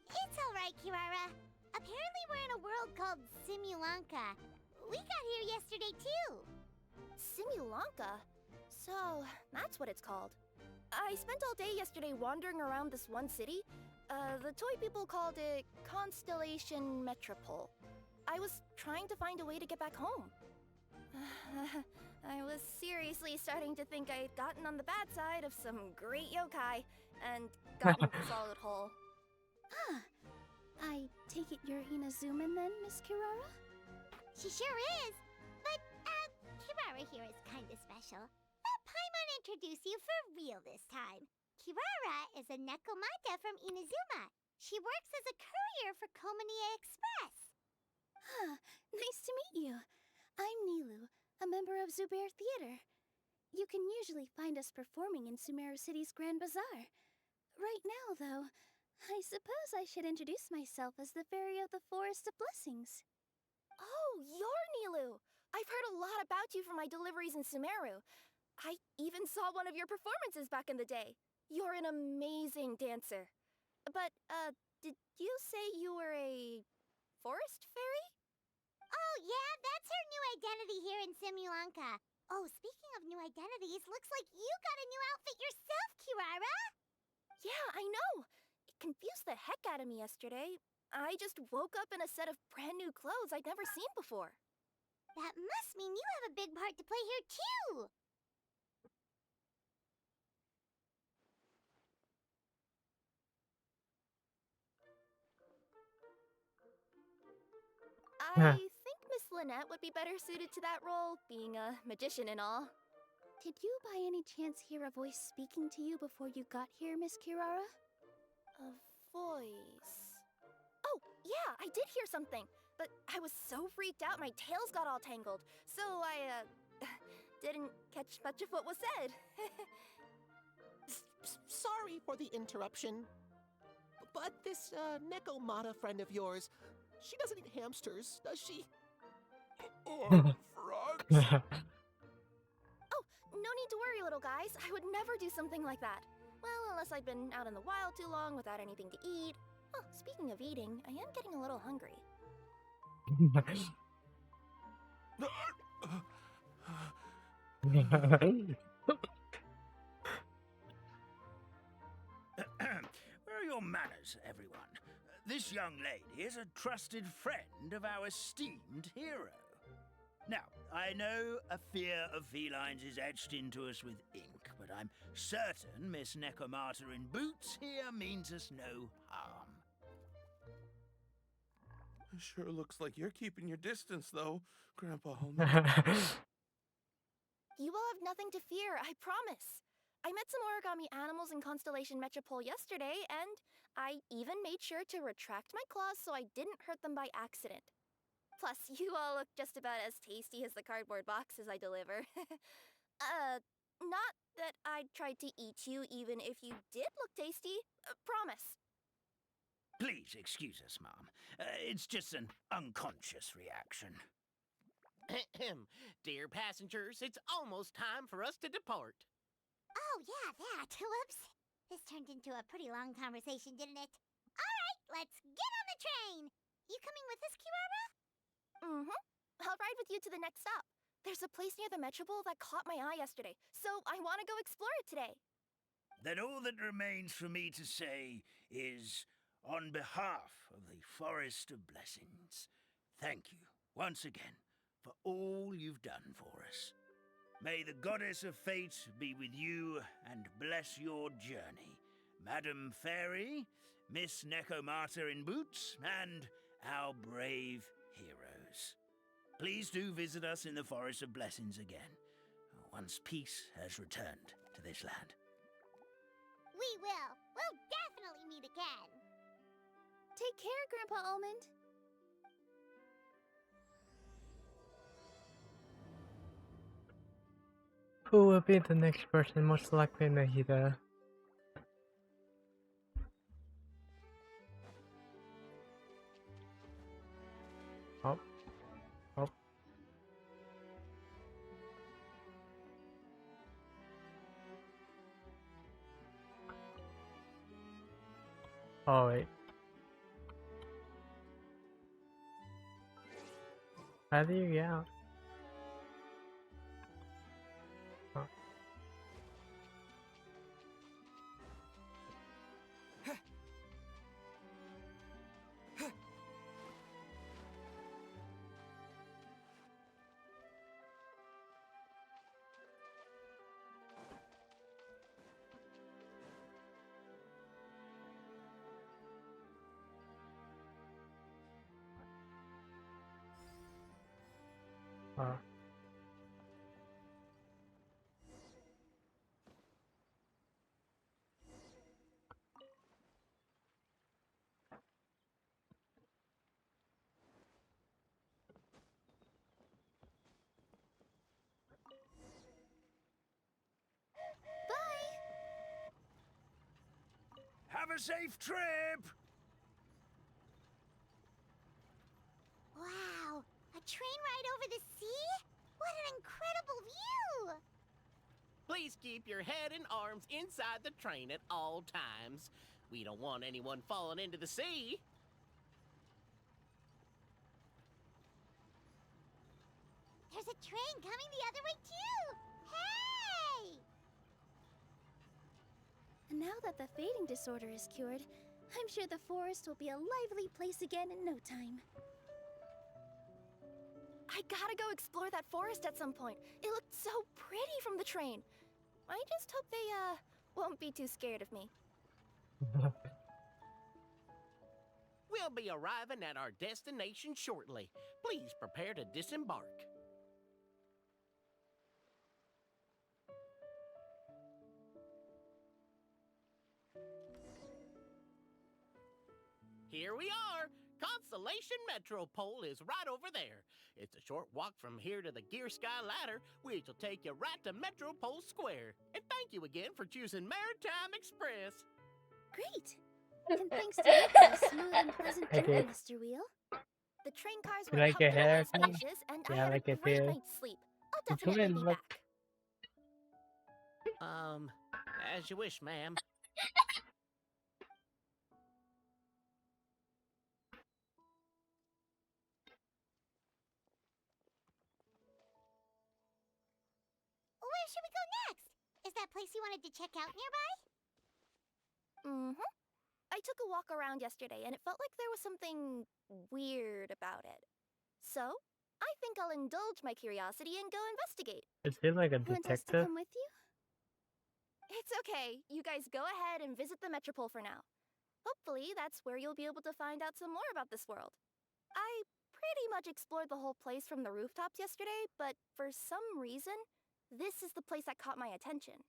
It's alright, Kirara. Apparently we're in a world called Simulanka. We got here yesterday, too. Simulanka? So, that's what it's called. I spent all day yesterday wandering around this one city. The toy people called it Constellation Metropole. I was trying to find a way to get back home. I was seriously starting to think I'd gotten on the bad side of some great yokai and gotten a solid hole. I take it you're Inazuman then, Miss Kirara? She sure is. But, Kirara here is kinda special. Let Paimon introduce you for real this time. Kirara is a Nekomata from Inazuma. She works as a courier for Komanie Express. Nice to meet you. I'm Nilu, a member of Zubair Theater. You can usually find us performing in Sumeru City's Grand Bazaar. Right now, though, I suppose I should introduce myself as the Fairy of the Forest of Blessings. Oh, you're Nilu! I've heard a lot about you from my deliveries in Sumeru. I even saw one of your performances back in the day. You're an amazing dancer. But, did you say you were a forest fairy? Oh, yeah, that's her new identity here in Simulanka. Oh, speaking of new identities, looks like you got a new outfit yourself, Kirara! Yeah, I know! It confused the heck out of me yesterday. I just woke up in a set of brand new clothes I'd never seen before. That must mean you have a big part to play here, too! I think Miss Lynette would be better suited to that role, being a magician and all. Did you by any chance hear a voice speaking to you before you got here, Miss Kirara? A voice... Oh, yeah, I did hear something, but I was so freaked out my tails got all tangled, so I, didn't catch much of what was said. Sorry for the interruption, but this, Nekomata friend of yours, she doesn't eat hamsters, does she? Or frogs? Oh, no need to worry, little guys. I would never do something like that. Well, unless I'd been out in the wild too long without anything to eat. Oh, speaking of eating, I am getting a little hungry. Where are your manners, everyone? This young lady is a trusted friend of our esteemed hero. Now, I know a fear of felines is etched into us with ink, but I'm certain Miss Nekomata in boots here means us no harm. It sure looks like you're keeping your distance, though, Grandpa Homer. You will have nothing to fear, I promise. I met some origami animals in Constellation Metropole yesterday, and I even made sure to retract my claws so I didn't hurt them by accident. Plus, you all look just about as tasty as the cardboard boxes I deliver. Not that I'd try to eat you even if you did look tasty. Promise. Please excuse us, Mom. It's just an unconscious reaction. Dear passengers, it's almost time for us to depart. Oh, yeah, that. Whoops. This turned into a pretty long conversation, didn't it? All right, let's get on the train. You coming with us, Kirara? Mm-hmm. I'll ride with you to the next stop. There's a place near the Metropole that caught my eye yesterday, so I want to go explore it today. Then all that remains for me to say is, on behalf of the Forest of Blessings, thank you once again for all you've done for us. May the Goddess of Fate be with you and bless your journey, Madam Fairy, Miss Nekomata in boots, and our brave heroes. Please do visit us in the Forest of Blessings again, once peace has returned to this land. We will. We'll definitely meet again. Take care, Grandpa Almond. Who will be the next person? Most likely Nahida. Oh. Oh. Oh, wait. How do you get out? Oh. Oh. Have a safe trip! Wow, a train ride over the sea? What an incredible view! Please keep your head and arms inside the train at all times. We don't want anyone falling into the sea. There's a train coming the other way, too! Hey! Now that the fading disorder is cured, I'm sure the forest will be a lively place again in no time. I gotta go explore that forest at some point. It looked so pretty from the train. I just hope they, won't be too scared of me. We'll be arriving at our destination shortly. Please prepare to disembark. Here we are! Constellation Metropole is right over there. It's a short walk from here to the Gear Sky Ladder, which will take you right to Metropole Square. And thank you again for choosing Maritime Express. Great! And thanks to you for a smooth and pleasant I journey, did. Mr. Wheel. The train cars You were like your comfortable hair, and Sam? spacious, and Yeah, I I had like a it great too. night's sleep. I'll You definitely couldn't be look. back. As you wish, ma'am. Where should we go next? Is that place you wanted to check out nearby? Mm-hmm. I took a walk around yesterday, and it felt like there was something weird about it. So, I think I'll indulge my curiosity and go investigate. Is he like a Want us to detective? come with you? It's okay. You guys go ahead and visit the Metropole for now. Hopefully, that's where you'll be able to find out some more about this world. I pretty much explored the whole place from the rooftops yesterday, but for some reason, this is the place that caught my attention.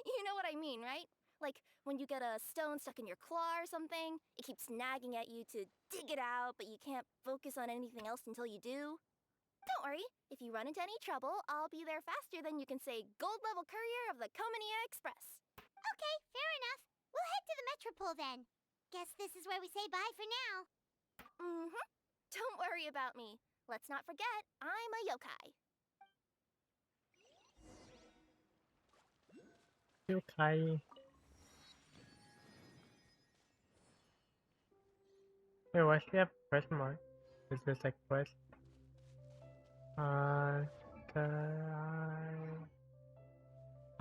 You know what I mean, right? Like when you get a stone stuck in your claw or something, it keeps nagging at you to dig it out, but you can't focus on anything else until you do. Don't worry, if you run into any trouble, I'll be there faster than you can say gold level courier of the Komania Express. Okay, fair enough. We'll head to the Metropole then. Guess this is where we say bye for now. Mm-hmm. Don't worry about me. Let's not forget, I'm a yokai. Yokai. Wait, why should I have a question mark? Is this like quest? I'll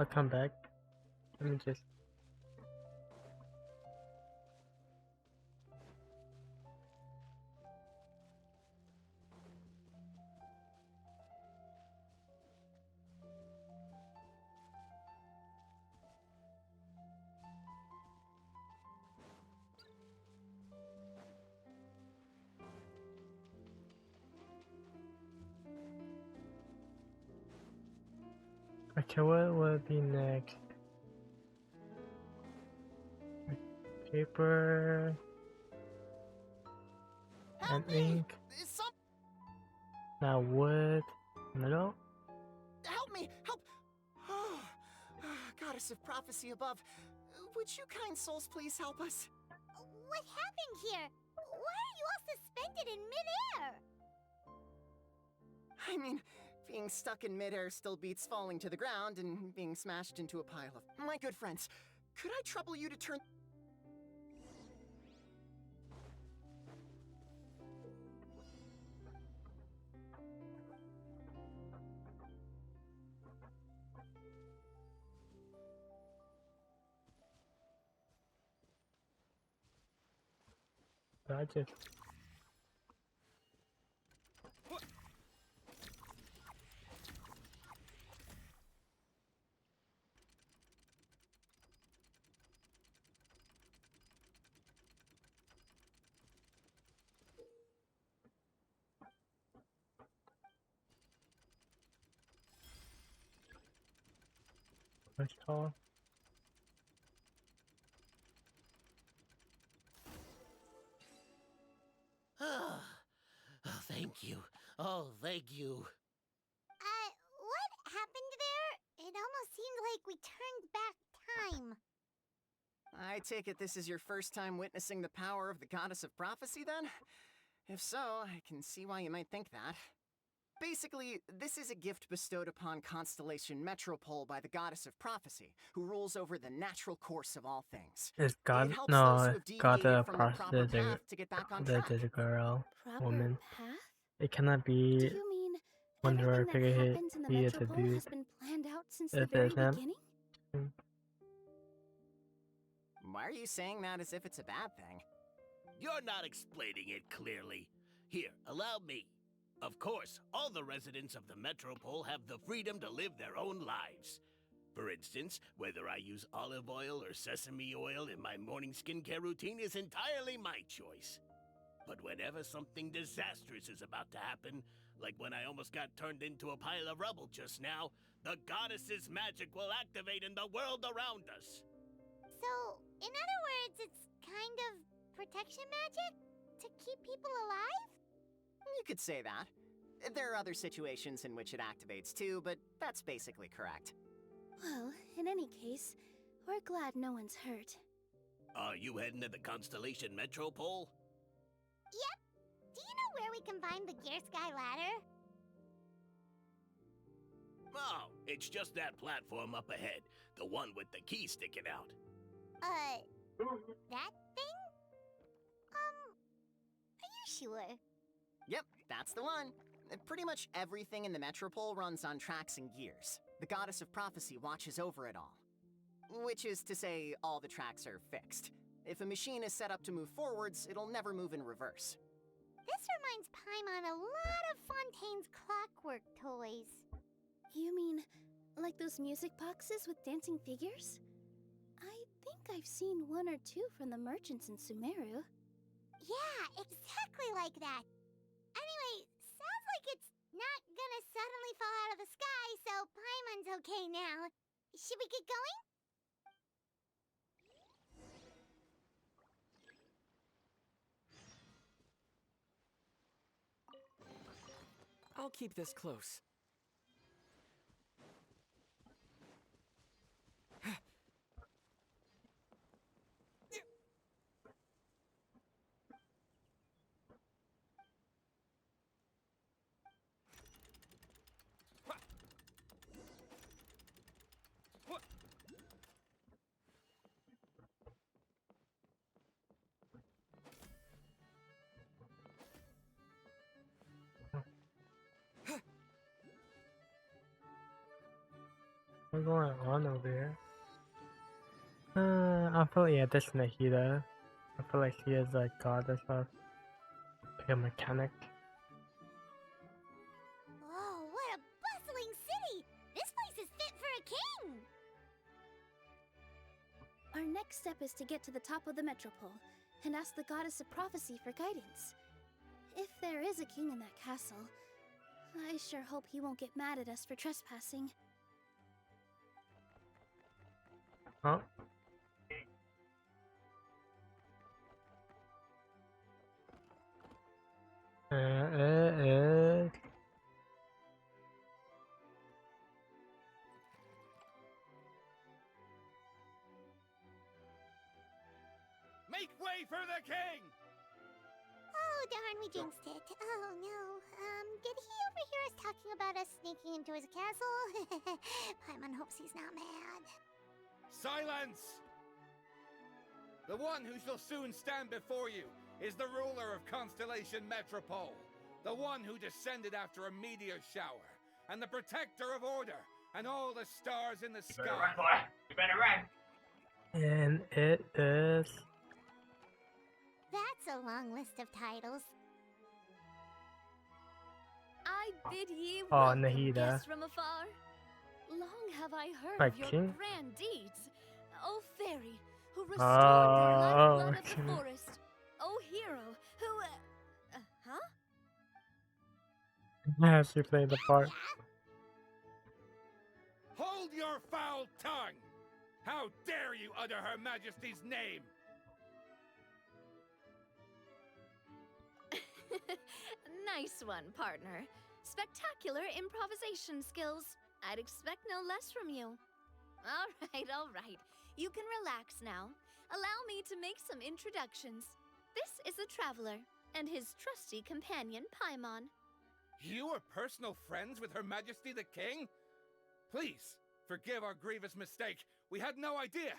come back. Let me just. Okay, what will be next? Paper and ink. Now wood. Metal. Help me! Help! Goddess of prophecy above, would you kind souls please help us? What happened here? Why are you all suspended in midair? I mean, being stuck in midair still beats falling to the ground and being smashed into a pile of... My good friends, could I trouble you to turn... Gotcha. First call. Oh, thank you. Oh, thank you. What happened there? It almost seemed like we turned back time. I take it this is your first time witnessing the power of the Goddess of Prophecy, then? If so, I can see why you might think that. Basically, this is a gift bestowed upon Constellation Metropole by the Goddess of Prophecy, who rules over the natural course of all things. Is God It helps those who no have God deviated the from the proper process path to get back on track. the girl Proper woman? path? It cannot Do be you mean whenever everything figure that hit happens in the he is a Metropole dude. has been planned out since the If very it's him. beginning? Why are you saying that as if it's a bad thing? You're not explaining it clearly. Here, allow me. Of course, all the residents of the Metropole have the freedom to live their own lives. For instance, whether I use olive oil or sesame oil in my morning skincare routine is entirely my choice. But whenever something disastrous is about to happen, like when I almost got turned into a pile of rubble just now, the goddess's magic will activate in the world around us. So, in other words, it's kind of protection magic? To keep people alive? You could say that. There are other situations in which it activates too, but that's basically correct. Well, in any case, we're glad no one's hurt. Are you heading to the Constellation Metropole? Yep. Do you know where we can find the Gear Sky Ladder? Oh, it's just that platform up ahead. The one with the key sticking out. That thing? Are you sure? Yep, that's the one. Pretty much everything in the Metropole runs on tracks and gears. The Goddess of Prophecy watches over it all. Which is to say, all the tracks are fixed. If a machine is set up to move forwards, it'll never move in reverse. This reminds Paimon a lot of Fontaine's clockwork toys. You mean, like those music boxes with dancing figures? I think I've seen one or two from the merchants in Sumeru. Yeah, exactly like that. Anyway, sounds like it's not gonna suddenly fall out of the sky, so Paimon's okay now. Should we get going? I'll I'll keep this close. What's going on over here? I feel like, yeah, this is Nahida. I feel like she is a goddess of like a mechanic. Oh, what a bustling city! This place is fit for a king! Our next step is to get to the top of the metropole and ask the goddess of prophecy for guidance. If there is a king in that castle, I sure hope he won't get mad at us for trespassing. Huh? Make way for the king! Oh, darn, we jinxed it. Oh, no. Did he overhear us talking about us sneaking into his castle? Paimon hopes he's not mad. Silence! The one who shall soon stand before you is the ruler of Constellation Metropole, the one who descended after a meteor shower, and the protector of order, and all the stars in the sky. Better run, boy. You better run. And it is. That's a long list of titles. I bid ye Oh, welcome, Nahida. guests from afar. Long have I heard Like of your king? grand deeds. O fairy, who restored the lifeblood of okay. the forest. O hero, who... huh? Yeah, she played the part. Hold your foul tongue! How dare you utter Her Majesty's name! Nice one, partner. Spectacular improvisation skills. I'd expect no less from you. All right. You can relax now. Allow me to make some introductions. This is the Traveler, and his trusty companion, Paimon. You are personal friends with Her Majesty the King? Please, forgive our grievous mistake. We had no idea.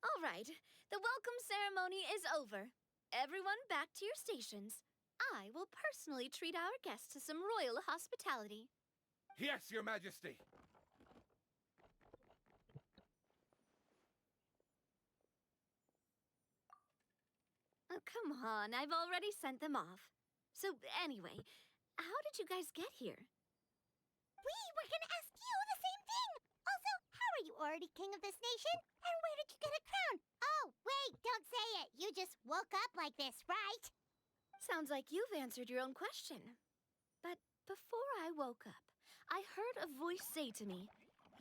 All right. The welcome ceremony is over. Everyone back to your stations. I will personally treat our guests to some royal hospitality. Yes, Your Majesty. Oh, come on. I've already sent them off. So, anyway, how did you guys get here? We were gonna ask you the same thing! Also, how are you already king of this nation? And where did you get a crown? Oh, wait, don't say it! You just woke up like this, right? Sounds like you've answered your own question. But before I woke up, I heard a voice say to me,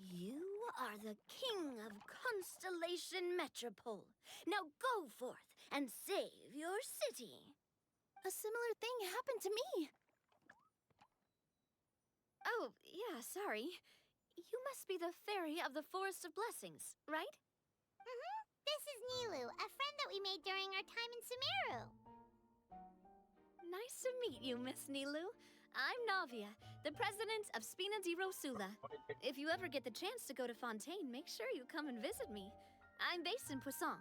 "You are the king of Constellation Metropole. Now go forth and save your city." A similar thing happened to me. Oh, yeah, sorry. You must be the fairy of the Forest of Blessings, right? This is Nilu, a friend that we made during our time in Sumeru. Nice to meet you, Miss Nilu. I'm Navia, the president of Spina di Rosula. If you ever get the chance to go to Fontaine, make sure you come and visit me. I'm based in Poisson.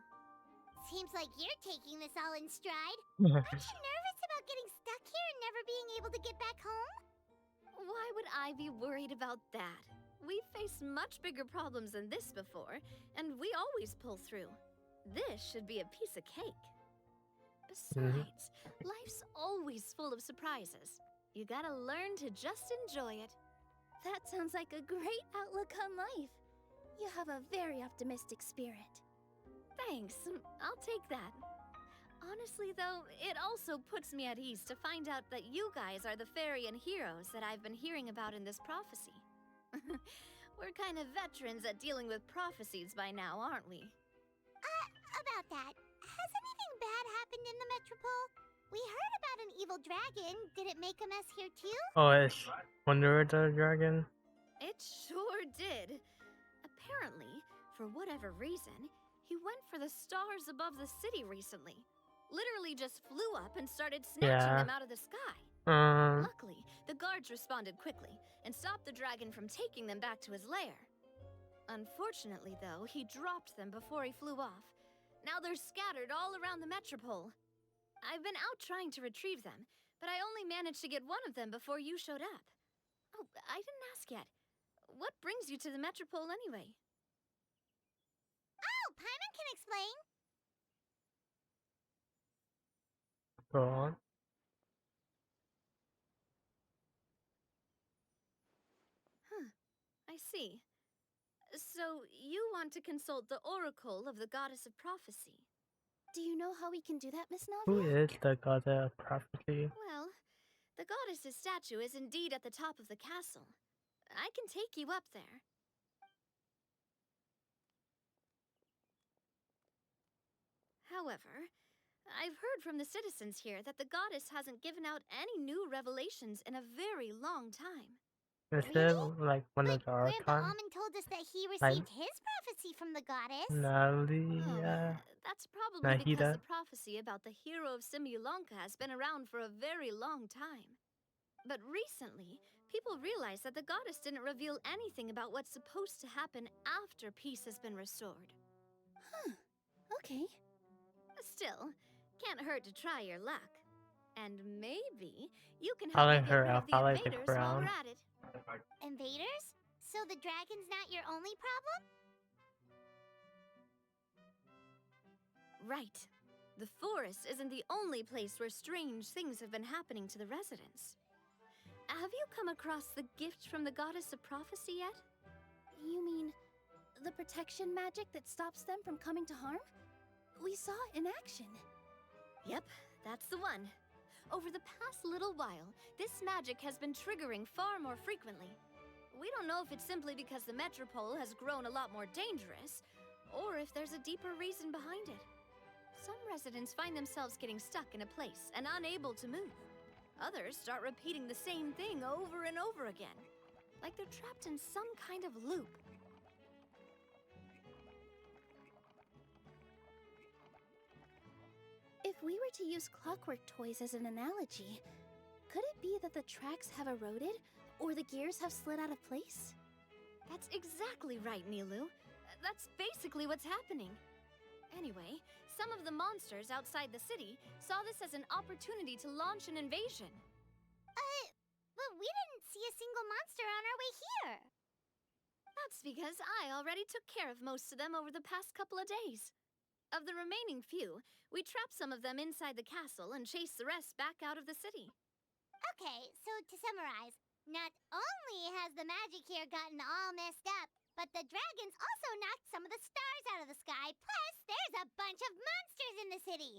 Seems like you're taking this all in stride. Aren't you nervous about getting stuck here and never being able to get back home? Why would I be worried about that? We've faced much bigger problems than this before, and we always pull through. This should be a piece of cake. Besides, life's always full of surprises. You gotta learn to just enjoy it. That sounds like a great outlook on life. You have a very optimistic spirit. Thanks, I'll take that. Honestly, though, it also puts me at ease to find out that you guys are the fairy and heroes that I've been hearing about in this prophecy. We're kind of veterans at dealing with prophecies by now, aren't we? About that, has anything bad happened in the Metropole? We heard about an evil dragon. Did it make a mess here too? Oh, it's Wonder the Dragon. It sure did. Apparently, for whatever reason, he went for the stars above the city recently. Literally just flew up and started snatching Yeah. them out of the sky. Luckily, the guards responded quickly and stopped the dragon from taking them back to his lair. Unfortunately, though, he dropped them before he flew off. Now they're scattered all around the metropole. I've been out trying to retrieve them, but I only managed to get one of them before you showed up. Oh, I didn't ask yet. What brings you to the metropole anyway? Oh, Paimon can explain. Go on. I see. So, you want to consult the Oracle of the Goddess of Prophecy. Do you know how we can do that, Miss Who Navia? is the goddess of prophecy? Well, the goddess's statue is indeed at the top of the castle. I can take you up there. However, I've heard from the citizens here that the goddess hasn't given out any new revelations in a very long time. Is it like one of the Grandpa archons? Almond told us that he Like received his prophecy from the goddess. Nalia? That's probably because Nahida? the prophecy about the hero of Simulonka has been around for a very long time. But recently, people realized that the goddess didn't reveal anything about what's supposed to happen after peace has been restored. Huh. Okay. Still, can't hurt to try your luck. And maybe you can I help me like get her rid of outfit. the I like the invaders while crown. we're at it. Invaders? So the dragon's not your only problem? Right. The forest isn't the only place where strange things have been happening to the residents. Have you come across the gift from the Goddess of Prophecy yet? You mean the protection magic that stops them from coming to harm? We saw it in action. Yep, that's the one. Over the past little while, this magic has been triggering far more frequently. We don't know if it's simply because the metropole has grown a lot more dangerous, or if there's a deeper reason behind it. Some residents find themselves getting stuck in a place and unable to move. Others start repeating the same thing over and over again, like they're trapped in some kind of loop. If we were to use clockwork toys as an analogy, could it be that the tracks have eroded or the gears have slid out of place? That's exactly right, Nilu. That's basically what's happening. Anyway, some of the monsters outside the city saw this as an opportunity to launch an invasion. But we didn't see a single monster on our way here. That's because I already took care of most of them over the past couple of days. Of the remaining few, we trapped some of them inside the castle and chased the rest back out of the city. Okay, so to summarize, not only has the magic here gotten all messed up, but the dragons also knocked some of the stars out of the sky, plus there's a bunch of monsters in the city.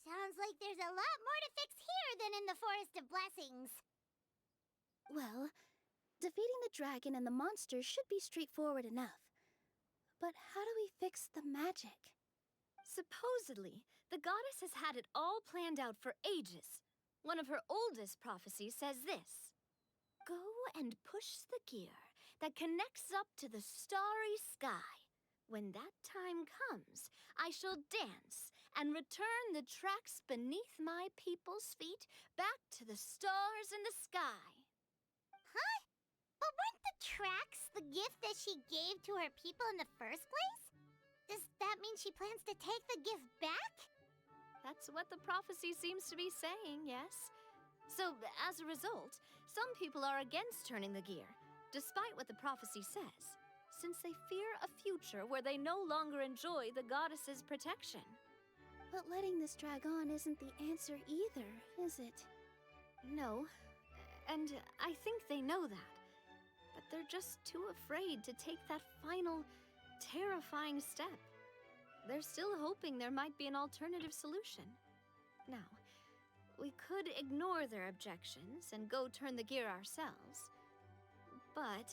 Sounds like there's a lot more to fix here than in the Forest of Blessings. Well, defeating the dragon and the monsters should be straightforward enough. But how do we fix the magic? Supposedly, the goddess has had it all planned out for ages. One of her oldest prophecies says this: "Go and push the gear that connects up to the starry sky. When that time comes, I shall dance and return the tracks beneath my people's feet back to the stars in the sky." Huh? But weren't the tracks the gift that she gave to her people in the first place? Does that mean she plans to take the gift back? That's what the prophecy seems to be saying, yes. So, as a result, some people are against turning the gear, despite what the prophecy says, since they fear a future where they no longer enjoy the goddess's protection. But letting this drag on isn't the answer either, is it? No, and I think they know that. But they're just too afraid to take that final, terrifying step. They're still hoping there might be an alternative solution. Now, we could ignore their objections and go turn the gear ourselves, but...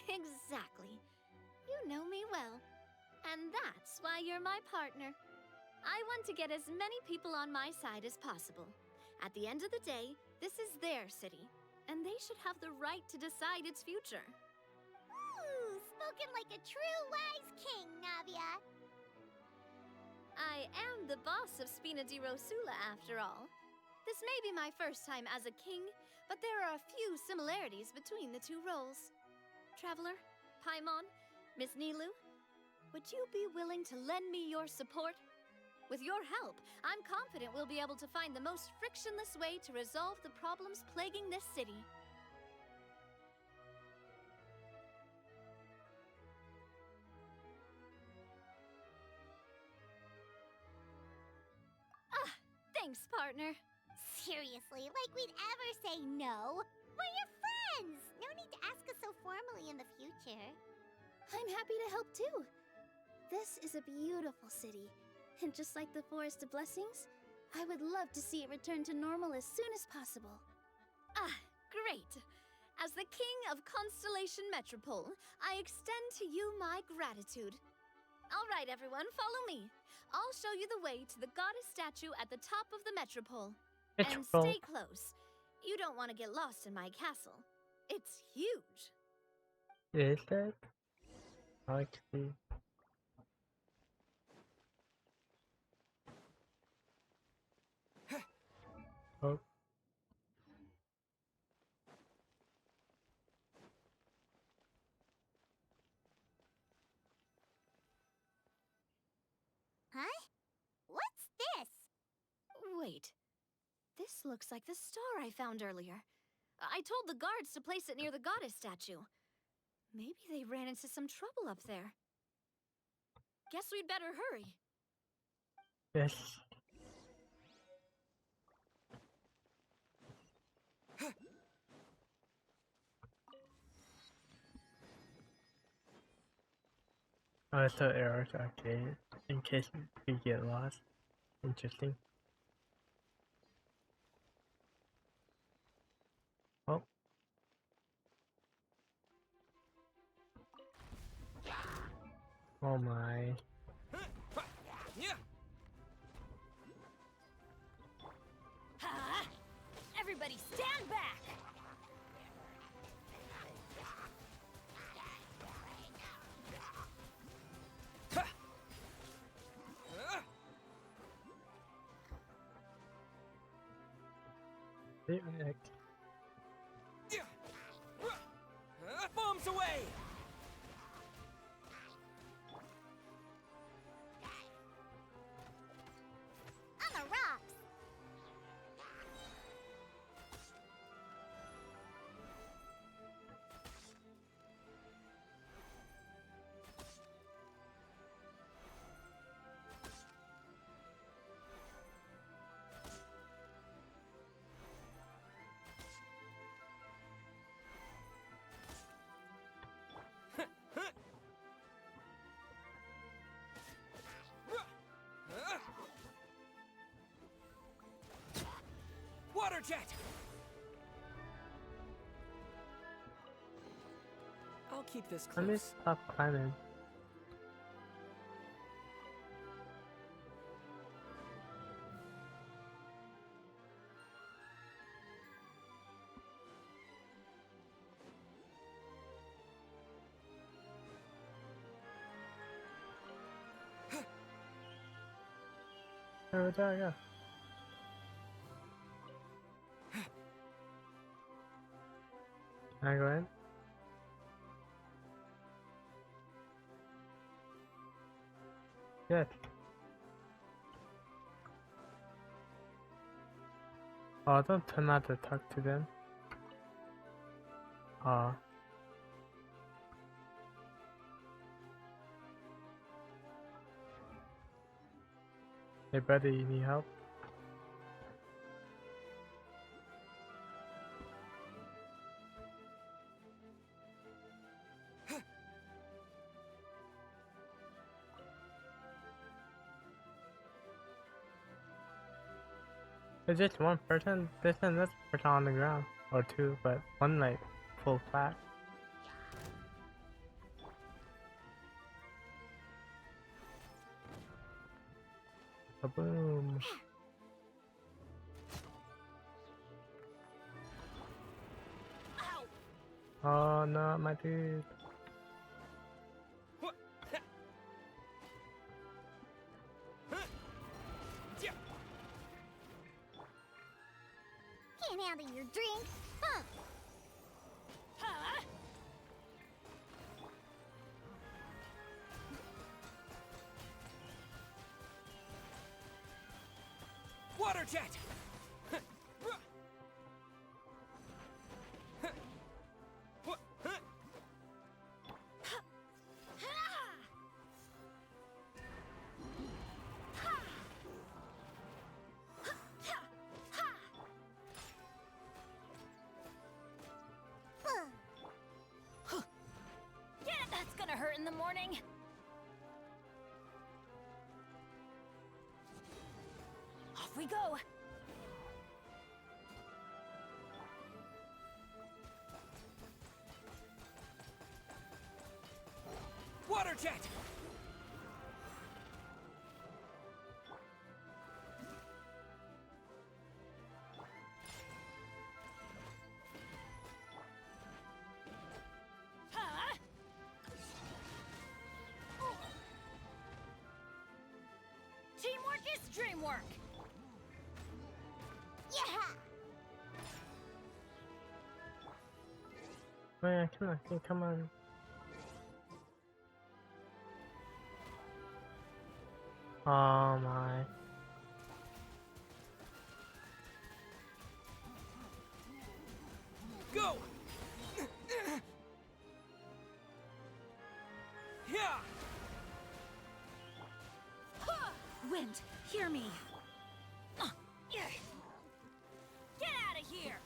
Exactly. You know me well. And that's why you're my partner. I want to get as many people on my side as possible. At the end of the day, this is their city, and they should have the right to decide its future. Ooh, spoken like a true wise king, Navia. I am the boss of Spina di Rosula, after all. This may be my first time as a king, but there are a few similarities between the two roles. Traveler, Paimon, Miss Nilou, would you be willing to lend me your support? With your help, I'm confident we'll be able to find the most frictionless way to resolve the problems plaguing this city. Ah, thanks, partner. Seriously, like we'd ever say no. We're your friends! No need to ask us so formally in the future. I'm happy to help too. This is a beautiful city. And just like the Forest of Blessings, I would love to see it return to normal as soon as possible. Ah, great. As the king of Constellation Metropole, I extend to you my gratitude. All right, everyone, follow me. I'll show you the way to the goddess statue at the top of the Metropole. And stay close. You don't want to get lost in my castle. It's huge. Is that? I like to see. Oh. Huh? What's this? Wait. This looks like the star I found earlier. I told the guards to place it near the goddess statue. Maybe they ran into some trouble up there. Guess we'd better hurry. Yes. Oh, it's so arrows arcade in case we get lost. Interesting. Oh. Oh my. Ha! Everybody stand back! Bombs away! On the rocks! Water jet! I'll keep this Let me close. stop climbing. Where did I go? Can I go in? Good. Oh, don't turn out to talk to them. Oh. Hey buddy, you need help? It's just one person. There's another person on the ground. Or two, but one like full flat. Kaboom. Oh no, my dude. Can't handle your drink, huh? Water jet! Yeah, that's gonna hurt in the morning. Off we go. Water jet! Teamwork is dreamwork. Yeah. Man, come on. Oh my. Go! Yeah! Wind, hear me. Get out of here!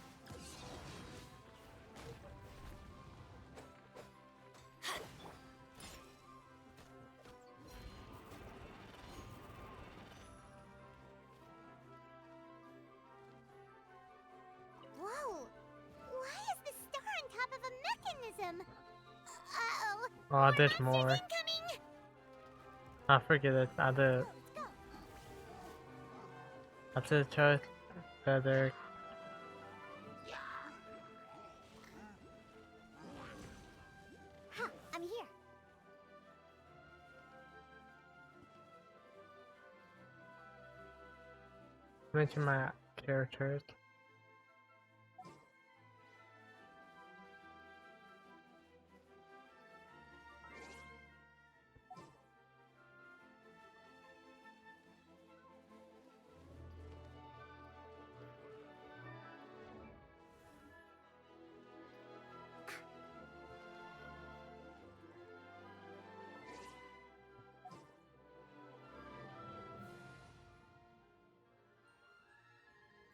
Whoa! Why is the star on top of a mechanism? Uh-oh. Oh, there's more. Incoming! I forget it. Other choice feather. Huh, I'm here. Mention my characters.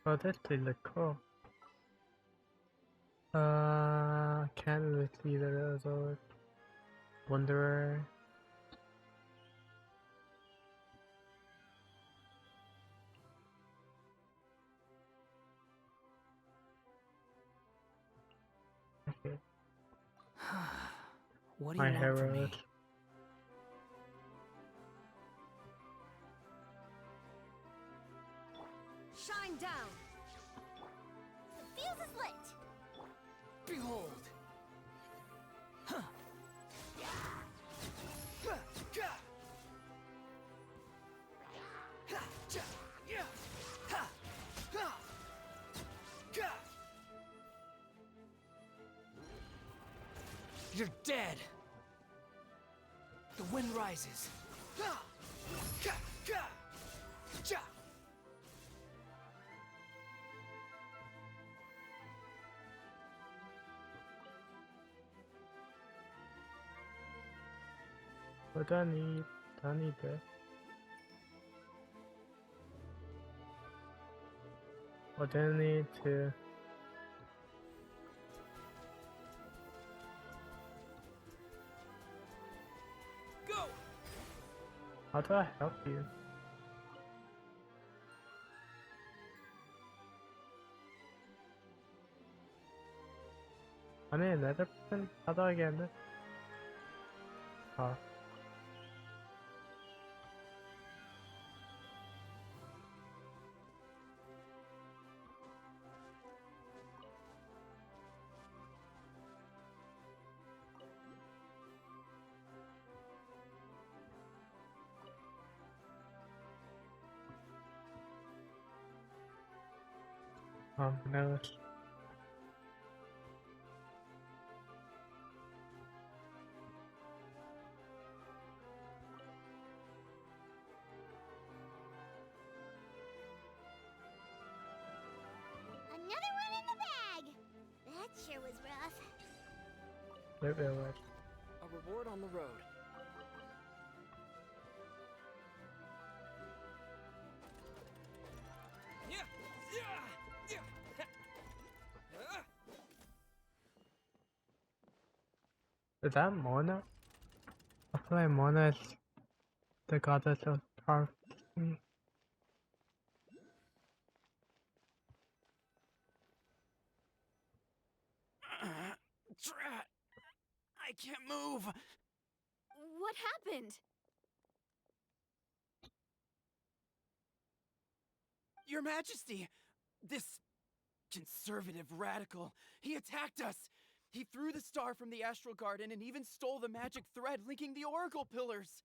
Oh, this place look cool. Can't really see the those. Wanderer. Okay. What do My you want from me? heroes. Shine down. The fuse is lit. Behold! Huh. You're dead! The wind rises. What do I need? Do I need this? What do I need to? Go! How do I help you? I need another person? How do I get this? Oh. No. Another one in the bag. That sure was rough. Wait, wait, wait. A reward on the road. Is that Mona? I feel like Mona is the goddess of prophecy. Drat! I can't move! What happened? Your Majesty! This conservative radical, he attacked us! He threw the star from the Astral Garden and even stole the magic thread linking the Oracle Pillars!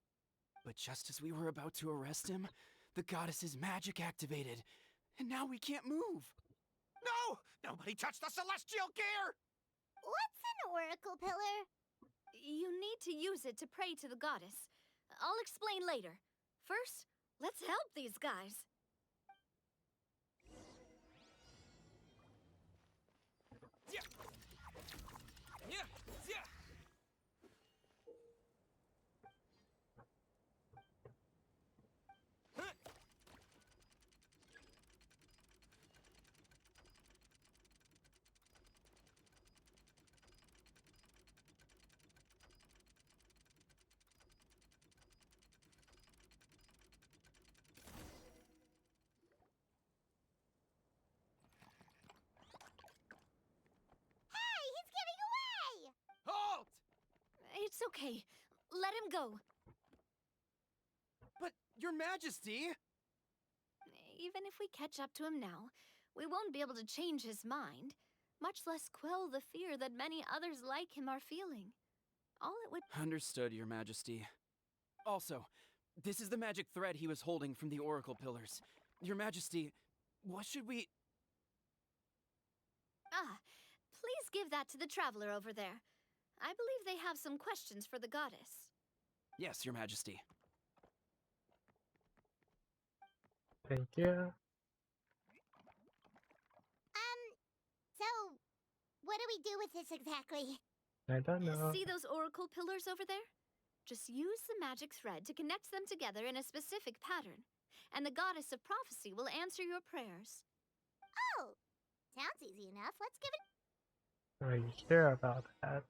But just as we were about to arrest him, the goddess's magic activated, and now we can't move! No! Nobody touch the celestial gear! What's an oracle pillar? You need to use it to pray to the goddess. I'll explain later. First, let's help these guys. Hey, he's getting away! Halt! It's okay. Let him go. But, Your Majesty! Even if we catch up to him now, we won't be able to change his mind, much less quell the fear that many others like him are feeling. All it would— Understood, Your Majesty. Also, this is the magic thread he was holding from the Oracle Pillars. Your Majesty, what should we— Ah, please give that to the traveler over there. I believe they have some questions for the goddess. Yes, Your Majesty. Thank you. So, what do we do with this exactly? I don't know. See those oracle pillars over there? Just use the magic thread to connect them together in a specific pattern, and the goddess of prophecy will answer your prayers. Oh, sounds easy enough. Let's give it. Are you sure about that?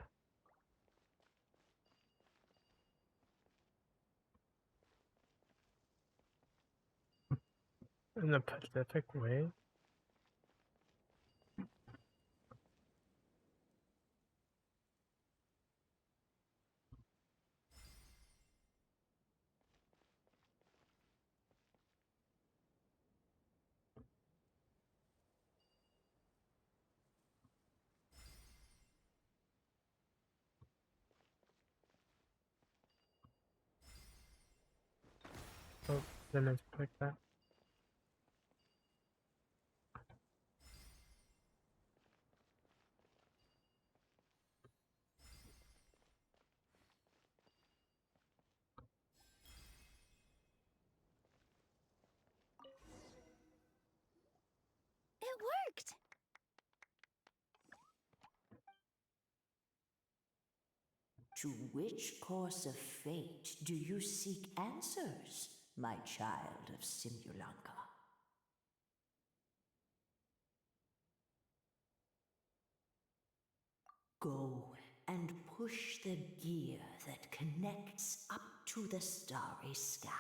In a Pacific way? Oh, didn't expect that. It worked! To which course of fate do you seek answers, my child of Simulanka? Go and push the gear that connects up to the starry sky.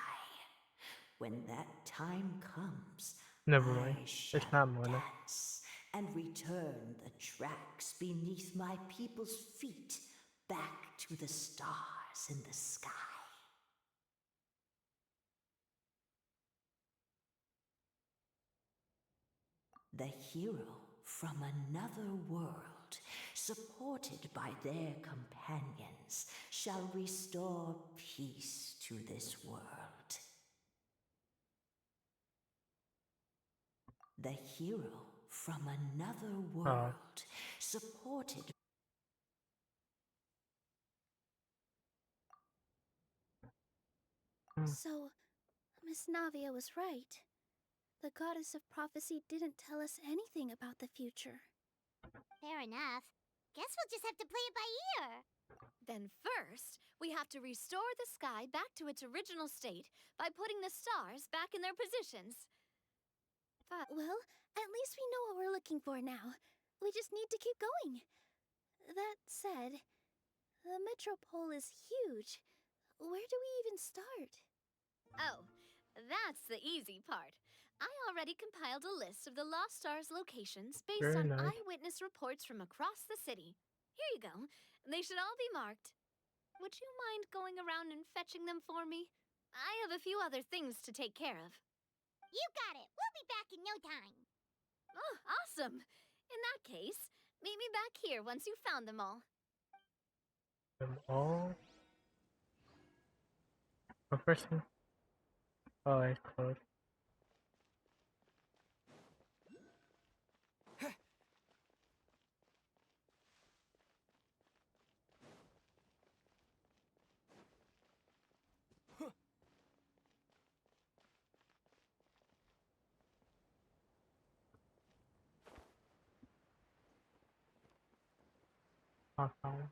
When that time comes, Never mind. I shall It's not Mona. dance and return the tracks beneath my people's feet back to the stars in the sky. The hero from another world, supported by their companions, shall restore peace to this world. The hero from another world, supported. So, Miss Navia was right. The goddess of prophecy didn't tell us anything about the future. Fair enough. Guess we'll just have to play it by ear. Then first, we have to restore the sky back to its original state by putting the stars back in their positions. But, well, at least we know what we're looking for now. We just need to keep going. That said, the Metropole is huge. Where do we even start? Oh, that's the easy part. I already compiled a list of the Lost Stars locations based Very on nice. eyewitness reports from across the city. Here you go. They should all be marked. Would you mind going around and fetching them for me? I have a few other things to take care of. You got it. We'll be back in no time. Oh, awesome. In that case, meet me back here once you've found them all. Them all. The first thing. Oh, it's closed. Awesome.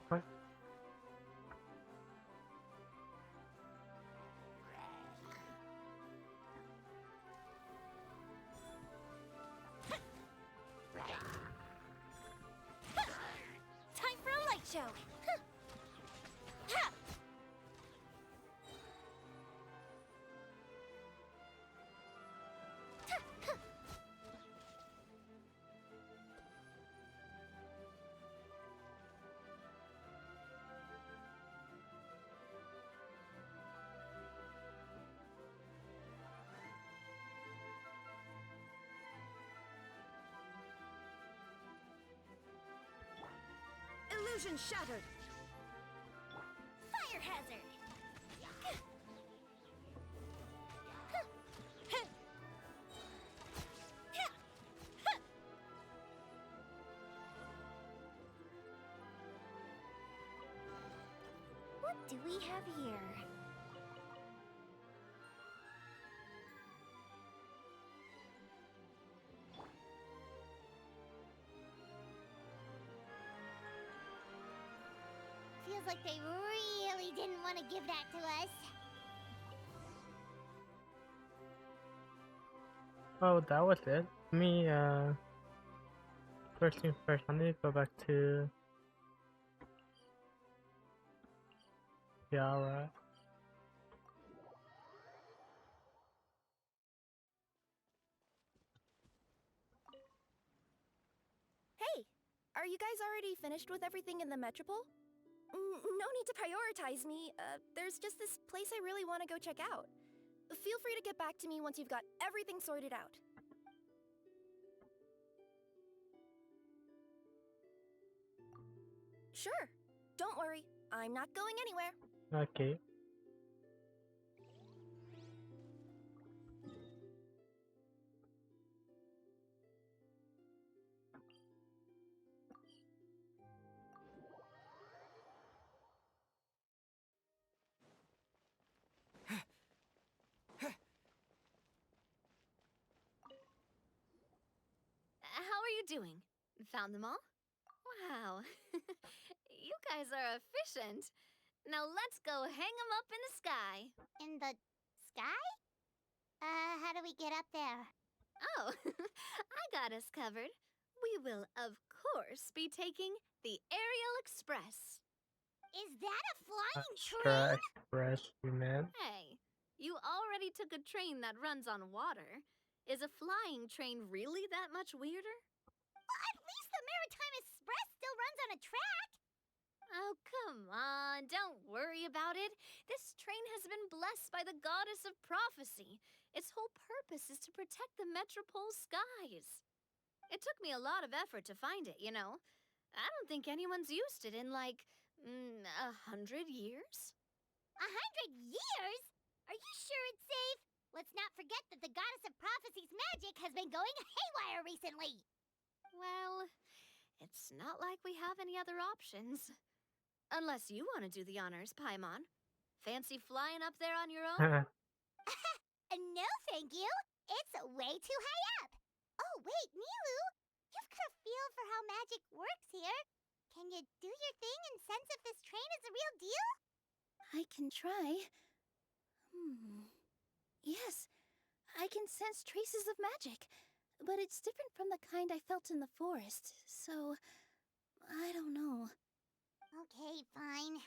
What? Time for a light show. Ha! Illusion shattered. Fire hazard. What do we have here? Feels like they really didn't want to give that to us. Oh, that was it. Let me, first things first, I need to go back to Yara. Hey, are you guys already finished with everything in the Metropole? No need to prioritize me. There's just this place I really want to go check out. Feel free to get back to me once you've got everything sorted out. Sure. Don't worry. I'm not going anywhere. Okay. How are you doing? Found them all? Wow. You guys are efficient. Now let's go hang them up in the sky. In the sky? How do we get up there? Oh, I got us covered. We will, of course, be taking the Aerial Express. Is that a flying Extra train? Express, you meant? Hey, you already took a train that runs on water. Is a flying train really that much weirder? Well, at least the Maritime Express still runs on a track. Oh, come on, don't worry about it. This train has been blessed by the goddess of prophecy. Its whole purpose is to protect the Metropole skies. It took me a lot of effort to find it, you know. I don't think anyone's used it in like 100 years. 100 years? Are you sure it's safe? Let's not forget that the goddess of prophecy's magic has been going haywire recently. Well, it's not like we have any other options. Unless you want to do the honors, Paimon. Fancy flying up there on your own? No, thank you. It's way too high up. Oh, wait, Nilu. You've got a feel for how magic works here. Can you do your thing and sense if this train is a real deal? I can try. Yes, I can sense traces of magic, but it's different from the kind I felt in the forest, so I don't know. Okay, fine.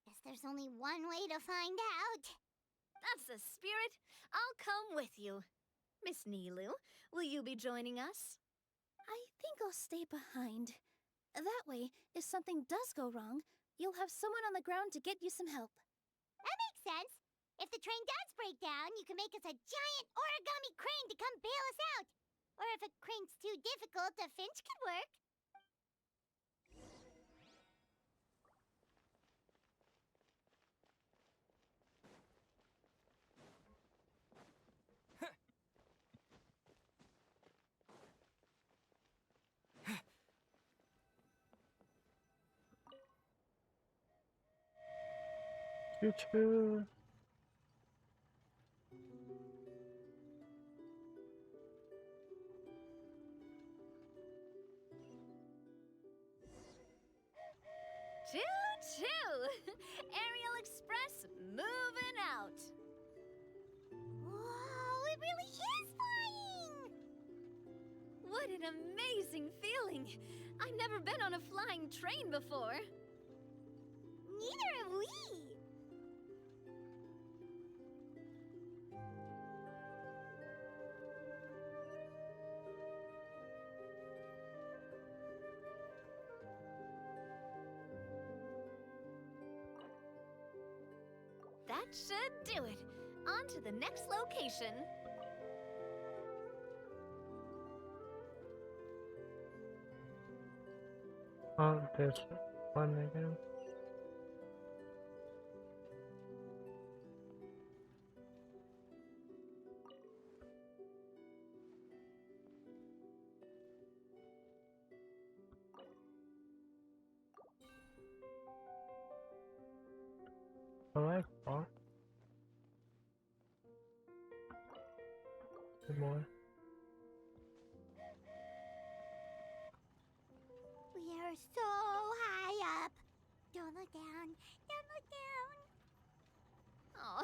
Guess there's only one way to find out. That's the spirit. I'll come with you. Miss Nilu, will you be joining us? I think I'll stay behind. That way, if something does go wrong, you'll have someone on the ground to get you some help. That makes sense. If the train does break down, you can make us a giant origami crane to come bail us out. Or if a crane's too difficult, a finch could work. Choo-choo. Choo-choo! Aerial Express moving out. Whoa, it really is flying! What an amazing feeling! I've never been on a flying train before. Neither have we! That should do it. On to the next location. Oh, there's one again. Alright, far. Good more. We are so high up. Don't look down. Don't look down. Oh,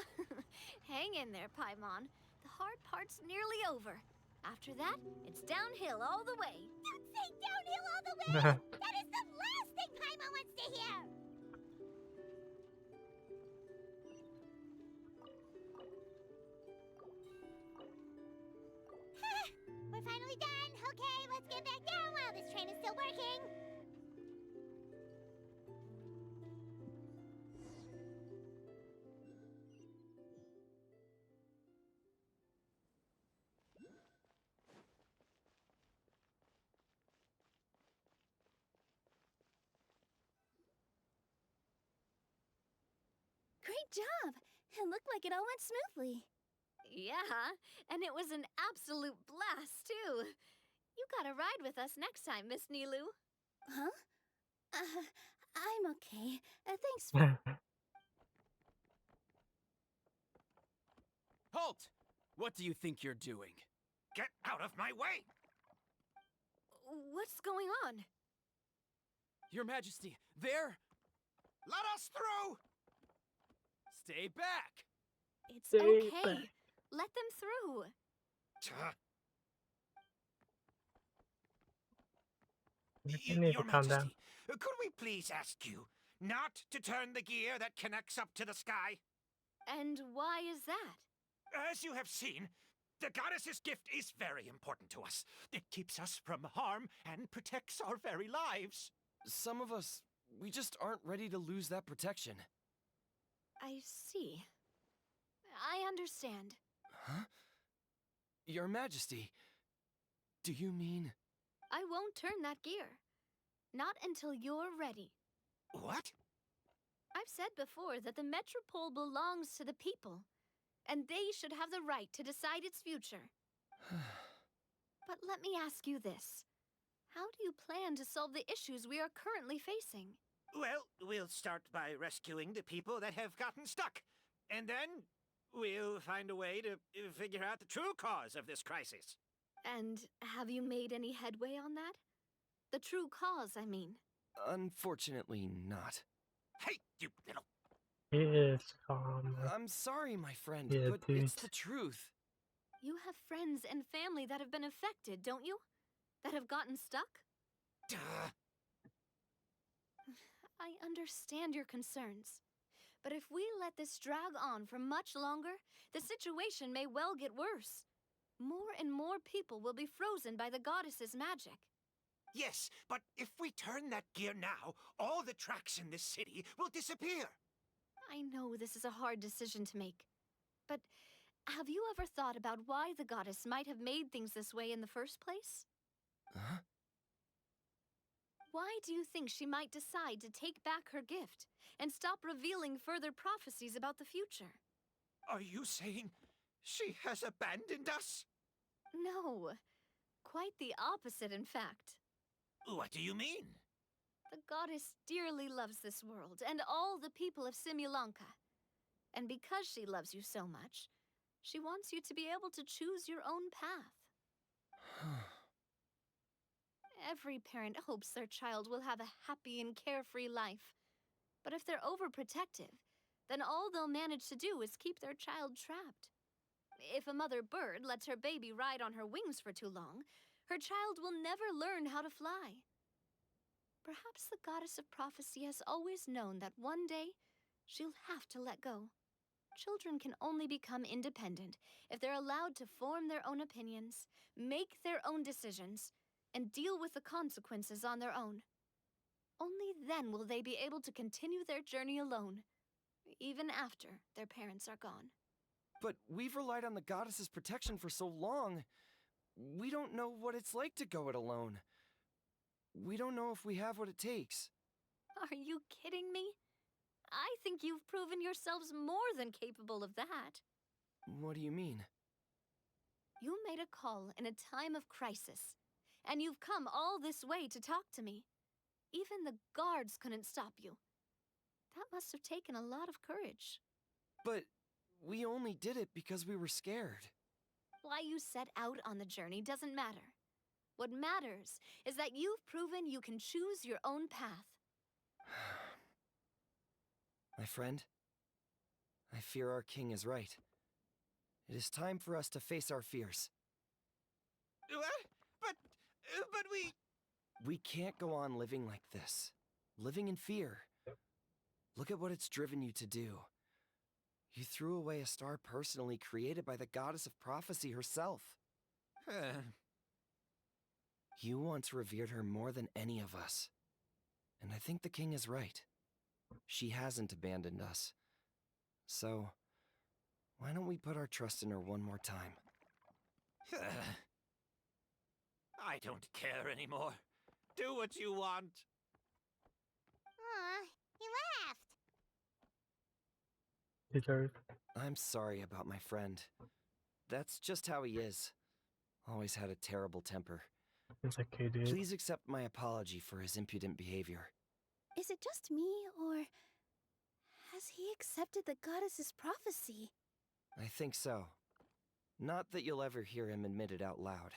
hang in there, Paimon. The hard part's nearly over. After that, it's downhill all the way. Don't say downhill all the way! That is the last thing Paimon wants to hear! We're finally done. Okay, let's get back down while this train is still working. Great job! It looked like it all went smoothly. Yeah, and it was an absolute blast, too. You gotta ride with us next time, Miss Nilu. Huh? I'm okay. Thanks for... Halt! What do you think you're doing? Get out of my way! What's going on? Your Majesty, there! Let us through! Stay back! It's Stay okay. back. Let them through. You need to Your calm down. Majesty, could we please ask you not to turn the gear that connects up to the sky? And why is that? As you have seen, the goddess's gift is very important to us. It keeps us from harm and protects our very lives. Some of us We just aren't ready to lose that protection. I see. I understand. Huh? Your Majesty, do you mean... I won't turn that gear. Not until you're ready. What? I've said before that the Metropole belongs to the people, and they should have the right to decide its future. But let me ask you this. How do you plan to solve the issues we are currently facing? Well, we'll start by rescuing the people that have gotten stuck. And then we'll find a way to figure out the true cause of this crisis. And have you made any headway on that? The true cause, I mean. Unfortunately not. Hey, you little... He is calm. I'm sorry, my friend, Yeah, but dude. it's the truth. You have friends and family that have been affected, don't you? That have gotten stuck? Duh. I understand your concerns. But if we let this drag on for much longer, the situation may well get worse. More and more people will be frozen by the goddess's magic. Yes, but if we turn that gear now, all the tracks in this city will disappear. I know this is a hard decision to make. But have you ever thought about why the goddess might have made things this way in the first place? Huh? Why do you think she might decide to take back her gift and stop revealing further prophecies about the future? Are you saying she has abandoned us? No. Quite the opposite, in fact. What do you mean? The goddess dearly loves this world and all the people of Simulanka. And because she loves you so much, she wants you to be able to choose your own path. Every parent hopes their child will have a happy and carefree life. But if they're overprotective, then all they'll manage to do is keep their child trapped. If a mother bird lets her baby ride on her wings for too long, her child will never learn how to fly. Perhaps the goddess of prophecy has always known that one day she'll have to let go. Children can only become independent if they're allowed to form their own opinions, make their own decisions, and deal with the consequences on their own. Only then will they be able to continue their journey alone, even after their parents are gone. But we've relied on the goddess's protection for so long. We don't know what it's like to go it alone. We don't know if we have what it takes. Are you kidding me? I think you've proven yourselves more than capable of that. What do you mean? You made a call in a time of crisis, and you've come all this way to talk to me. Even the guards couldn't stop you. That must have taken a lot of courage. But we only did it because we were scared. Why you set out on the journey doesn't matter. What matters is that you've proven you can choose your own path. My friend, I fear our king is right. It is time for us to face our fears. What? But we... We can't go on living like this. Living in fear. Look at what it's driven you to do. You threw away a star personally created by the goddess of prophecy herself. You once revered her more than any of us. And I think the king is right. She hasn't abandoned us. So, why don't we put our trust in her one more time? I don't care anymore. Do what you want. Aw, he laughed. Deserved. I'm sorry about my friend. That's just how he is. Always had a terrible temper. It's okay, dude. Please accept my apology for his impudent behavior. Is it just me, or has he accepted the goddess's prophecy? I think so. Not that you'll ever hear him admit it out loud.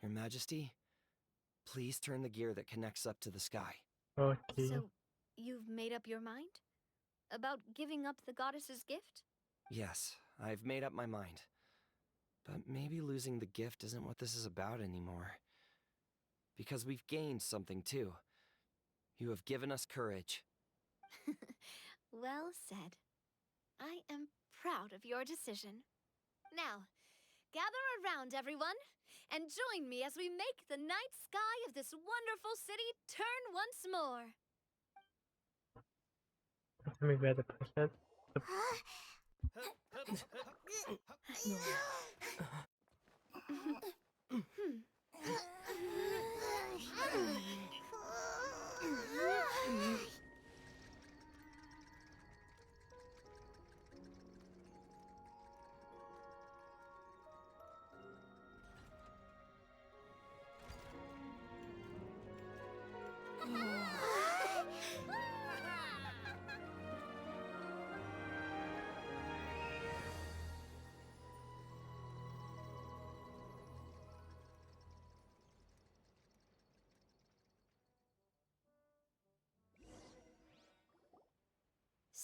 Your Majesty, please turn the gear that connects up to the sky. Okay. So, you've made up your mind? About giving up the goddess's gift? Yes, I've made up my mind. But maybe losing the gift isn't what this is about anymore. Because we've gained something too. You have given us courage. Well said. I am proud of your decision. Now, gather around, everyone, and join me as we make the night sky of this wonderful city turn once more. Let me grab the push-up.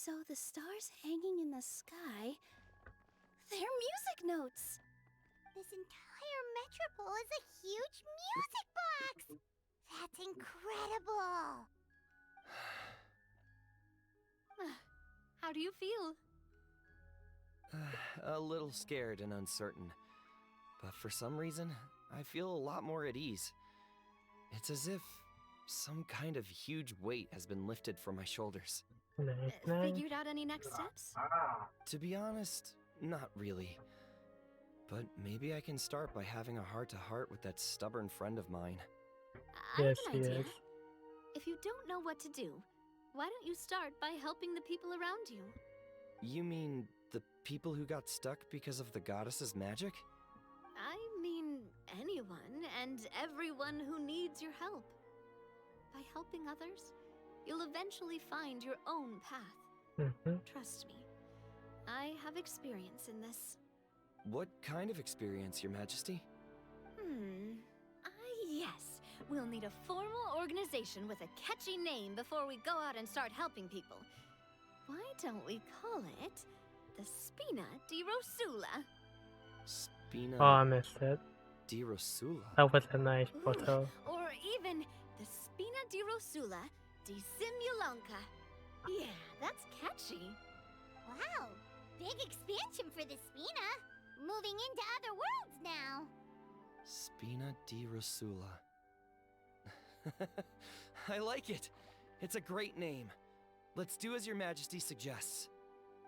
So the stars hanging in the sky, they're music notes. This entire metropole is a huge music box! That's incredible! How do you feel? A little scared and uncertain. But for some reason, I feel a lot more at ease. It's as if some kind of huge weight has been lifted from my shoulders. Figured out any next steps? To be honest, not really. But maybe I can start by having a heart-to-heart with that stubborn friend of mine. I have an idea. If you don't know what to do, why don't you start by helping the people around you? You mean the people who got stuck because of the goddess's magic? I mean anyone and everyone who needs your help. By helping others, you'll eventually find your own path. Trust me, I have experience in this. What kind of experience, Your Majesty? Yes. We'll need a formal organization with a catchy name before we go out and start helping people. Why don't we call it the Spina di Rosula? Spina Oh, I missed it. di Rosula? That was a nice photo. Or even the Spina di Rosula di Simulanka. Yeah, that's catchy. Wow, big expansion for the Spina. Moving into other worlds now. Spina di Rosula. I like it. It's a great name. Let's do as Your Majesty suggests.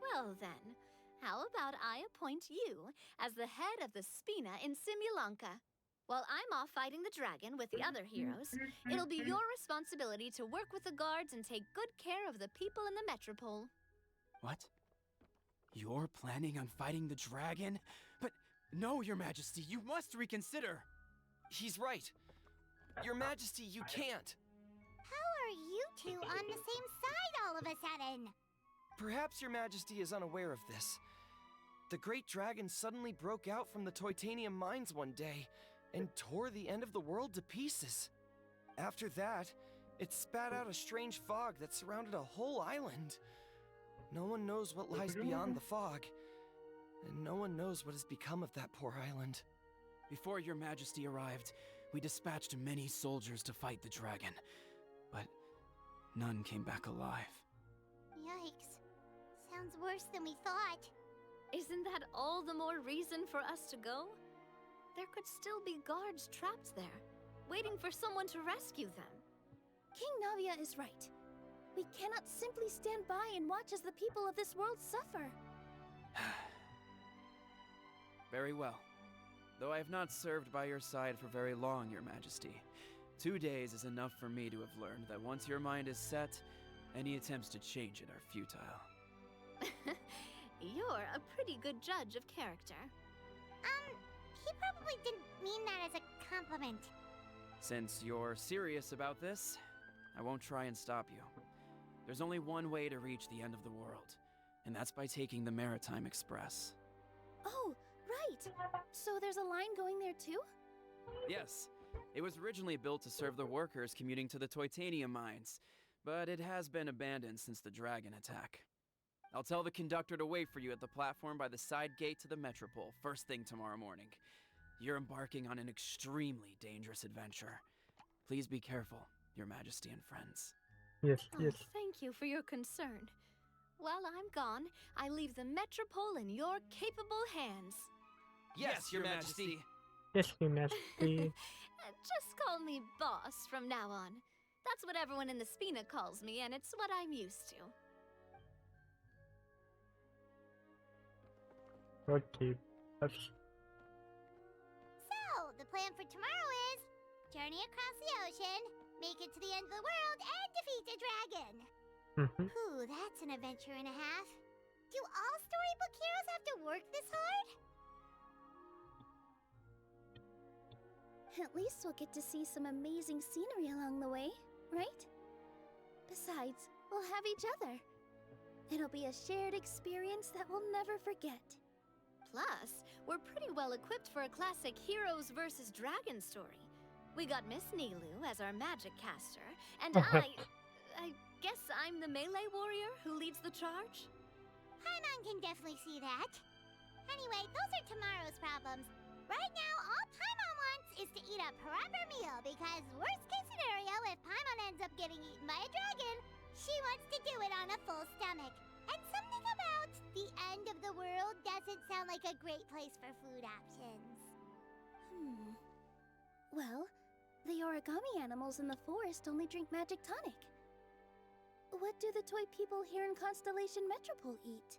Well then, how about I appoint you as the head of the Spina in Simulanka? While I'm off fighting the dragon with the other heroes, it'll be your responsibility to work with the guards and take good care of the people in the metropole. What? You're planning on fighting the dragon? But no, Your Majesty, you must reconsider. He's right. Your Majesty, you can't. How are you two on the same side all of a sudden? Perhaps Your Majesty is unaware of this. The great dragon suddenly broke out from the Toitanium mines one day and tore the end of the world to pieces. After that, it spat out a strange fog that surrounded a whole island. No one knows what lies beyond the fog, and no one knows what has become of that poor island. Before Your Majesty arrived, we dispatched many soldiers to fight the dragon, but none came back alive. Yikes. Sounds worse than we thought. Isn't that all the more reason for us to go? There could still be guards trapped there, waiting for someone to rescue them. King Navia is right. We cannot simply stand by and watch as the people of this world suffer. Very well. Though I have not served by your side for very long, Your Majesty. 2 days is enough for me to have learned that once your mind is set, any attempts to change it are futile. You're a pretty good judge of character. He probably didn't mean that as a compliment. Since you're serious about this, I won't try and stop you. There's only one way to reach the end of the world, and that's by taking the Maritime Express. Oh, right! So there's a line going there too? Yes, it was originally built to serve the workers commuting to the Toitanium mines, but it has been abandoned since the dragon attack. I'll tell the conductor to wait for you at the platform by the side gate to the Metropole first thing tomorrow morning. You're embarking on an extremely dangerous adventure. Please be careful, Your Majesty and friends. Yes, Oh, thank you for your concern. While I'm gone, I leave the Metropole in your capable hands. Yes, Your Majesty. Yes, Your Majesty. Just call me boss from now on. That's what everyone in the Spina calls me, and it's what I'm used to. Okay. That's So, the plan for tomorrow is journey across the ocean, make it to the end of the world, and defeat a dragon. Ooh, that's an adventure and a half. Do all storybook heroes have to work this hard? At least we'll get to see some amazing scenery along the way, right? Besides, we'll have each other. It'll be a shared experience that we'll never forget. Plus, we're pretty well equipped for a classic heroes versus dragon story. We got Miss Nilu as our magic caster, and I guess I'm the melee warrior who leads the charge? Paimon can definitely see that. Anyway, those are tomorrow's problems. Right now, all Paimon wants is to eat a proper meal because worst case scenario, if Paimon ends up getting eaten by a dragon, she wants to do it on a full stomach. And something about the end of the world doesn't sound like a great place for food options. Well, the origami animals in the forest only drink magic tonic. What do the toy people here in Constellation Metropole eat?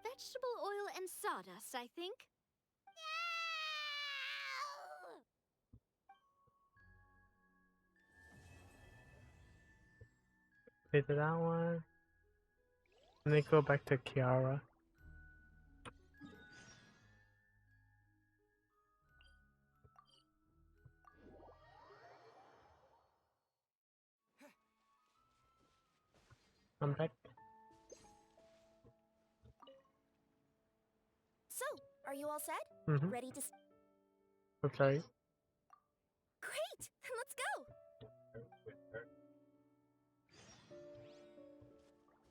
Vegetable oil and sawdust, I think. Did that one. And then go back to Kiara. I'm back. So, are you all set? Mhm. Ready to... Okay. Great! Then let's go!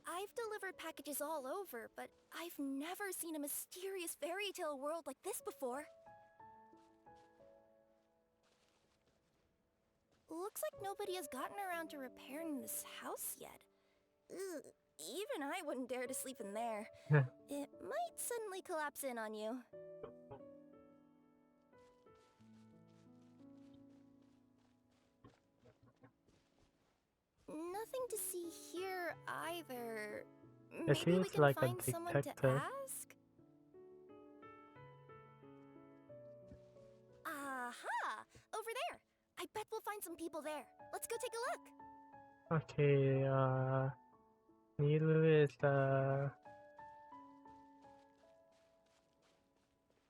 I've delivered packages all over, but I've never seen a mysterious fairy tale world like this before. Looks like nobody has gotten around to repairing this house yet. Ugh, even I wouldn't dare to sleep in there. It might suddenly collapse in on you. Nothing to see here either. It Maybe we seems can like a find someone to detective. ask? Aha! Over there! I bet we'll find some people there. Let's go take a look. Okay, Nilu is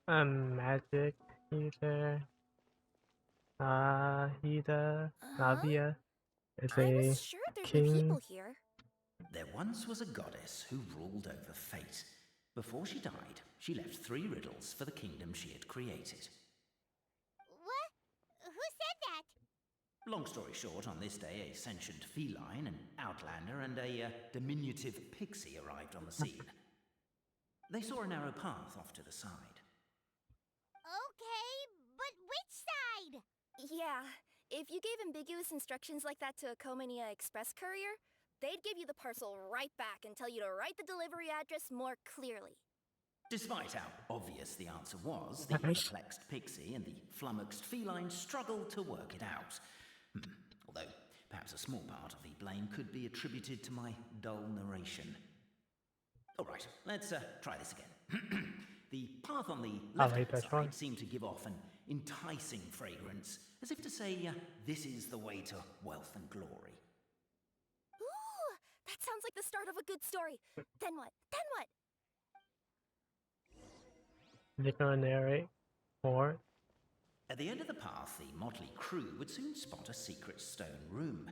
a magic user. Nahida, Navia is I a was sure there'd be king. people here. There once was a goddess who ruled over fate. Before she died, she left 3 riddles for the kingdom she had created. What? Who said that? Long story short, on this day, a sentient feline, an outlander, and a diminutive pixie arrived on the scene. They saw a narrow path off to the side. Okay, but which side? Yeah, if you gave ambiguous instructions like that to a Comania Express courier, they'd give you the parcel right back and tell you to write the delivery address more clearly. Despite how obvious the answer was, the perplexed pixie and the flummoxed feline struggled to work it out. Although, perhaps a small part of the blame could be attributed to my dull narration. Alright, let's try this again. The path on the left side seemed to give off an enticing fragrance, as if to say, this is the way to wealth and glory. Ooh, that sounds like the start of a good story. Then what? Then what? You're gonna narrate more. At the end of the path, the motley crew would soon spot a secret stone room.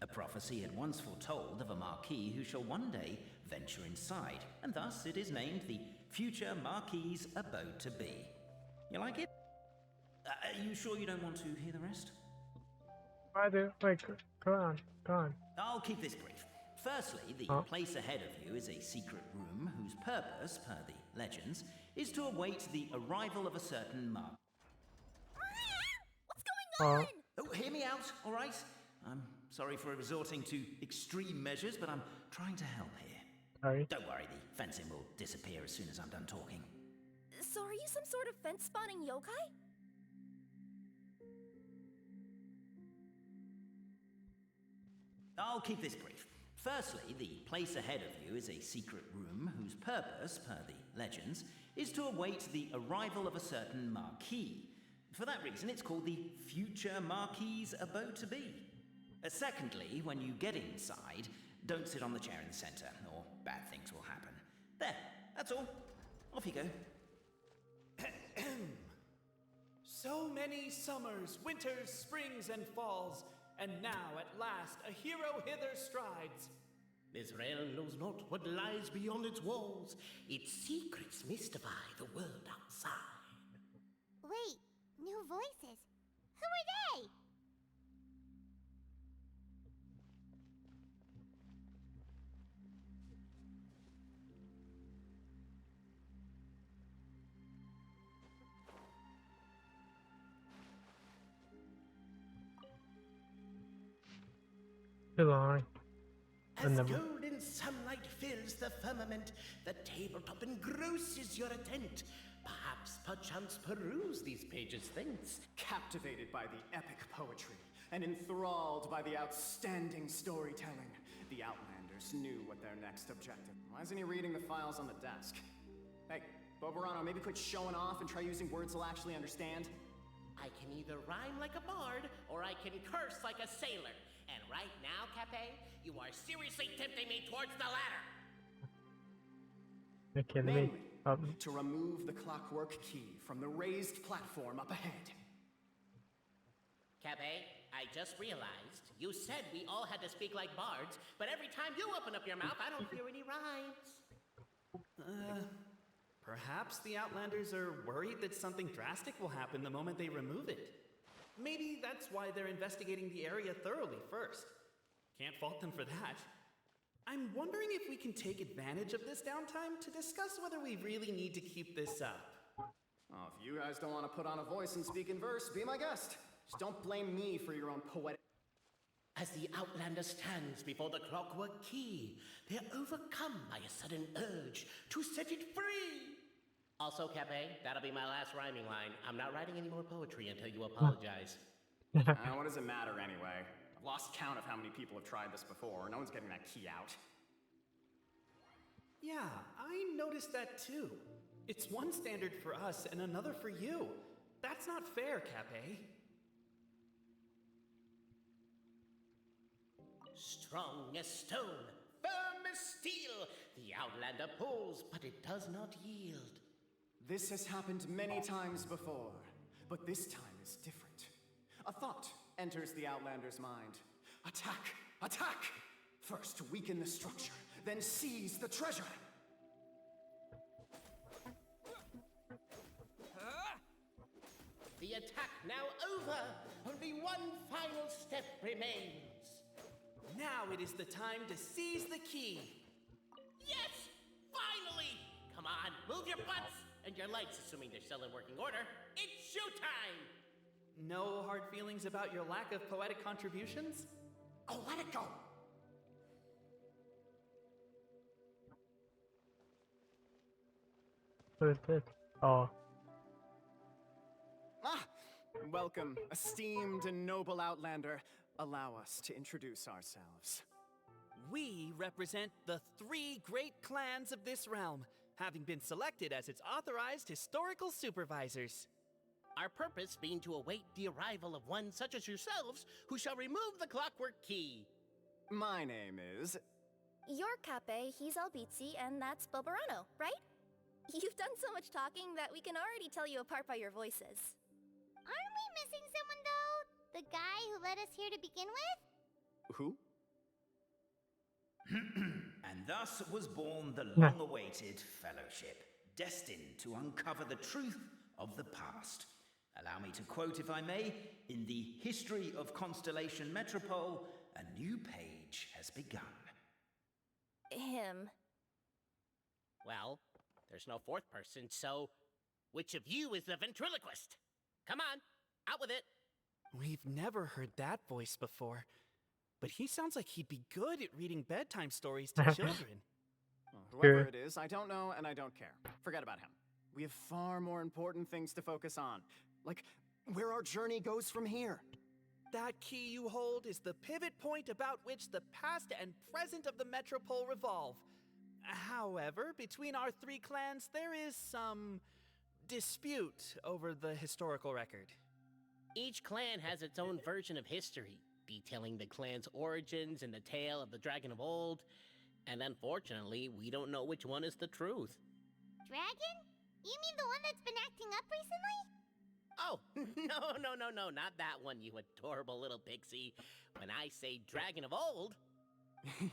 A prophecy had once foretold of a Marquis who shall one day venture inside, and thus it is named the future Marquis's abode to be. You like it? Are you sure you don't want to hear the rest? Why do? Wait, go on, go on. I'll keep this brief. Firstly, the place ahead of you is a secret room whose purpose, per the legends, is to await the arrival of a certain Marquis. What's going on? Oh, hear me out, all right? I'm sorry for resorting to extreme measures, but I'm trying to help here. Sorry. Don't worry, the fencing will disappear as soon as I'm done talking. So are you some sort of fence-spotting yokai? I'll keep this brief. Firstly, the place ahead of you is a secret room whose purpose, per the legends, is to await the arrival of a certain marquis. For that reason, it's called the future marquis's abode to be. Secondly, when you get inside, don't sit on the chair in the center, or bad things will happen. There, that's all. Off you go. So many summers, winters, springs, and falls, and now at last a hero hither strides. This realm knows not what lies beyond its walls. Its secrets mystify the world outside. Wait, new voices. Who are they? Too long. As golden sunlight fills the firmament, the tabletop engrosses your attent. Perhaps, perchance, peruse these pages thence. Captivated by the epic poetry and enthralled by the outstanding storytelling, the Outlanders knew what their next objective. Why isn't he reading the files on the desk? Hey, Bobarano, maybe quit showing off and try using words he'll actually understand. I can either rhyme like a bard, or I can curse like a sailor. And right now, Cape, you are seriously tempting me towards the latter. Okay, Mainly, to remove the clockwork key from the raised platform up ahead. Cape, I just realized you said we all had to speak like bards, but every time you open up your mouth, I don't hear any rhymes. Perhaps the Outlanders are worried that something drastic will happen the moment they remove it. Maybe that's why they're investigating the area thoroughly first. Can't fault them for that. I'm wondering if we can take advantage of this downtime to discuss whether we really need to keep this up. Oh, if you guys don't want to put on a voice and speak in verse, be my guest. Just don't blame me for your own poetic... As the Outlander stands before the clockwork key, they're overcome by a sudden urge to set it free. Also, Cape, that'll be my last rhyming line. I'm not writing any more poetry until you apologize. What does it matter anyway? I've lost count of how many people have tried this before. No one's getting that key out. Yeah, I noticed that too. It's one standard for us and another for you. That's not fair, Cape. Strong as stone, firm as steel, the Outlander pulls, but it does not yield. This has happened many times before, but this time is different. A thought enters the Outlander's mind. Attack! Attack! First weaken the structure, then seize the treasure. The attack now over. Only one final step remains. Now it is the time to seize the key. Yes! Finally! Come on, move your butts! And your lights, assuming they're still in working order. It's showtime! No hard feelings about your lack of poetic contributions? Oh, let it go! Who is this? Oh. Welcome, esteemed and noble Outlander. Allow us to introduce ourselves. We represent the 3 great clans of this realm, having been selected as its authorized historical supervisors. Our purpose being to await the arrival of one such as yourselves, who shall remove the clockwork key. My name is... You're Cape, he's Albizzi, and that's Bobarano, right? You've done so much talking that we can already tell you apart by your voices. Aren't we missing someone, though? The guy who led us here to begin with? Who? And thus was born the long-awaited fellowship, destined to uncover the truth of the past. Allow me to quote, if I may, in the history of Constellation Metropole, a new page has begun. Him. Well, there's no fourth person, so which of you is the ventriloquist? Come on, out with it. We've never heard that voice before, but he sounds like he'd be good at reading bedtime stories to children. Well, whoever it is, I don't know and I don't care. Forget about him. We have far more important things to focus on, like where our journey goes from here. That key you hold is the pivot point about which the past and present of the Metropole revolve. However, between our three clans, there is some dispute over the historical record. Each clan has its own version of history, detailing the clan's origins and the tale of the Dragon of Old, and unfortunately, we don't know which one is the truth. Dragon? You mean the one that's been acting up recently? Oh, no, not that one, you adorable little pixie. When I say Dragon of Old...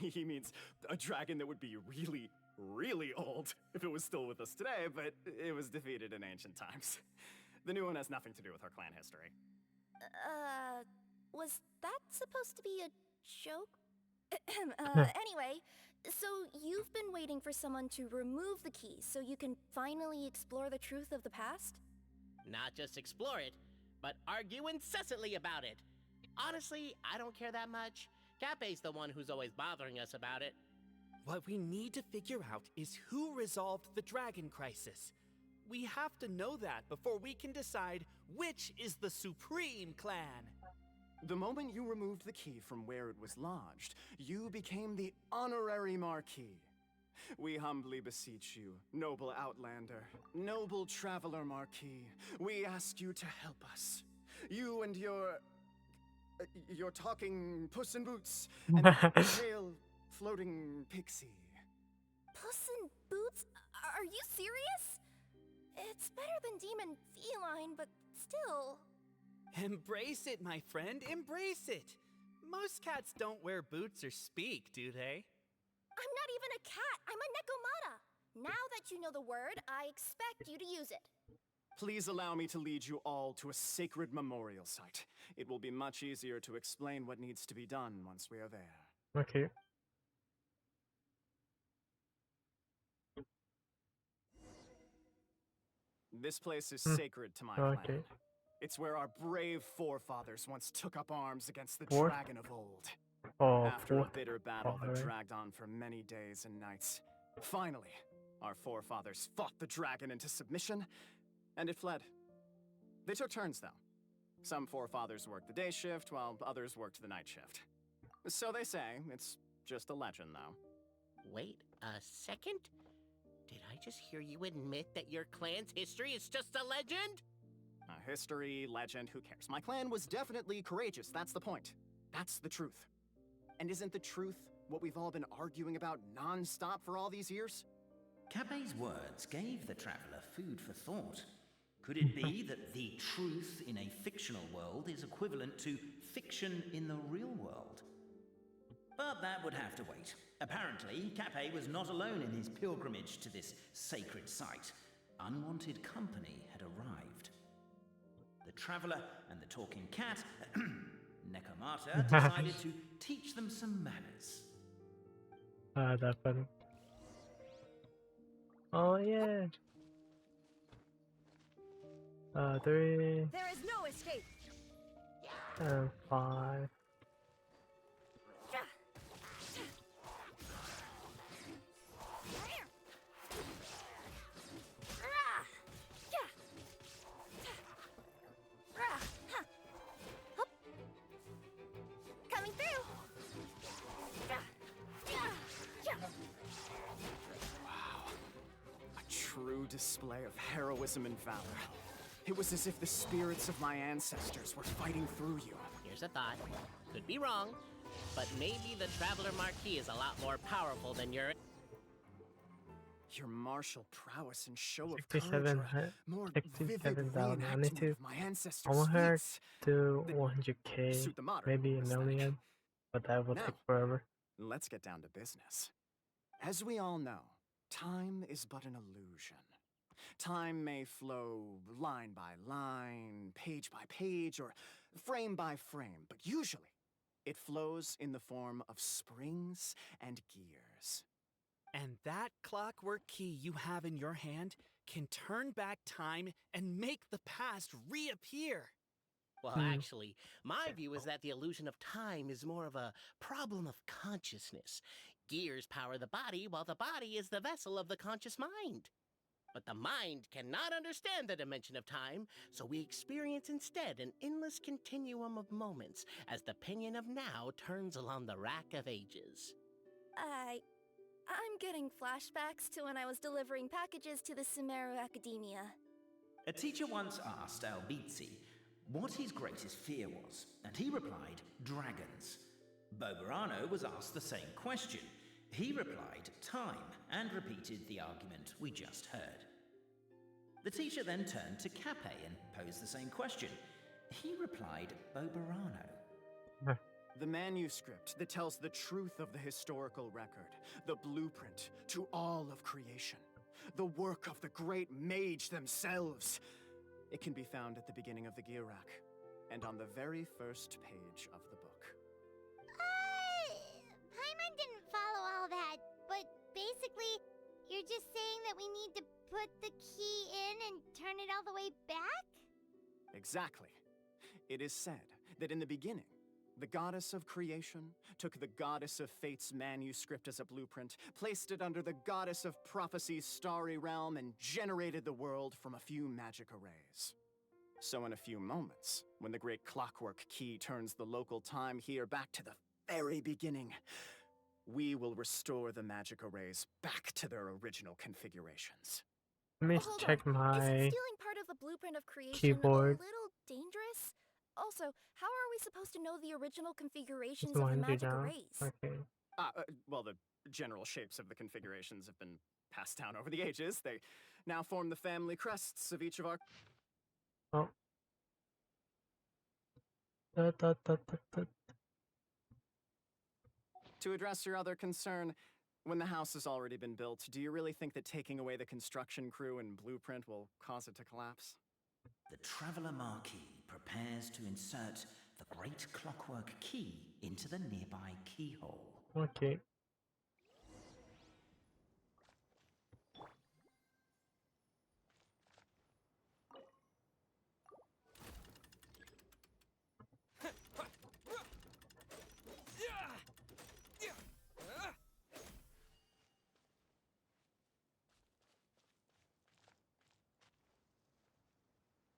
He means a dragon that would be really, really old if it was still with us today, but it was defeated in ancient times. The new one has nothing to do with our clan history. Was that supposed to be a joke? Anyway, so you've been waiting for someone to remove the key so you can finally explore the truth of the past? Not just explore it, but argue incessantly about it. Honestly, I don't care that much. Cape's the one who's always bothering us about it. What we need to figure out is who resolved the dragon crisis. We have to know that before we can decide which is the supreme clan. The moment you removed the key from where it was lodged, you became the honorary Marquis. We humbly beseech you, noble Outlander, noble Traveler Marquis, we ask you to help us. You and your talking Puss in Boots and pale floating pixie. Puss in Boots? Are you serious? It's better than demon feline, but still... Embrace it, my friend, embrace it! Most cats don't wear boots or speak, do they? I'm not even a cat, I'm a Nekomata! Now that you know the word, I expect you to use it. Please allow me to lead you all to a sacred memorial site. It will be much easier to explain what needs to be done once we are there. Okay. This place is sacred to my Okay. clan. It's where our brave forefathers once took up arms against the Fourth? Dragon of Old. Oh, After a fourth. bitter battle that Alright. dragged on for many days and nights, finally, our forefathers fought the dragon into submission, and it fled. They took turns, though. Some forefathers worked the day shift, while others worked the night shift. So they say. It's just a legend, though. Wait a second? Did I just hear you admit that your clan's history is just a legend? History, legend, who cares? My clan was definitely courageous, that's the point. That's the truth. And isn't the truth what we've all been arguing about non-stop for all these years? Cape's words gave the traveler food for thought. Could it be that the truth in a fictional world is equivalent to fiction in the real world? But that would have to wait. Apparently, Cape was not alone in his pilgrimage to this sacred site. Unwanted company had arrived. The traveler and the talking cat, Nekomata, decided to teach them some manners. That's funny. Oh yeah. 3 There is no escape. and 5. Coming through. A true display of heroism and valor. It was as if the spirits of my ancestors were fighting through you. Here's a thought. Could be wrong, but maybe the Traveler Marquis is a lot more powerful than your... Your martial prowess and show of 67, courage were more vivid 67,000. I need reenactment to. of my I ancestors' want her feats. to 100k, suit the modern maybe a aesthetic. million, but that will Now, take forever. Let's get down to business. As we all know, time is but an illusion. Time may flow line by line, page by page, or frame by frame, but usually it flows in the form of springs and gears. And that clockwork key you have in your hand can turn back time and make the past reappear. Well, actually, my view is that the illusion of time is more of a problem of consciousness. Gears power the body, while the body is the vessel of the conscious mind. But the mind cannot understand the dimension of time, so we experience instead an endless continuum of moments as the pinion of now turns along the rack of ages. I'm getting flashbacks to when I was delivering packages to the Sumeru Academia. A teacher once asked Albizzi what his greatest fear was, and he replied, dragons. Boberano was asked the same question. He replied, time, and repeated the argument we just heard. The teacher then turned to Cape and posed the same question. He replied, Boberano. The manuscript that tells the truth of the historical record, the blueprint to all of creation, the work of the great mage themselves. It can be found at the beginning of the Girak, and on the very first page of the book. Paimon didn't follow all that, but basically, you're just saying that we need to put the key in and turn it all the way back? Exactly. It is said that in the beginning, the goddess of creation took the goddess of fate's manuscript as a blueprint, placed it under the goddess of prophecy's starry realm, and generated the world from a few magic arrays. So in a few moments, when the great clockwork key turns the local time here back to the very beginning, we will restore the magic arrays back to their original configurations. Let me Hold check on. my Isn't stealing part of the blueprint of creation keyboard. a little dangerous? Also, how are we supposed to know the original configurations It's of the 100 magic now. arrays? Okay. Well, the general shapes of the configurations have been passed down over the ages. They now form the family crests of each of our... Oh. Da, da, da, da, da. To address your other concern, when the house has already been built, do you really think that taking away the construction crew and blueprint will cause it to collapse? The Traveler Marquis prepares to insert the great clockwork key into the nearby keyhole. Okay.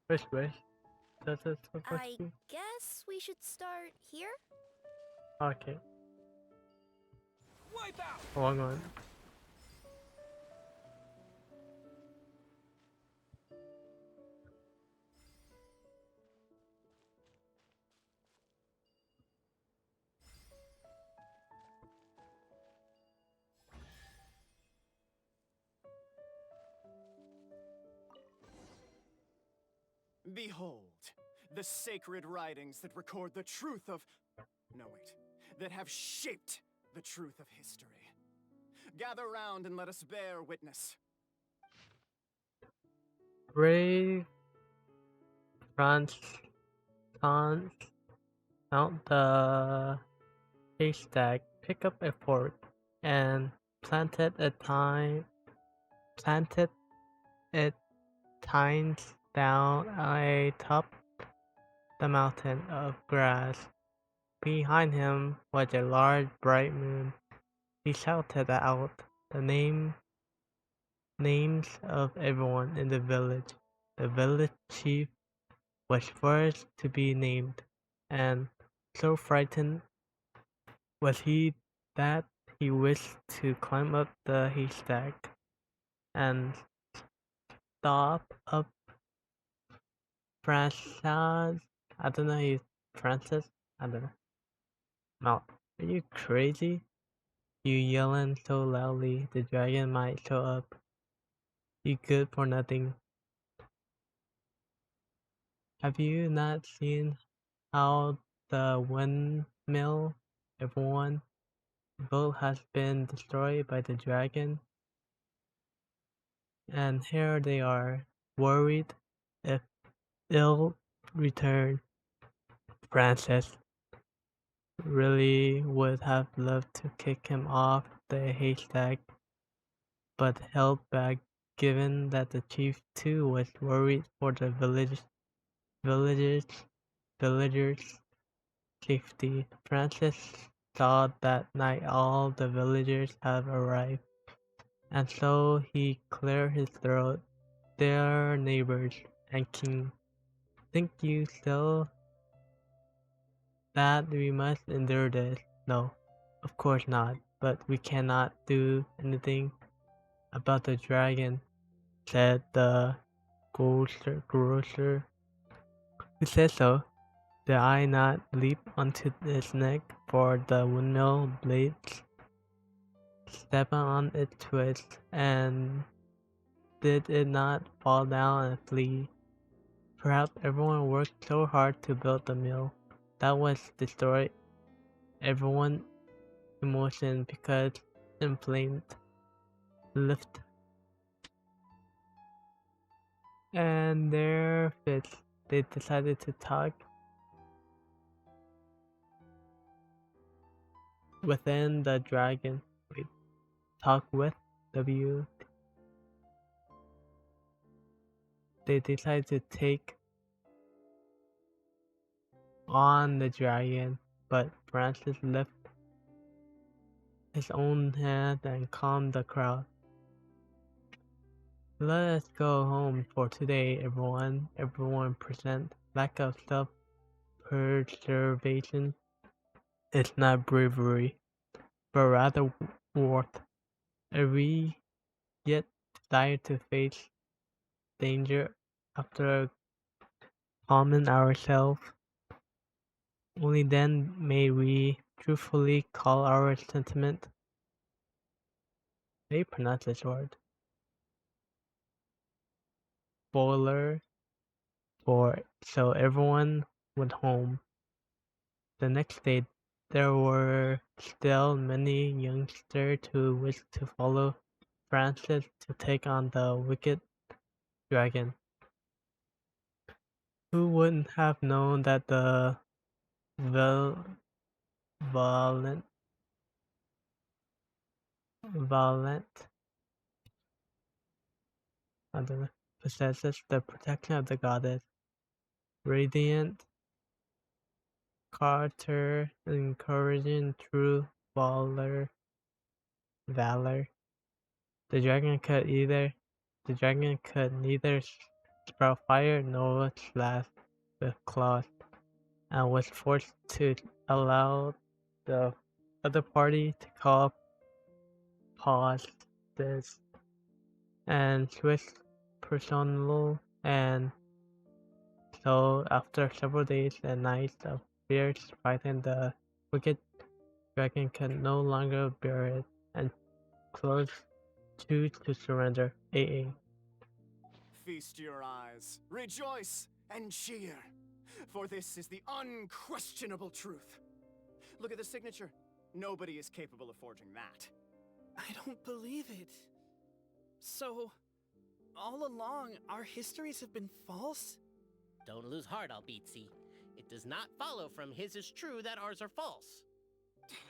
Which way? Does it supposed I to? guess we should start here? Okay. Wipe out! Wrong one. Behold, the sacred writings that record the truth of... No, wait. That have shaped the truth of history. Gather round and let us bear witness. Brave Franz mount the haystack, pick up a fork, and planted it tines down atop the mountain of grass. Behind him was a large bright moon. He shouted out the names of everyone in the village. The village chief was first to be named, and so frightened was he that he wished to climb up the haystack and stop up Francis. I don't know, he's Francis? I don't know. Mount. Are you crazy? You yelling so loudly, the dragon might show up. You good for nothing. Have you not seen how the windmill everyone built has been destroyed by the dragon? And here they are, worried if ill return. Francis really would have loved to kick him off the haystack, but held back given that the chief too was worried for the villagers' safety. Francis saw that night all the villagers have arrived, and so he cleared his throat. Dear neighbors and king, think you still that we must endure this? No, of course not. but we cannot do anything about the dragon, said the grocer. Who said so? Did I not leap onto its neck for the windmill blades, step on its twist, and did it not fall down and flee? Perhaps everyone worked so hard to build the mill that was destroyed. Everyone emotion because inflamed lift and their fits. They decided to talk within the dragon. Wait, talk with W. They decided to take on the dragon, but Francis lifted his own hand and calmed the crowd. Let us go home for today, everyone. Everyone present. Lack of self-preservation is not bravery, but rather worth. Are we yet desire to face danger after calming ourselves? Only then may we truthfully call our sentiment. How do you pronounce this word? Spoiler for so everyone went home. The next day there were still many youngsters who wished to follow Francis to take on the wicked dragon. Who wouldn't have known that the violent I don't know, possesses the protection of the goddess. Radiant Carter encouraging true valor. The dragon could neither sprout fire nor slash with claws, and was forced to allow the other party to call pause this and switch personal, and so after several days and nights of fierce fighting, the wicked dragon could no longer bear it and closed choose to surrender. AA. Feast your eyes, rejoice, and cheer, for this is the unquestionable truth. Look at the signature. Nobody is capable of forging that. I don't believe it. So, all along, our histories have been false? Don't lose heart, Albizzi. It does not follow from his is true that ours are false.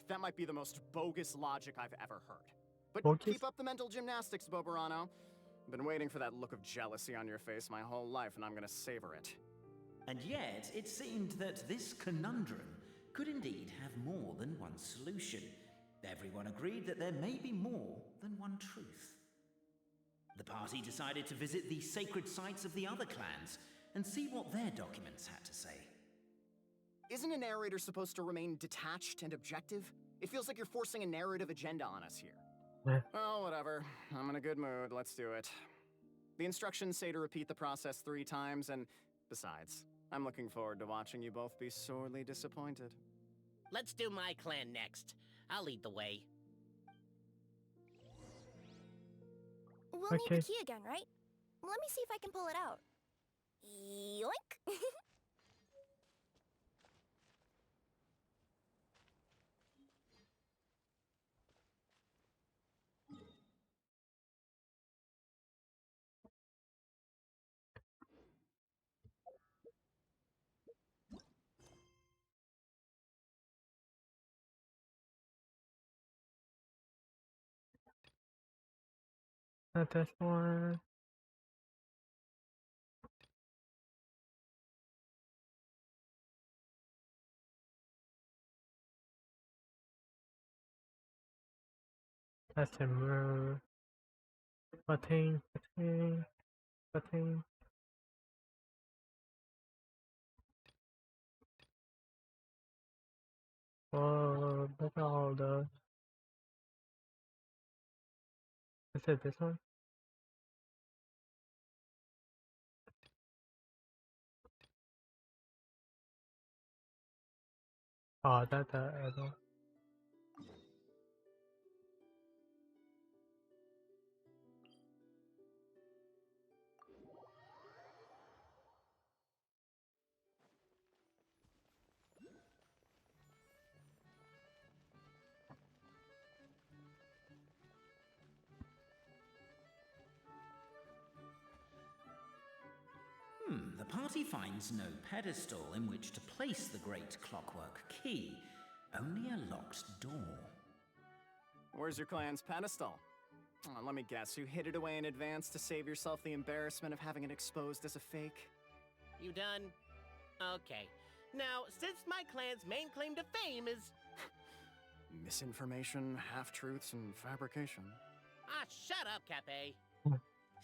That might be the most bogus logic I've ever heard. But bogus? Keep up the mental gymnastics, Boberano. Been waiting for that look of jealousy on your face my whole life, and I'm gonna savor it. And yet, it seemed that this conundrum could indeed have more than one solution. Everyone agreed that there may be more than one truth. The party decided to visit the sacred sites of the other clans and see what their documents had to say. Isn't a narrator supposed to remain detached and objective? It feels like you're forcing a narrative agenda on us here. Well, whatever. I'm in a good mood. Let's do it. The instructions say to repeat the process 3 times, and besides, I'm looking forward to watching you both be sorely disappointed. Let's do my clan next. I'll lead the way. We'll need the key again, right? Let me see if I can pull it out. Yoink! Not this one. That's a mirror. Butting. Whoa, look at all those. Is it this one? Oh, that I don't. The party finds no pedestal in which to place the great clockwork key, only a locked door. Where's your clan's pedestal? Oh, let me guess, you hid it away in advance to save yourself the embarrassment of having it exposed as a fake? You done? Okay. Now, since my clan's main claim to fame is... Misinformation, half-truths, and fabrication. Ah, shut up, Cape.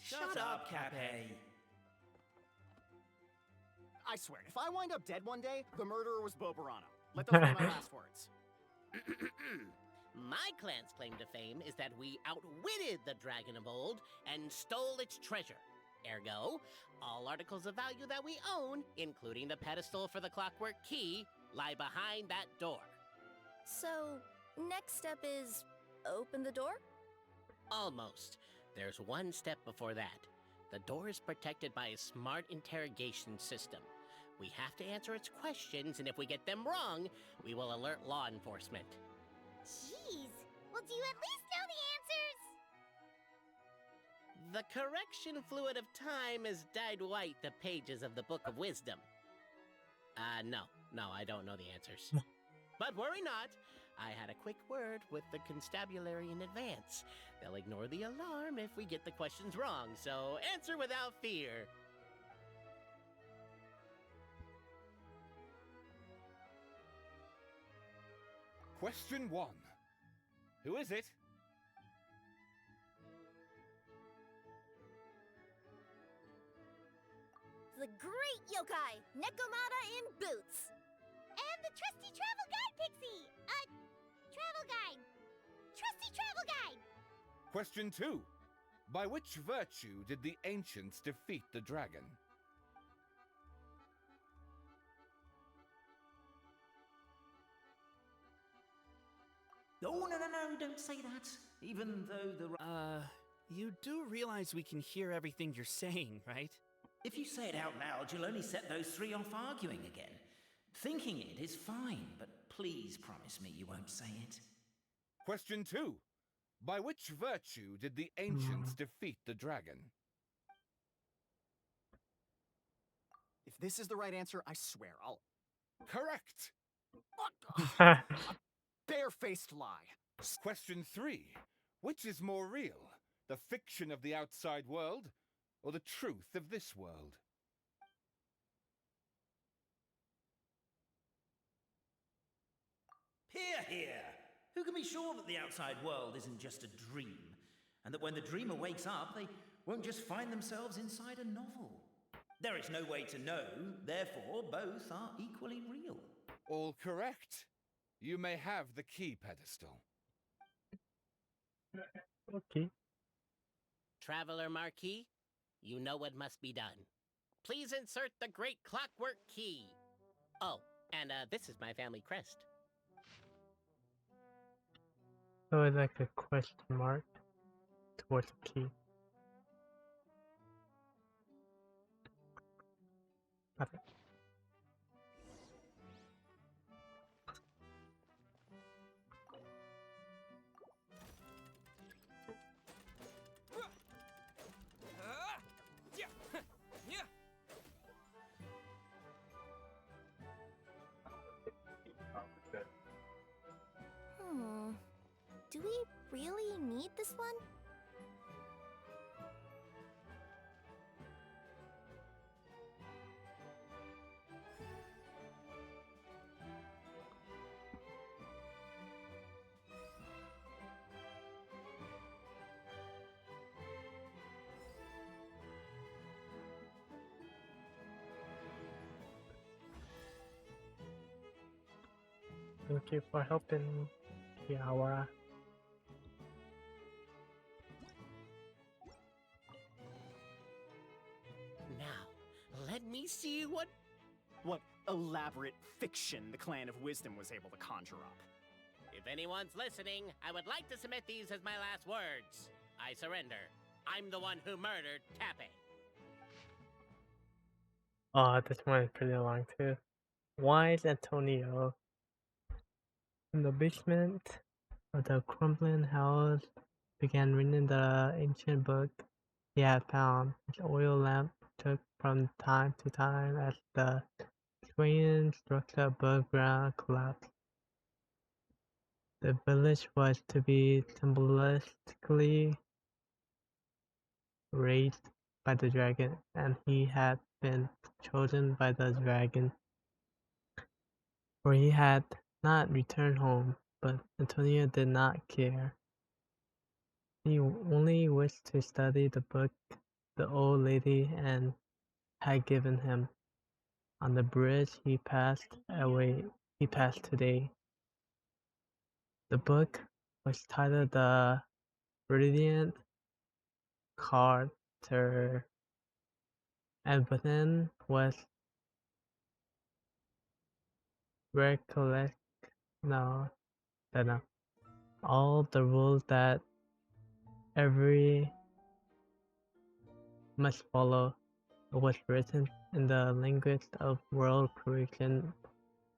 Shut up, Cape. I swear, if I wind up dead one day, the murderer was Bobarano. Let those be my last words. My clan's claim to fame is that we outwitted the Dragon of Old and stole its treasure. Ergo, all articles of value that we own, including the pedestal for the clockwork key, lie behind that door. So, next step is open the door? Almost. There's one step before that. The door is protected by a smart interrogation system. We have to answer its questions, and if we get them wrong, we will alert law enforcement. Jeez. Well, do you at least know the answers? The correction fluid of time has dyed white the pages of the Book of Wisdom. No, I don't know the answers. But worry not. I had a quick word with the constabulary in advance. They'll ignore the alarm if we get the questions wrong, so answer without fear. Question 1. Who is it? The great yokai, Nekomata in boots. And the trusty travel guide, Pixie! Travel guide. Trusty travel guide! Question 2. By which virtue did the ancients defeat the dragon? Oh, no, don't say that. Even though the... You do realize we can hear everything you're saying, right? If you say it out loud, you'll only set those three off arguing again. Thinking it is fine, but please promise me you won't say it. Question 2. By which virtue did the ancients defeat the dragon? If this is the right answer, I swear I'll... Correct! A barefaced lie. Question 3. Which is more real? The fiction of the outside world, or the truth of this world? Hear, hear! Who can be sure that the outside world isn't just a dream? And that when the dreamer wakes up, they won't just find themselves inside a novel? There is no way to know, therefore both are equally real. All correct. You may have the key pedestal. Okay. Traveler Marquis, you know what must be done. Please insert the great clockwork key. Oh, and this is my family crest. So it's like a question mark towards the key. Okay. Do we really need this one? Thank you for helping, Kiara. me see what elaborate fiction the Clan of Wisdom was able to conjure up. If anyone's listening, I would like to submit these as my last words. I surrender. I'm the one who murdered Tappy. Oh, this one is pretty long too. Why is Antonio in the basement of the crumbling house? Began reading the ancient book he had found. His oil lamp took from time to time as the swaying structure above ground collapsed. The village was to be symbolistically raised by the dragon, and he had been chosen by the dragon, for he had not returned home. But Antonio did not care. He only wished to study the book the old lady and had given him. On the bridge he passed today. The book was titled The Radiant Carter, and within was all the rules that every must follow. It was written in the language of world creation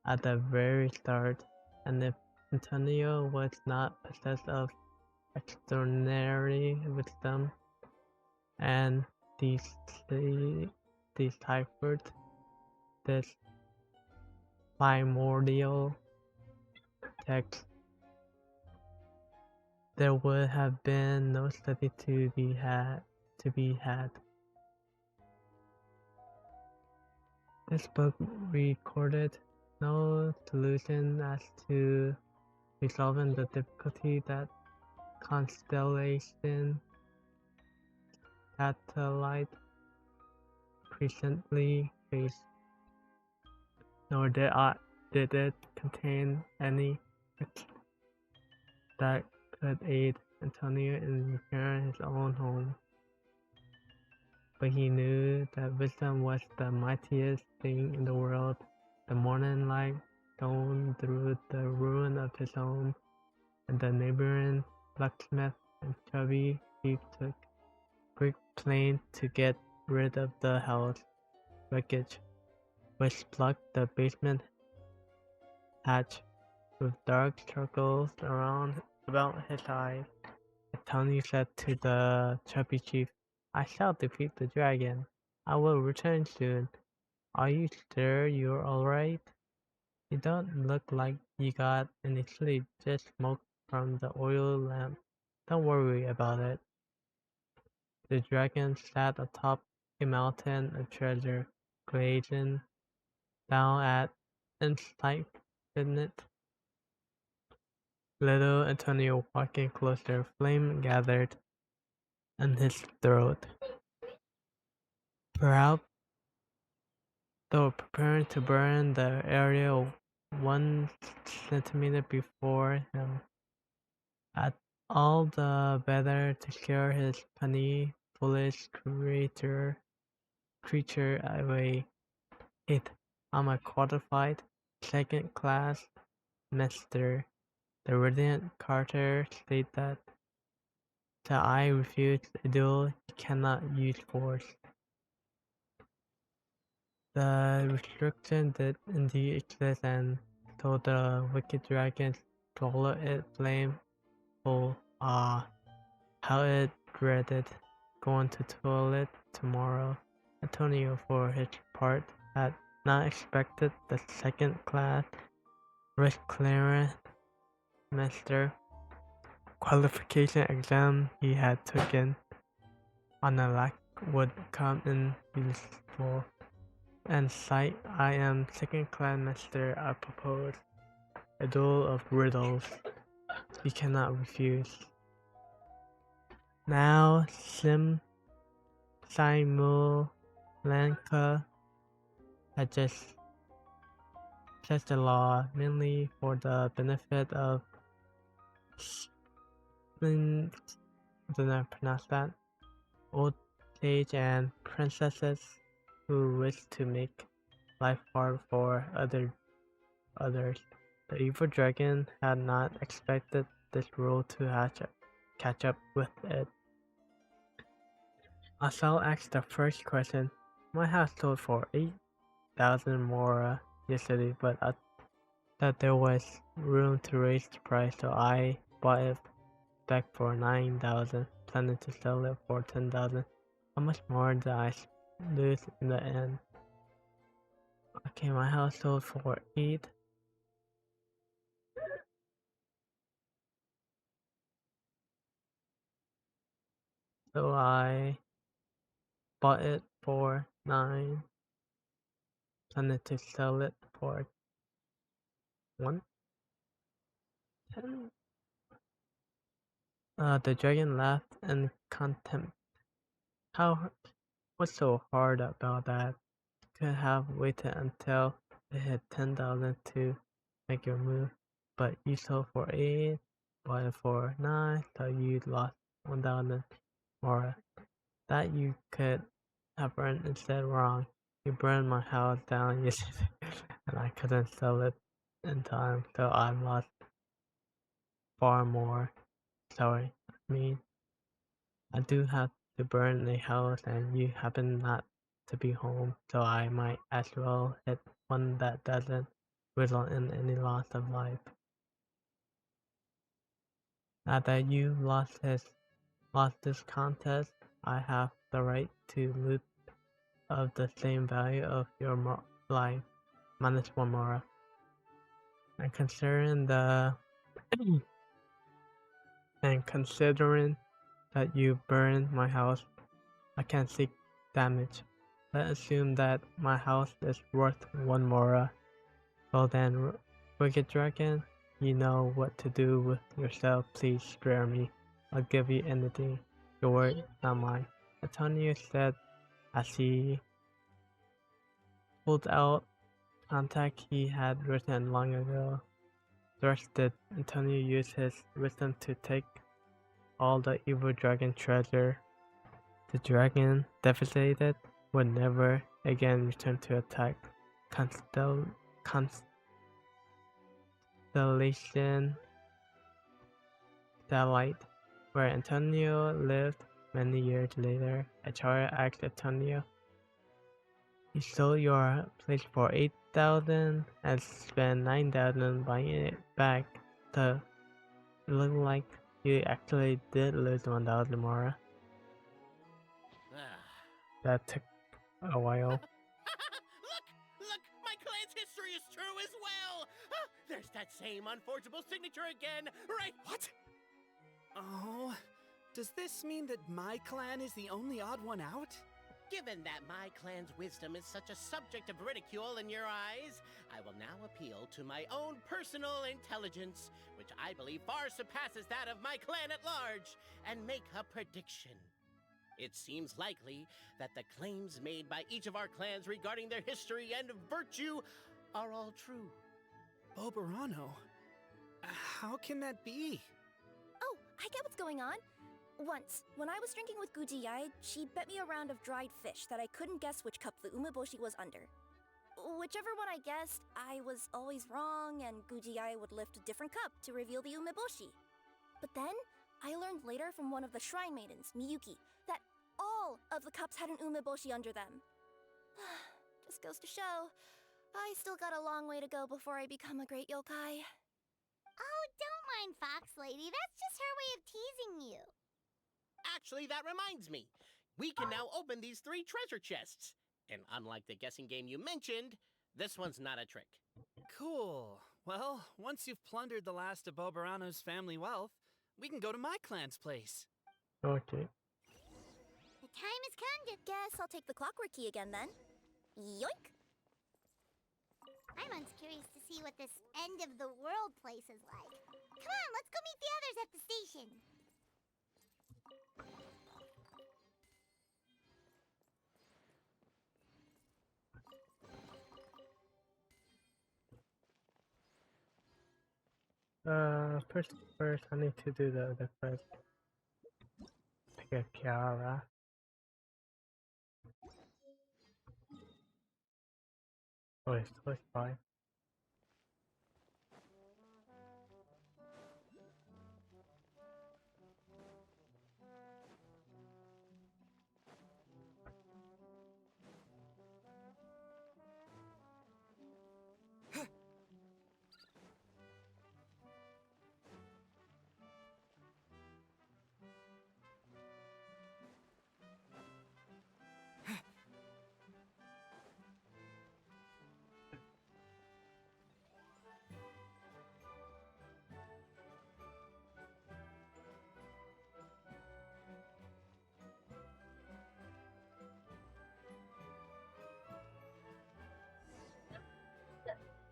at the very start, and if Antonio was not possessed of extraordinary wisdom and deciphered this primordial text, there would have been no study to be had. This book recorded no solution as to resolving the difficulty that constellation satellite presently faced, nor did it contain any that could aid Antonio in repairing his own home. But he knew that wisdom was the mightiest thing in the world. The morning light shone through the ruin of his home, and the neighboring blacksmith and chubby chief took quick plane to get rid of the house wreckage, which blocked the basement hatch with dark circles about his eyes. Tony said to the chubby chief, "I shall defeat the dragon. I will return soon. Are you sure you're alright? You don't look like you got any sleep, just smoke from the oil lamp. Don't worry about it." The dragon sat atop a mountain of treasure, gazing down at infinite. Little Antonio walking closer, flame gathered in his throat. Perhaps, though preparing to burn the area 1 centimeter before him, at all the better to scare his puny, foolish creature away. I'm a qualified second-class master. The Radiant Carter stated that I refuse a duel. He cannot use force. The restriction did indeed exist, and told the wicked dragon to swallow it flameful. Ah, how it dreaded going to toilet tomorrow. Antonio, for his part, had not expected the second-class risk clearance master qualification exam he had taken on a lack would come in useful. And sight, I am second-class master. I propose a duel of riddles. You cannot refuse. Now, Simulanka had just set the law mainly for the benefit of I don't know how to pronounce that, old age and princesses. who wished to make life hard for others. The evil dragon had not expected this rule to catch up with it. Asal asked the first question. My house sold for 8,000 mora yesterday, but I thought there was room to raise the price, so I bought it back for 9,000, planning to sell it for 10,000. How much more did I lose in the end? Okay, my house sold for 8. So I bought it for 9. Planning to sell it for 1. 10. The dragon laughed in contempt. What's so hard about that? Could have waited until it hit 10,000 to make your move, but you sold for 8, bought it for 9, so you lost 1,000 more. That you could have burned instead wrong. You burned my house down yesterday, and I couldn't sell it in time, so I lost far more. Sorry, I do have to burn a house, and you happen not to be home, so I might as well hit one that doesn't result in any loss of life. Now that you lost this contest, I have the right to loot of the same value of your life, minus 1 mora. And considering that you burned my house, I can't seek damage. Let's assume that my house is worth 1 mora. Well then, Wicked Dragon, you know what to do with yourself. Please spare me. I'll give you anything. Your word, not mine. Antonio said as he pulled out contact he had written long ago. Thus did Antonio use his wisdom to take all the evil dragon treasure. The dragon, devastated, would never again return to attack Constellation Satellite, where Antonio lived many years later. Echara asked Antonio, you sold your place for 8,000 and spent 9,000 buying it back. So it looked like you actually did lose 1,000 mora. That took a while. Look! My clan's history is true as well! There's that same unforgeable signature again, right? What? Oh, does this mean that my clan is the only odd one out? Given that my clan's wisdom is such a subject of ridicule in your eyes, I will now appeal to my own personal intelligence, which I believe far surpasses that of my clan at large, and make a prediction. It seems likely that the claims made by each of our clans regarding their history and virtue are all true. Boberano? How can that be? Oh, I get what's going on. Once, when I was drinking with Gujiyai, she bet me a round of dried fish that I couldn't guess which cup the umeboshi was under. Whichever one I guessed, I was always wrong, and Gujiyai would lift a different cup to reveal the umeboshi. But then, I learned later from one of the shrine maidens, Miyuki, that all of the cups had an umeboshi under them. Just goes to show, I still got a long way to go before I become a great yokai. Oh, don't mind Fox Lady. That's just her way of teasing you. Actually, that reminds me. We can now open these 3 treasure chests. And unlike the guessing game you mentioned, this one's not a trick. Cool. Well, once you've plundered the last of Boberano's family wealth, we can go to my clan's place. Okay. The time has come to... Guess I'll take the clockwork key again then. Yoink! I'm curious to see what this end of the world place is like. Come on, let's go meet the others at the station. First I need to do the quest. Pick a Kiara. Oh, it's close by.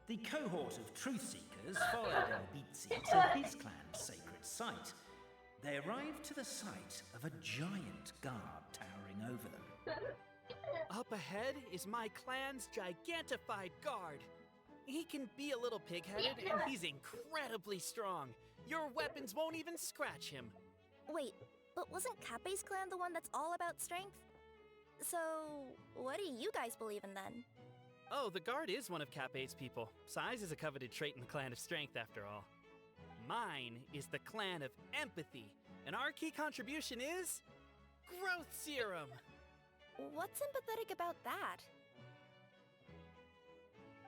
The cohort of Truth Seekers followed Elbitsi to his clan's sacred site. They arrived to the site of a giant guard towering over them. Up ahead is my clan's gigantified guard. He can be a little pig-headed, and he's incredibly strong. Your weapons won't even scratch him. Wait, but wasn't Kappe's clan the one that's all about strength? So, what do you guys believe in then? Oh, the guard is one of Kappe's people. Size is a coveted trait in the clan of strength, after all. Mine is the clan of empathy, and our key contribution is growth serum. What's empathetic about that?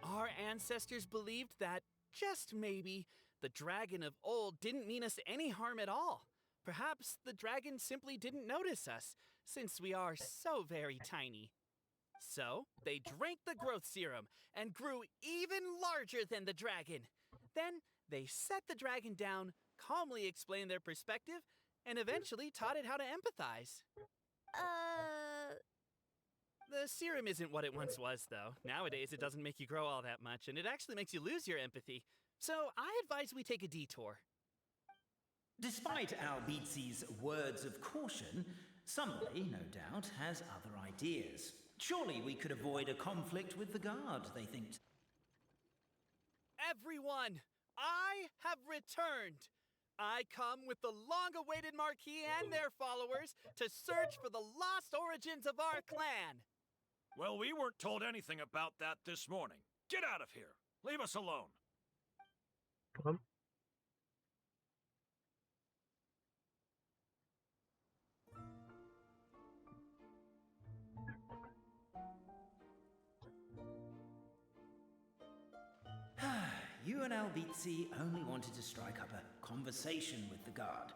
Our ancestors believed that, just maybe, the dragon of old didn't mean us any harm at all. Perhaps the dragon simply didn't notice us, since we are so very tiny. So, they drank the growth serum and grew even larger than the dragon. Then, they set the dragon down, calmly explained their perspective, and eventually taught it how to empathize. The serum isn't what it once was, though. Nowadays, it doesn't make you grow all that much, and it actually makes you lose your empathy. So, I advise we take a detour. Despite Elbitsi's words of caution, somebody, no doubt, has other ideas. Surely we could avoid a conflict with the guard, they think. Everyone, I have returned. I come with the long-awaited Marquis and their followers to search for the lost origins of our clan. Well, we weren't told anything about that this morning. Get out of here. Leave us alone. You and Elbitsi only wanted to strike up a conversation with the guard.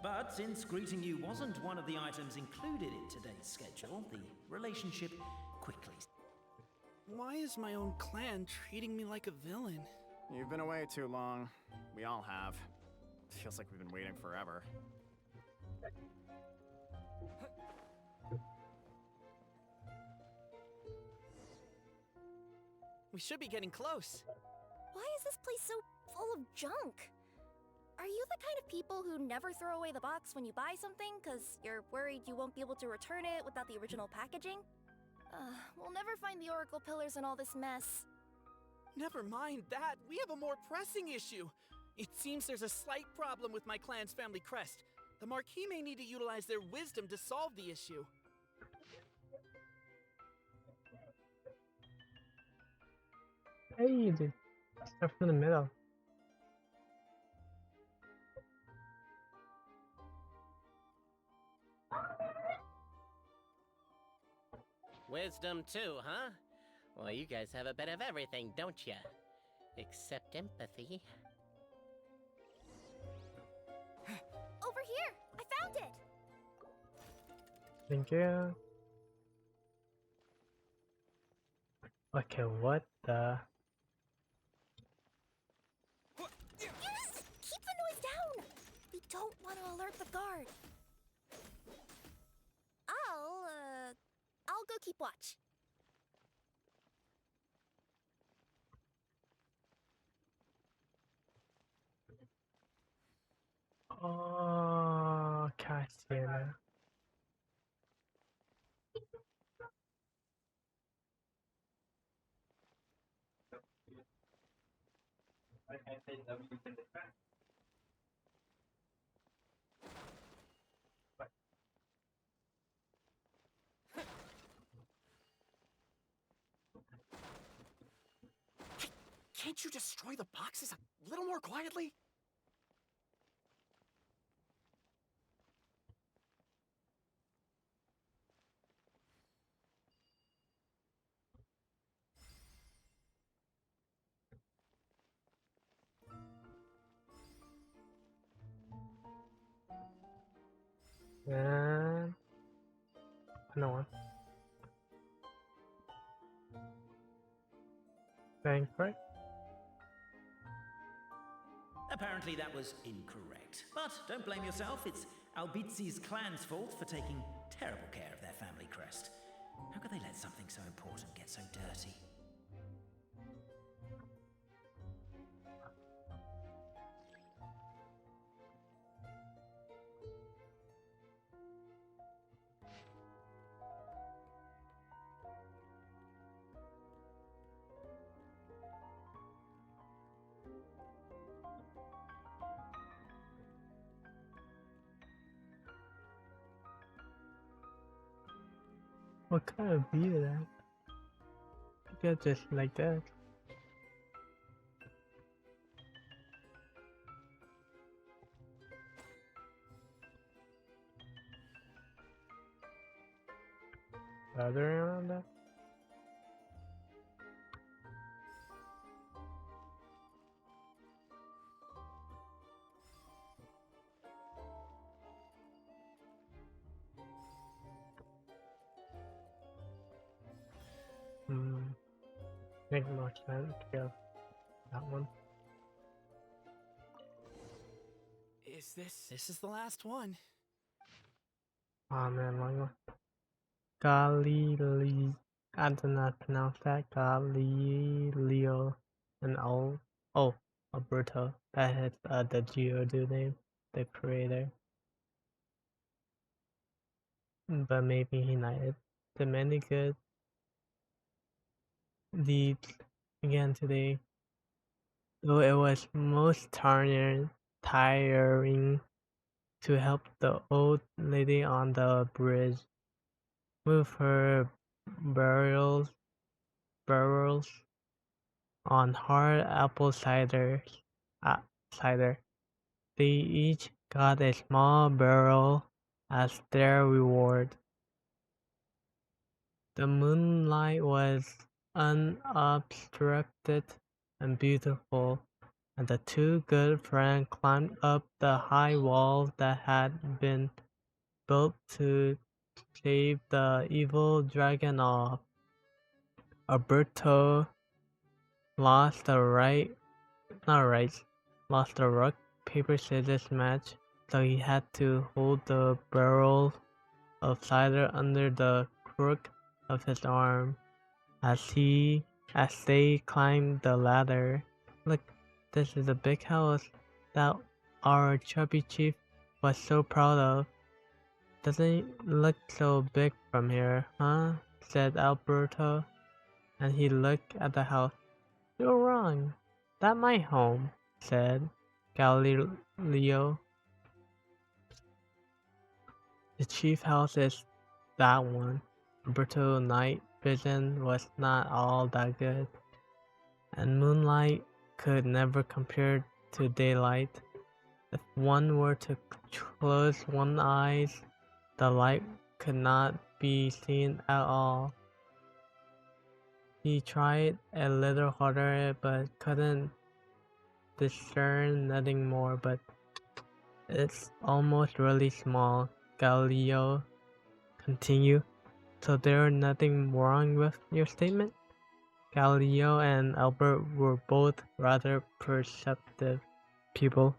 But since greeting you wasn't one of the items included in today's schedule, the relationship quickly... Why is my own clan treating me like a villain? You've been away too long. We all have. Feels like we've been waiting forever. We should be getting close. Why is this place so full of junk? Are you the kind of people who never throw away the box when you buy something because you're worried you won't be able to return it without the original packaging? We'll never find the Oracle Pillars in all this mess. Never mind that. We have a more pressing issue. It seems there's a slight problem with my clan's family crest. The Marquis may need to utilize their wisdom to solve the issue. Hey, dude. Stuff in the middle. Wisdom too, huh? Well, you guys have a bit of everything, don't ya? Except empathy. Over here! I found it! Thank you. Okay, what the... Keep the noise down! We don't want to alert the guard. I'll go keep watch. Oh, Cassiana. Can't you destroy the boxes a little more quietly? And no one. Thank right? Apparently that was incorrect. But don't blame yourself, it's Albizi's clan's fault for taking terrible care of their family crest. How could they let something so important get so dirty? What kind of beer is that? You get just like that. Are there around that? Make more sense to go that one. This is the last one. Oh man, wrong one. Galileo. I do not pronounce that. Galileo and Alberto. That is the Geodude name, the creator. But maybe he not. The many good deeds again today. Though it was most tiring to help the old lady on the bridge move her barrels on hard apple cider. They each got a small barrel as their reward. The moonlight was unobstructed and beautiful, and the two good friends climbed up the high wall that had been built to save the evil dragon off. Alberto lost the rock, paper, scissors match, so he had to hold the barrel of cider under the crook of his arm as they climbed the ladder. Look, this is a big house that our chubby chief was so proud of. Doesn't it look so big from here, huh? Said Alberto, and he looked at the house. You're wrong. That's my home, said Galileo. The chief house is that one. Alberto's night vision was not all that good, and moonlight could never compare to daylight. If one were to close one's eyes, the light could not be seen at all. He tried a little harder but couldn't discern nothing more, but it's almost really small, Galileo continued. So there's nothing wrong with your statement? Galileo and Albert were both rather perceptive people.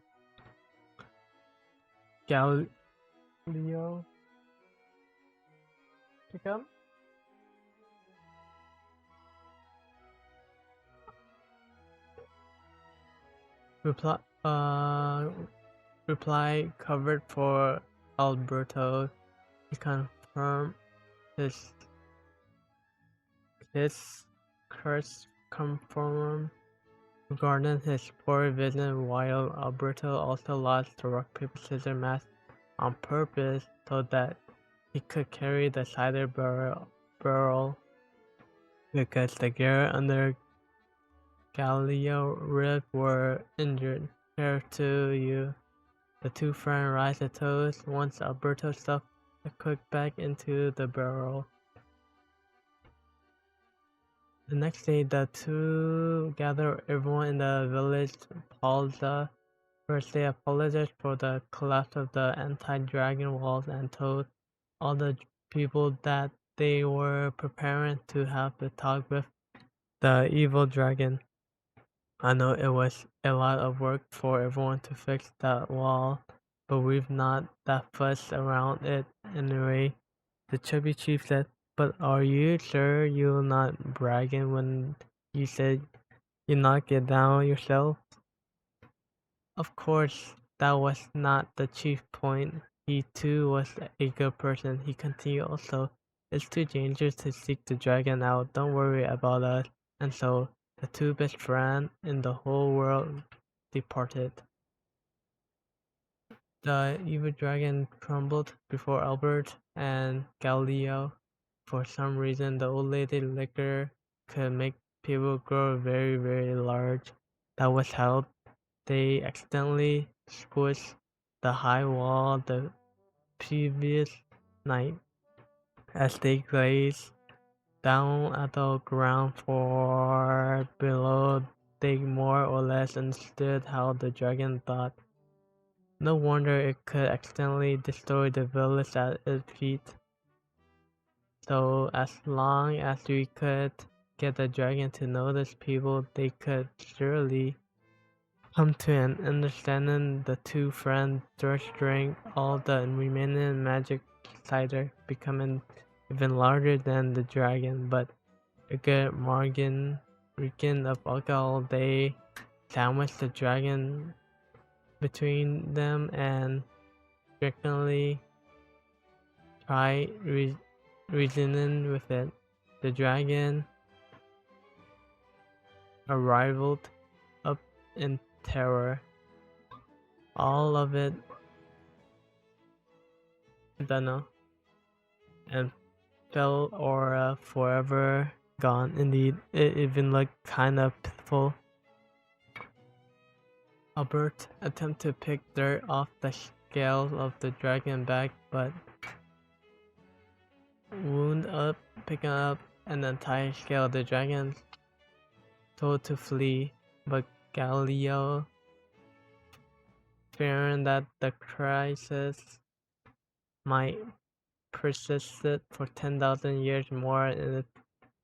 Galileo? To come? Reply covered for Alberto. He confirmed his curse confirmed regarding his poor vision, while Alberto also lost the rock paper scissors match on purpose so that he could carry the cider barrel because the gear under Galileo rib were injured. Care to you. The two friends rise to toast once Alberto stuffed the cook back into the barrel. The next day, the two gather everyone in the village plaza. First, they apologize for the collapse of the anti-dragon walls and told all the people that they were preparing to have the talk with the evil dragon. I know it was a lot of work for everyone to fix that wall, but we've not that fussed around it anyway. The chubby chief said, "But are you sure you're not bragging when you said you knocked it down yourself?" Of course, that was not the chief point. He too was a good person. He continued also, "It's too dangerous to seek the dragon out. Don't worry about us." And so, the two best friends in the whole world departed. The evil dragon crumbled before Albert and Galileo. For some reason, the old lady liquor could make people grow very, very large. That was how they accidentally squished the high wall the previous night. As they gazed down at the ground floor below, they more or less understood how the dragon thought. No wonder it could accidentally destroy the village at its feet. So as long as we could get the dragon to notice people, they could surely come to an understanding. The two friends drank all the remaining magic cider, becoming even larger than the dragon, but a good margin of alcohol. They sandwiched the dragon between them and frequently tried reasoning with it. The dragon arrived up in terror. All of it, and fell aura forever gone. Indeed, it even looked kind of pitiful. Albert attempted to pick dirt off the scales of the dragon back, but wound up, picking up an entire scale. The dragon told to flee, but Galileo, fearing that the crisis might persist for 10,000 years more, and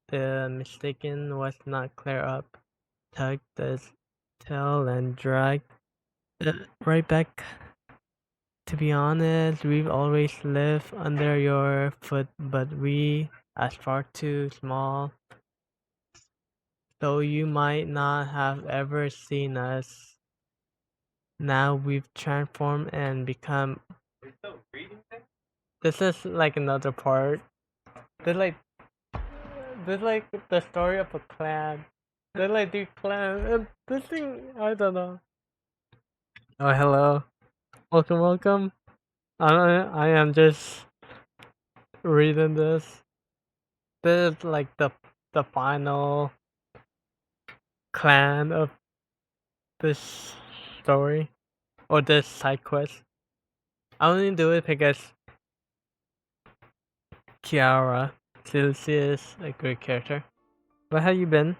the mistaken was not clear up, tugged the tail and dragged it right back. To be honest, we've always lived under your foot, but we are far too small, so you might not have ever seen us. Now we've transformed and become. This is like another part. There's like the story of a clan. They're like these clans, and this thing, I don't know. Oh, hello. Welcome. I am just reading this. This is like the final clan of this story or this side quest. I only do it because Kiara, she is a great character. But how you been?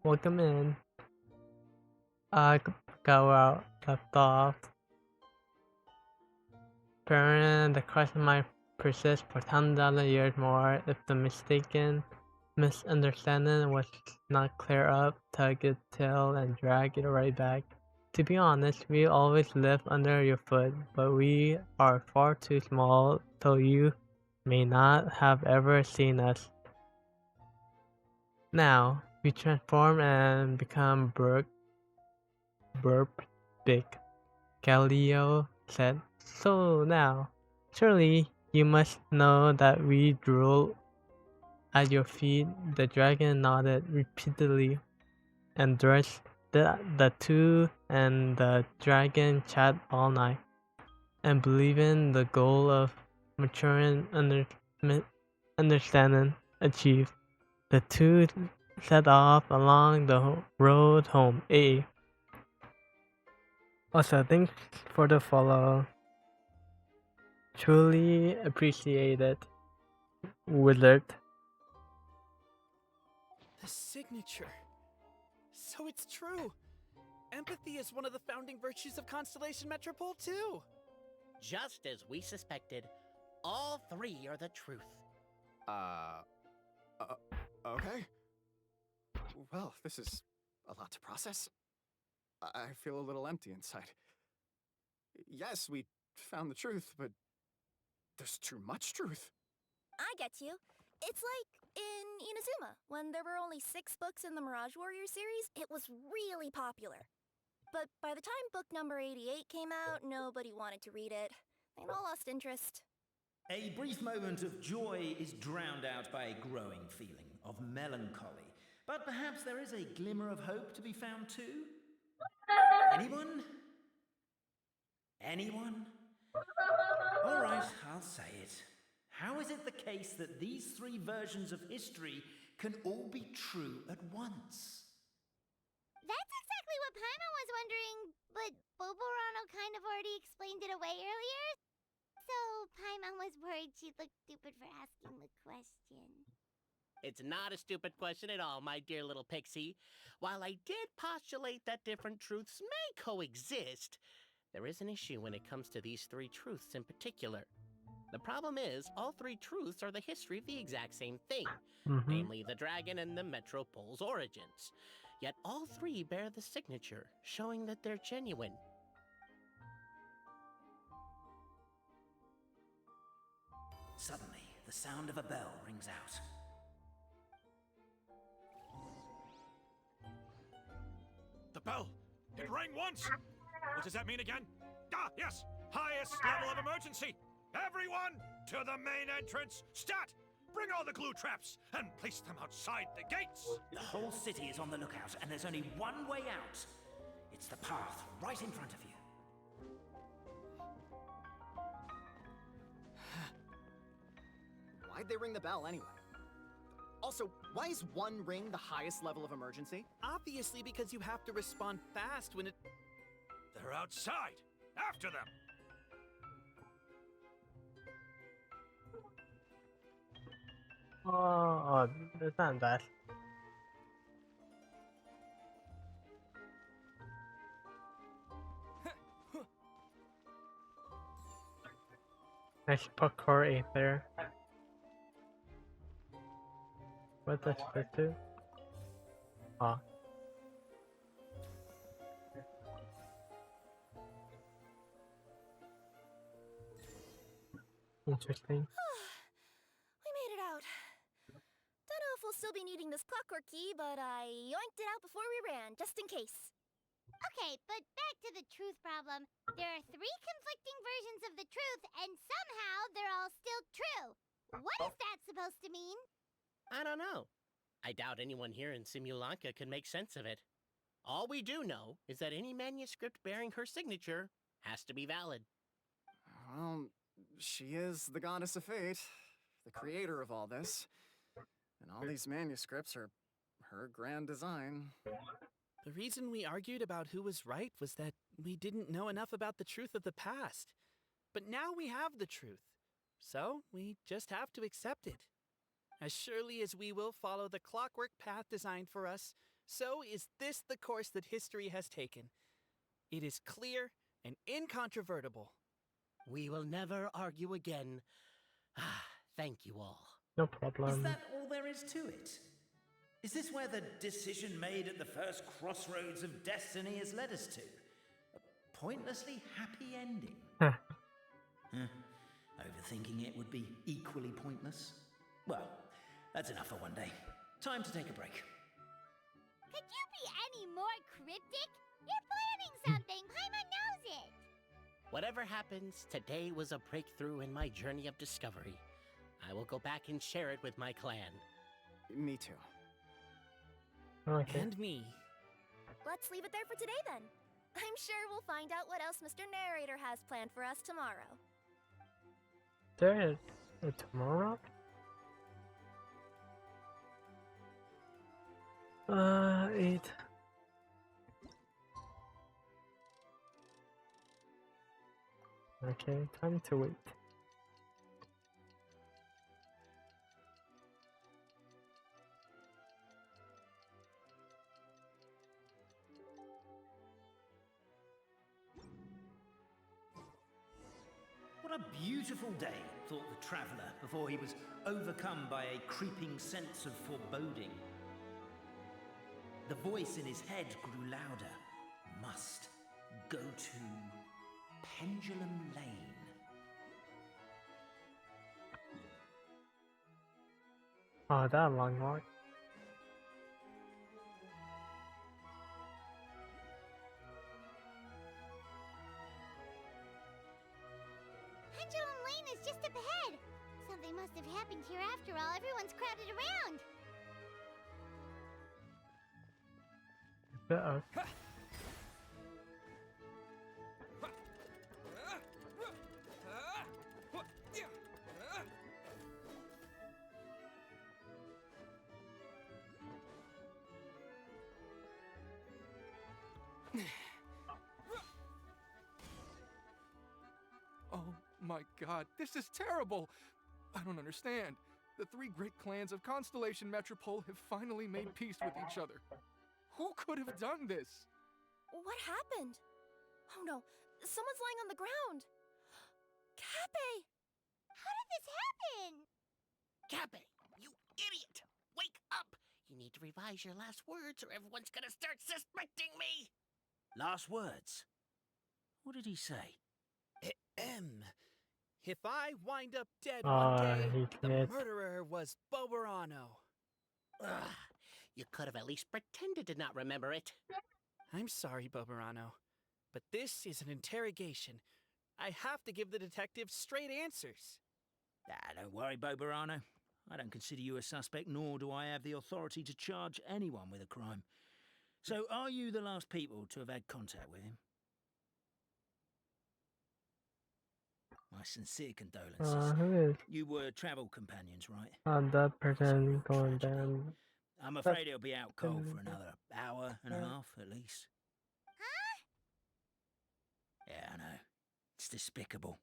Welcome in. I go out left off. Apparently, the crisis might persist for 10,000 years more if the misunderstanding was not clear up. Tug its tail and drag it right back. To be honest, we always live under your foot, but we are far too small, so you may not have ever seen us. Now, we transform and become big. Galileo said, "So now, surely you must know that we drool at your feet." The dragon nodded repeatedly and dressed. The two and the dragon chat all night, and believing the goal of maturing understanding achieved, the two set off along the road home. A. Also, thanks for the follow. Truly appreciate it, Wizard. The signature. So it's true. Empathy is one of the founding virtues of Constellation Metropole, too. Just as we suspected, all three are the truth. Okay. Well, this is a lot to process. I feel a little empty inside. Yes, we found the truth, but there's too much truth. I get you. It's like in Inazuma, when there were only 6 books in the Mirage Warrior series, it was really popular. But by the time book number 88 came out, nobody wanted to read it. They'd all lost interest. A brief moment of joy is drowned out by a growing feeling of melancholy. But perhaps there is a glimmer of hope to be found too? Anyone? Anyone? All right, I'll say it. How is it the case that these 3 versions of history can all be true at once? That's exactly what Paimon was wondering, but Boborano kind of already explained it away earlier. So Paimon was worried she'd look stupid for asking the question. It's not a stupid question at all, my dear little pixie. While I did postulate that different truths may coexist, there is an issue when it comes to these 3 truths in particular. The problem is, all 3 truths are the history of the exact same thing, namely the dragon and the Metropole's origins. Yet all 3 bear the signature, showing that they're genuine. Suddenly, the sound of a bell rings out. The bell! It rang once! What does that mean again? Ah, yes! Highest level of emergency! Everyone, to the main entrance! Stat! Bring all the glue traps and place them outside the gates! The whole city is on the lookout, and there's only one way out. It's the path right in front of you. Why'd they ring the bell anyway? Also, why is 1 ring the highest level of emergency? Obviously because you have to respond fast when it... They're outside! After them! Oh, it's not that. Nice parkour ain't there. What's that supposed to? Ah. Interesting. We made it out. Don't know if we'll still be needing this clockwork key, but I yoinked it out before we ran, just in case. Okay, but back to the truth problem. There are 3 conflicting versions of the truth, and somehow they're all still true. What is that supposed to mean? I don't know. I doubt anyone here in Simulanka can make sense of it. All we do know is that any manuscript bearing her signature has to be valid. Well, she is the goddess of fate, the creator of all this. And all these manuscripts are her grand design. The reason we argued about who was right was that we didn't know enough about the truth of the past. But now we have the truth. So we just have to accept it. As surely as we will follow the clockwork path designed for us, so is this the course that history has taken. It is clear and incontrovertible. We will never argue again. Thank you all. No problem. Is that all there is to it? Is this where the decision made at the first crossroads of destiny has led us to? A pointlessly happy ending? Overthinking it would be equally pointless. Well, that's enough for one day. Time to take a break. Could you be any more cryptic? You're planning something. Paimon knows it. Whatever happens, today was a breakthrough in my journey of discovery. I will go back and share it with my clan. Me too. Okay. And me. Let's leave it there for today then. I'm sure we'll find out what else Mr. Narrator has planned for us tomorrow. There is a tomorrow? 8. Okay, time to wait. What a beautiful day, thought the traveller before he was overcome by a creeping sense of foreboding. The voice in his head grew louder. Must go to Pendulum Lane. Oh, that long walk. Pendulum Lane is just up ahead. Something must have happened here after all. Everyone's crowded around. Oh my god, this is terrible! I don't understand. The three great clans of Constellation Metropole have finally made peace with each other. Who could have done this? What happened? Oh no, someone's lying on the ground. Cappe! How did this happen? Cappe, you idiot! Wake up! You need to revise your last words or everyone's gonna start suspecting me! Last words? What did he say? If I wind up dead Ah, one day, he the did. murderer was Boberano. Ugh, you could have at least pretended to not remember it. I'm sorry, Boberano, but this is an interrogation. I have to give the detective straight answers. Don't worry, Boberano. I don't consider you a suspect, nor do I have the authority to charge anyone with a crime. So, are you the last people to have had contact with him? My sincere condolences. Who is? You were travel companions, right? That person going down. I'm afraid he'll be out cold for another hour and a half, at least. Huh? Yeah, I know. It's despicable.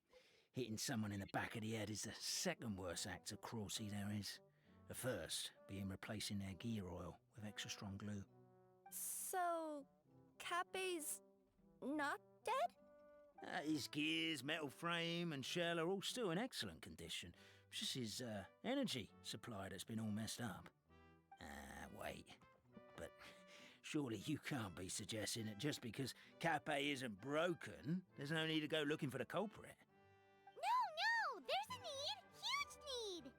Hitting someone in the back of the head is the second worst act of cruelty there is. The first being replacing their gear oil with extra strong glue. So, Cappe's not dead? His gears, metal frame and shell are all still in excellent condition. It's just his energy supply that's been all messed up. Wait. But surely you can't be suggesting that just because Cappe isn't broken, there's no need to go looking for the culprit. No! There's a need! Huge need!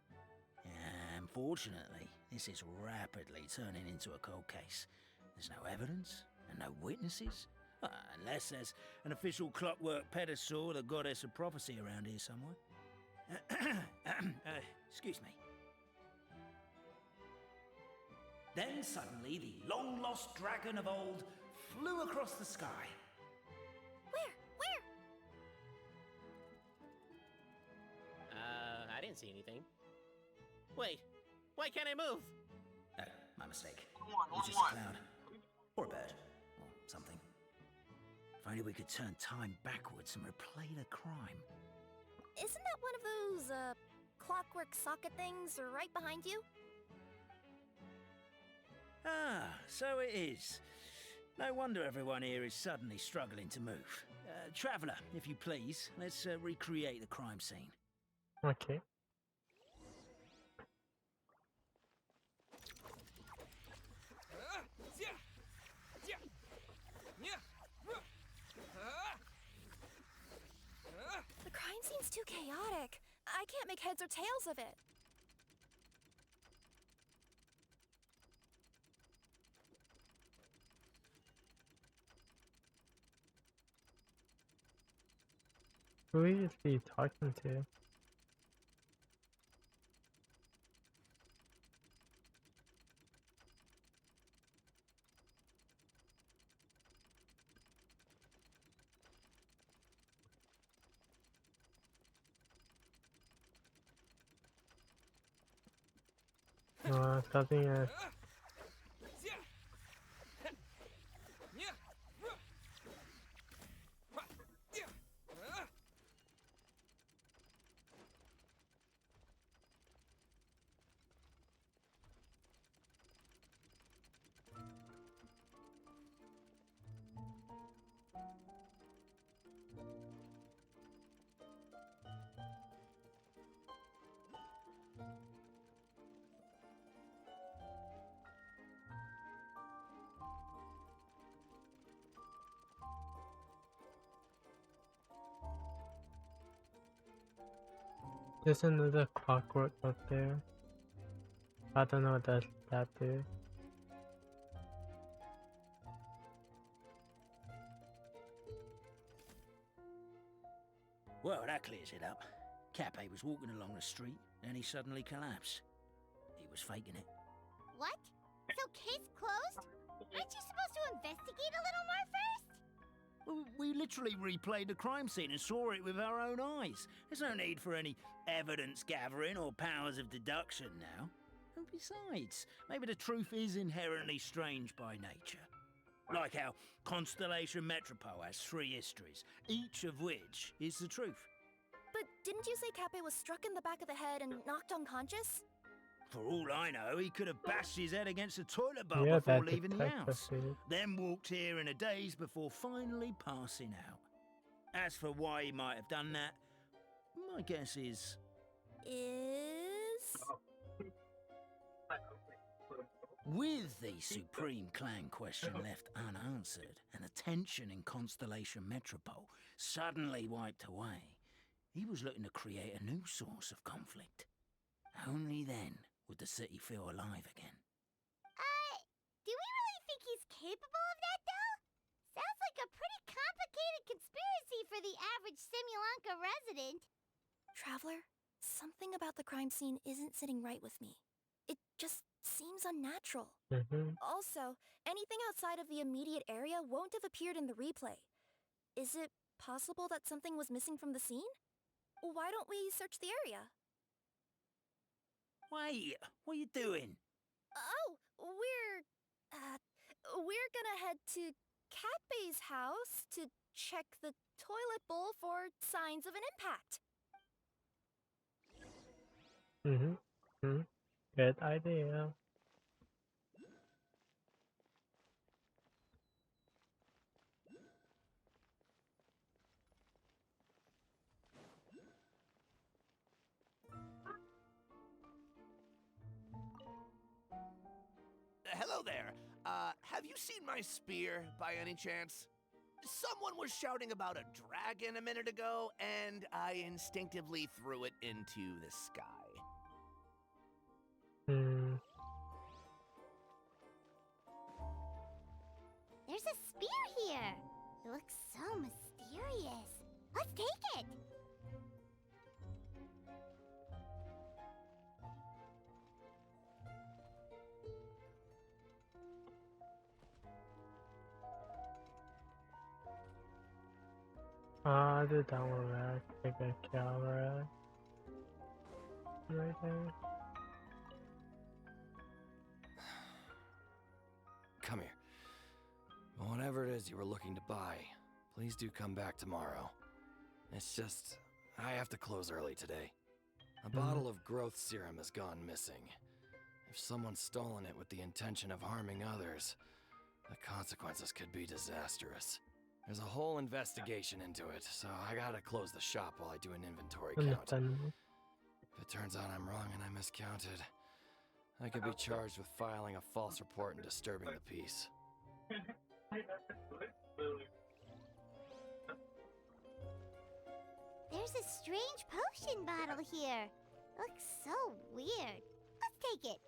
Unfortunately, this is rapidly turning into a cold case. There's no evidence and no witnesses. Unless there's an official clockwork pedestal, the goddess of prophecy around here somewhere. Excuse me. Then suddenly the long-lost dragon of old flew across the sky. Where? I didn't see anything. Wait, why can't I move? Oh, my mistake. It was just a cloud. Or a bird. Or something. If only we could turn time backwards and replay the crime. Isn't that one of those, clockwork socket things right behind you? Ah, so it is. No wonder everyone here is suddenly struggling to move. Traveller, if you please, let's recreate the crime scene. Okay. The crime seems too chaotic. I can't make heads or tails of it. Who is he talking to? Something There's another clockwork up there. I don't know what that do. Well, that clears it up. Cappe was walking along the street, and he suddenly collapsed. He was faking it. What? So case closed? Aren't you supposed to investigate a little more first? Well, we literally replayed the crime scene and saw it with our own eyes. There's no need for any evidence gathering or powers of deduction now. And besides, maybe the truth is inherently strange by nature. Like how Constellation Metropole has 3 histories, each of which is the truth. But didn't you say Cappe was struck in the back of the head and knocked unconscious? For all I know, he could have bashed his head against a toilet bowl Yeah, before that leaving the detective house. did. Then walked here in a daze before finally passing out. As for why he might have done that, my guess is... With the Supreme Clan question left unanswered and the tension in Constellation Metropole suddenly wiped away, he was looking to create a new source of conflict. Only then would the city feel alive again. Do we really think he's capable of that, though? Sounds like a pretty complicated conspiracy for the average Simulanka resident. Traveler, something about the crime scene isn't sitting right with me. It just seems unnatural. Also, anything outside of the immediate area won't have appeared in the replay. Is it possible that something was missing from the scene? Why don't we search the area? Wait, what are you doing? Oh, we're gonna head to Cappe's house to check the toilet bowl for signs of an impact. Good idea. Hello there. Have you seen my spear by any chance? Someone was shouting about a dragon a minute ago, and I instinctively threw it into the sky. There's a spear here. It looks so mysterious. Let's take it. I did that one back. Take a camera. Right there. Come here. Whatever it is you were looking to buy, please do come back tomorrow. It's just, I have to close early today. A bottle of growth serum has gone missing. If someone's stolen it with the intention of harming others, the consequences could be disastrous. There's a whole investigation into it, so I gotta close the shop while I do an inventory count. If it turns out I'm wrong and I miscounted, I could be charged with filing a false report and disturbing the peace. There's a strange potion bottle here. Looks so weird. Let's take it.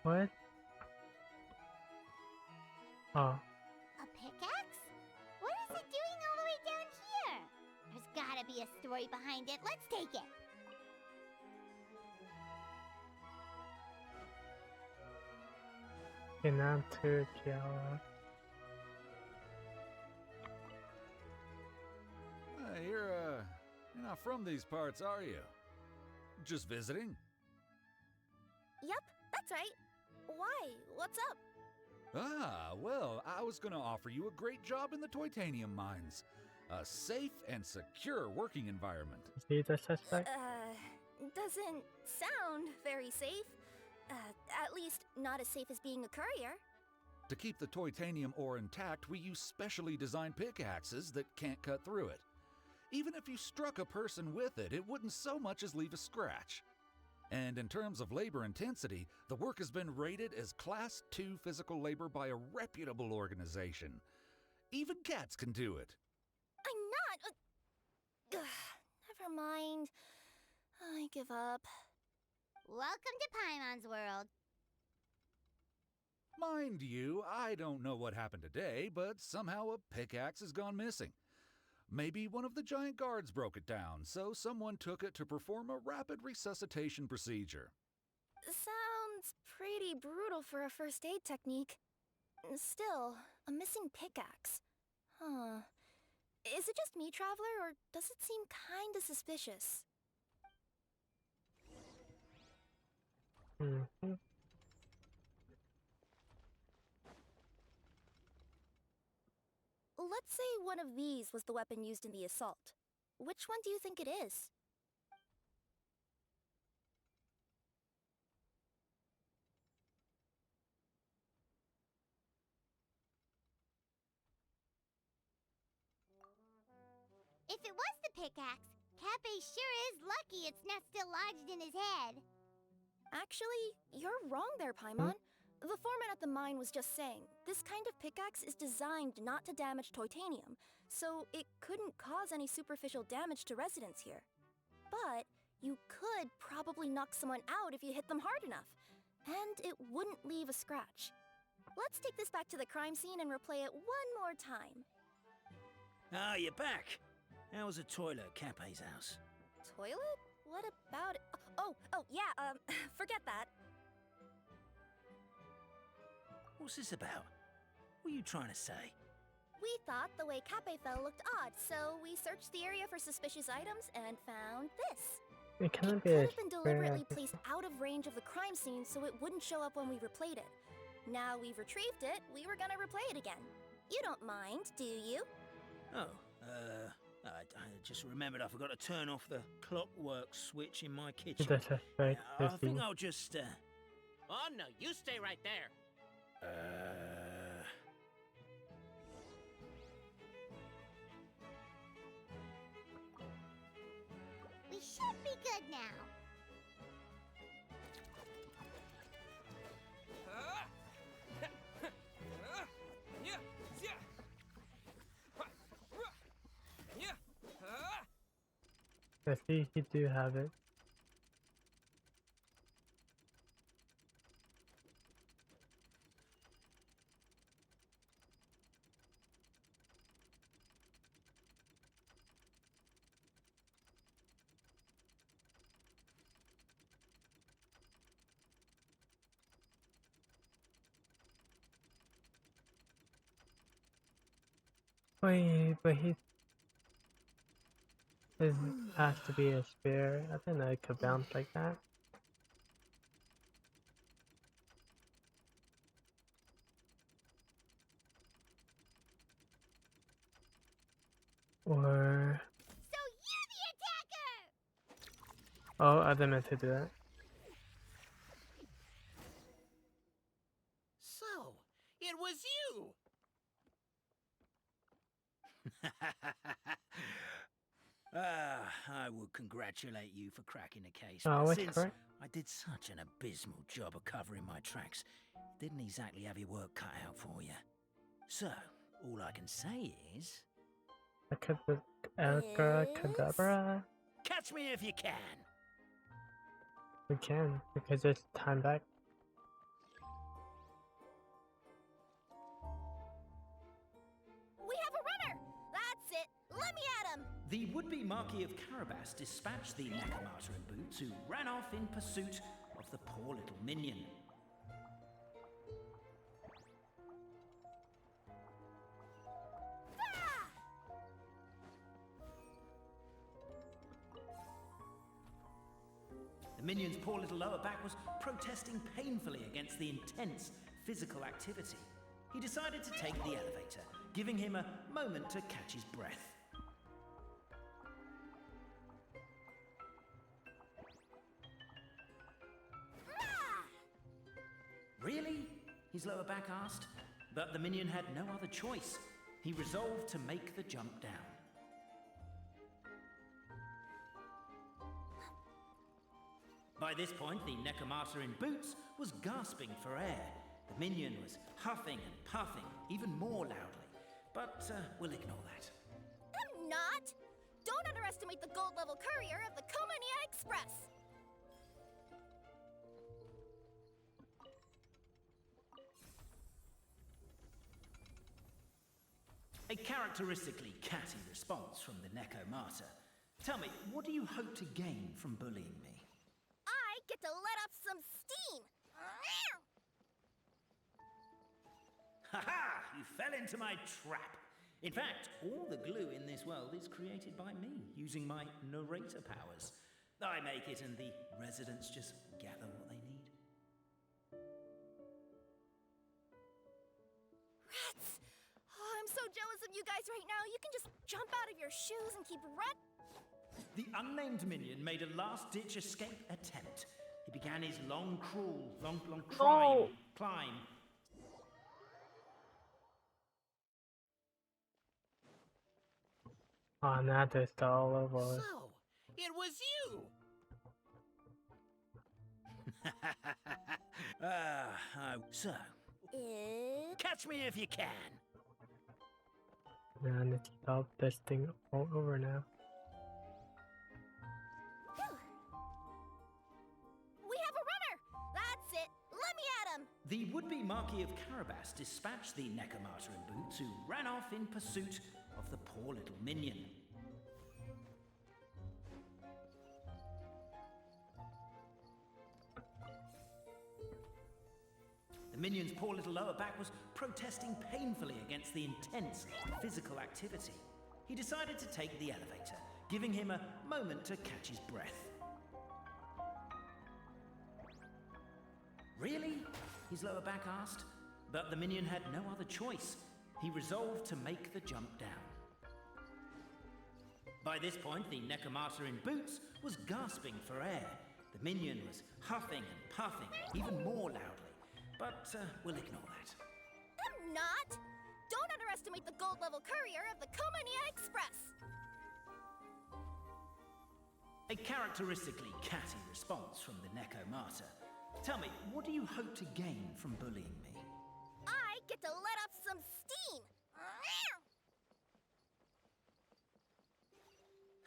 What? Oh. A pickaxe? What is it doing all the way down here? There's gotta be a story behind it. Let's take it. Kenan Turkiala. You're not from these parts, are you? Just visiting? Yep, that's right. Why? What's up? Ah, well, I was gonna offer you a great job in the Titanium mines. A safe and secure working environment. Is he the suspect? Doesn't sound very safe. At least not as safe as being a courier. To keep the Titanium ore intact, we use specially designed pickaxes that can't cut through it. Even if you struck a person with it, it wouldn't so much as leave a scratch. And in terms of labor intensity, the work has been rated as Class 2 physical labor by a reputable organization. Even cats can do it. I'm not. Never mind. I give up. Welcome to Paimon's world. Mind you, I don't know what happened today, but somehow a pickaxe has gone missing. Maybe one of the giant guards broke it down, so someone took it to perform a rapid resuscitation procedure. Sounds pretty brutal for a first aid technique. Still, a missing pickaxe. Huh. Is it just me, Traveler, or does it seem kinda suspicious? Mm-hmm. Let's say one of these was the weapon used in the assault. Which one do you think it is? If it was the pickaxe, Cappe sure is lucky it's not still lodged in his head. Actually, you're wrong there, Paimon. The foreman at the mine was just saying, this kind of pickaxe is designed not to damage titanium, so it couldn't cause any superficial damage to residents here. But you could probably knock someone out if you hit them hard enough, and it wouldn't leave a scratch. Let's take this back to the crime scene and replay it one more time. Ah, you're back. How was the toilet at Cappe's house? Toilet? What about it? Oh, yeah, forget that. What's this about? What are you trying to say? We thought the way Cappe fell looked odd, so we searched the area for suspicious items and found this. It cannot be Could a have been deliberately square. placed out of range of the crime scene so it wouldn't show up when we replayed it. Now we've retrieved it, we were gonna replay it again. You don't mind, do you? Oh, I just remembered I forgot to turn off the clockwork switch in my kitchen. The suspect I is think the- I'll just, Oh no, you stay right there. We should be good now. I see you do have it. Wait, but he... This has to be a spear. I didn't know it could bounce like that. Or... So you're the attacker! Oh, I didn't meant to do that. So, it was you! I would congratulate you for cracking the case. Oh, but what's since correct? I did such an abysmal job of covering my tracks, didn't exactly have your work cut out for you. So, all I can say is... Abracadabra? Catch me if you can! We can, because it's time back. The would-be Marquis of Carabas dispatched the Necromata in boots, who ran off in pursuit of the poor little minion. The minion's poor little lower back was protesting painfully against the intense physical activity. He decided to take the elevator, giving him a moment to catch his breath. Really? His lower back asked. But the minion had no other choice. He resolved to make the jump down. By this point, the Necromata in boots was gasping for air. The minion was huffing and puffing, even more loudly. But we'll ignore that. I'm not! Don't underestimate the gold-level courier of the Komania Express! A characteristically catty response from the Necromata. Tell me, what do you hope to gain from bullying me? I get to let off some steam! Ha-ha! You fell into my trap. In fact, all the glue in this world is created by me, using my narrator powers. I make it and the residents just gather what they need. Rats! Oh, I'm so jealous of you guys right now. You can just jump out of your shoes and keep running. The unnamed minion made a last-ditch escape attempt. He began his long crawl, long climb. Oh, now they start all over. So, it was you! So, catch me if you can. Now I need to stop this thing all over now. We have a runner! That's it! Let me at him! The would-be Marquis of Carabas dispatched the Necromata in boots, who ran off in pursuit of the poor little minion. The minion's poor little lower back was protesting painfully against the intense physical activity. He decided to take the elevator, giving him a moment to catch his breath. Really? His lower back asked. But the minion had no other choice. He resolved to make the jump down. By this point, the Necromata in boots was gasping for air. The minion was huffing and puffing, even more loudly. But we'll ignore that. I'm not! Don't underestimate the gold-level courier of the Komania Express! A characteristically catty response from the Necromata. Tell me, what do you hope to gain from bullying me? I get to let off some steam!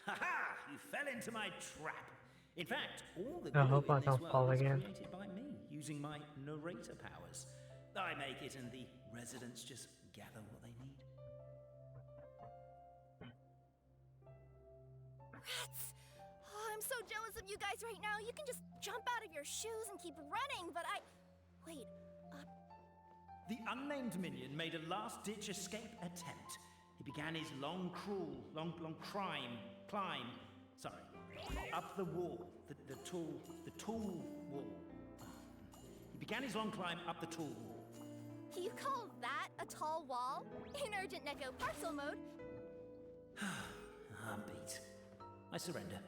Ha-ha! You fell into my trap. In fact, all the I glue hope I in this don't fall world is again. created by me, using my narrator powers. I make it and the residents just gather what they need. Rats! Oh, I'm so jealous of you guys right now. You can just jump out of your shoes and keep running, but Wait, The unnamed minion made a last-ditch escape attempt. He began his long crawl, long climb. Sorry, up the wall, the tall wall. He began his long climb up the tall wall. you call that a tall wall? In urgent Neko parcel mode? I'm beat. I surrender.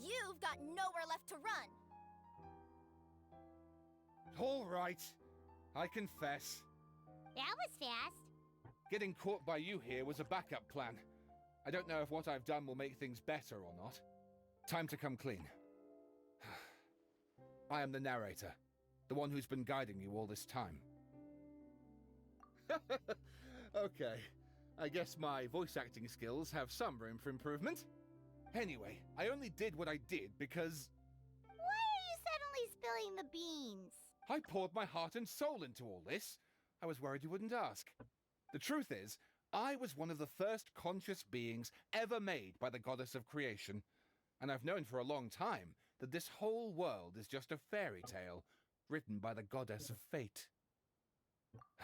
You've got nowhere left to run. All right. I confess. That was fast. Getting caught by you here was a backup plan. I don't know if what I've done will make things better or not. Time to come clean. I am the narrator, the one who's been guiding you all this time. Okay, I guess my voice acting skills have some room for improvement. Anyway, I only did what I did because... Why are you suddenly spilling the beans? I poured my heart and soul into all this. I was worried you wouldn't ask. The truth is, I was one of the first conscious beings ever made by the goddess of creation, and I've known for a long time that this whole world is just a fairy tale written by the goddess of fate.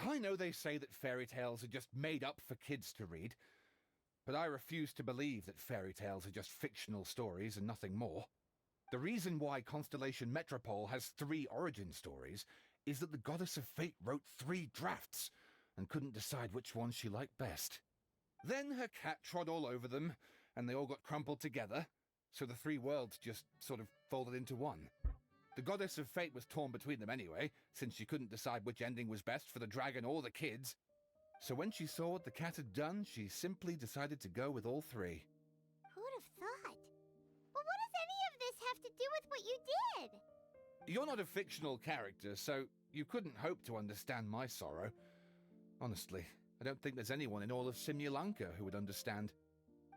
I know they say that fairy tales are just made up for kids to read, but I refuse to believe that fairy tales are just fictional stories and nothing more. The reason why Constellation Metropole has 3 origin stories is that the goddess of fate wrote 3 drafts and couldn't decide which one she liked best. Then her cat trod all over them, and they all got crumpled together, so the 3 worlds just sort of folded into one. The goddess of fate was torn between them anyway, since she couldn't decide which ending was best for the dragon or the kids. So when she saw what the cat had done, she simply decided to go with all 3. Who'd have thought? But what does any of this have to do with what you did? You're not a fictional character, so you couldn't hope to understand my sorrow. Honestly, I don't think there's anyone in all of Simulanka who would understand.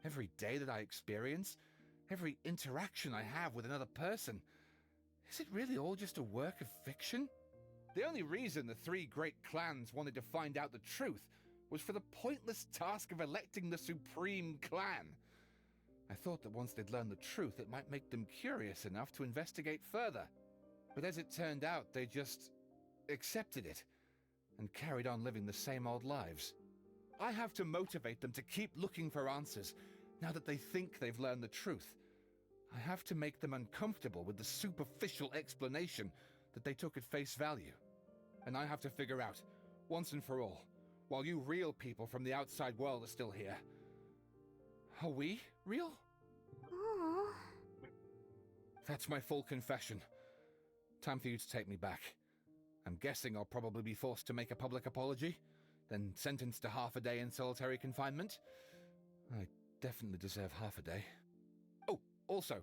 Every day that I experience, every interaction I have with another person, is it really all just a work of fiction? The only reason the 3 great clans wanted to find out the truth was for the pointless task of electing the supreme clan. I thought that once they'd learned the truth, it might make them curious enough to investigate further. But as it turned out, they just accepted it and carried on living the same old lives. I have to motivate them to keep looking for answers now that they think they've learned the truth. I have to make them uncomfortable with the superficial explanation that they took at face value. And I have to figure out, once and for all, while you real people from the outside world are still here, are we real? Aww. That's my full confession. Time for you to take me back. I'm guessing I'll probably be forced to make a public apology, then sentenced to half a day in solitary confinement. I definitely deserve half a day. Oh, also,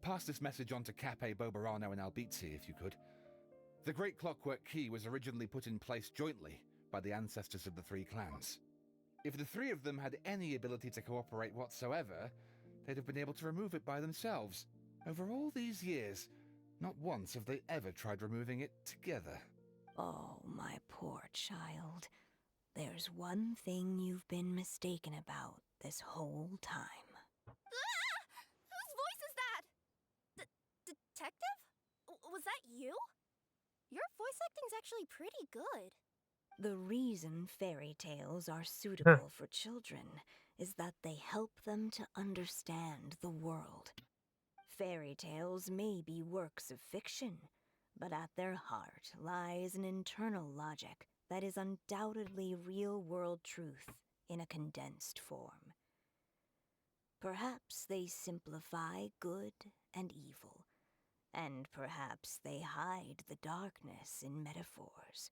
pass this message on to Cape, Bobarano, and Albizzi if you could. The Great Clockwork Key was originally put in place jointly by the ancestors of the 3 clans. If the 3 of them had any ability to cooperate whatsoever, they'd have been able to remove it by themselves. Over all these years, not once have they ever tried removing it together. Oh, my poor child. There's one thing you've been mistaken about this whole time. Ah! Whose voice is that? Detective? Was that you? Your voice acting's actually pretty good. The reason fairy tales are suitable for children is that they help them to understand the world. Fairy tales may be works of fiction, but at their heart lies an internal logic that is undoubtedly real-world truth in a condensed form. Perhaps they simplify good and evil, and perhaps they hide the darkness in metaphors.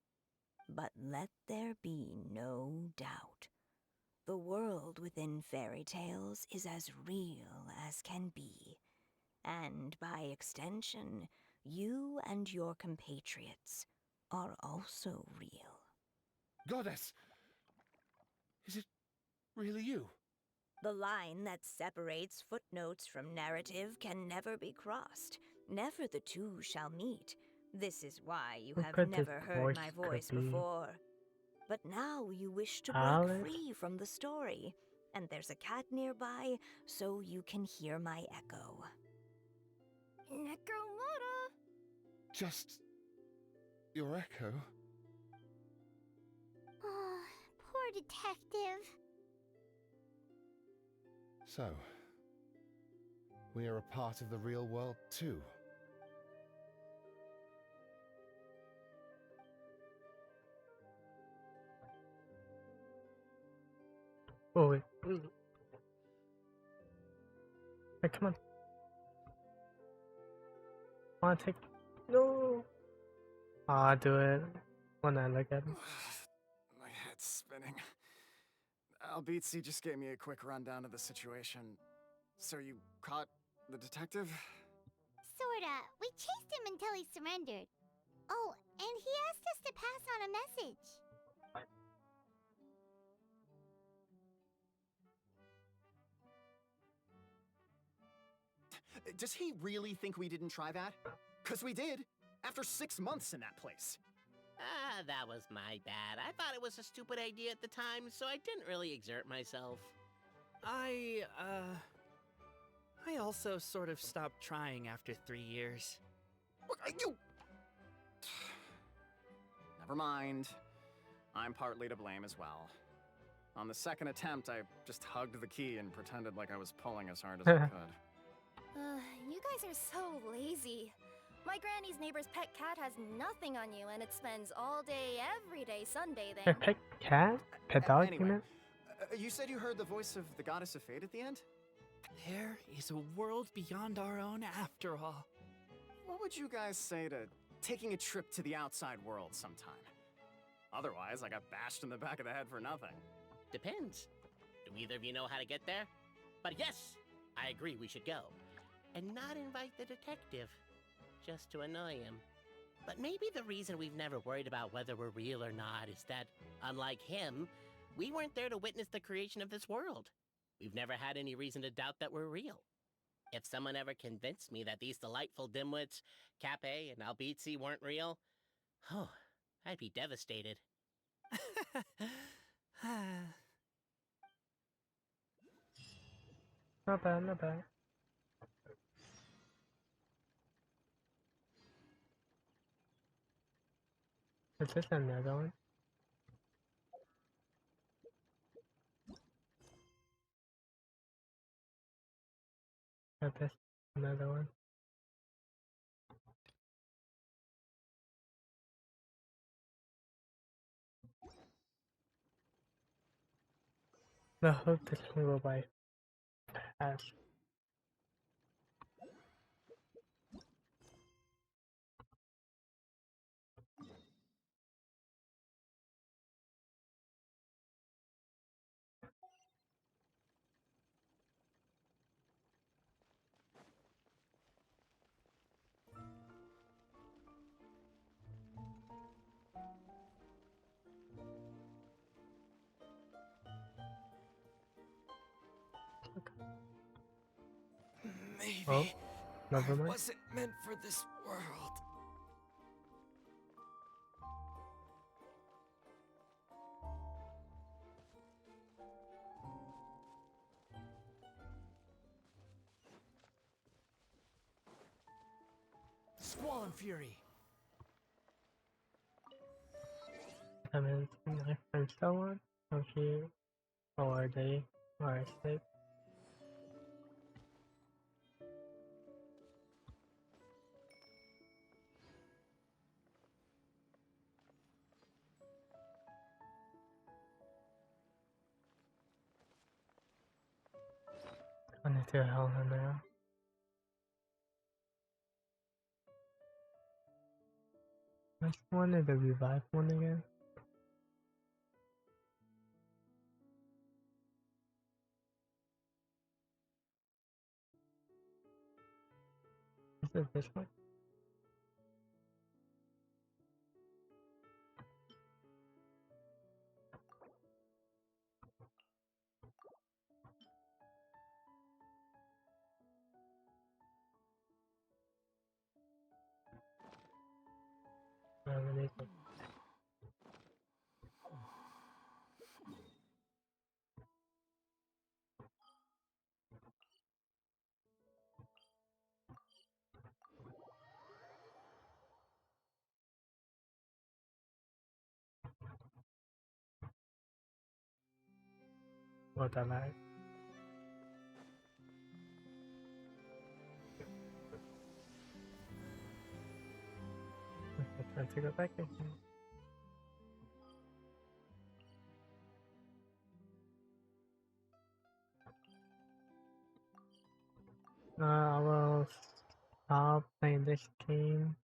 But let there be no doubt. The world within fairy tales is as real as can be, and by extension, you and your compatriots are also real. Goddess! Is it really you? The line that separates footnotes from narrative can never be crossed. Never the two shall meet. This is why you have never heard my voice before. But now you wish to break free from the story, and there's a cat nearby, so you can hear my echo. Necromora! Just your echo? Oh, poor detective. So, we are a part of the real world too. Oh, wait. Hey, come on. Wanna take... No! I'll do it when I look at him. My head's spinning. Albizzi just gave me a quick rundown of the situation. So you caught the detective? Sorta. We chased him until he surrendered. Oh, and he asked us to pass on a message. Does he really think we didn't try that? 'Cause we did, after 6 months in that place. That was my bad. I thought it was a stupid idea at the time, so I didn't really exert myself. I also sort of stopped trying after 3 years. You... Never mind. I'm partly to blame as well. On the second attempt, I just hugged the key and pretended like I was pulling as hard as I could. You guys are so lazy. My granny's neighbor's pet cat has nothing on you, and it spends all day, every day sunbathing. A pet cat? Pet dog, you Anyway, mean? you said you heard the voice of the Goddess of Fate at the end? There is a world beyond our own after all. What would you guys say to taking a trip to the outside world sometime? Otherwise, I got bashed in the back of the head for nothing. Depends. Do either of you know how to get there? But yes, I agree we should go. And not invite the detective, just to annoy him. But maybe the reason we've never worried about whether we're real or not is that, unlike him, we weren't there to witness the creation of this world. We've never had any reason to doubt that we're real. If someone ever convinced me that these delightful dimwits, Cappe and Albizzi, weren't real, oh, I'd be devastated. Not bad, not bad. Is this another one? Is this another one? I hope this one will by fast. Maybe Oh, never I mind. wasn't meant for this world. Squall and Fury. I mean, knife and so on. Okay. Or they are asleep. I need to help her now. Which one is the revive one again? Is it this one? It is. What I like. Okay, time to go back again. I will stop playing this game.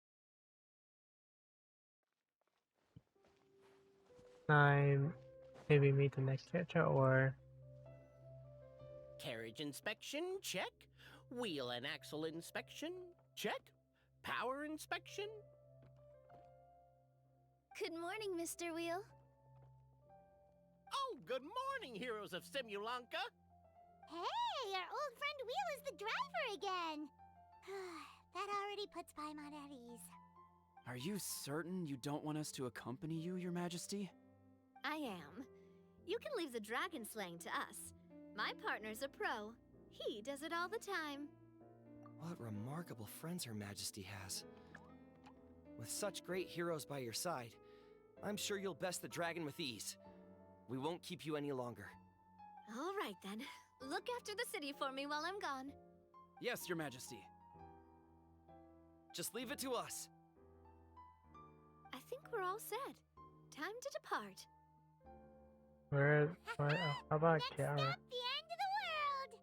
Time maybe meet the next character or Carriage inspection, check. Wheel and axle inspection, check. Power inspection. Good morning, Mr. Wheel. Oh, good morning, heroes of Simulanka. Hey, our old friend Wheel is the driver again. That already puts Paimon at ease. Are you certain you don't want us to accompany you, Your Majesty? I am. You can leave the dragon slaying to us. My partner's a pro. He does it all the time. What remarkable friends Her Majesty has. With such great heroes by your side, I'm sure you'll best the dragon with ease. We won't keep you any longer. All right then. Look after the city for me while I'm gone. Yes, Your Majesty. Just leave it to us. I think we're all set. Time to depart. How about Kiara? The end of the world!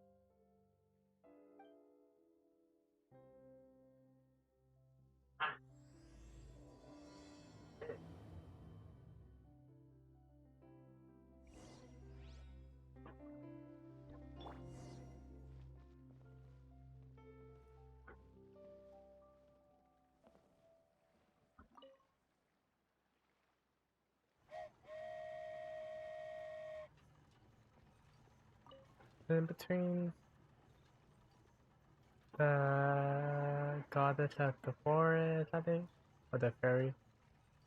In between the goddess of the forest, I think, or the fairy,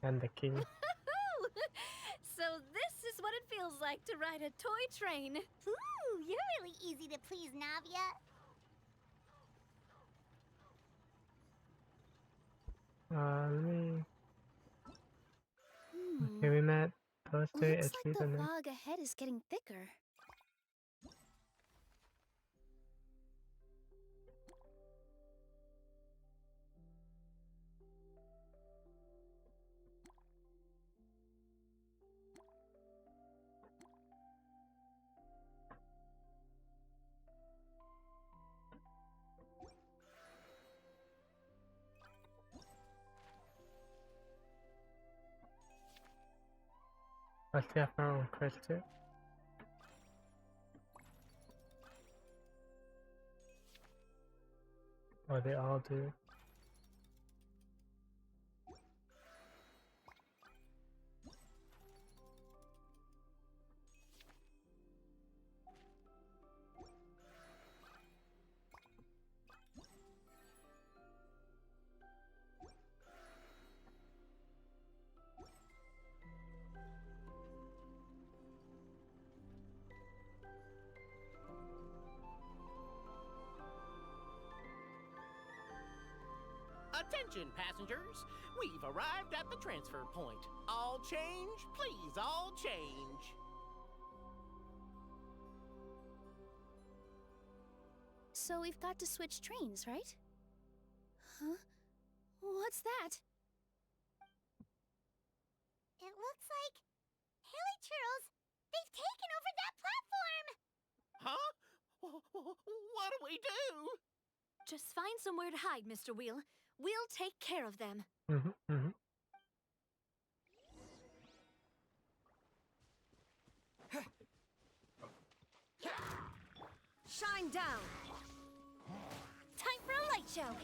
and the king. So this is what it feels like to ride a toy train. Ooh, you're really easy to please, Navia. Let me. Okay, we met those two. Looks It's like the season. fog ahead is getting thicker. Let's get our own quest too. Or they all do. Attention, passengers! We've arrived at the transfer point. All change, please, all change. So we've got to switch trains, right? Huh? What's that? It looks like Haley Churls, they've taken over that platform! Huh? What do we do? Just find somewhere to hide, Mr. Wheel. We'll take care of them. Shine down! Time for a light show!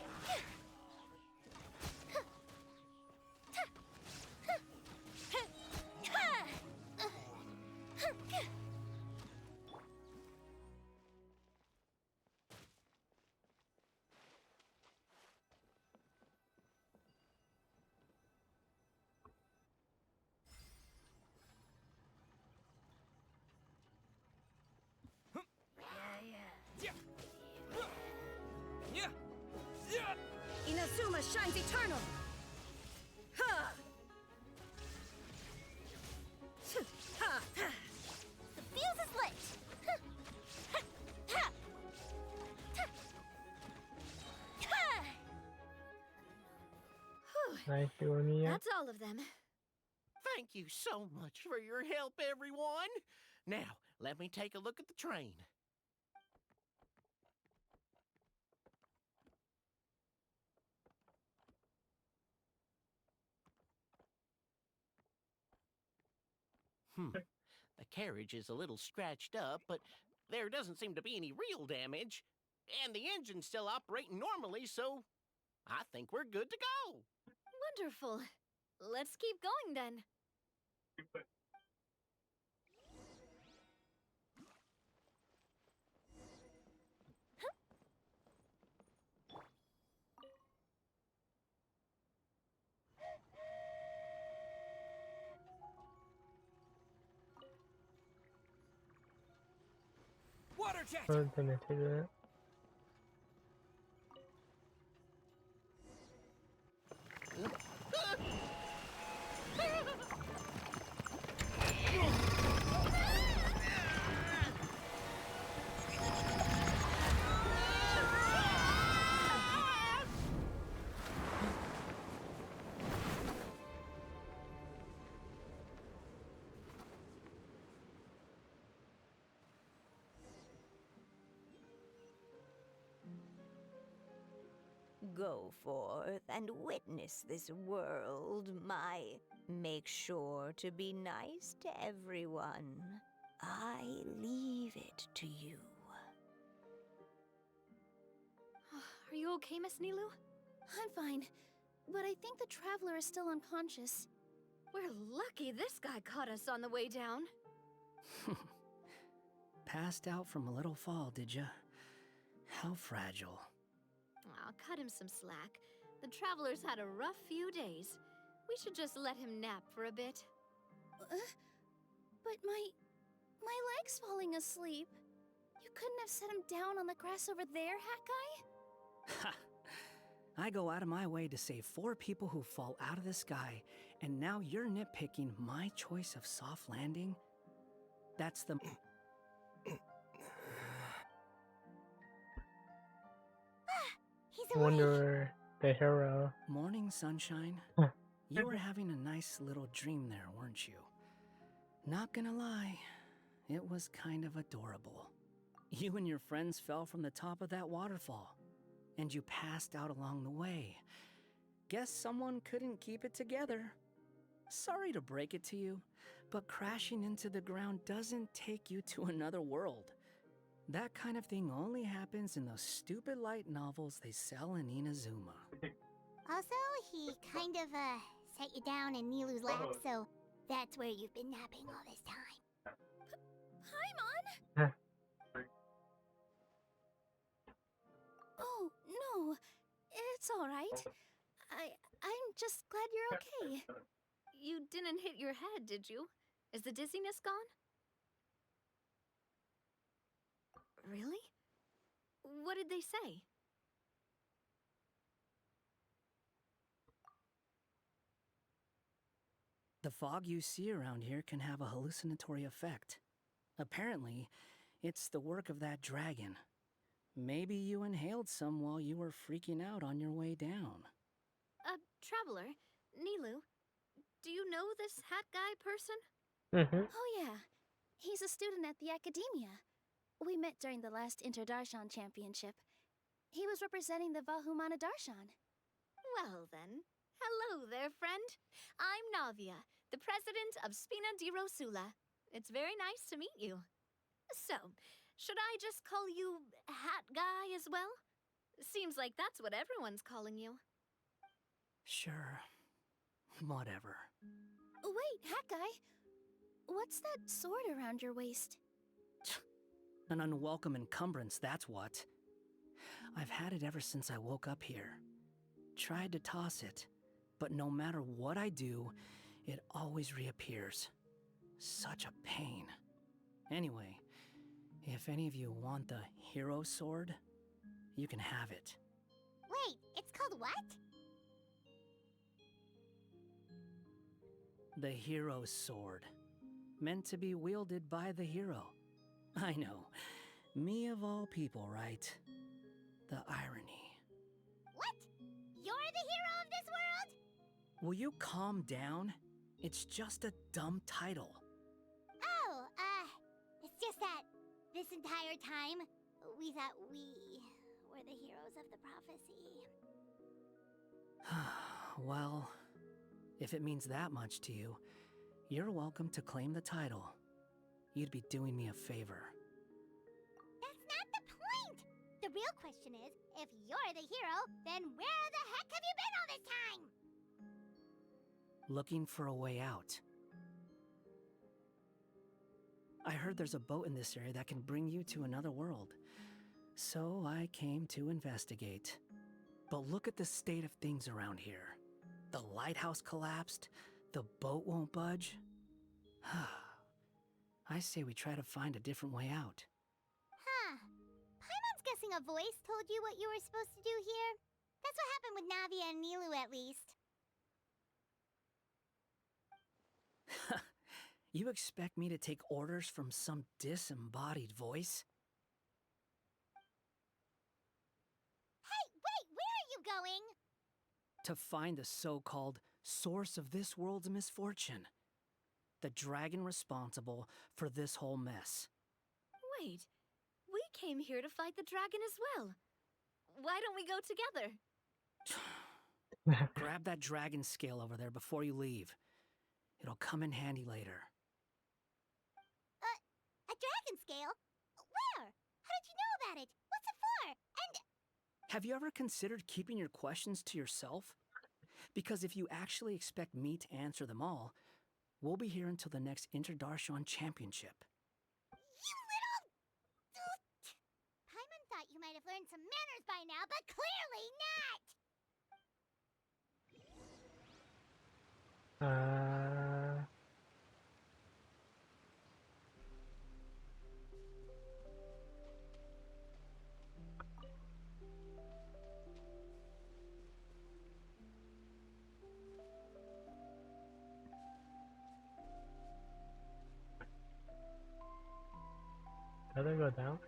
Inazuma shines eternal! Ha! The fuse is lit! Nice doing you. That's all of them. Thank you so much for your help, everyone. Now, let me take a look at the train. The carriage is a little scratched up, but there doesn't seem to be any real damage. And the engine's still operating normally, so I think we're good to go. Wonderful. Let's keep going then. Charge it! I wasn't intimidated that. Go forth and witness this world, my. Make sure to be nice to everyone. I leave it to you. Are you okay, Miss Nilu? I'm fine, but I think the traveler is still unconscious. We're lucky this guy caught us on the way down. Passed out from a little fall, did ya? How fragile. Aw, cut him some slack. The traveler's had a rough few days. We should just let him nap for a bit. But my leg's falling asleep. You couldn't have set him down on the grass over there, Hat Guy? Ha! I go out of my way to save 4 people who fall out of the sky, and now you're nitpicking my choice of soft landing? That's the... He's awake. Wonder the hero. Morning, sunshine. You were having a nice little dream there, weren't you? Not gonna lie, it was kind of adorable. You and your friends fell from the top of that waterfall, and you passed out along the way. Guess someone couldn't keep it together. Sorry to break it to you, but crashing into the ground doesn't take you to another world. That kind of thing only happens in those stupid light novels they sell in Inazuma. Also, he kind of, set you down in Nilu's lap, so that's where you've been napping all this time. Paimon? Oh, no. It's alright. I'm just glad you're okay. You didn't hit your head, did you? Is the dizziness gone? Really? What did they say? The fog you see around here can have a hallucinatory effect. Apparently, it's the work of that dragon. Maybe you inhaled some while you were freaking out on your way down. Traveler, Nilu, do you know this Hat Guy person? Oh yeah, he's a student at the Academia. We met during the last Inter-Darshan Championship. He was representing the Vahumana Darshan. Well then, hello there, friend. I'm Navia, the president of Spina di Rosula. It's very nice to meet you. So, should I just call you Hat Guy as well? Seems like that's what everyone's calling you. Sure. Whatever. Wait, Hat Guy. What's that sword around your waist? An unwelcome encumbrance, that's what. I've had it ever since I woke up here. Tried to toss it, but no matter what I do, it always reappears. Such a pain. Anyway, if any of you want the hero sword, you can have it. Wait, it's called what? The hero's sword. Meant to be wielded by the hero. I know. Me of all people, right? The irony. What? You're the hero of this world? Will you calm down? It's just a dumb title. Oh, it's just that this entire time, we thought we were the heroes of the prophecy. Well, if it means that much to you, you're welcome to claim the title. You'd be doing me a favor. That's not the point! The real question is, if you're the hero, then where the heck have you been all this time? Looking for a way out. I heard there's a boat in this area that can bring you to another world. So I came to investigate. But look at the state of things around here. The lighthouse collapsed, the boat won't budge. I say we try to find a different way out. Huh. a voice told you what you were supposed to do here? That's what happened with Navia and Nilu, at least. You expect me to take orders from some disembodied voice? Hey, wait, where are you going? To find the so-called source of this world's misfortune. The dragon responsible for this whole mess. Wait, we came here to fight the dragon as well. Why don't we go together? Grab that dragon scale over there before you leave. It'll come in handy later. A dragon scale? Where? How did you know about it? What's it for? And... Have you ever considered keeping your questions to yourself? Because if you actually expect me to answer them all, we'll be here until the next Interdarshan Championship. You little... Paimon thought you might have learned some manners by now, but clearly not! Does it go down?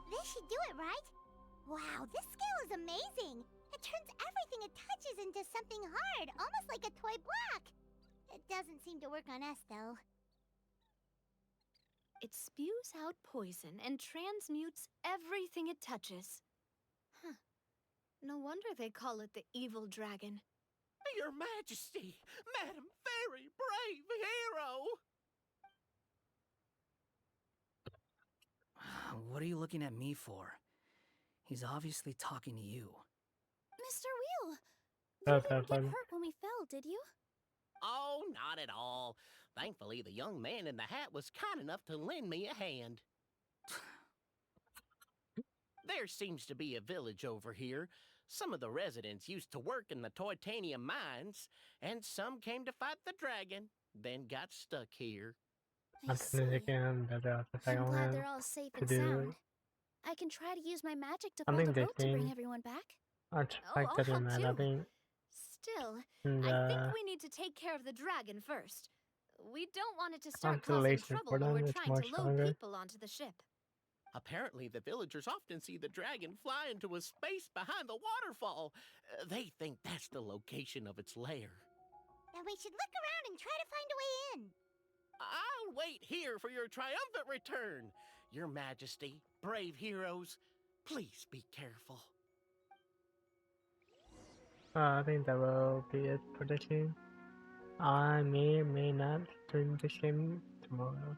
This should do it, right? Wow, this scale is amazing! It turns everything it touches into something hard, almost like a toy block! It doesn't seem to work on us, though. It spews out poison and transmutes everything it touches. Huh. No wonder they call it the evil dragon. Your Majesty, Madam Very Brave Hero! What are you looking at me for? He's obviously talking to you. Mr. Wheel! You That's didn't get funny. hurt when we fell, did you? Oh, not at all. Thankfully, the young man in the hat was kind enough to lend me a hand. There seems to be a village over here. Some of the residents used to work in the Titanium mines, and some came to fight the dragon, then got stuck here. I see. I'm I'm glad they're all safe and sound. I can try to use my magic to I fold a think they boat to bring think- everyone back. I like that I'll in help that. I too. think Still, And, I think we need to take care of the dragon first. We don't want it to start causing Constellation trouble for when them we're is trying more to load stronger. people onto the ship. Apparently, the villagers often see the dragon fly into a space behind the waterfall. They think that's the location of its lair. Then we should look around and try to find a way in. I'll wait here for your triumphant return. Your Majesty, brave heroes, please be careful. I think that will be it for the stream. I may or may not stream the stream tomorrow.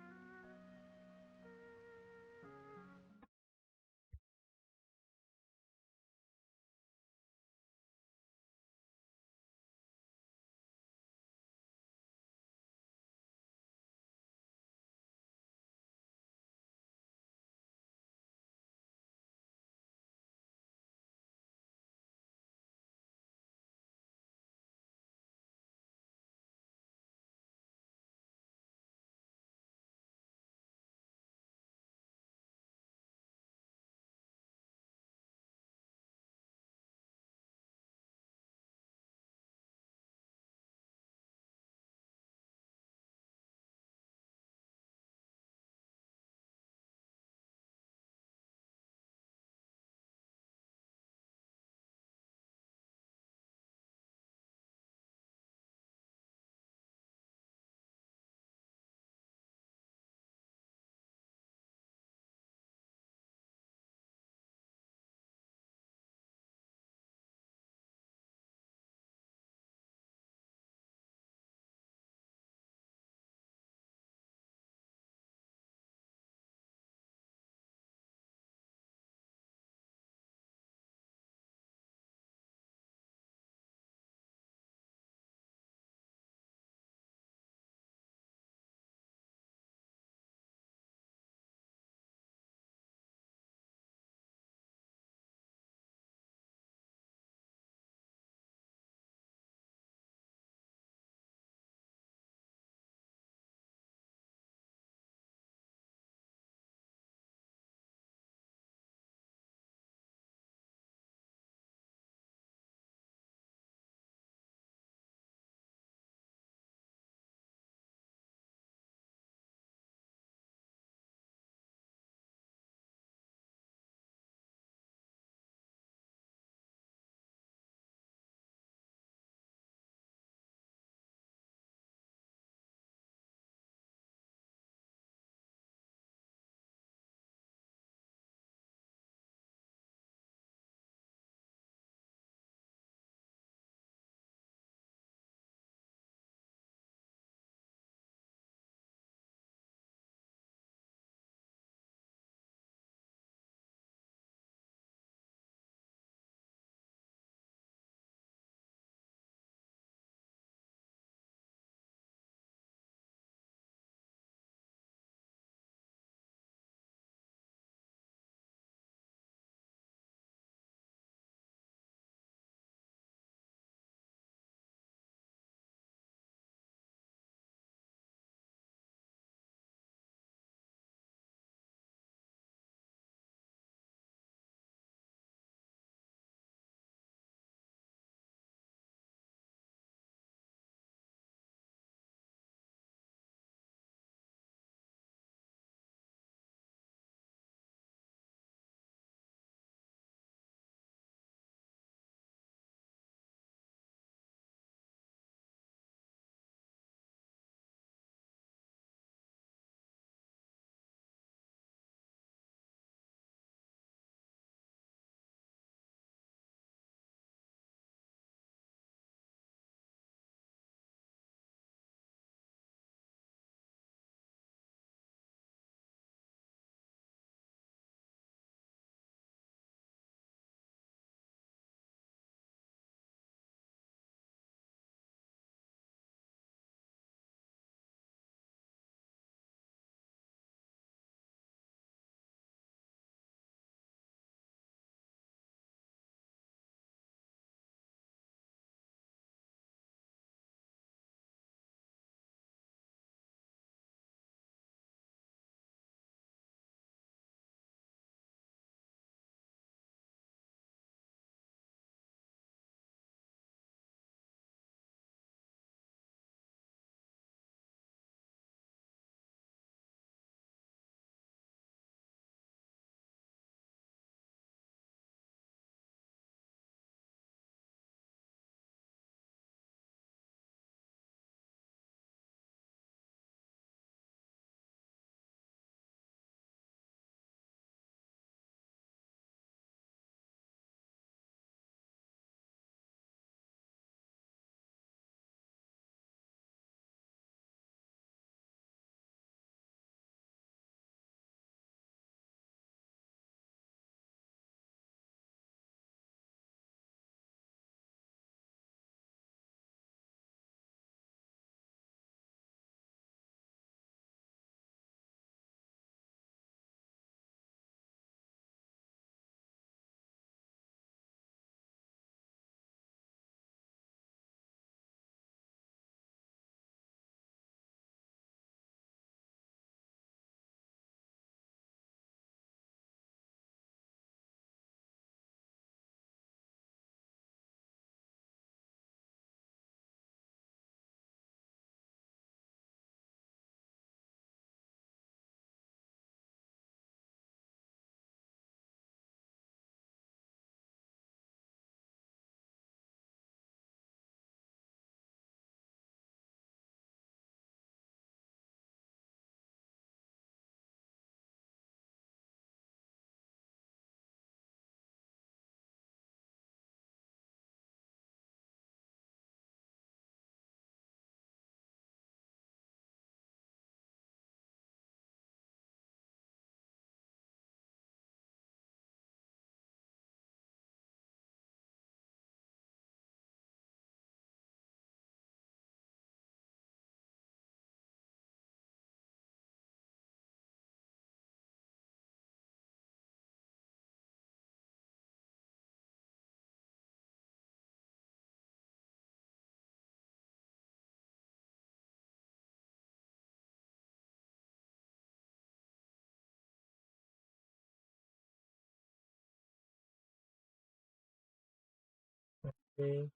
Okay.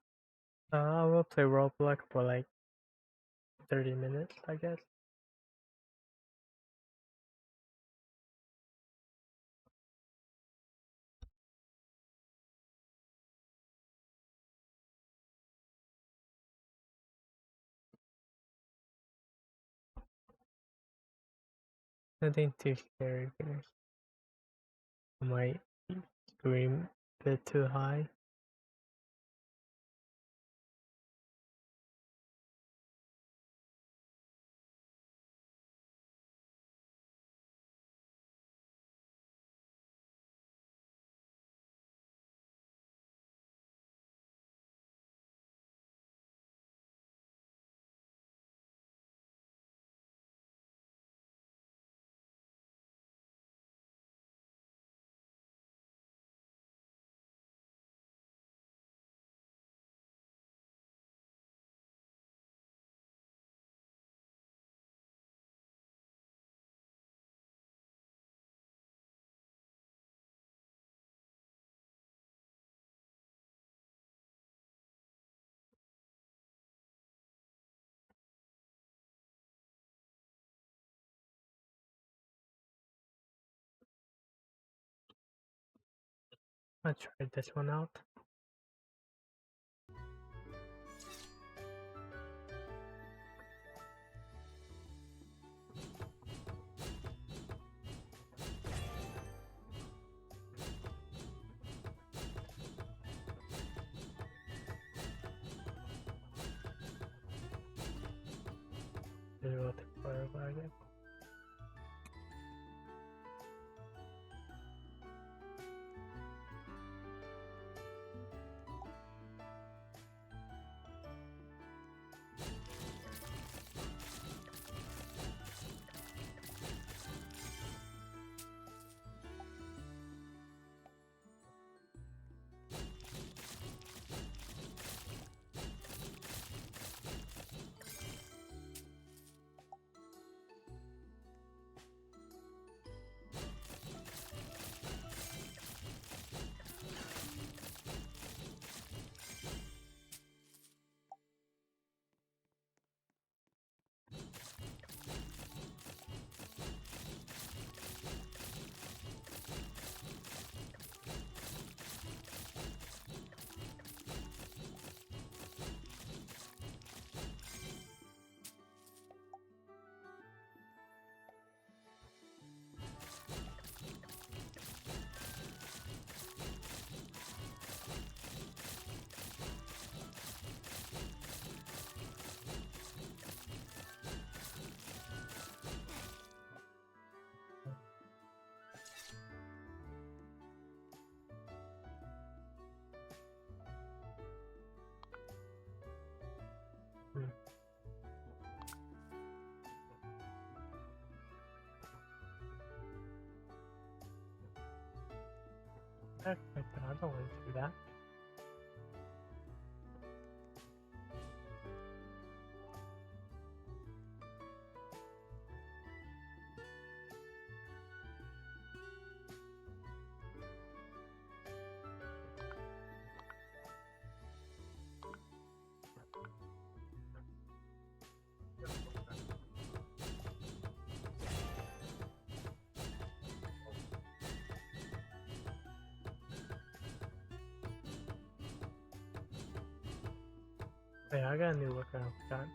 I will play Roblox for like 30 minutes, I guess. Nothing too scary because I might scream a bit too high. I'll try this one out. Maybe I'll take Fireball again. I don't want to do that. Yeah, I got a new workout. Got.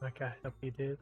Okay, hope you did.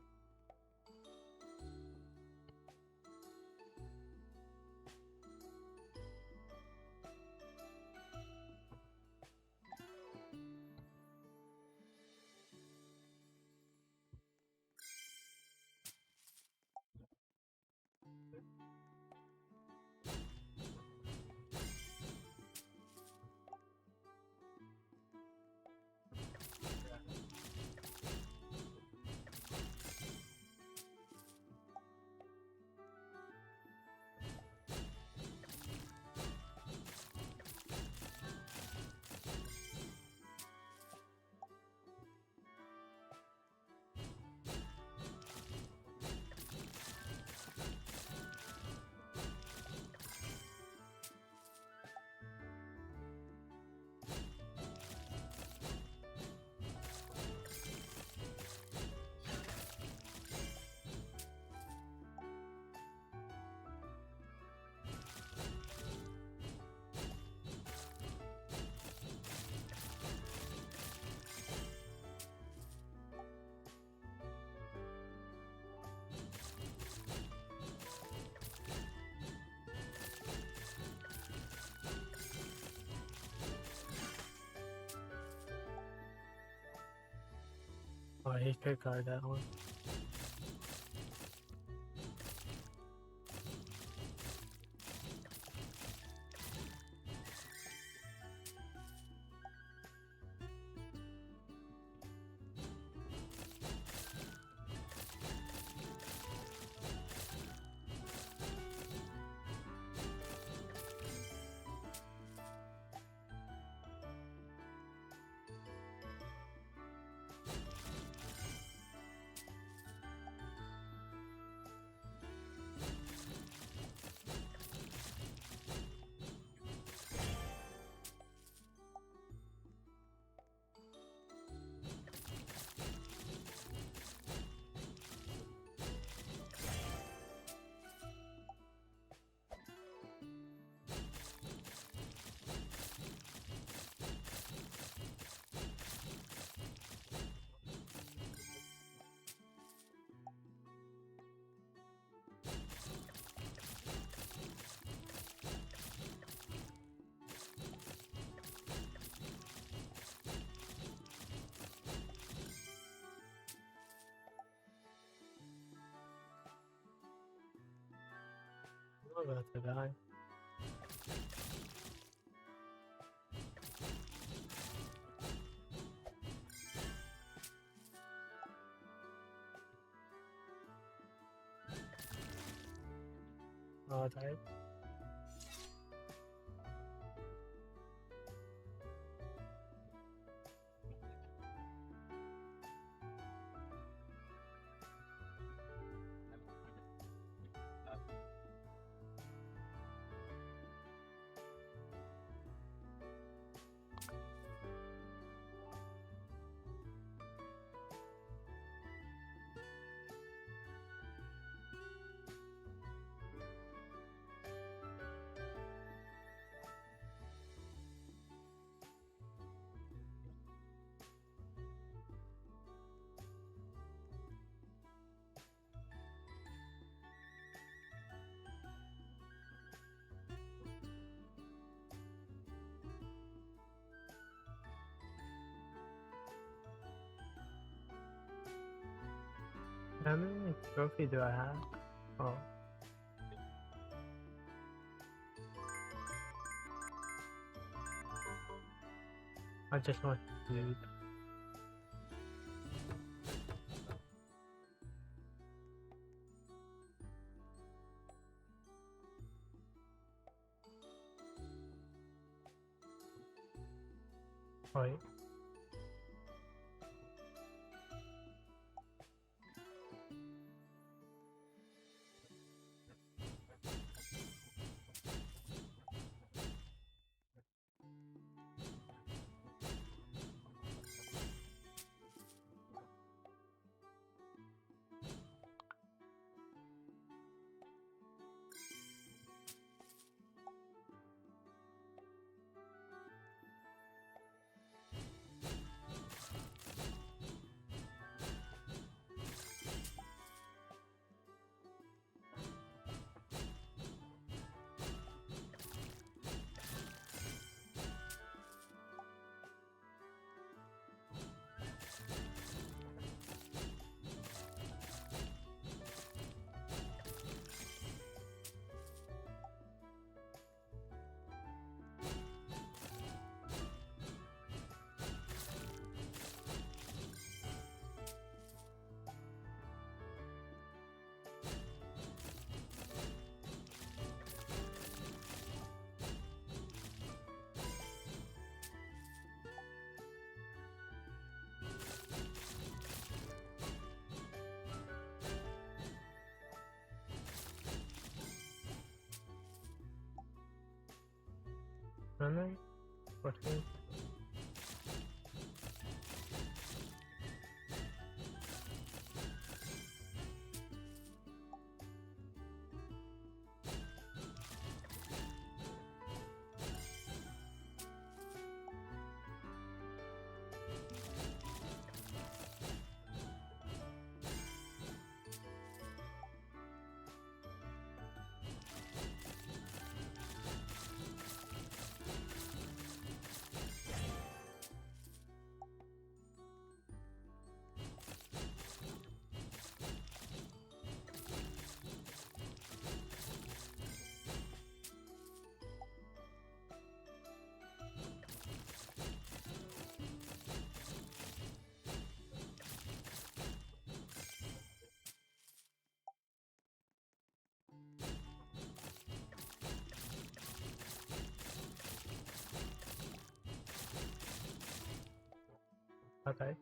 Oh, he could guard that one. I'm about to die. Oh, I died. How many trophies do I have? Oh. I just want food. Right. Running? Okay. Okay.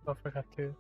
I forgot to.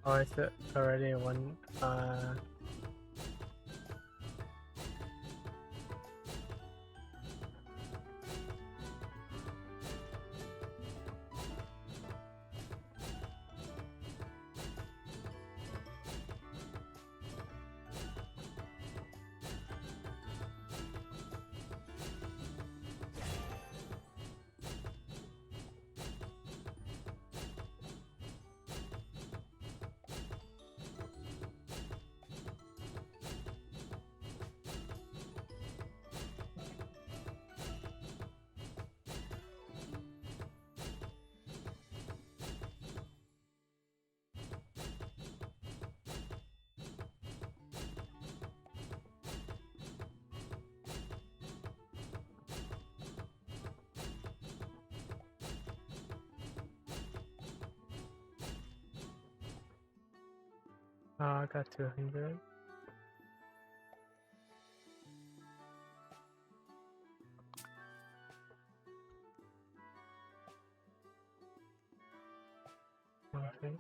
Oh, it's already one. I got 200. Okay.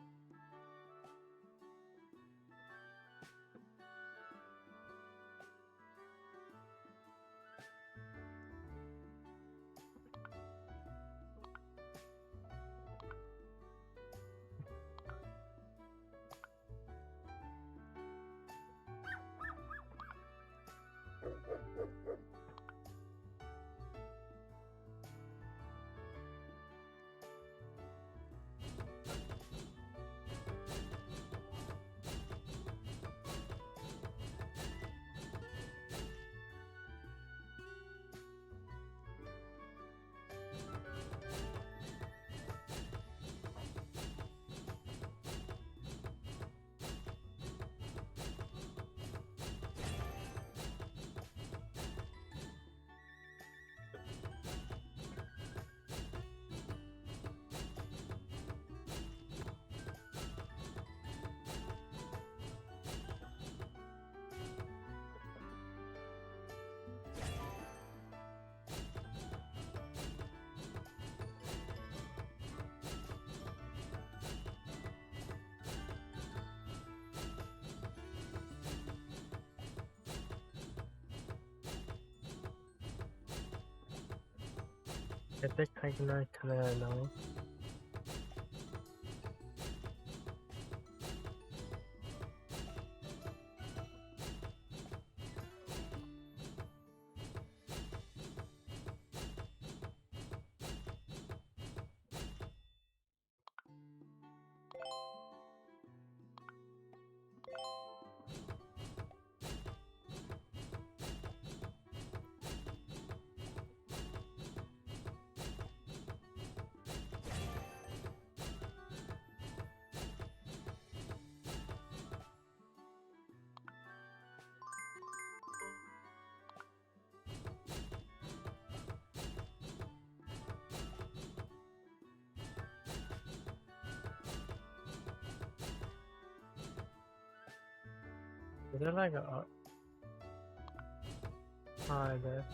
I think I can kinda know. Is there like a... Oh, there.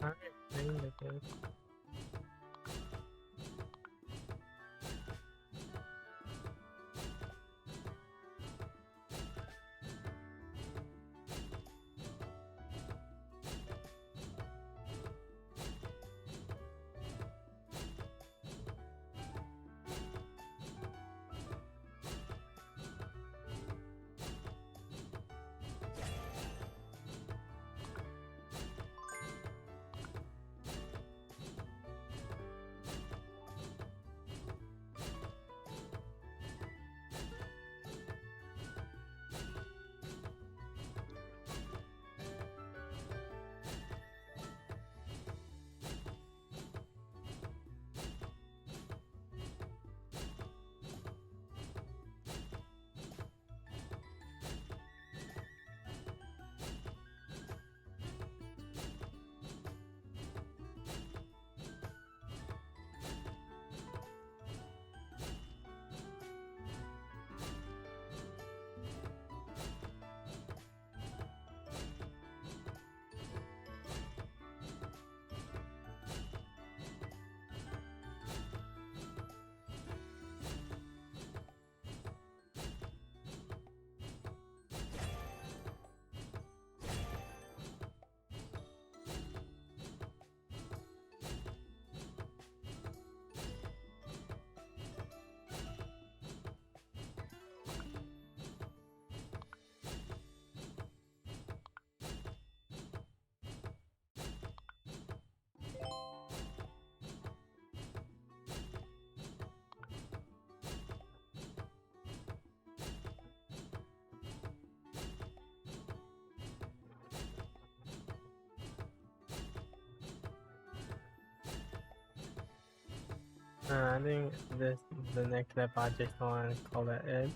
Alright, playing the game. I think this the next step. I just want to call it it.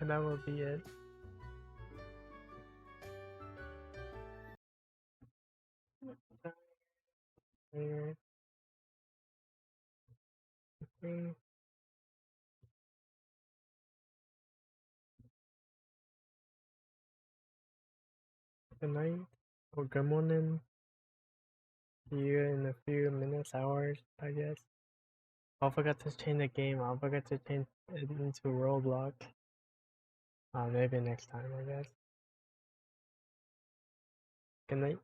And that will be it. Here. Okay. Good night or good morning. See you in a few minutes, hours, I guess. I forgot to change the game. I forgot to change it into Roblox. Maybe next time, I guess. Good night.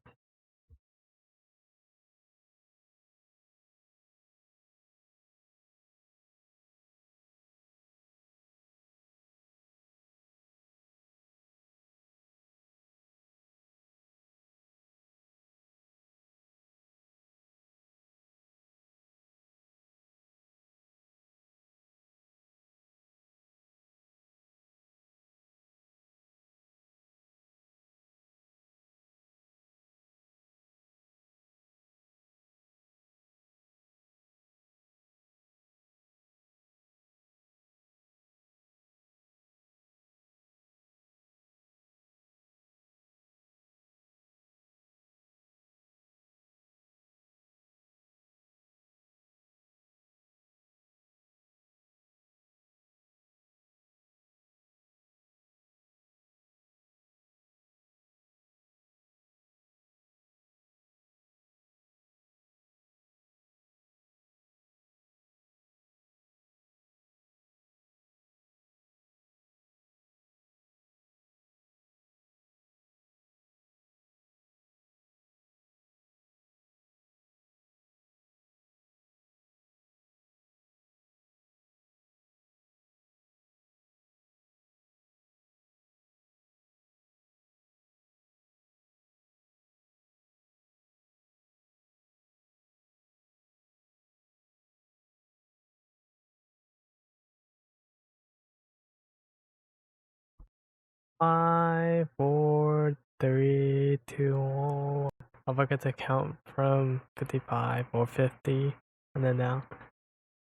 Five, 4, 3, 2, 1. I forgot to count from 55 or 50 and then now.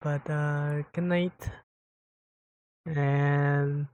But good night. And